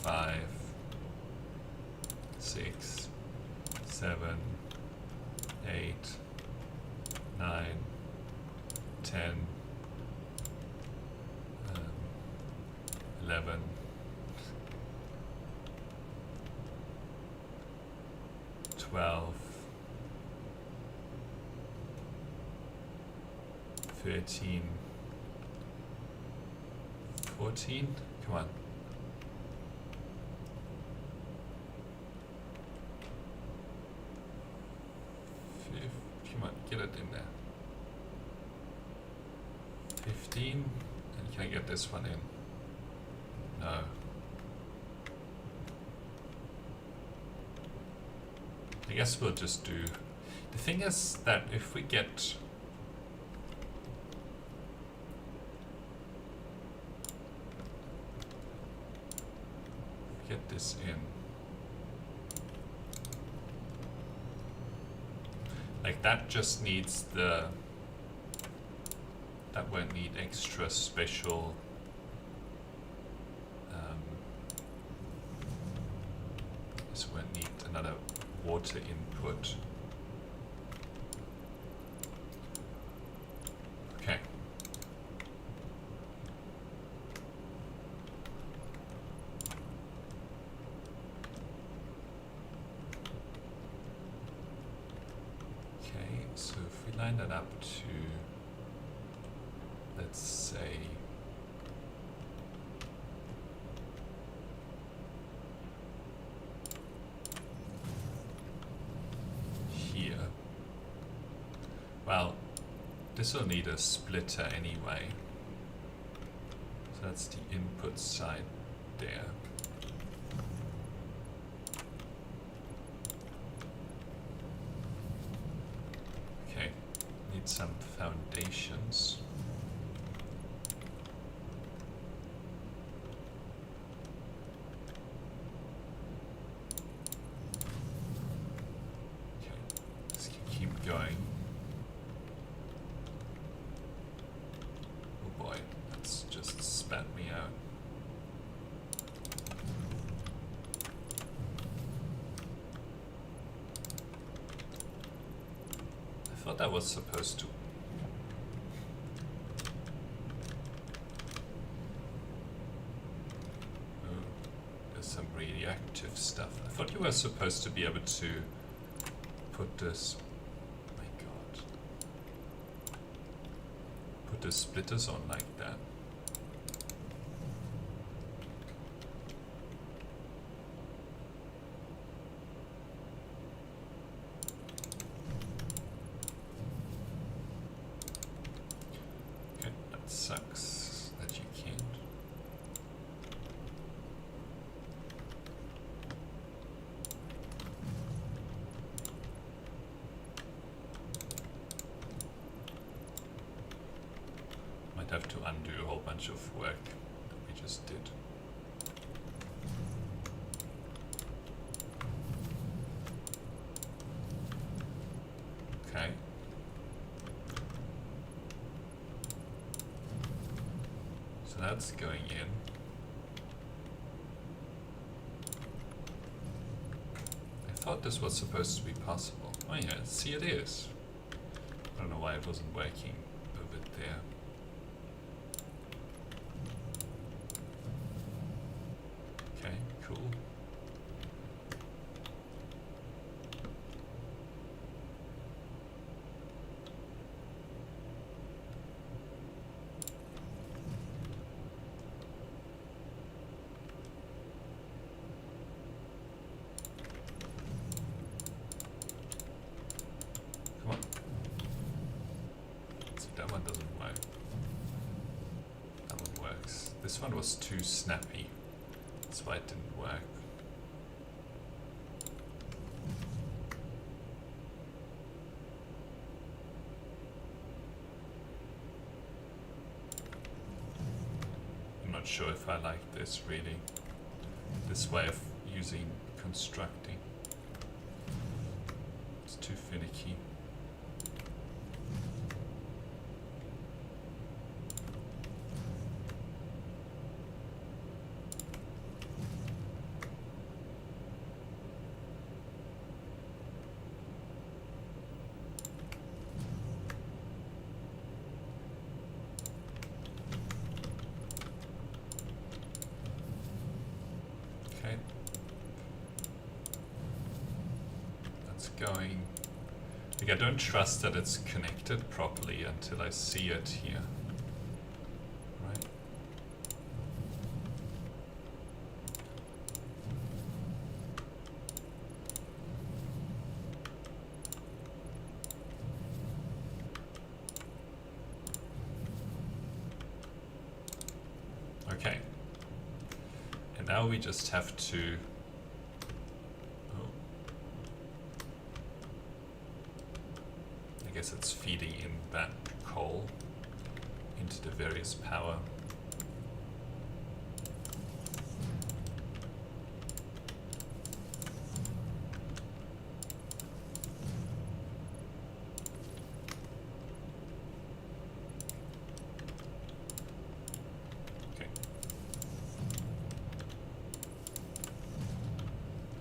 5, 6, 7, 8, 9, 10, 11, 12, 12, 13, 14. Come on. Come on, get it in there. 15. And can I get this one in? No. I guess we'll just do... The thing is that if we get... Get this in. Like that just needs the... That won't need extra special... This won't need another water input. Okay. Okay, so if we line that up to, let's say, here. Well, this will need a splitter anyway. So that's the input side there. Okay, need some foundations. Okay, let's keep going. Oh boy, that's just spat me out. I thought that was supposed to... Oh, there's some radioactive stuff. I thought you were supposed to be able to put this... My god. Put the splitters on like that. Okay, that sucks that you can't. Might have to undo a whole bunch of work that we just did. Okay. So that's going in. I thought this was supposed to be possible. Oh yeah, see it is. I don't know why it wasn't working over there. Okay, cool. Come on. See, that one doesn't work. That one works. This one was too snappy. That's why it didn't work. I'm not sure if I like this really. This way of using constructing. It's too finicky. Okay. That's going... Like, I don't trust that it's connected properly until I see it here. Right? Okay. And now we just have to... I guess it's feeding in that coal into the various power. Okay.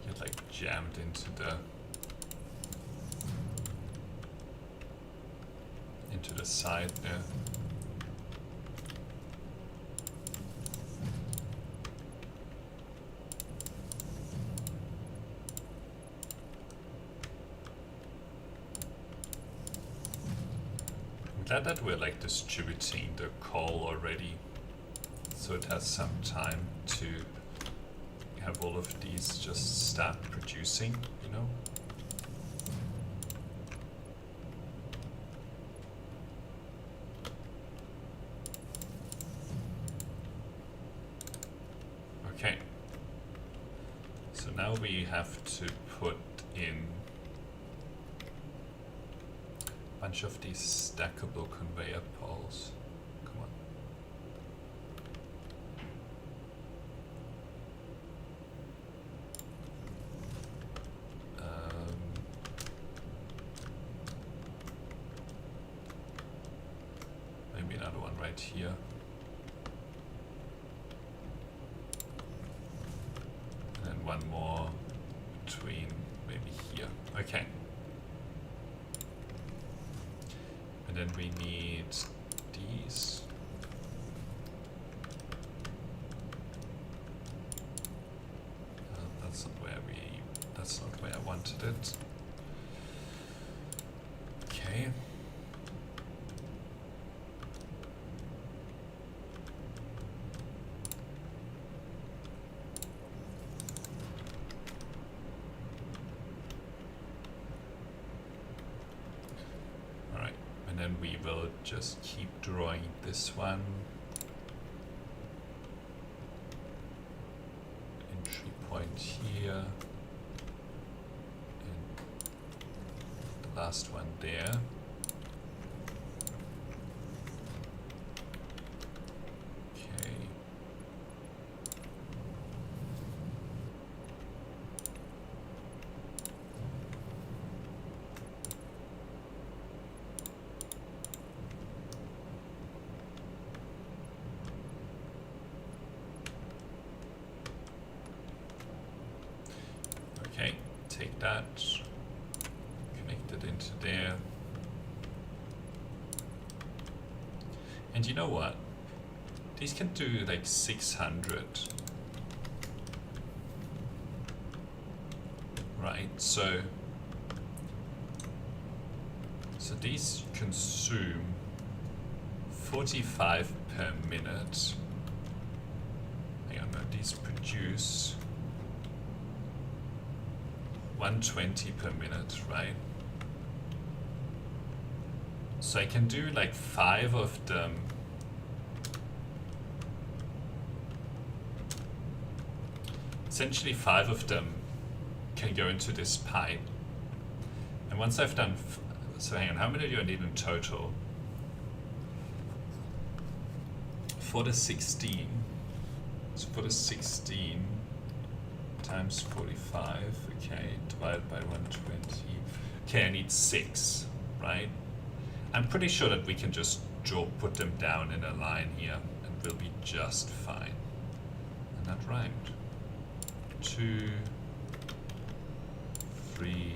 Get like jammed into the side there. I'm glad that we're like distributing the coal already, so it has some time to have all of these just start producing, you know? Okay, so now we have to put in a bunch of these stackable conveyor poles. Come on. Maybe another one right here. One more between maybe here. Okay. And then we need these. That's not where I wanted it. Okay. And then we will just keep drawing this one. Entry point here. And the last one there. Okay. Okay, take that, connect it into there. And you know what? These can do like 600. Right, so these consume 45 per minute. Hang on, no, these produce 120 per minute, right? So I can do like 5 of them. Essentially 5 of them can go into this pipe. And once I've done, so hang on, how many do I need in total? For the 16, so for the 16 times 45, okay, divided by 120. Okay, I need 6, right? I'm pretty sure that we can just put them down in a line here and we'll be just fine. And that rhymed. 2, 3,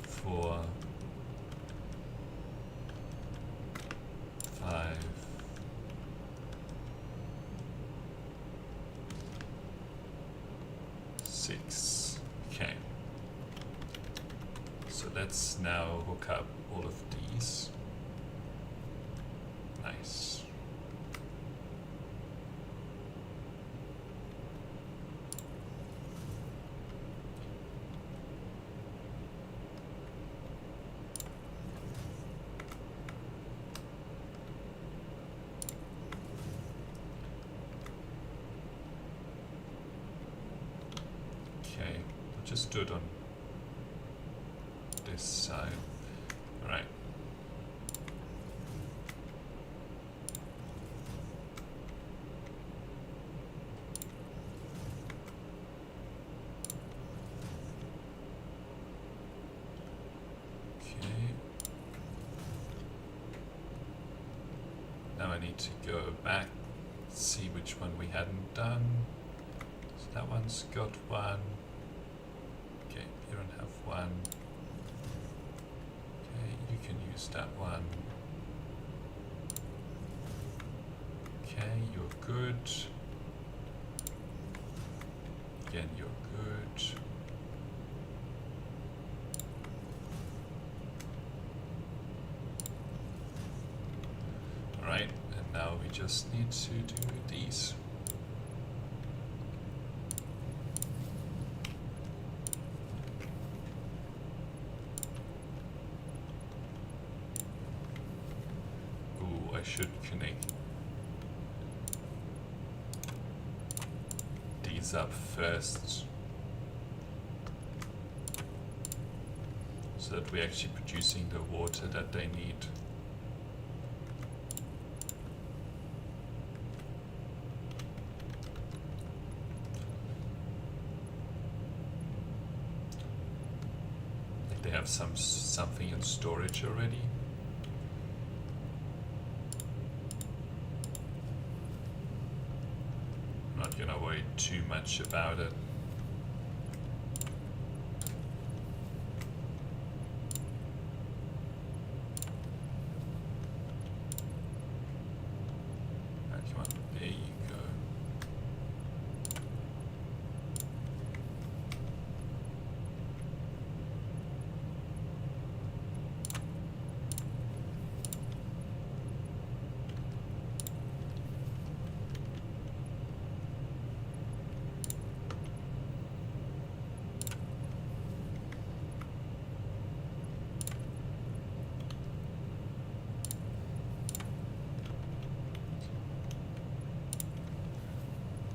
4, 5, 6, So let's now hook up all of these. Nice. Okay, I'll just do it on this side. All right. Okay. Now I need to go back, see which one we hadn't done. So that one's got one. Okay, you don't have one. You can use that one. Okay, you're good. Again, you're good. Alright, and now we just need to do these. I should connect these up first so that we're actually producing the water that they need. Like they have something in storage already. Not gonna worry too much about it. Come on, there you go.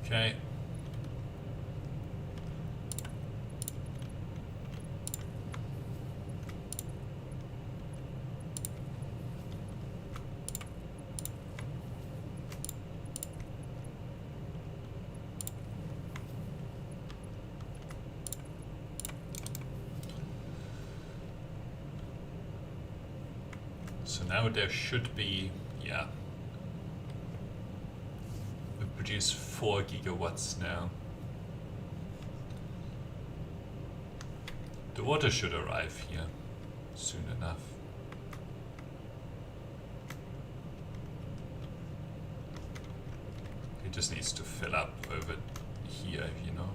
Okay. So now there should be, yeah. We produce 4 gigawatts now. The water should arrive here soon enough. It just needs to fill up over here, you know.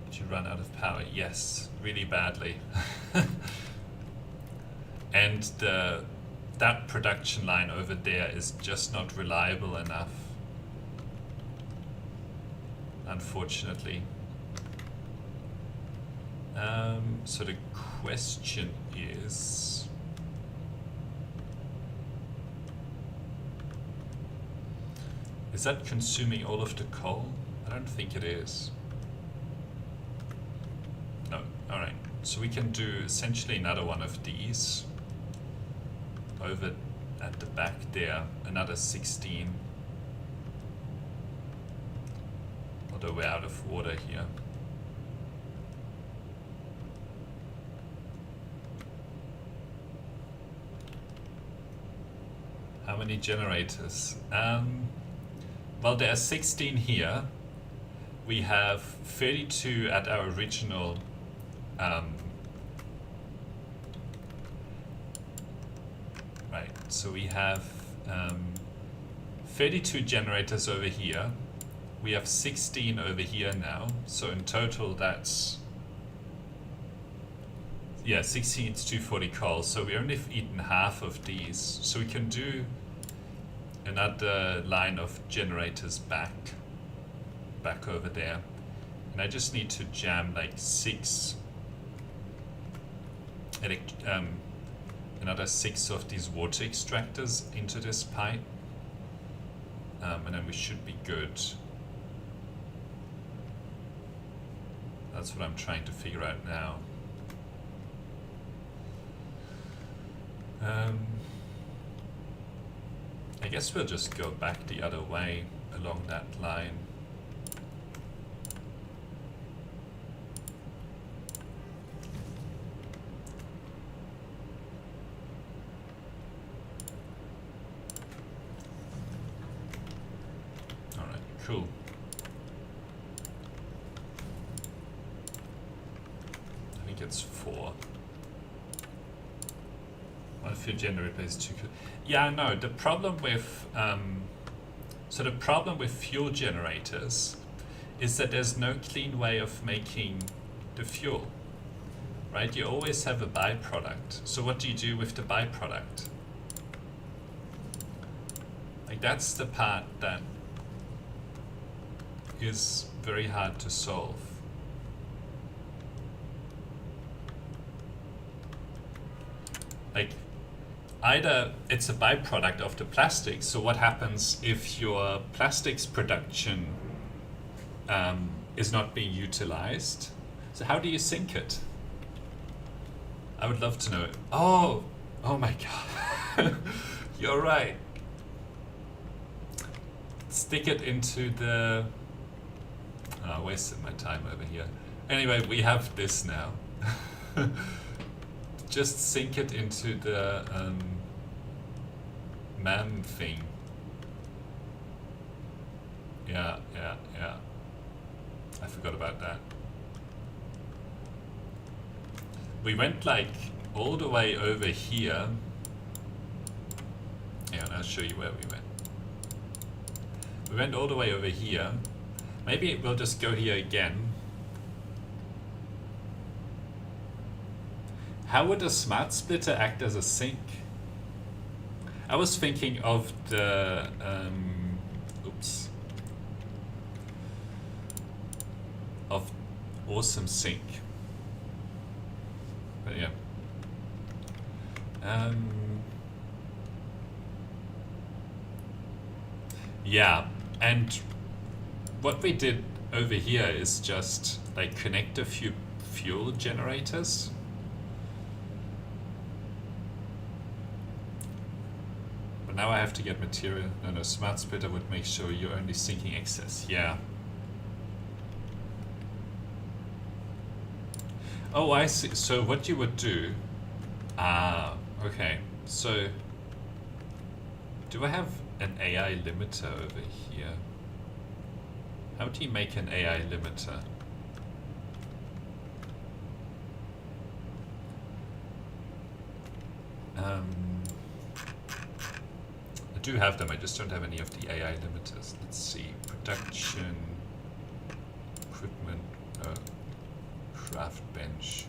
Did you run out of power? Yes, really badly. And that production line over there is just not reliable enough, unfortunately. So the question is, that consuming all of the coal? I don't think it is. No, alright. So we can do essentially another one of these. Over at the back there, another 16. Although we're out of water here. How many generators? Well, there are 16 here. We have 32 at our original right, so we have 32 generators over here. we have 16 over here now. So in total, that's, yeah, 16 is 240 coal. So we only have eaten half of these. So we can do another line of generators back over there. And I just need to jam like 6 another 6 of these water extractors into this pipe, and then we should be good. That's what I'm trying to figure out now. I guess we'll just go back the other way along that line. Cool. I think it's 4. What if your generator is too good? Yeah, no, the problem with the problem with fuel generators is that there's no clean way of making the fuel. Right? You always have a byproduct. So what do you do with the byproduct? Like, that's the part that is very hard to solve. Like, either it's a byproduct of the plastics, so what happens if your plastics production is not being utilized? So how do you sink it? I would love to know it. Oh my god. You're right. Stick it into the... Oh, I wasted my time over here. Anyway, we have this now. Just sink it into the man thing. Yeah. I forgot about that. We went like all the way over here. Yeah, and I'll show you where we went. We went all the way over here. Maybe we'll just go here again. How would a smart splitter act as a sink? I was thinking of the of awesome sink. But yeah. Yeah, and what we did over here is just like connect a few fuel generators. But now I have to get material. No, smart splitter would make sure you're only sinking excess. Yeah. Oh, I see. So what you would do... okay. So, do I have an AI limiter over here? How do you make an AI limiter? I do have them, I just don't have any of the AI limiters. Let's see. Production, equipment, craft bench,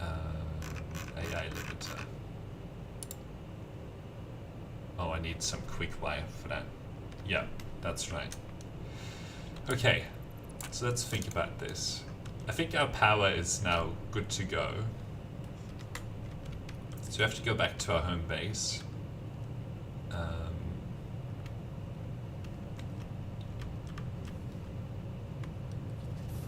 AI limiter. Oh, I need some quick wire for that. Yeah, that's right. Okay, so let's think about this. I think our power is now good to go. So we have to go back to our home base.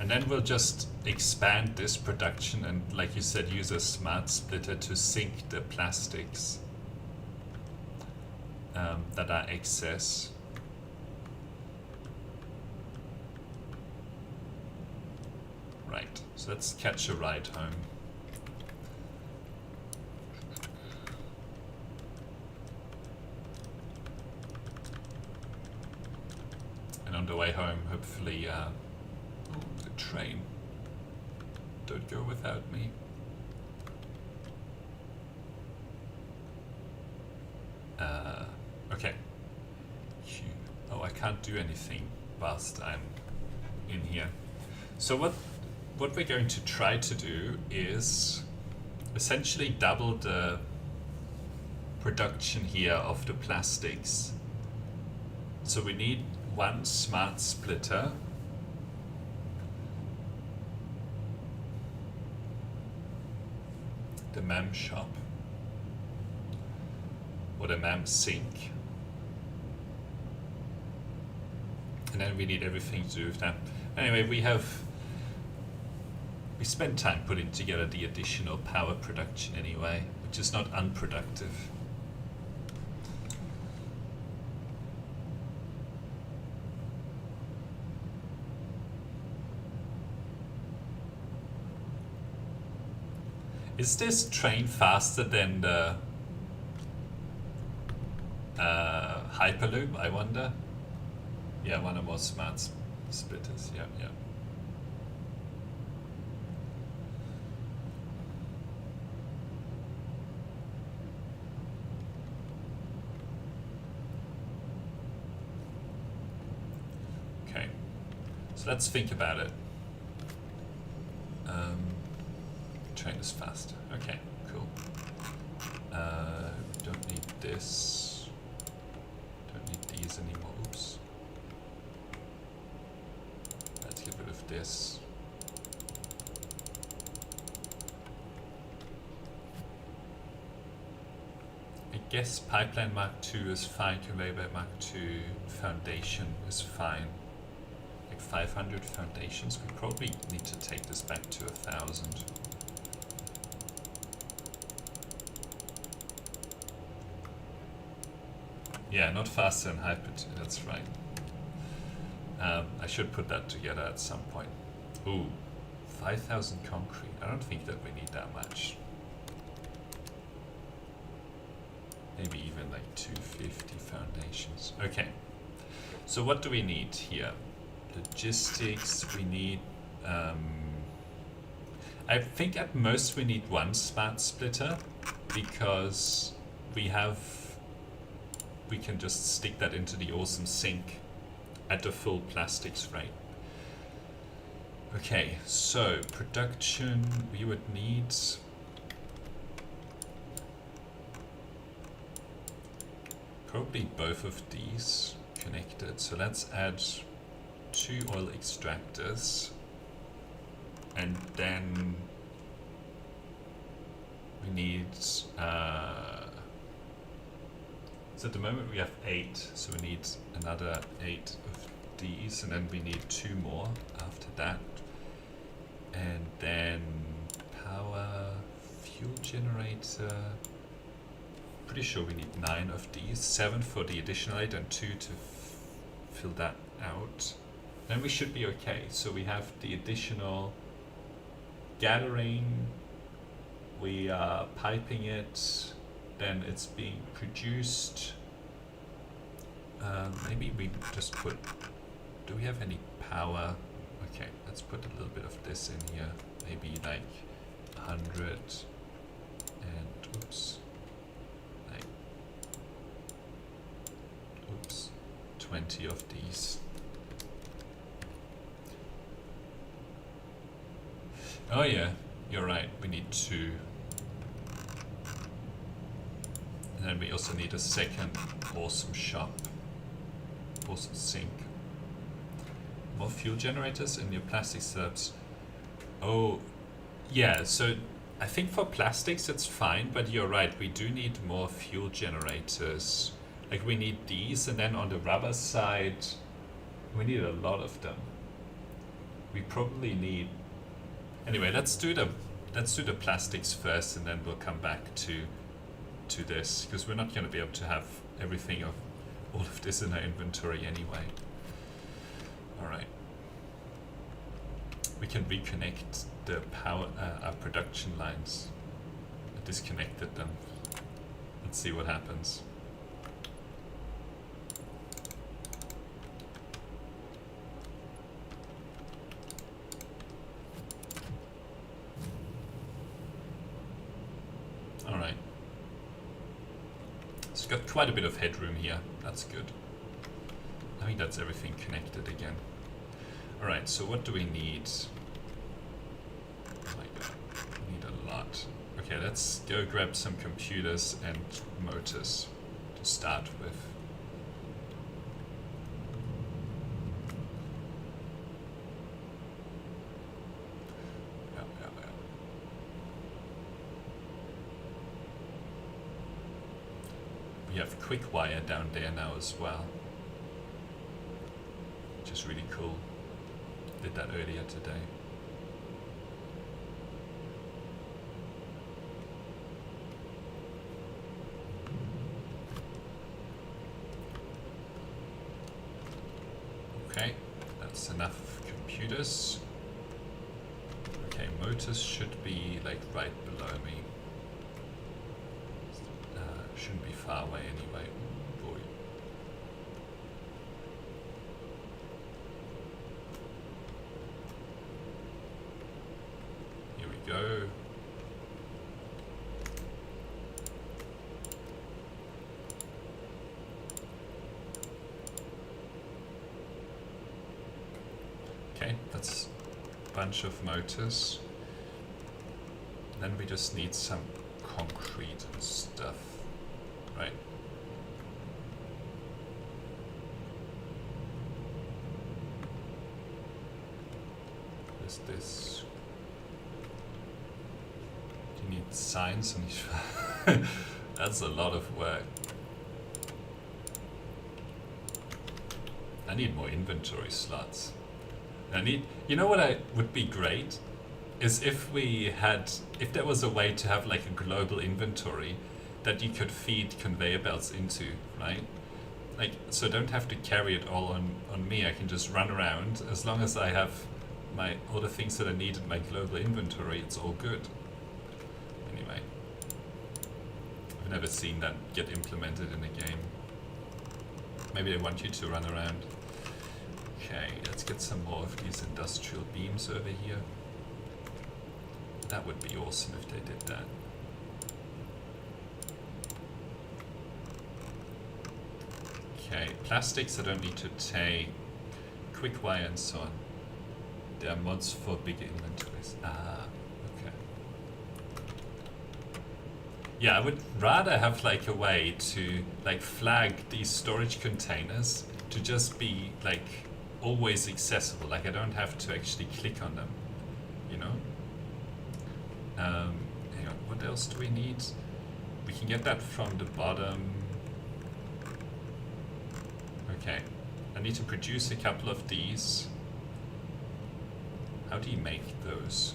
And then we'll just expand this production and, like you said, use a smart splitter to sink the plastics that are excess. Right, so let's catch a ride home. And on the way home, hopefully, the train. Don't go without me. Okay. Oh, I can't do anything whilst I'm in here. So what we're going to try to do is essentially double the production here of the plastics. So we need one smart splitter. The MEM shop. Or the MEM sink. And then we need everything to do with that. Anyway, we spent time putting together the additional power production anyway, which is not unproductive. Is this train faster than the Hyperloop, I wonder? Yeah, one of more smart splitters, yeah. Okay, so let's think about it. Train is fast. Okay, cool. Don't need this. Don't need these anymore. Oops. Let's get rid of this. I guess pipeline Mark II is fine. Conveyor Mark II foundation is fine. Like 500 foundations. We probably need to take this back to 1,000. Yeah, not faster than Hyper. That's right. I should put that together at some point. Ooh, 5,000 concrete. I don't think that we need that much. Maybe even like 250 foundations. Okay. So what do we need here? Logistics. We need. I think at most we need one smart splitter because we can just stick that into the awesome sink at the full plastics rate. Okay, so production, we would need probably both of these connected. So let's add 2 oil extractors, and then we need so at the moment we have 8, so we need another 8 of these, and then we need 2 more after that. And then power, fuel generator, pretty sure we need 9 of these, 7 for the additional 8 and 2 to fill that out. Then we should be okay. So we have the additional gathering, we are piping it, then it's being produced. Maybe we just put, do we have any power? Okay, let's put a little bit of this in here, maybe like 100 and oops, like 20 of these. Oh yeah, you're right, we need 2. And then we also need a second awesome shop, awesome sink. More fuel generators in your plastic setups. Oh, yeah, so I think for plastics it's fine, but you're right, we do need more fuel generators. Like we need these, and then on the rubber side, we need a lot of them. We probably need, anyway, let's do the plastics first, and then we'll come back to this, because we're not going to be able to have everything of all of this in our inventory anyway. Alright. We can reconnect the power, our production lines. I disconnected them. Let's see what happens. Alright. It's got quite a bit of headroom here. That's good. I think that's everything connected again. Alright, so what do we need? Oh my god, we need a lot. Okay, let's go grab some computers and motors to start with. We have quick wire down there now as well, which is really cool. Did that earlier today. Okay, that's enough computers. Okay, motors should be like right below me. Shouldn't be far away anyway. Boy. Here we go. Okay, that's a bunch of motors. Then we just need some concrete and stuff. Right. What is this? Do you need signs on each? That's a lot of work. I need more inventory slots. You know what would be great? Is if there was a way to have like a global inventory that you could feed conveyor belts into, right? Like, so I don't have to carry it all on me. I can just run around. As long as I have all the things that I need in my global inventory, it's all good. Anyway, I've never seen that get implemented in a game. Maybe they want you to run around. Okay, let's get some more of these industrial beams over here. That would be awesome if they did that. Okay, plastics I don't need to take. Quick wire and so on. There are mods for bigger inventories. Ah, okay. Yeah, I would rather have like a way to like flag these storage containers to just be like always accessible. Like I don't have to actually click on them, you know? Hang on, what else do we need? We can get that from the bottom. Okay, I need to produce a couple of these. How do you make those?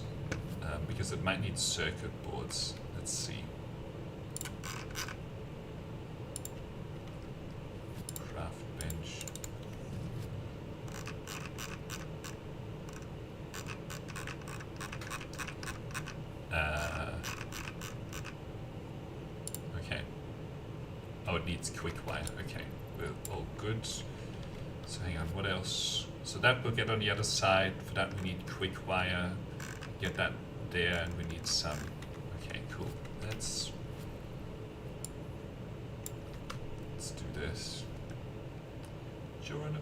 Because it might need circuit boards. Let's see. Craft bench. Okay. Oh, it needs quick wire. Okay, we're all good. So hang on, what else? So that we'll get on the other side. For that we need quick wire. Get that there, and we need some. Okay, cool. Let's do this. Geronimo.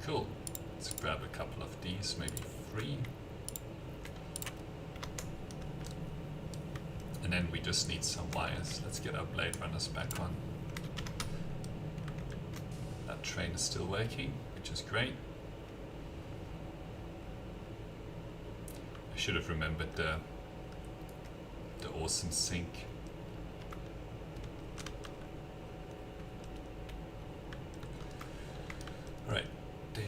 Cool. Let's grab a couple of these, maybe 3. And then we just need some wires. Let's get our blade runners back on. That train is still working, which is great. I should have remembered the awesome sink. Right.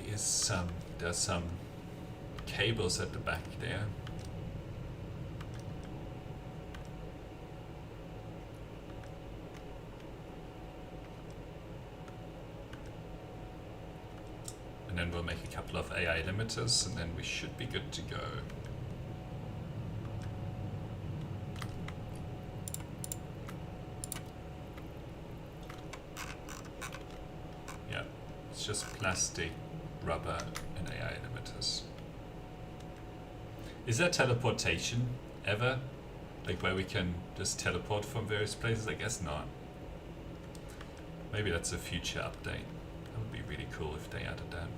There's some cables at the back there. And then we'll make a couple of AI limiters and then we should be good to go. it's just plastic, rubber, and AI limiters. Is there teleportation ever? Like where we can just teleport from various places? I guess not. Maybe that's a future update. That would be really cool if they added that.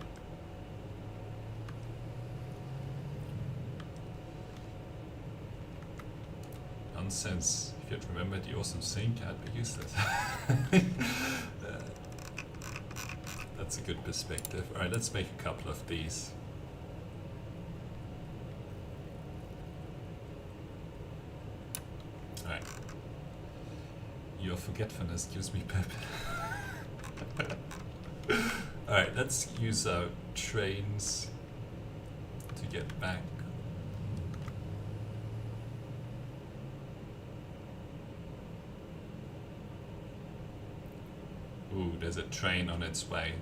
Nonsense. If you'd remembered the awesome sink, I'd be useless. That's a good perspective. Alright, let's make a couple of these. Alright. Your forgetfulness gives me pep. Alright, let's use our trains to get back. Ooh, there's a train on its way.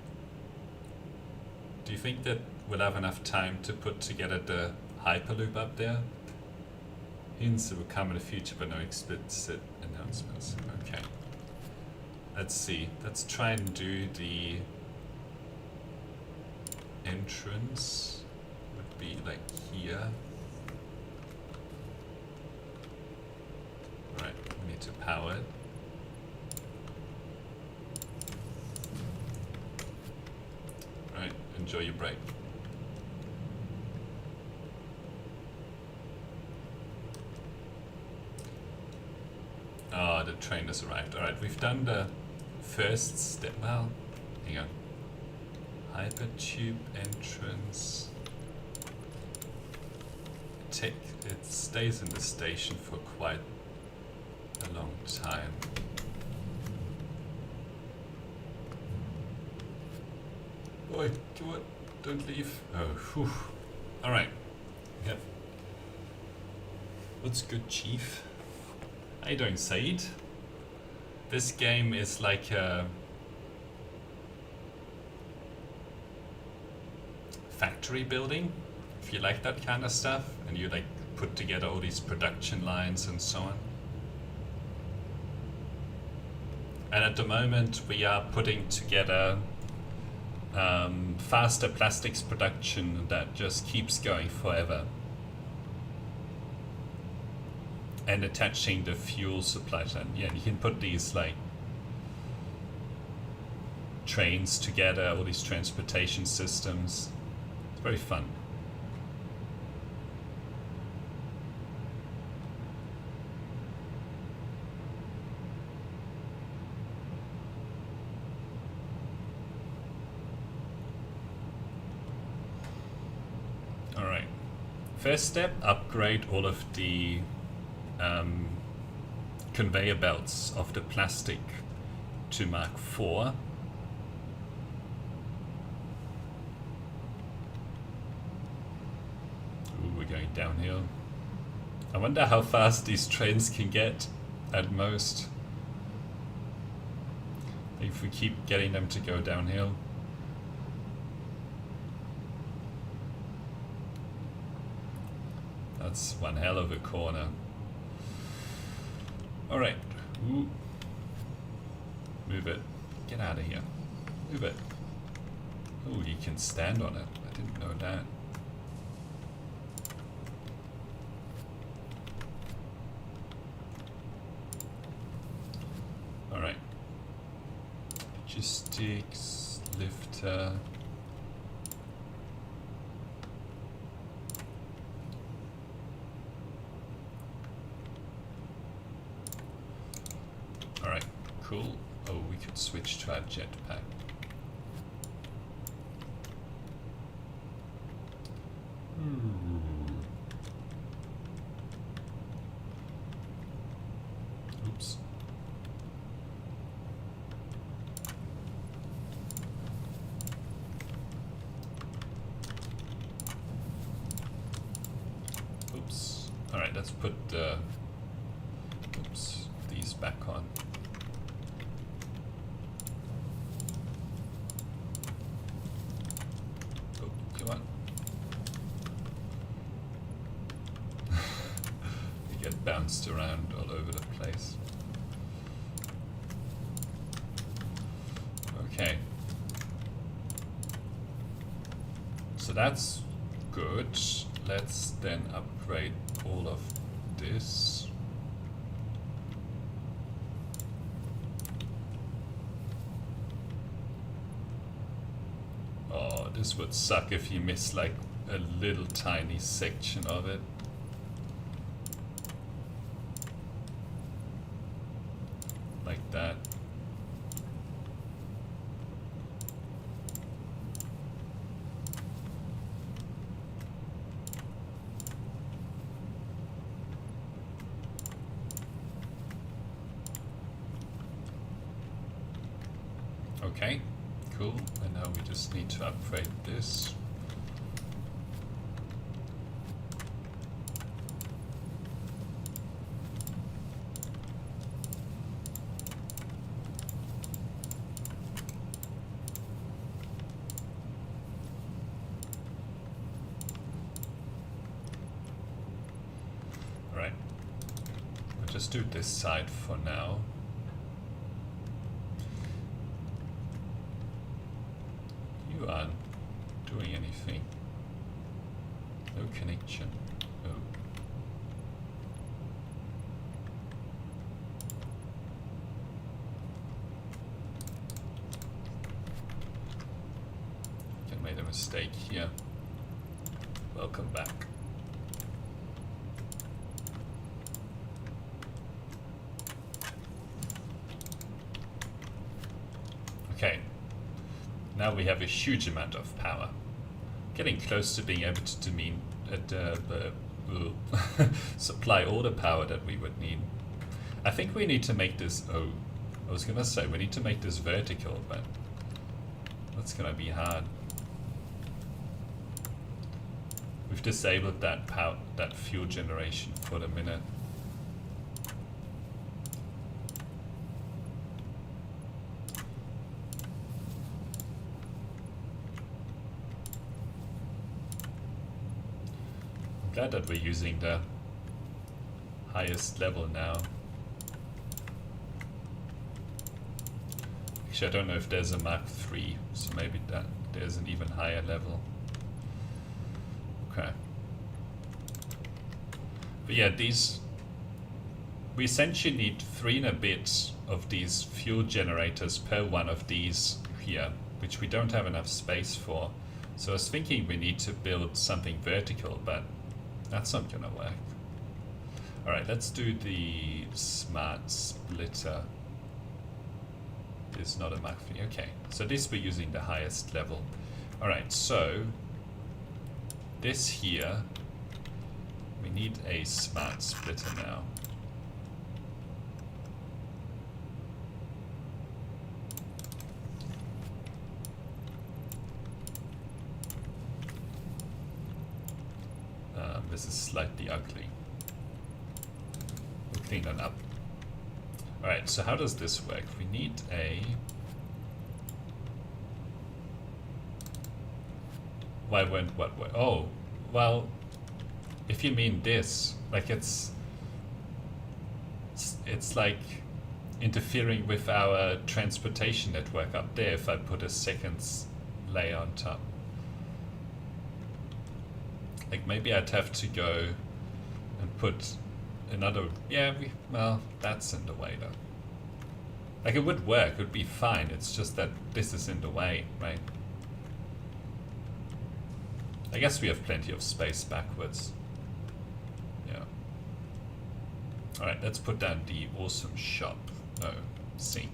Do you think that we'll have enough time to put together the Hyperloop up there? Hints will come in the future, but no explicit announcements. Okay. Let's see. Let's try and do the entrance. Would be like here. Right, we need to power it. Right, enjoy your break. Ah, the train has arrived. Alright, we've done the first step. Well, hang on. Hypertube entrance. It stays in the station for quite a long time. Boy, come on, don't leave. Oh, whew. Alright. Yep. What's good, Chief? How you doing, Said? This game is like a factory building, if you like that kind of stuff, and you like put together all these production lines and so on. And at the moment we are putting together faster plastics production that just keeps going forever. And attaching the fuel supply chain. Yeah, you can put these like trains together, all these transportation systems. It's very fun. All right. First step, upgrade all of the conveyor belts of the plastic to Mark IV. Ooh, we're going downhill. I wonder how fast these trains can get at most. If we keep getting them to go downhill. That's one hell of a corner. Alright. Ooh. Move it. Get out of here. Move it. Oh, you can stand on it. I didn't know that. Alright. Logistics, lifter. Alright, cool. Oh, we could switch to our jetpack. Oops. Oops. Alright, let's put the these back on. Oh, come on. You get bounced around all over the place. Okay. that's good. Let's then upgrade all of this. Oh, this would suck if you miss like a little tiny section of it. Like that. Okay, cool. And now we just need to upgrade this. All right, we'll just do this side for now. You aren't doing anything. No connection. Oh. I made a mistake here. Welcome back. Okay. Now we have a huge amount of power. Getting close to being able to supply all the power that we would need. I think we need to make this, I was gonna say we need to make this vertical, but that's gonna be hard. We've disabled that fuel generation for the minute. Glad that we're using the highest level now. Actually, I don't know if there's a Mark III, so maybe that there's an even higher level. Okay. But yeah, we essentially need 3 and a bit of these fuel generators per one of these here, which we don't have enough space for. So I was thinking we need to build something vertical, but that's not gonna work. Alright, let's do the smart splitter. It's not a Mark III. Okay, so this we're using the highest level. Alright, so this here, we need a smart splitter now. This is slightly ugly. We'll clean that up. Alright, so how does this work? We need a... Why won't what work? Oh, well, if you mean this, like it's like interfering with our transportation network up there if I put a second layer on top. Like maybe I'd have to go and put another, well, that's in the way though. Like it would work, it would be fine, it's just that this is in the way, right? I guess we have plenty of space backwards. Yeah. Alright, let's put down the awesome shop. No, sink.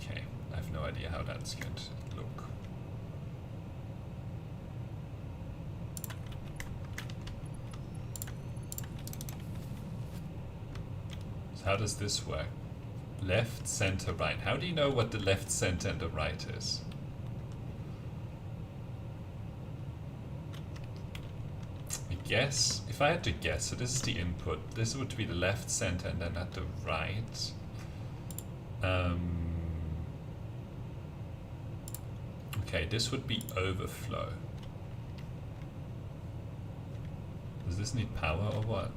Okay, I have no idea how that's going to look. So how does this work? Left, center, right. How do you know what the left, center, and the right is? I guess, if I had to guess, so this is the input. This would be the left, center, and then at the right. Okay, this would be overflow. Does this need power or what?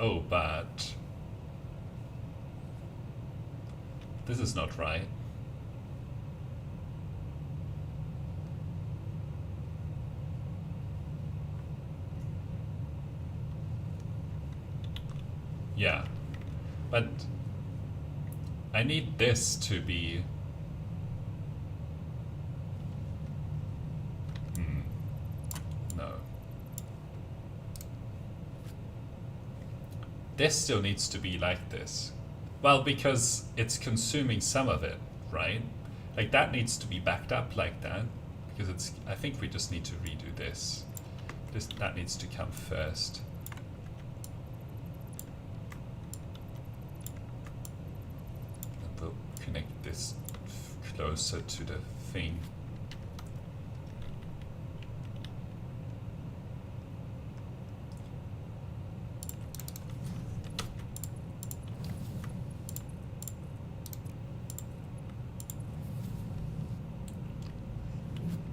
Oh, but this is not right. Yeah, but I need this to be... no. This still needs to be like this. Well, because it's consuming some of it, right? Like that needs to be backed up like that, because it's... I think we just need to redo this. That needs to come first. And we'll connect this closer to the thing.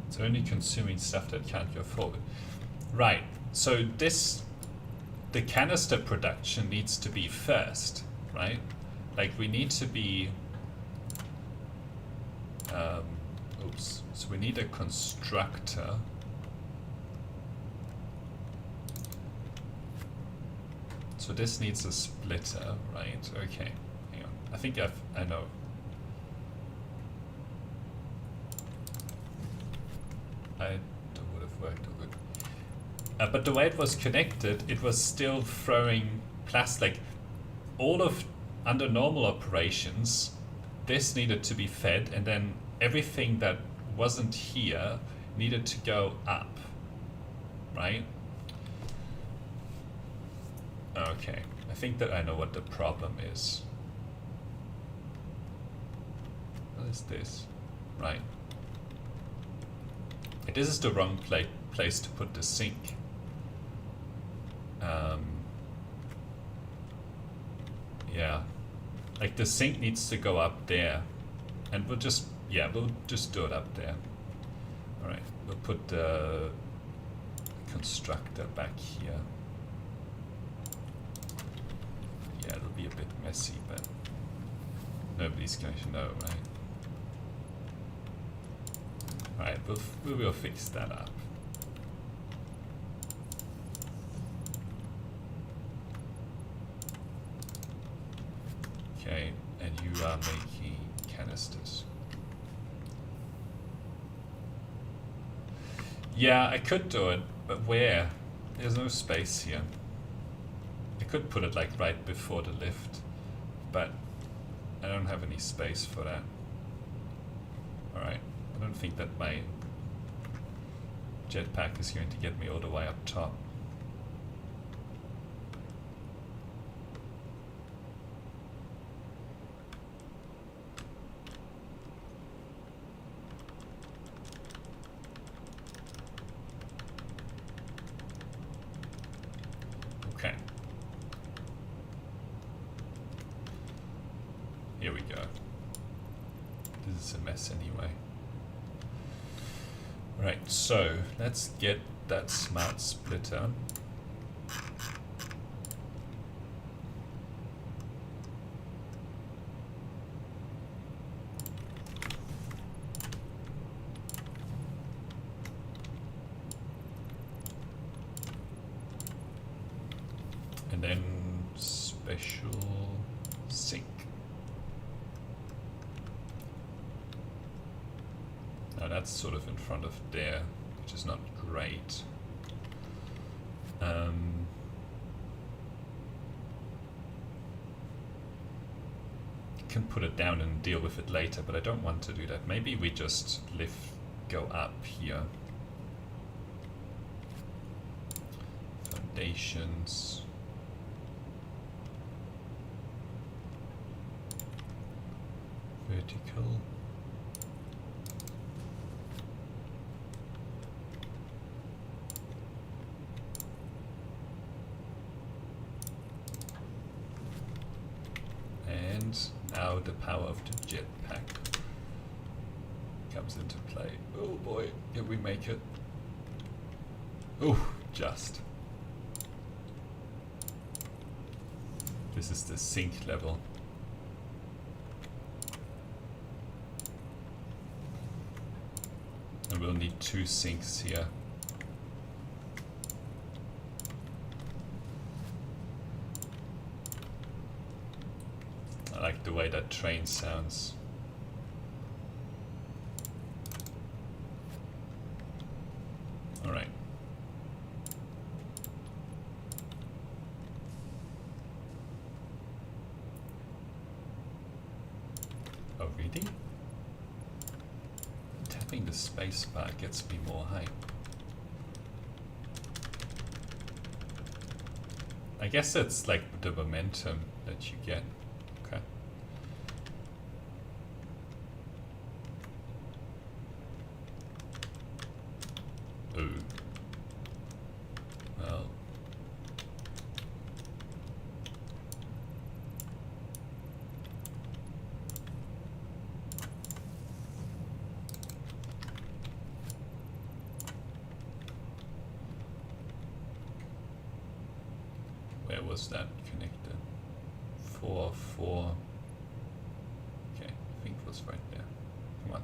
It's only consuming stuff that can't go forward. Right, so the canister production needs to be first, right? Like we need to be, oops, so we need a constructor. So this needs a splitter, right? Okay, hang on, I think I know. That would have worked all good. But the way it was connected, it was still throwing plastic. All of, under normal operations, this needed to be fed, and then everything that wasn't here needed to go up, right? Okay, I think that I know what the problem is. What is this? Right. This is the wrong place to put the sink. Yeah, like the sink needs to go up there, and we'll just do it up there. All right, we'll put the constructor back here. Yeah, it'll be a bit messy, but nobody's going to know, right? Alright, we will fix that up. Okay, and you are making canisters. Yeah, I could do it, but where? There's no space here. I could put it like right before the lift, but I don't have any space for that. Alright. I don't think that my jetpack is going to get me all the way up top. Okay. Here we go. This is a mess anyway. Right, so let's get that smart splitter. And then special sink. Now that's sort of in front of there, which is not great. Can put it down and deal with it later, but I don't want to do that. Maybe we just go up here. Foundations. Vertical. And now the power of the jetpack comes into play. Oh boy, did we make it? Oh, just. This is the sink level. And we'll need 2 sinks here. I like the way that train sounds. All right. Oh, really? Tapping the space bar gets me more hype. I guess it's like the momentum that you get. Okay. Ooh. Well. Where was that connected? 4, 4. Okay, I think it was right there. Come on.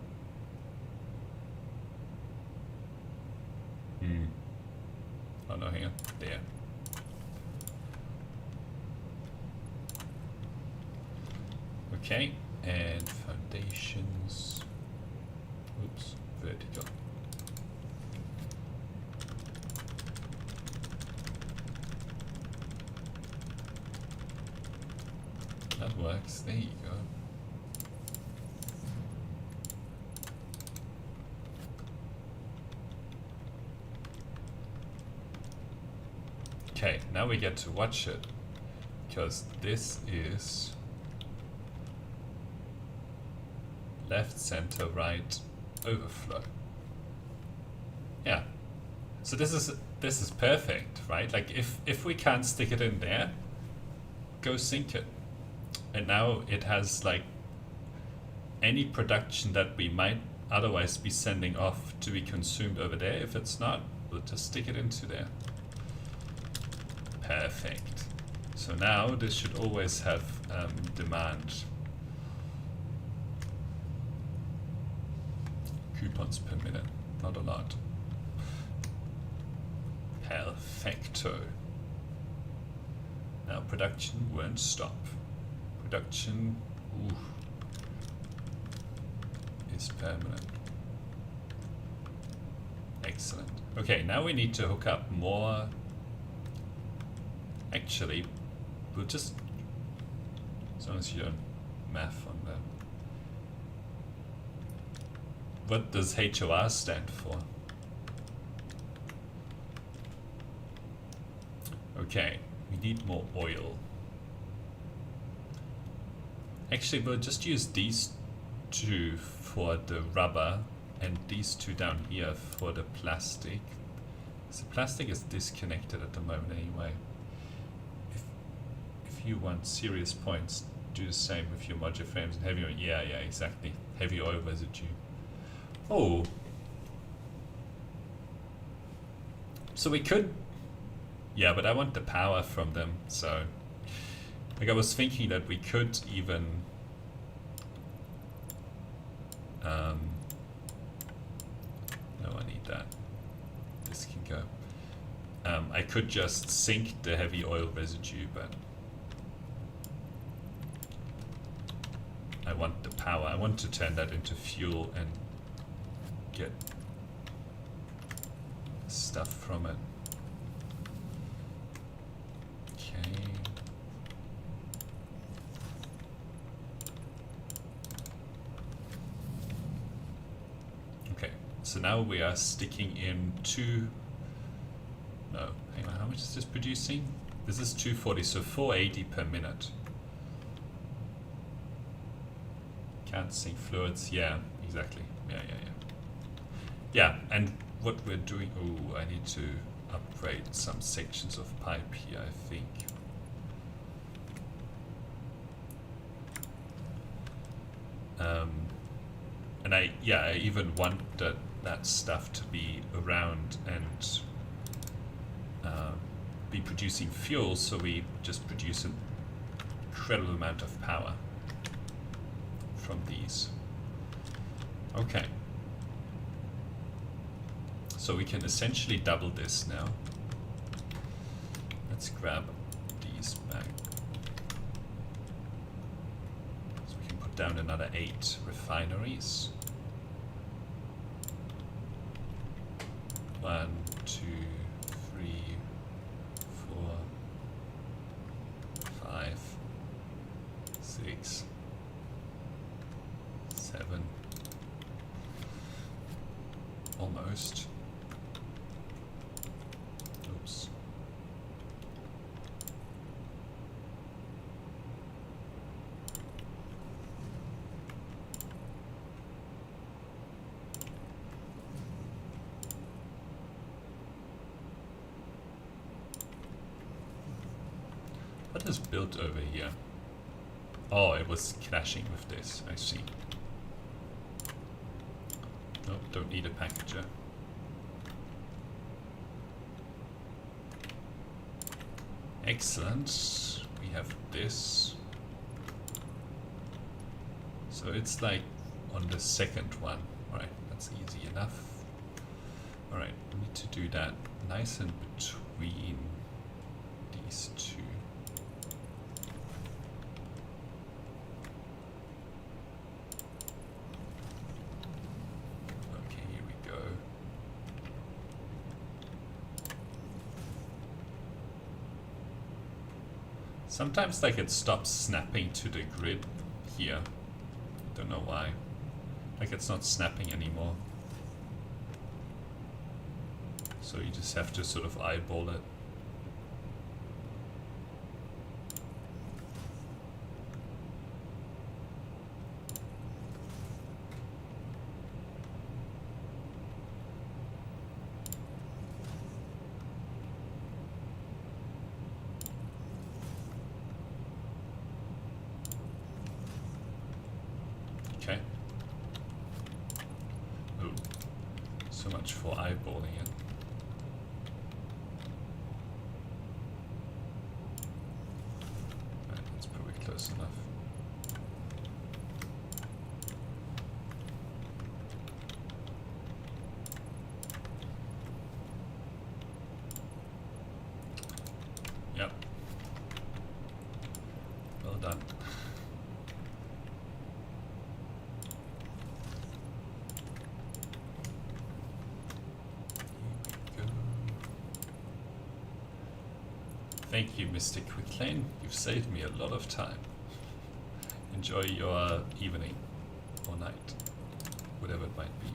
Oh no, hang on. There. Okay, and foundations. Oops, vertical. That works. There you go. Okay, now we get to watch it, because this is left, center, right, overflow. Yeah. So this is perfect, right? Like if we can't stick it in there, go sink it. And now it has like any production that we might otherwise be sending off to be consumed over there. If it's not, we'll just stick it into there. Perfect. So now this should always have demand. Coupons per minute, not a lot. Perfecto. Now production won't stop. Production is permanent. Excellent. Okay, now we need to hook up more. Actually, we'll just, as long as you don't math on that. What does HOR stand for? Okay, we need more oil. Actually, we'll just use these 2 for the rubber and these 2 down here for the plastic. So plastic is disconnected at the moment anyway. If you want serious points, do the same with your modular frames and heavy oil. Yeah, exactly. Heavy oil residue. Oh. So we could, yeah, but I want the power from them, so like I was thinking that we could even no, I need that. This can go. I could just sink the heavy oil residue, but I want the power. I want to turn that into fuel and get stuff from it. Okay. Okay, so now we are sticking in 2. No, hang on, how much is this producing? This is 240, so 480 per minute. Can't sink fluids. Yeah, exactly. Yeah, and what we're doing. Oh, I need to upgrade some sections of pipe here, I think. And I even want that stuff to be around and be producing fuel, so we just produce it incredible amount of power from these. Okay. So we can essentially double this now. Let's grab these back. So we can put down another 8 refineries. 1, 2, 3, 4, 5, 6, 7. Almost. Oops. What is built over here? Oh, it was clashing with this, I see. Oh, don't need a packager. Excellent. We have this. So it's like on the second one. Alright, that's easy enough. Alright, we need to do that nice in between these two. Okay, here we go. Sometimes like it stops snapping to the grid here. Don't know why. Like it's not snapping anymore. So you just have to sort of eyeball it. Okay. Oh, so much for eyeballing it. Right, that's probably close enough. Yep. Well done. Thank you, Mr. Quicklane. You've saved me a lot of time. Enjoy your evening or night, whatever it might be.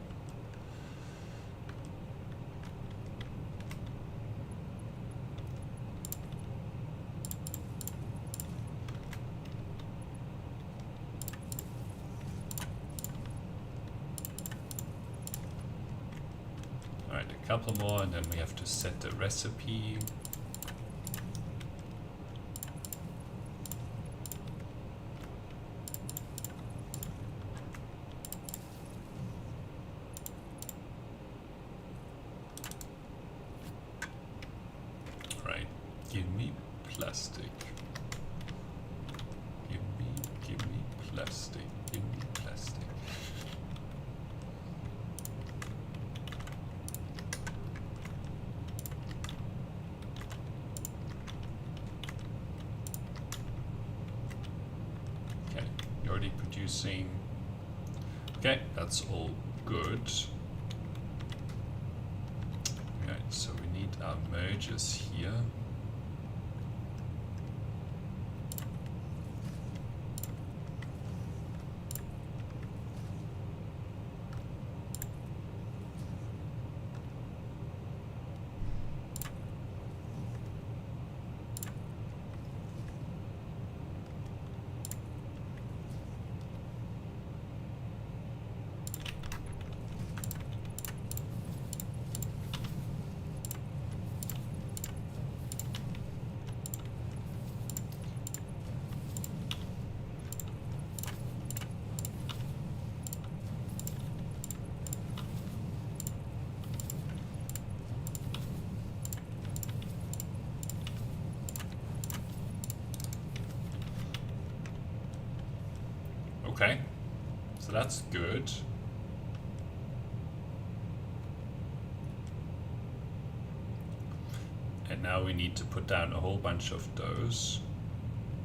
All right, a couple more, and then we have to set the recipe. Give me plastic. Give me plastic. Give me plastic. Okay, you're already producing. Okay, that's all good. Right, so we need our mergers here. Okay, so that's good. And now we need to put down a whole bunch of those.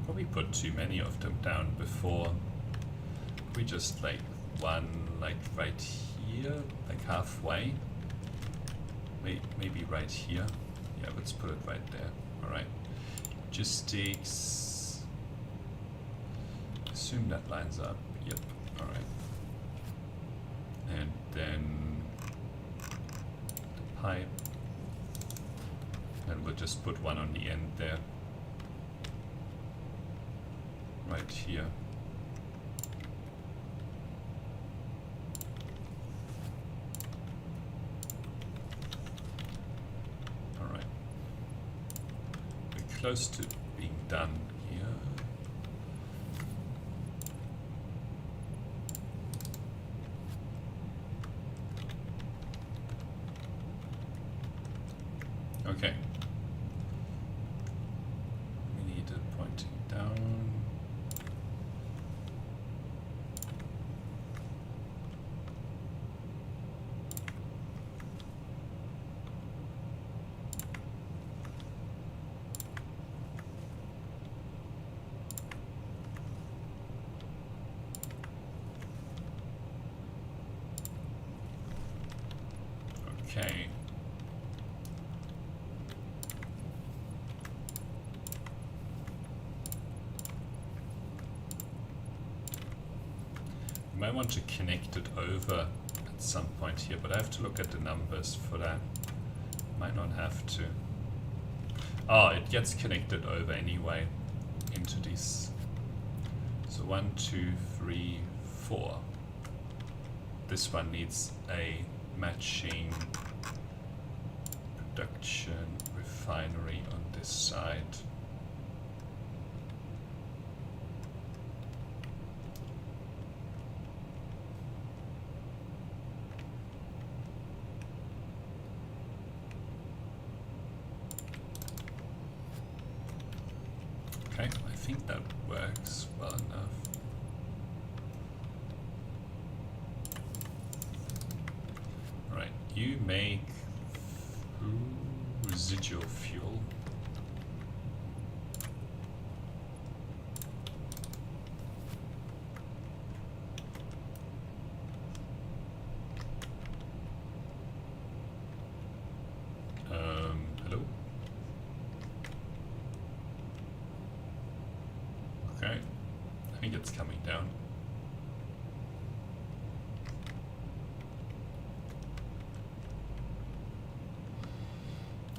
Probably put too many of them down before. We just like one like right here, like halfway. Maybe right here. Yeah, let's put it right there. Alright. Logistics. Assume that lines up. Yep. Alright. And then the pipe. And we'll just put one on the end there. Right here. Alright. We're close to being done here. Okay. We need it pointing down. Okay. You might want to connect it over at some point here, but I have to look at the numbers for that. Might not have to. Oh, it gets connected over anyway into these. So 1, 2, 3, 4. This one needs a matching production refinery on this side. Okay, I think that works well enough. Right, you make residual fuel. Hello? Okay, I think it's coming down.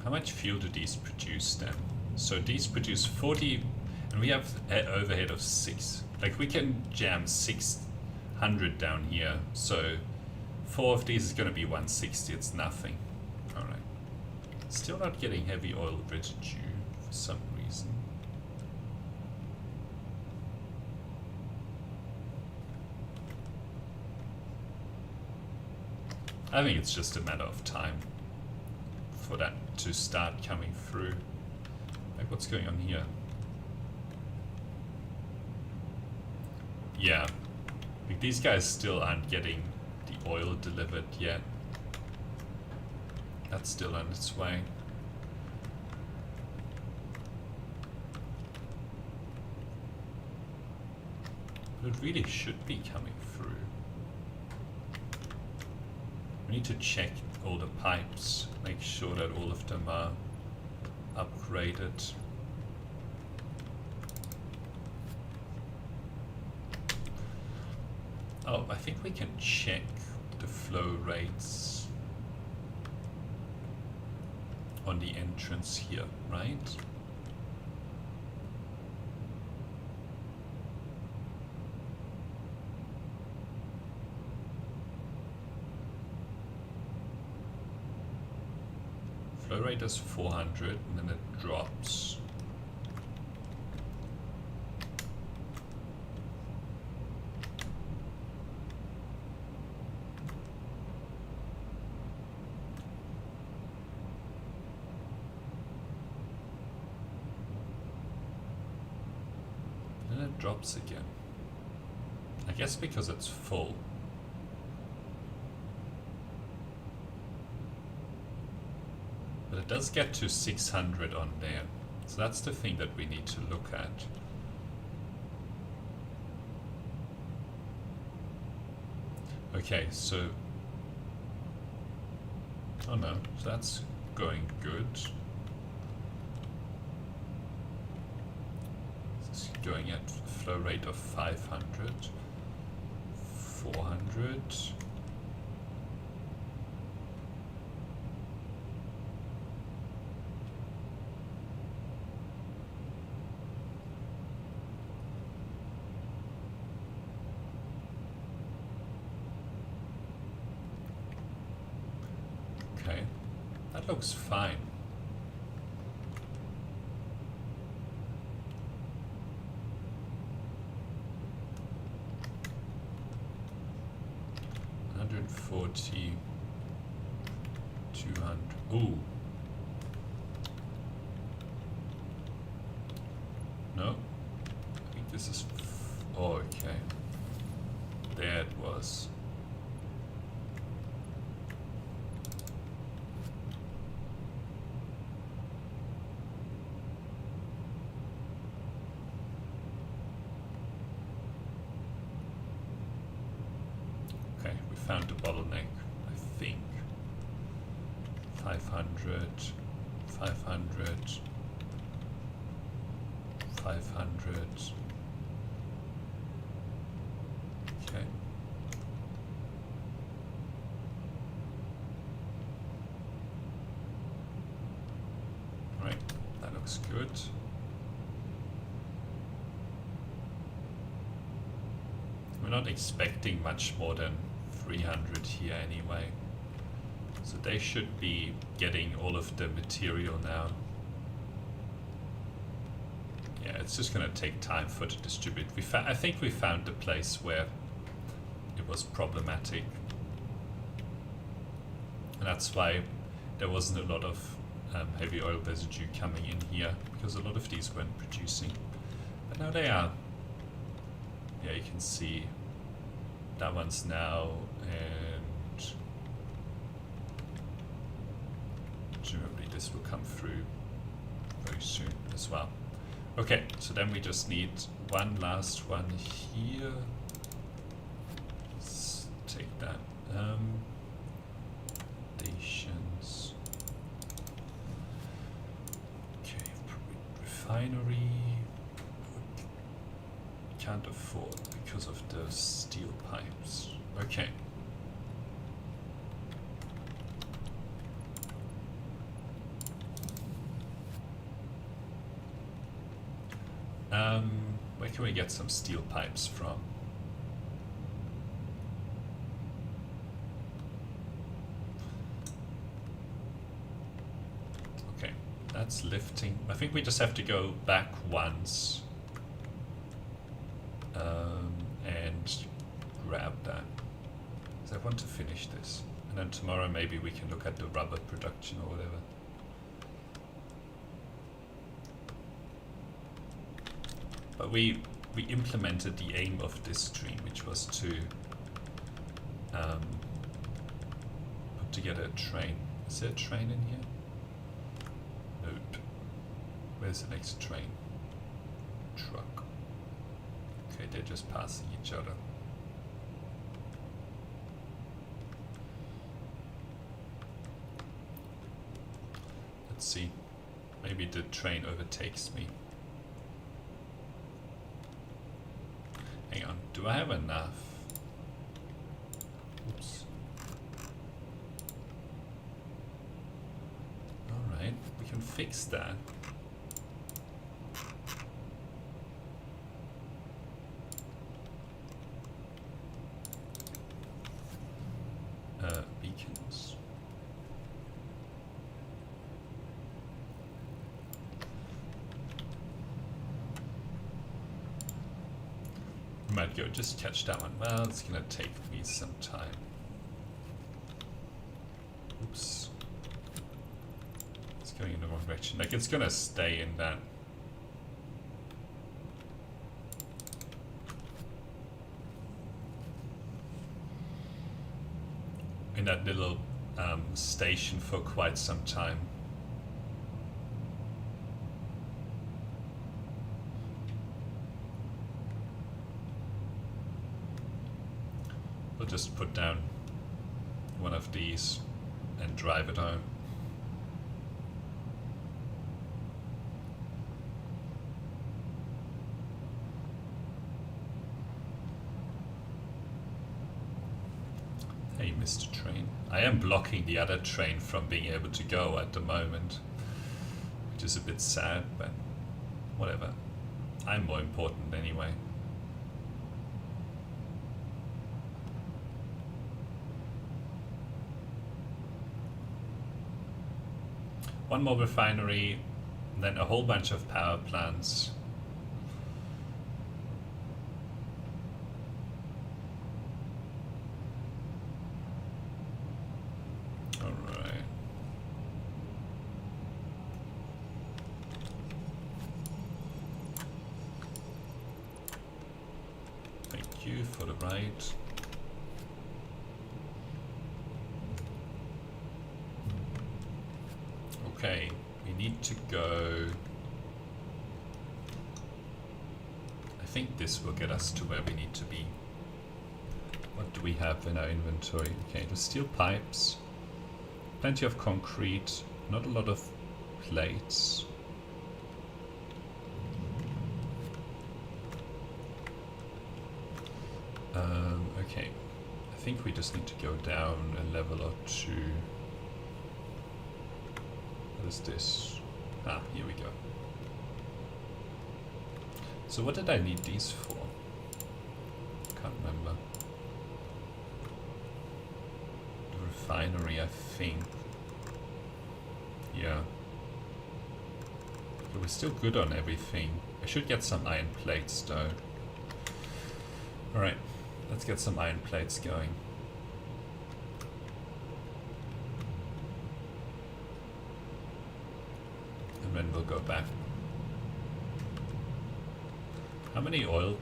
How much fuel do these produce then? So these produce 40, and we have an overhead of 6. Like we can jam 600 down here. So 4 of these is going to be 160. It's nothing. All right. Still not getting heavy oil residue for some reason. I think it's just a matter of time for that to start coming through. Like what's going on here? Yeah, like these guys still aren't getting the oil delivered yet. That's still on its way. But it really should be coming through. We need to check all the pipes, make sure that all of them are upgraded. Oh, I think we can check the flow rates on the entrance here, right? Flow rate is 400 and then it drops. Then it drops again. I guess because it's full. But it does get to 600 on there. So that's the thing that we need to look at. Okay, so... oh no, so that's going good. This is going at a flow rate of 500, 400. Okay, that looks fine. $140, 200. Ooh. No, I think this is. Oh, okay. There it was. Okay, we found the bottleneck, I think. 500, 500, 500. Okay. Right, that looks good. We're not expecting much more than 300 here anyway. So they should be getting all of the material now. Yeah, it's just gonna take time for it to distribute. I think we found the place where it was problematic. And that's why there wasn't a lot of heavy oil residue coming in here, because a lot of these weren't producing. But now they are. Yeah, you can see that one's now, and presumably this will come through very soon as well. Okay, so then we just need one last one here. Let's take that. Stations. Okay, refinery. Can't afford because of the steel pipes. Okay. Where can we get some steel pipes from? Okay, that's lifting. I think we just have to go back once. And grab that. So I want to finish this. And then tomorrow maybe we can look at the rubber production or whatever. But we implemented the aim of this stream, which was to put together a train. Is there a train in here? Nope. Where's the next train? Truck. Okay, they're just passing each other. Let's see. Maybe the train overtakes me. Hang on, do I have enough? Oops. Alright, we can fix that. Beacons. Might go just catch that one. Well, it's gonna take me some time. Oops. It's going in the wrong direction. Like, it's gonna stay in that. in that little station for quite some time. We'll just put down one of these and drive it home. Hey, Mr. Train. I am blocking the other train from being able to go at the moment, which is a bit sad, but whatever. I'm more important anyway. One more refinery, then a whole bunch of power plants. Alright. Thank you for the ride. Okay, we need to go. I think this will get us to where we need to be. What do we have in our inventory? Okay, the steel pipes, plenty of concrete, not a lot of plates. Okay, I think we just need to go down a level or two. What is this? Ah, here we go. So what did I need these for? Can't remember. The refinery, I think. Yeah. But we're still good on everything. I should get some iron plates though. Alright, let's get some iron plates going. And then we'll go back. How many oil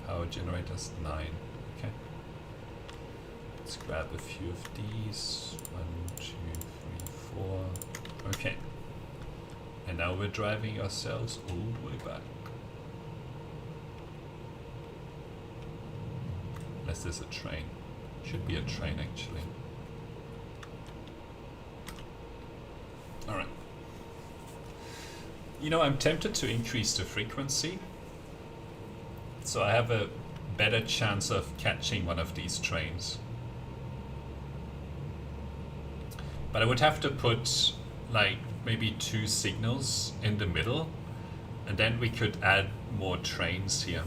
power generators? 9. Okay. Let's grab a few of these. 1, 2, 3, 4. Okay. And now we're driving ourselves all the way back. Unless there's a train. Should be a train actually. Alright. You know, I'm tempted to increase the frequency, so I have a better chance of catching one of these trains. But I would have to put like maybe 2 signals in the middle, and then we could add more trains here.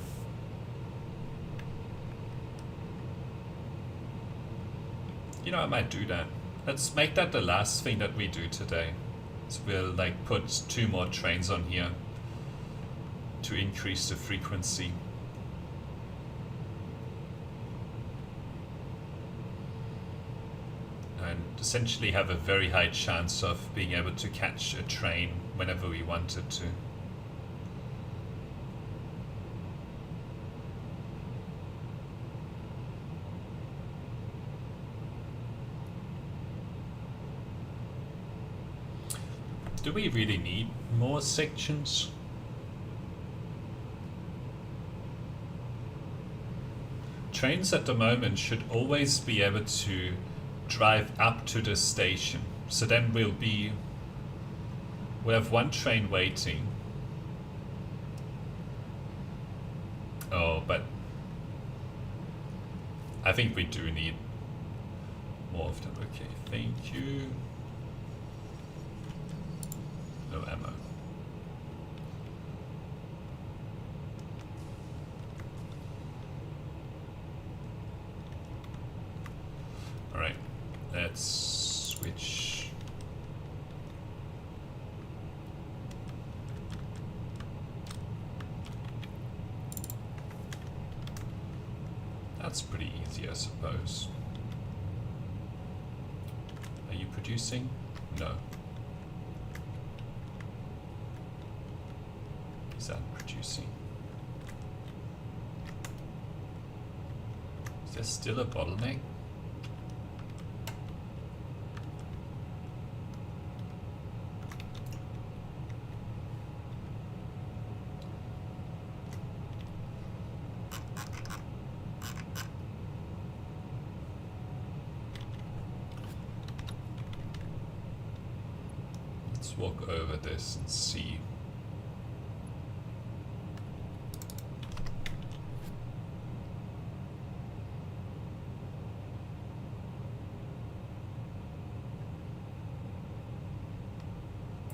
You know, I might do that. Let's make that the last thing that we do today. So we'll like put 2 more trains on here to increase the frequency. And essentially have a very high chance of being able to catch a train whenever we wanted to. Do we really need more sections? Trains at the moment should always be able to drive up to the station. So then we'll have 1 train waiting. Oh, but I think we do need more of them. Okay, thank you. No ammo. Alright, let's switch. That's pretty easy, I suppose. Are you producing? No. Is that producing? Is There's still a bottleneck. Let's walk over this and see.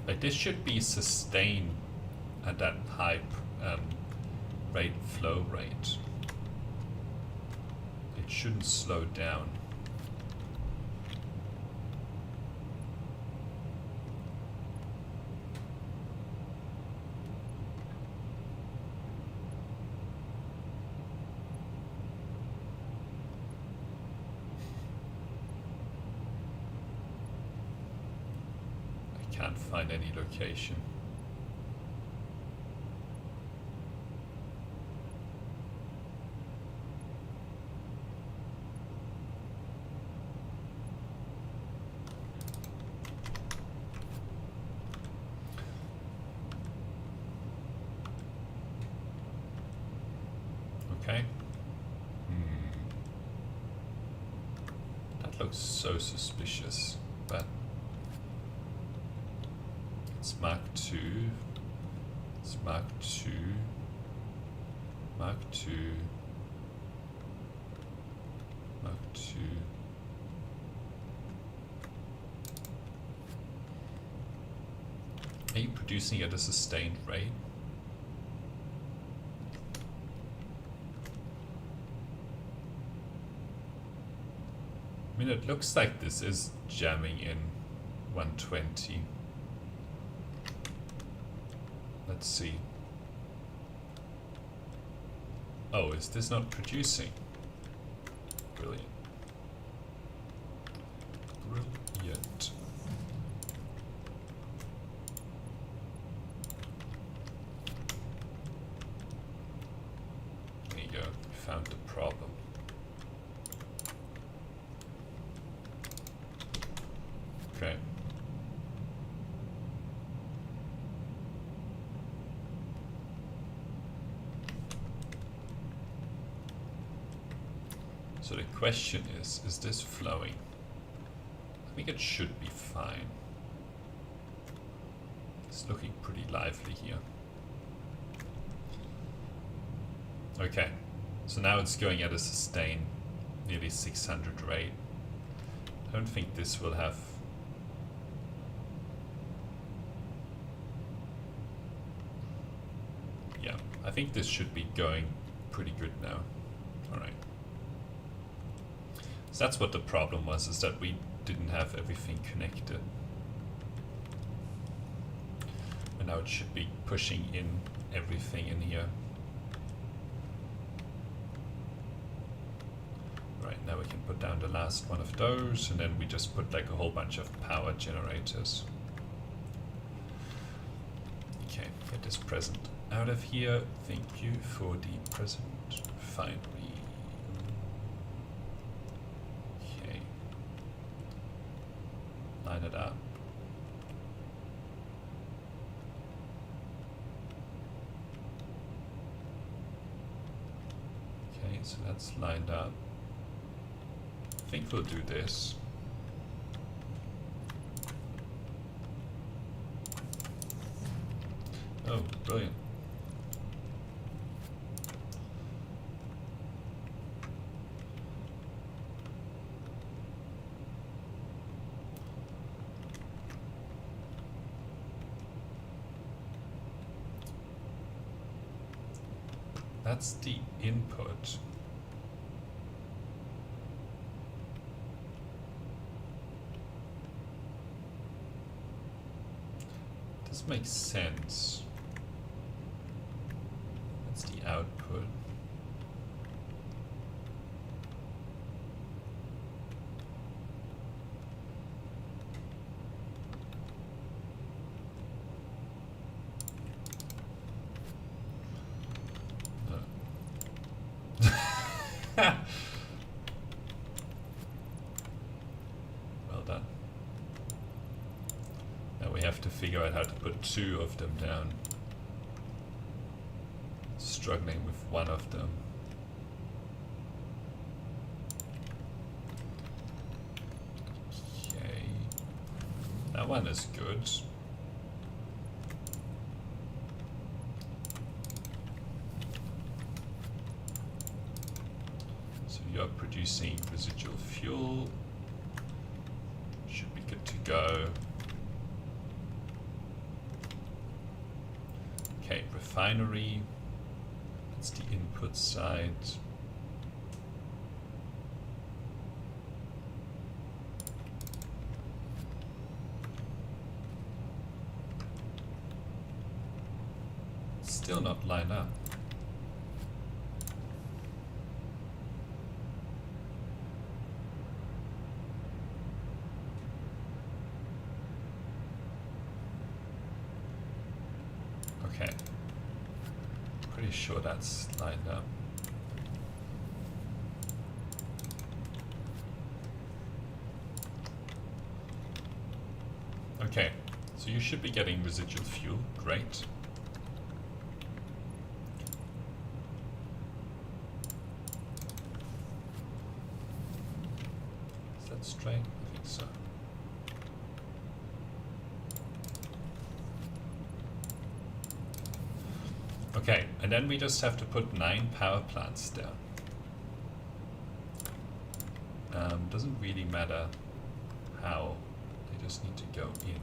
Like this should be sustained at that high flow rate. It shouldn't slow down. Can't find any location. Okay. That looks so suspicious, but it's Mark 2. It's Mark 2. Mark 2. Mark 2. Are you producing at a sustained rate? I mean, it looks like this is jamming in 120. Let's see. Oh, is this not producing? Brilliant. Brilliant. There you go. Found the problem. Okay. So the question is this flowing? I think it should be fine. It's looking pretty lively here. Okay, so now it's going at a sustained nearly 600 rate. I don't think this will have... Yeah, I think this should be going pretty good now. Alright. So that's what the problem was, is that we didn't have everything connected. And now it should be pushing in everything in here. Right, now we can put down the last one of those, and then we just put like a whole bunch of power generators. Okay, get this present out of here. Thank you for the present. Finally. Line it up. Okay, so that's lined up. I think we'll do this. Oh, brilliant. That's the input. This makes sense. That's the output. figure out how to put 2 of them down. Struggling with 1 of them. Okay. That one is good. So you're producing residual fuel. Should be good to go. Okay, refinery. That's the input side. Still not lined up. Okay. Pretty sure that's lined up. Okay, so you should be getting residual fuel. Great. Is that straight? I think so. Okay, and then we just have to put 9 power plants down. Doesn't really matter how, they just need to go in.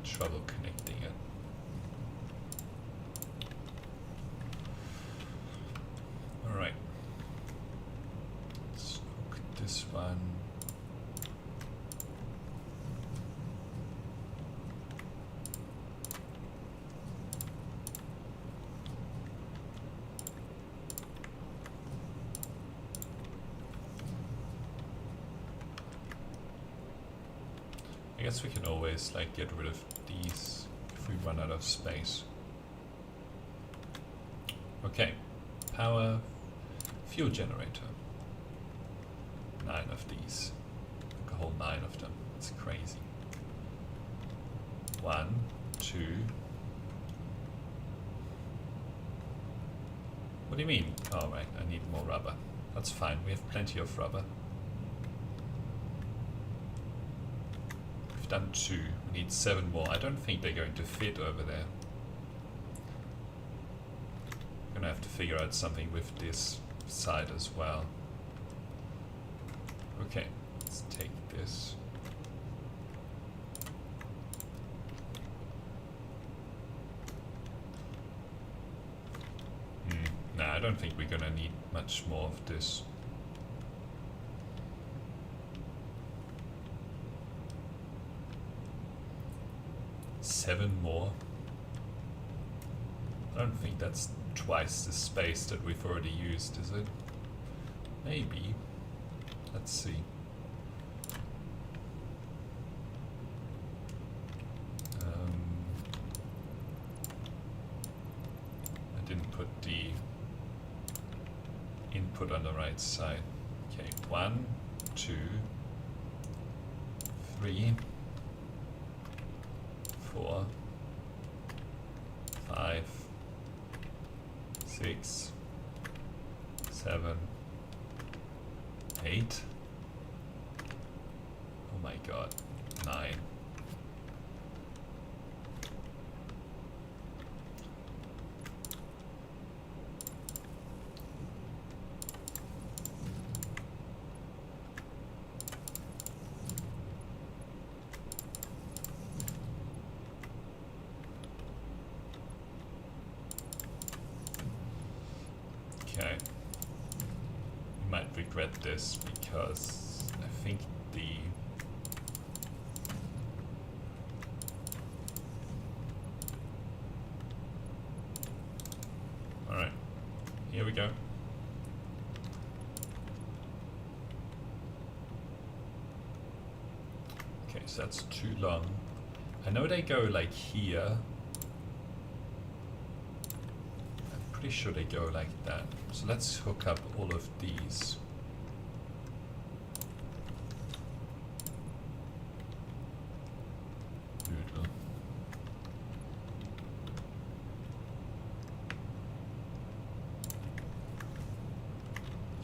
Trouble connecting it. Alright. Let's hook this one. I guess we can always like get rid of these if we run out of space. Okay, power fuel generator. 9 of these. Like a whole 9 of them. It's crazy. 1, 2. What do you mean? Oh right, I need more rubber. That's fine, we have plenty of rubber. Done 2, we need 7 more. I don't think they're going to fit over there. I'm gonna have to figure out something with this side as well. Okay, let's take this. Nah, I don't think we're gonna need much more of this. Seven more. I don't think that's twice the space that we've already used, is it? Maybe. Let's see. I didn't put the input on the right side. Okay, 1, 2, 3, 4, 5, 6, 7, 8. Oh my god, 9. Okay. You might regret this because I think the alright, here we go. Okay, so that's too long. I know they go like here. Pretty sure they go like that. So let's hook up all of these.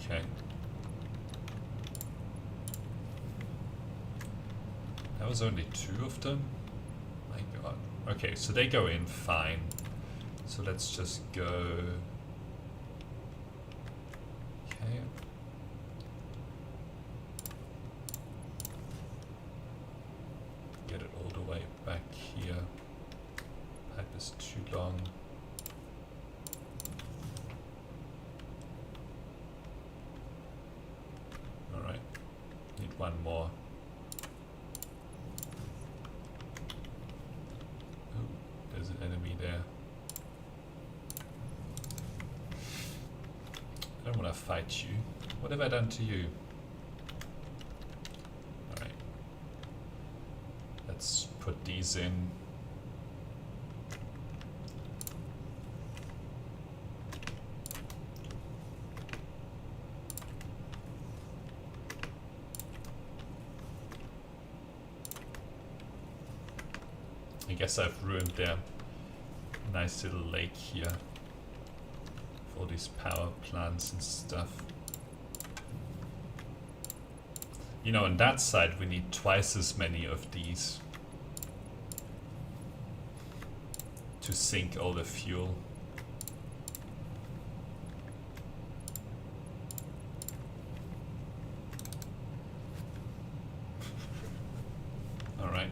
Okay. That was only 2 of them? My god. Okay, so they go in fine. So let's just go... Okay. Get it all the way back here. Pipe is too long. Alright. Need one more. Oh, there's an enemy there. I don't want to fight you. What have I done to you? Alright. Let's put these in. I guess I've ruined their nice little lake here. For all these power plants and stuff. You know, on that side we need twice as many of these to sink all the fuel. Alright.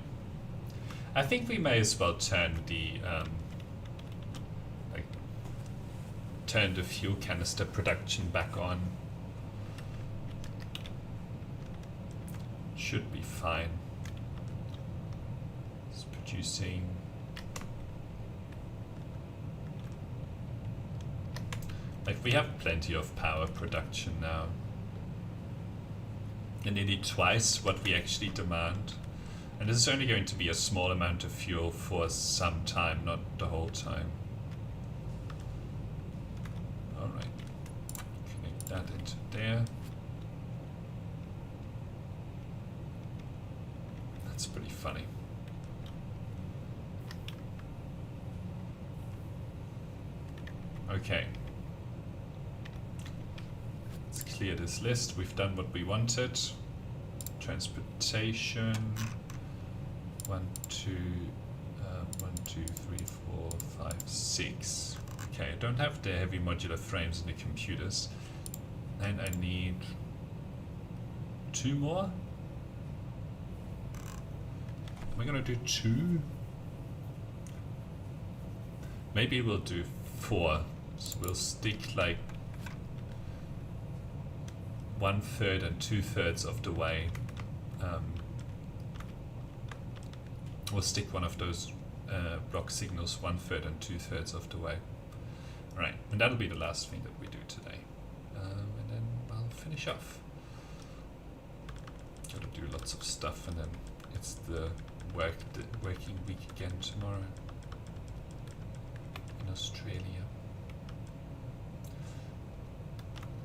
I think we may as well turn the turn the fuel canister production back on. Should be fine. It's producing. Like, we have plenty of power production now. And nearly twice what we actually demand. And this is only going to be a small amount of fuel for some time, not the whole time. Alright. Connect that into there. That's pretty funny. Okay. Let's clear this list. We've done what we wanted. Transportation. 1, 2, 3, 4, 5, 6. Okay, I don't have the heavy modular frames in the computers. And I need 2 more? Am I gonna do 2? Maybe we'll do 4. So we'll stick like 1/3 and 2/3 of the way. We'll stick one of those block signals 1/3 and 2/3 of the way. Right, and that'll be the last thing that we do today. And then I'll finish off. Gotta do lots of stuff, and then it's the working week again tomorrow in Australia.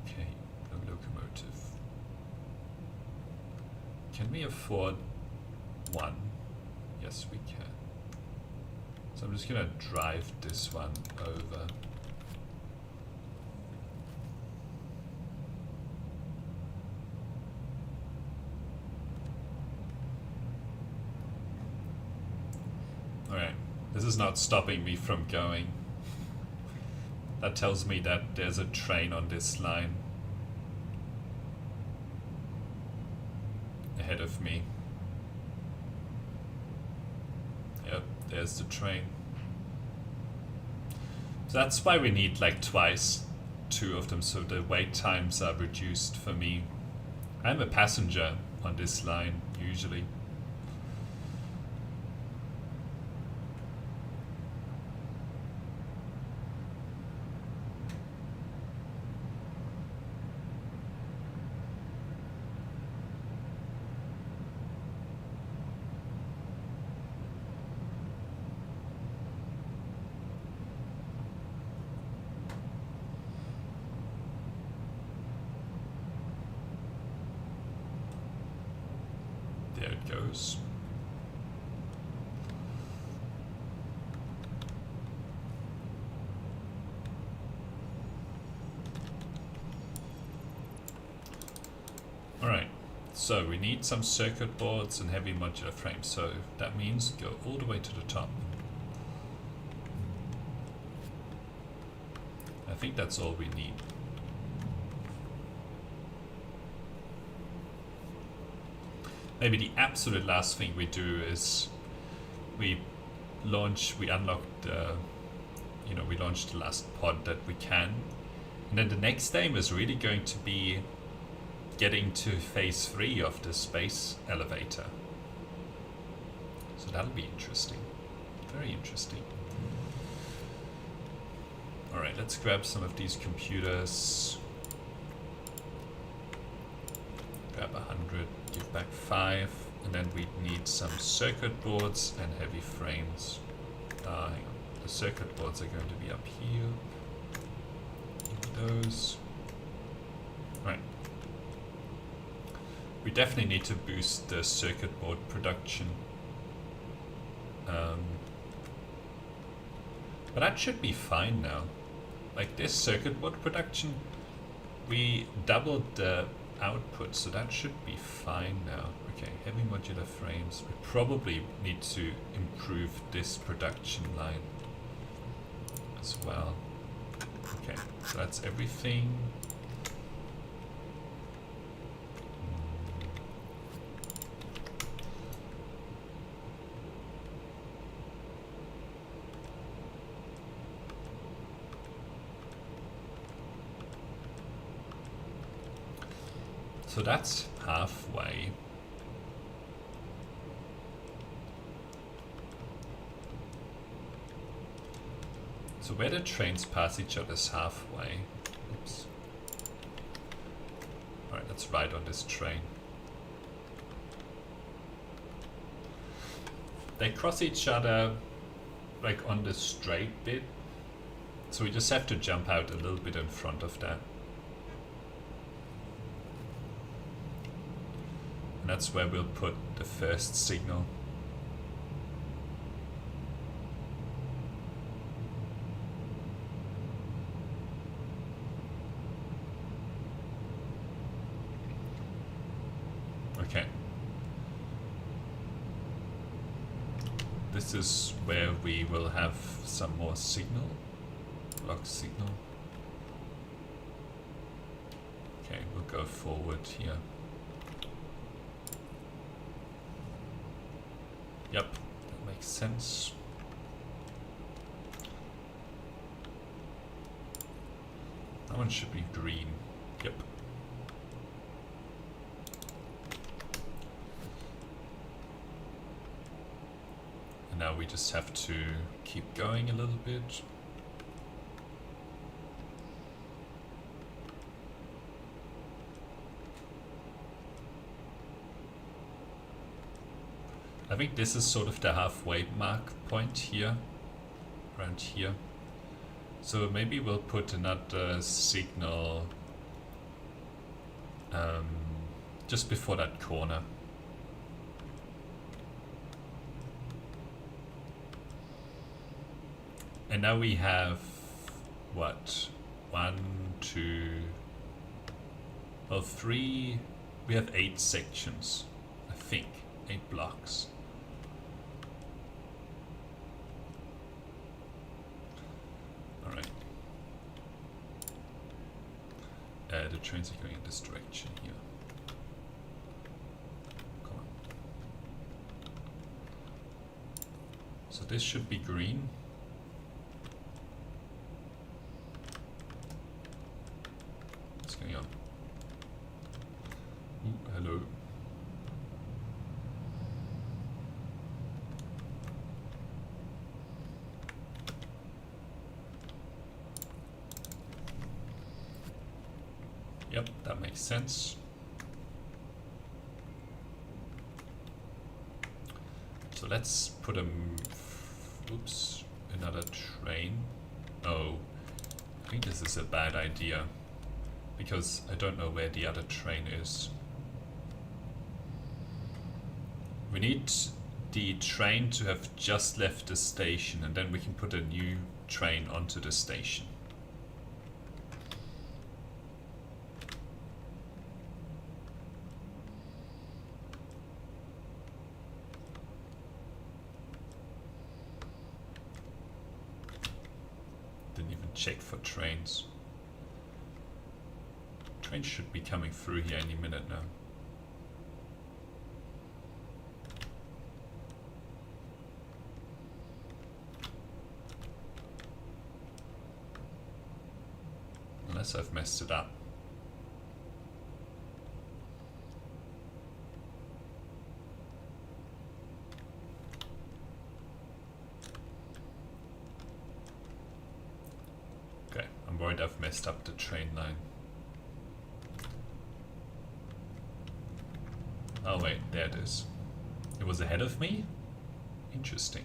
Okay, no locomotive. Can we afford 1? Yes, we can. So I'm just gonna drive this one over. Alright, this is not stopping me from going. That tells me that there's a train on this line ahead of me. Yep, there's the train. So that's why we need like twice 2 of them, so the wait times are reduced for me. I'm a passenger on this line usually. There it goes. So we need some circuit boards and heavy modular frames. So that means go all the way to the top. I think that's all we need. Maybe the absolute last thing we do is we unlocked we launched the last pod that we can. And then the next aim is really going to be getting to phase 3 of the space elevator. So that'll be interesting. Very interesting. Alright, let's grab some of these computers. Grab 100, give back 5, and then we need some circuit boards and heavy frames. Hang on. The circuit boards are going to be up here. Those. Right. We definitely need to boost the circuit board production. But that should be fine now. Like this circuit board production, we doubled the output, so that should be fine now. Okay, heavy modular frames. We probably need to improve this production line as well. Okay, so that's everything. So that's halfway. So where the trains pass each other is halfway. Oops. Alright, let's ride on this train. They cross each other like on the straight bit. So we just have to jump out a little bit in front of that. And that's where we'll put the first signal. Okay. This is where we will have some more signal. Block signal. Okay, we'll go forward here. Yep, that makes sense. That one should be green. Yep. And now we just have to keep going a little bit. I think this is sort of the halfway mark point here, around here. So maybe we'll put another signal just before that corner. And now we have, what, 1, 2, well 3, we have 8 sections, I think, 8 blocks. The trains are going in this direction here. Come on. So this should be green. What's going on? Ooh, hello. Yep, that makes sense. So let's put another train. Oh, I think this is a bad idea because I don't know where the other train is. We need the train to have just left the station and then we can put a new train onto the station. check for trains. Train should be coming through here any minute now. Unless I've messed it up. Okay, I'm worried I've messed up the train line. Oh wait, there it is. It was ahead of me? Interesting.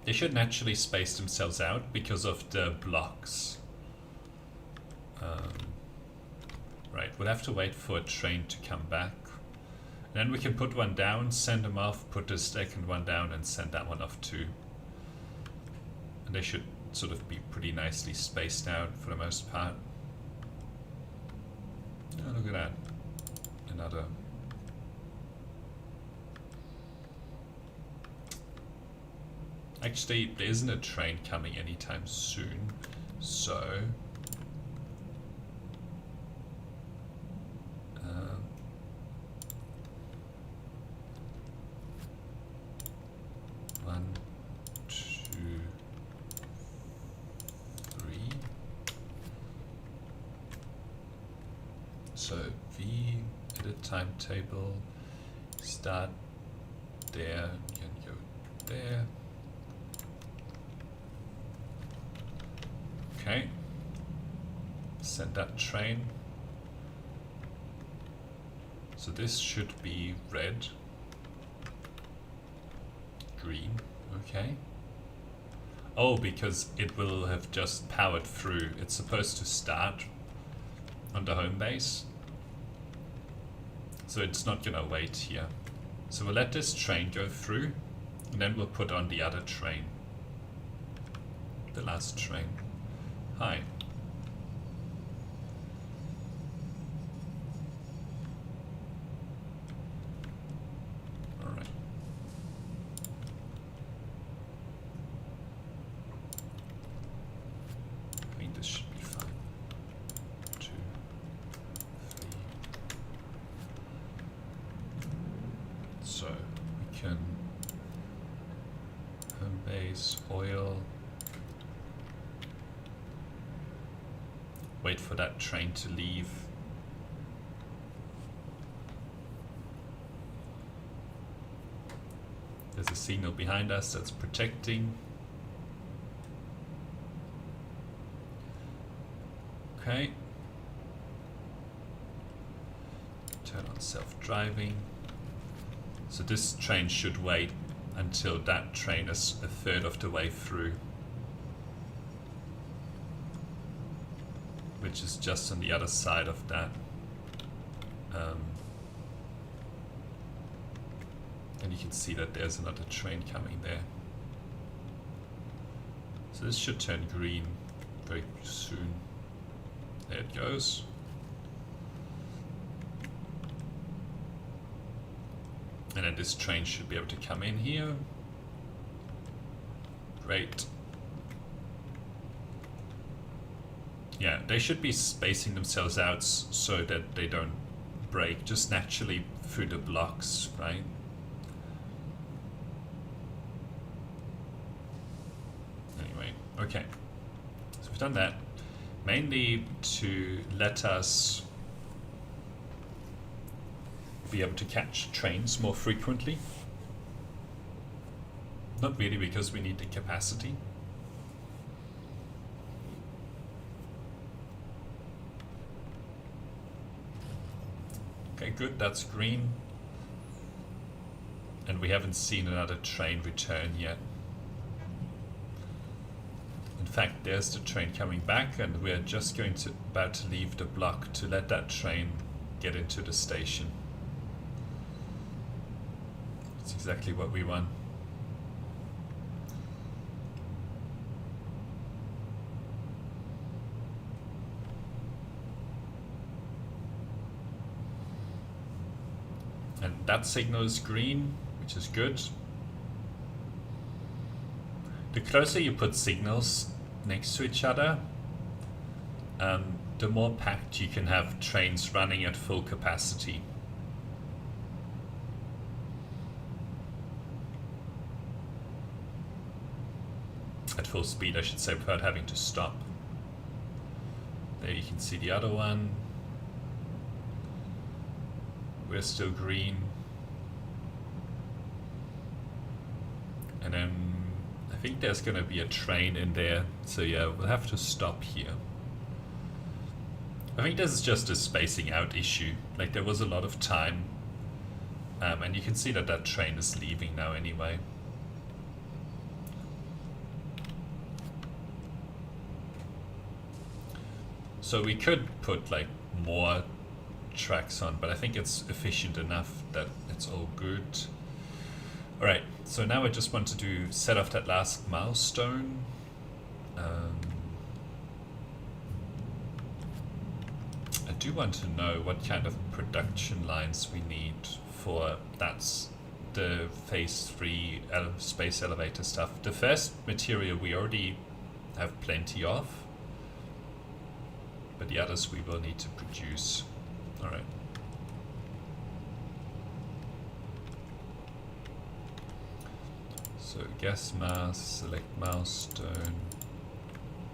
They should naturally space themselves out because of the blocks. Right, we'll have to wait for a train to come back. Then we can put one down, send them off, put the second one down and send that one off too. And they should sort of be pretty nicely spaced out for the most part. Oh, look at that. Another. Actually, there isn't a train coming anytime soon, so one, two, three. So V edit timetable, start there, you can go there. Okay, send that train. So this should be red, green, okay. Oh, because it will have just powered through. It's supposed to start on the home base. So it's not gonna wait here. So we'll let this train go through and then we'll put on the other train. The last train. Hi. All right. I think this should be fine. 2, 3. So we can home base, oil. Wait for that train to leave. There's a signal behind us that's protecting. Okay. Turn on self-driving. So this train should wait until that train is a third of the way through. Which is just on the other side of that. And you can see that there's another train coming there. So this should turn green very soon. There it goes. And then this train should be able to come in here. Great. Yeah, they should be spacing themselves out so that they don't break just naturally through the blocks, right? Anyway, okay. So we've done that. Mainly to let us be able to catch trains more frequently. Not really because we need the capacity. Okay, good, that's green. And we haven't seen another train return yet. In fact, there's the train coming back and we're just about to leave the block to let that train get into the station. That's exactly what we want. And that signal is green, which is good. the closer you put signals next to each other, the more packed you can have trains running at full capacity. At full speed, I should say, without having to stop. There you can see the other one. We're still green. And then I think there's going to be a train in there. So yeah, we'll have to stop here. I think this is just a spacing out issue. Like there was a lot of time. And you can see that that train is leaving now anyway. So we could put like more tracks on, but I think it's efficient enough that it's all good. All right, so now I just want to set off that last milestone. I do want to know what kind of production lines we need for that's the phase 3 space elevator stuff. The first material we already have plenty of, but the others we will need to produce. All right. So gas mass, select milestone.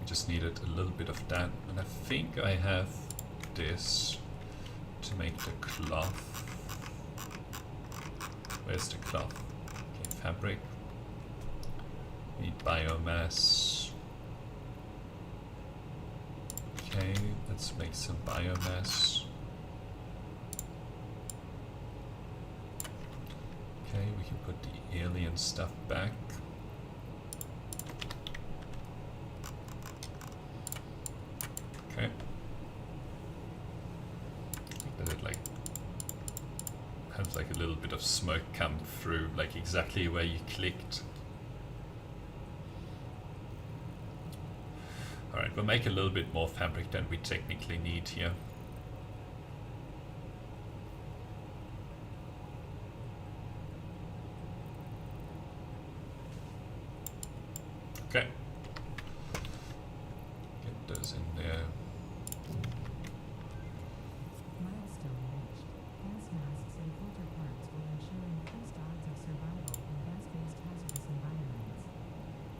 We just needed a little bit of that, and I think I have this to make the cloth. Where's the cloth? Okay, fabric. Need biomass. Okay, let's make some biomass. Okay, we can put the alien stuff back. Okay. Does it like have like a little bit of smoke come through, like exactly where you clicked? Alright, we'll make a little bit more fabric than we technically need here. Okay. Get those in there. Milestone reached. Gas masks and filter parts will ensure increased odds of survival in gas-based hazardous environments.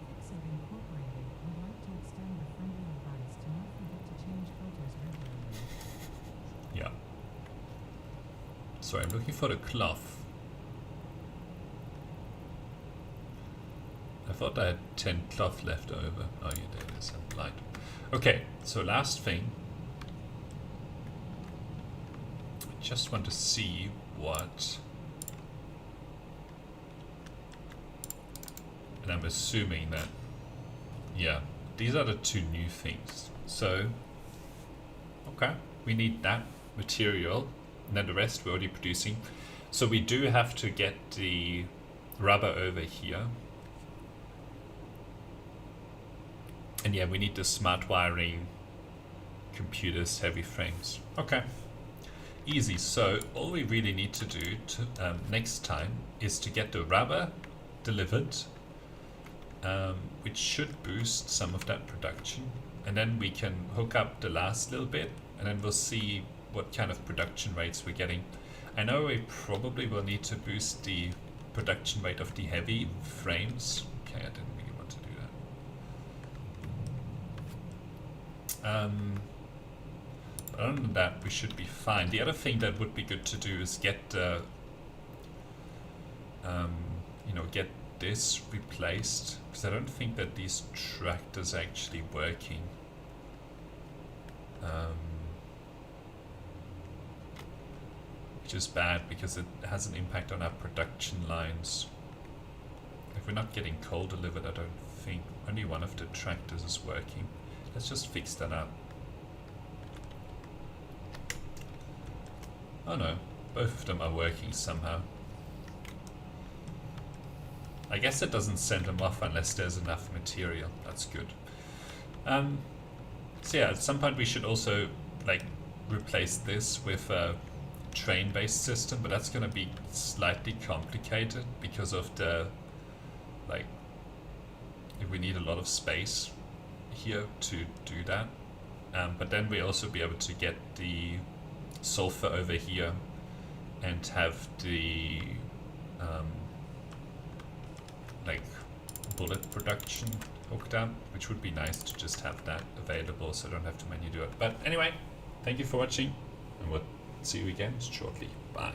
Fix it Incorporated would like to extend the friendly advice to not forget to change filters regularly. Yeah. Sorry, I'm looking for the cloth. I thought I had 10 cloth left over. Oh yeah, there it is. I'm blind. Okay, so last thing. I just want to see what... And I'm assuming that... Yeah, these are the two new things. So, okay, we need that material. And then the rest we're already producing. So we do have to get the rubber over here. And yeah, we need the smart wiring, computers, heavy frames. Okay, easy. So all we really need to do to, next time is to get the rubber delivered, which should boost some of that production. And then we can hook up the last little bit, and then we'll see what kind of production rates we're getting. I know we probably will need to boost the production rate of the heavy frames. Okay, I didn't really want to do that. But other than that, we should be fine. The other thing that would be good to do is get get this replaced, because I don't think that these tractors are actually working. Which is bad because it has an impact on our production lines. If we're not getting coal delivered, I don't think only one of the tractors is working. Let's just fix that up. Oh no, both of them are working somehow. I guess it doesn't send them off unless there's enough material. That's good. So yeah, at some point we should also like replace this with a train-based system, but that's going to be slightly complicated because of the we need a lot of space here to do that. But then we also be able to get the sulfur over here and have the like bullet production hooked up, which would be nice to just have that available so I don't have to manually do it. But anyway, thank you for watching, and we'll see you again shortly. Bye.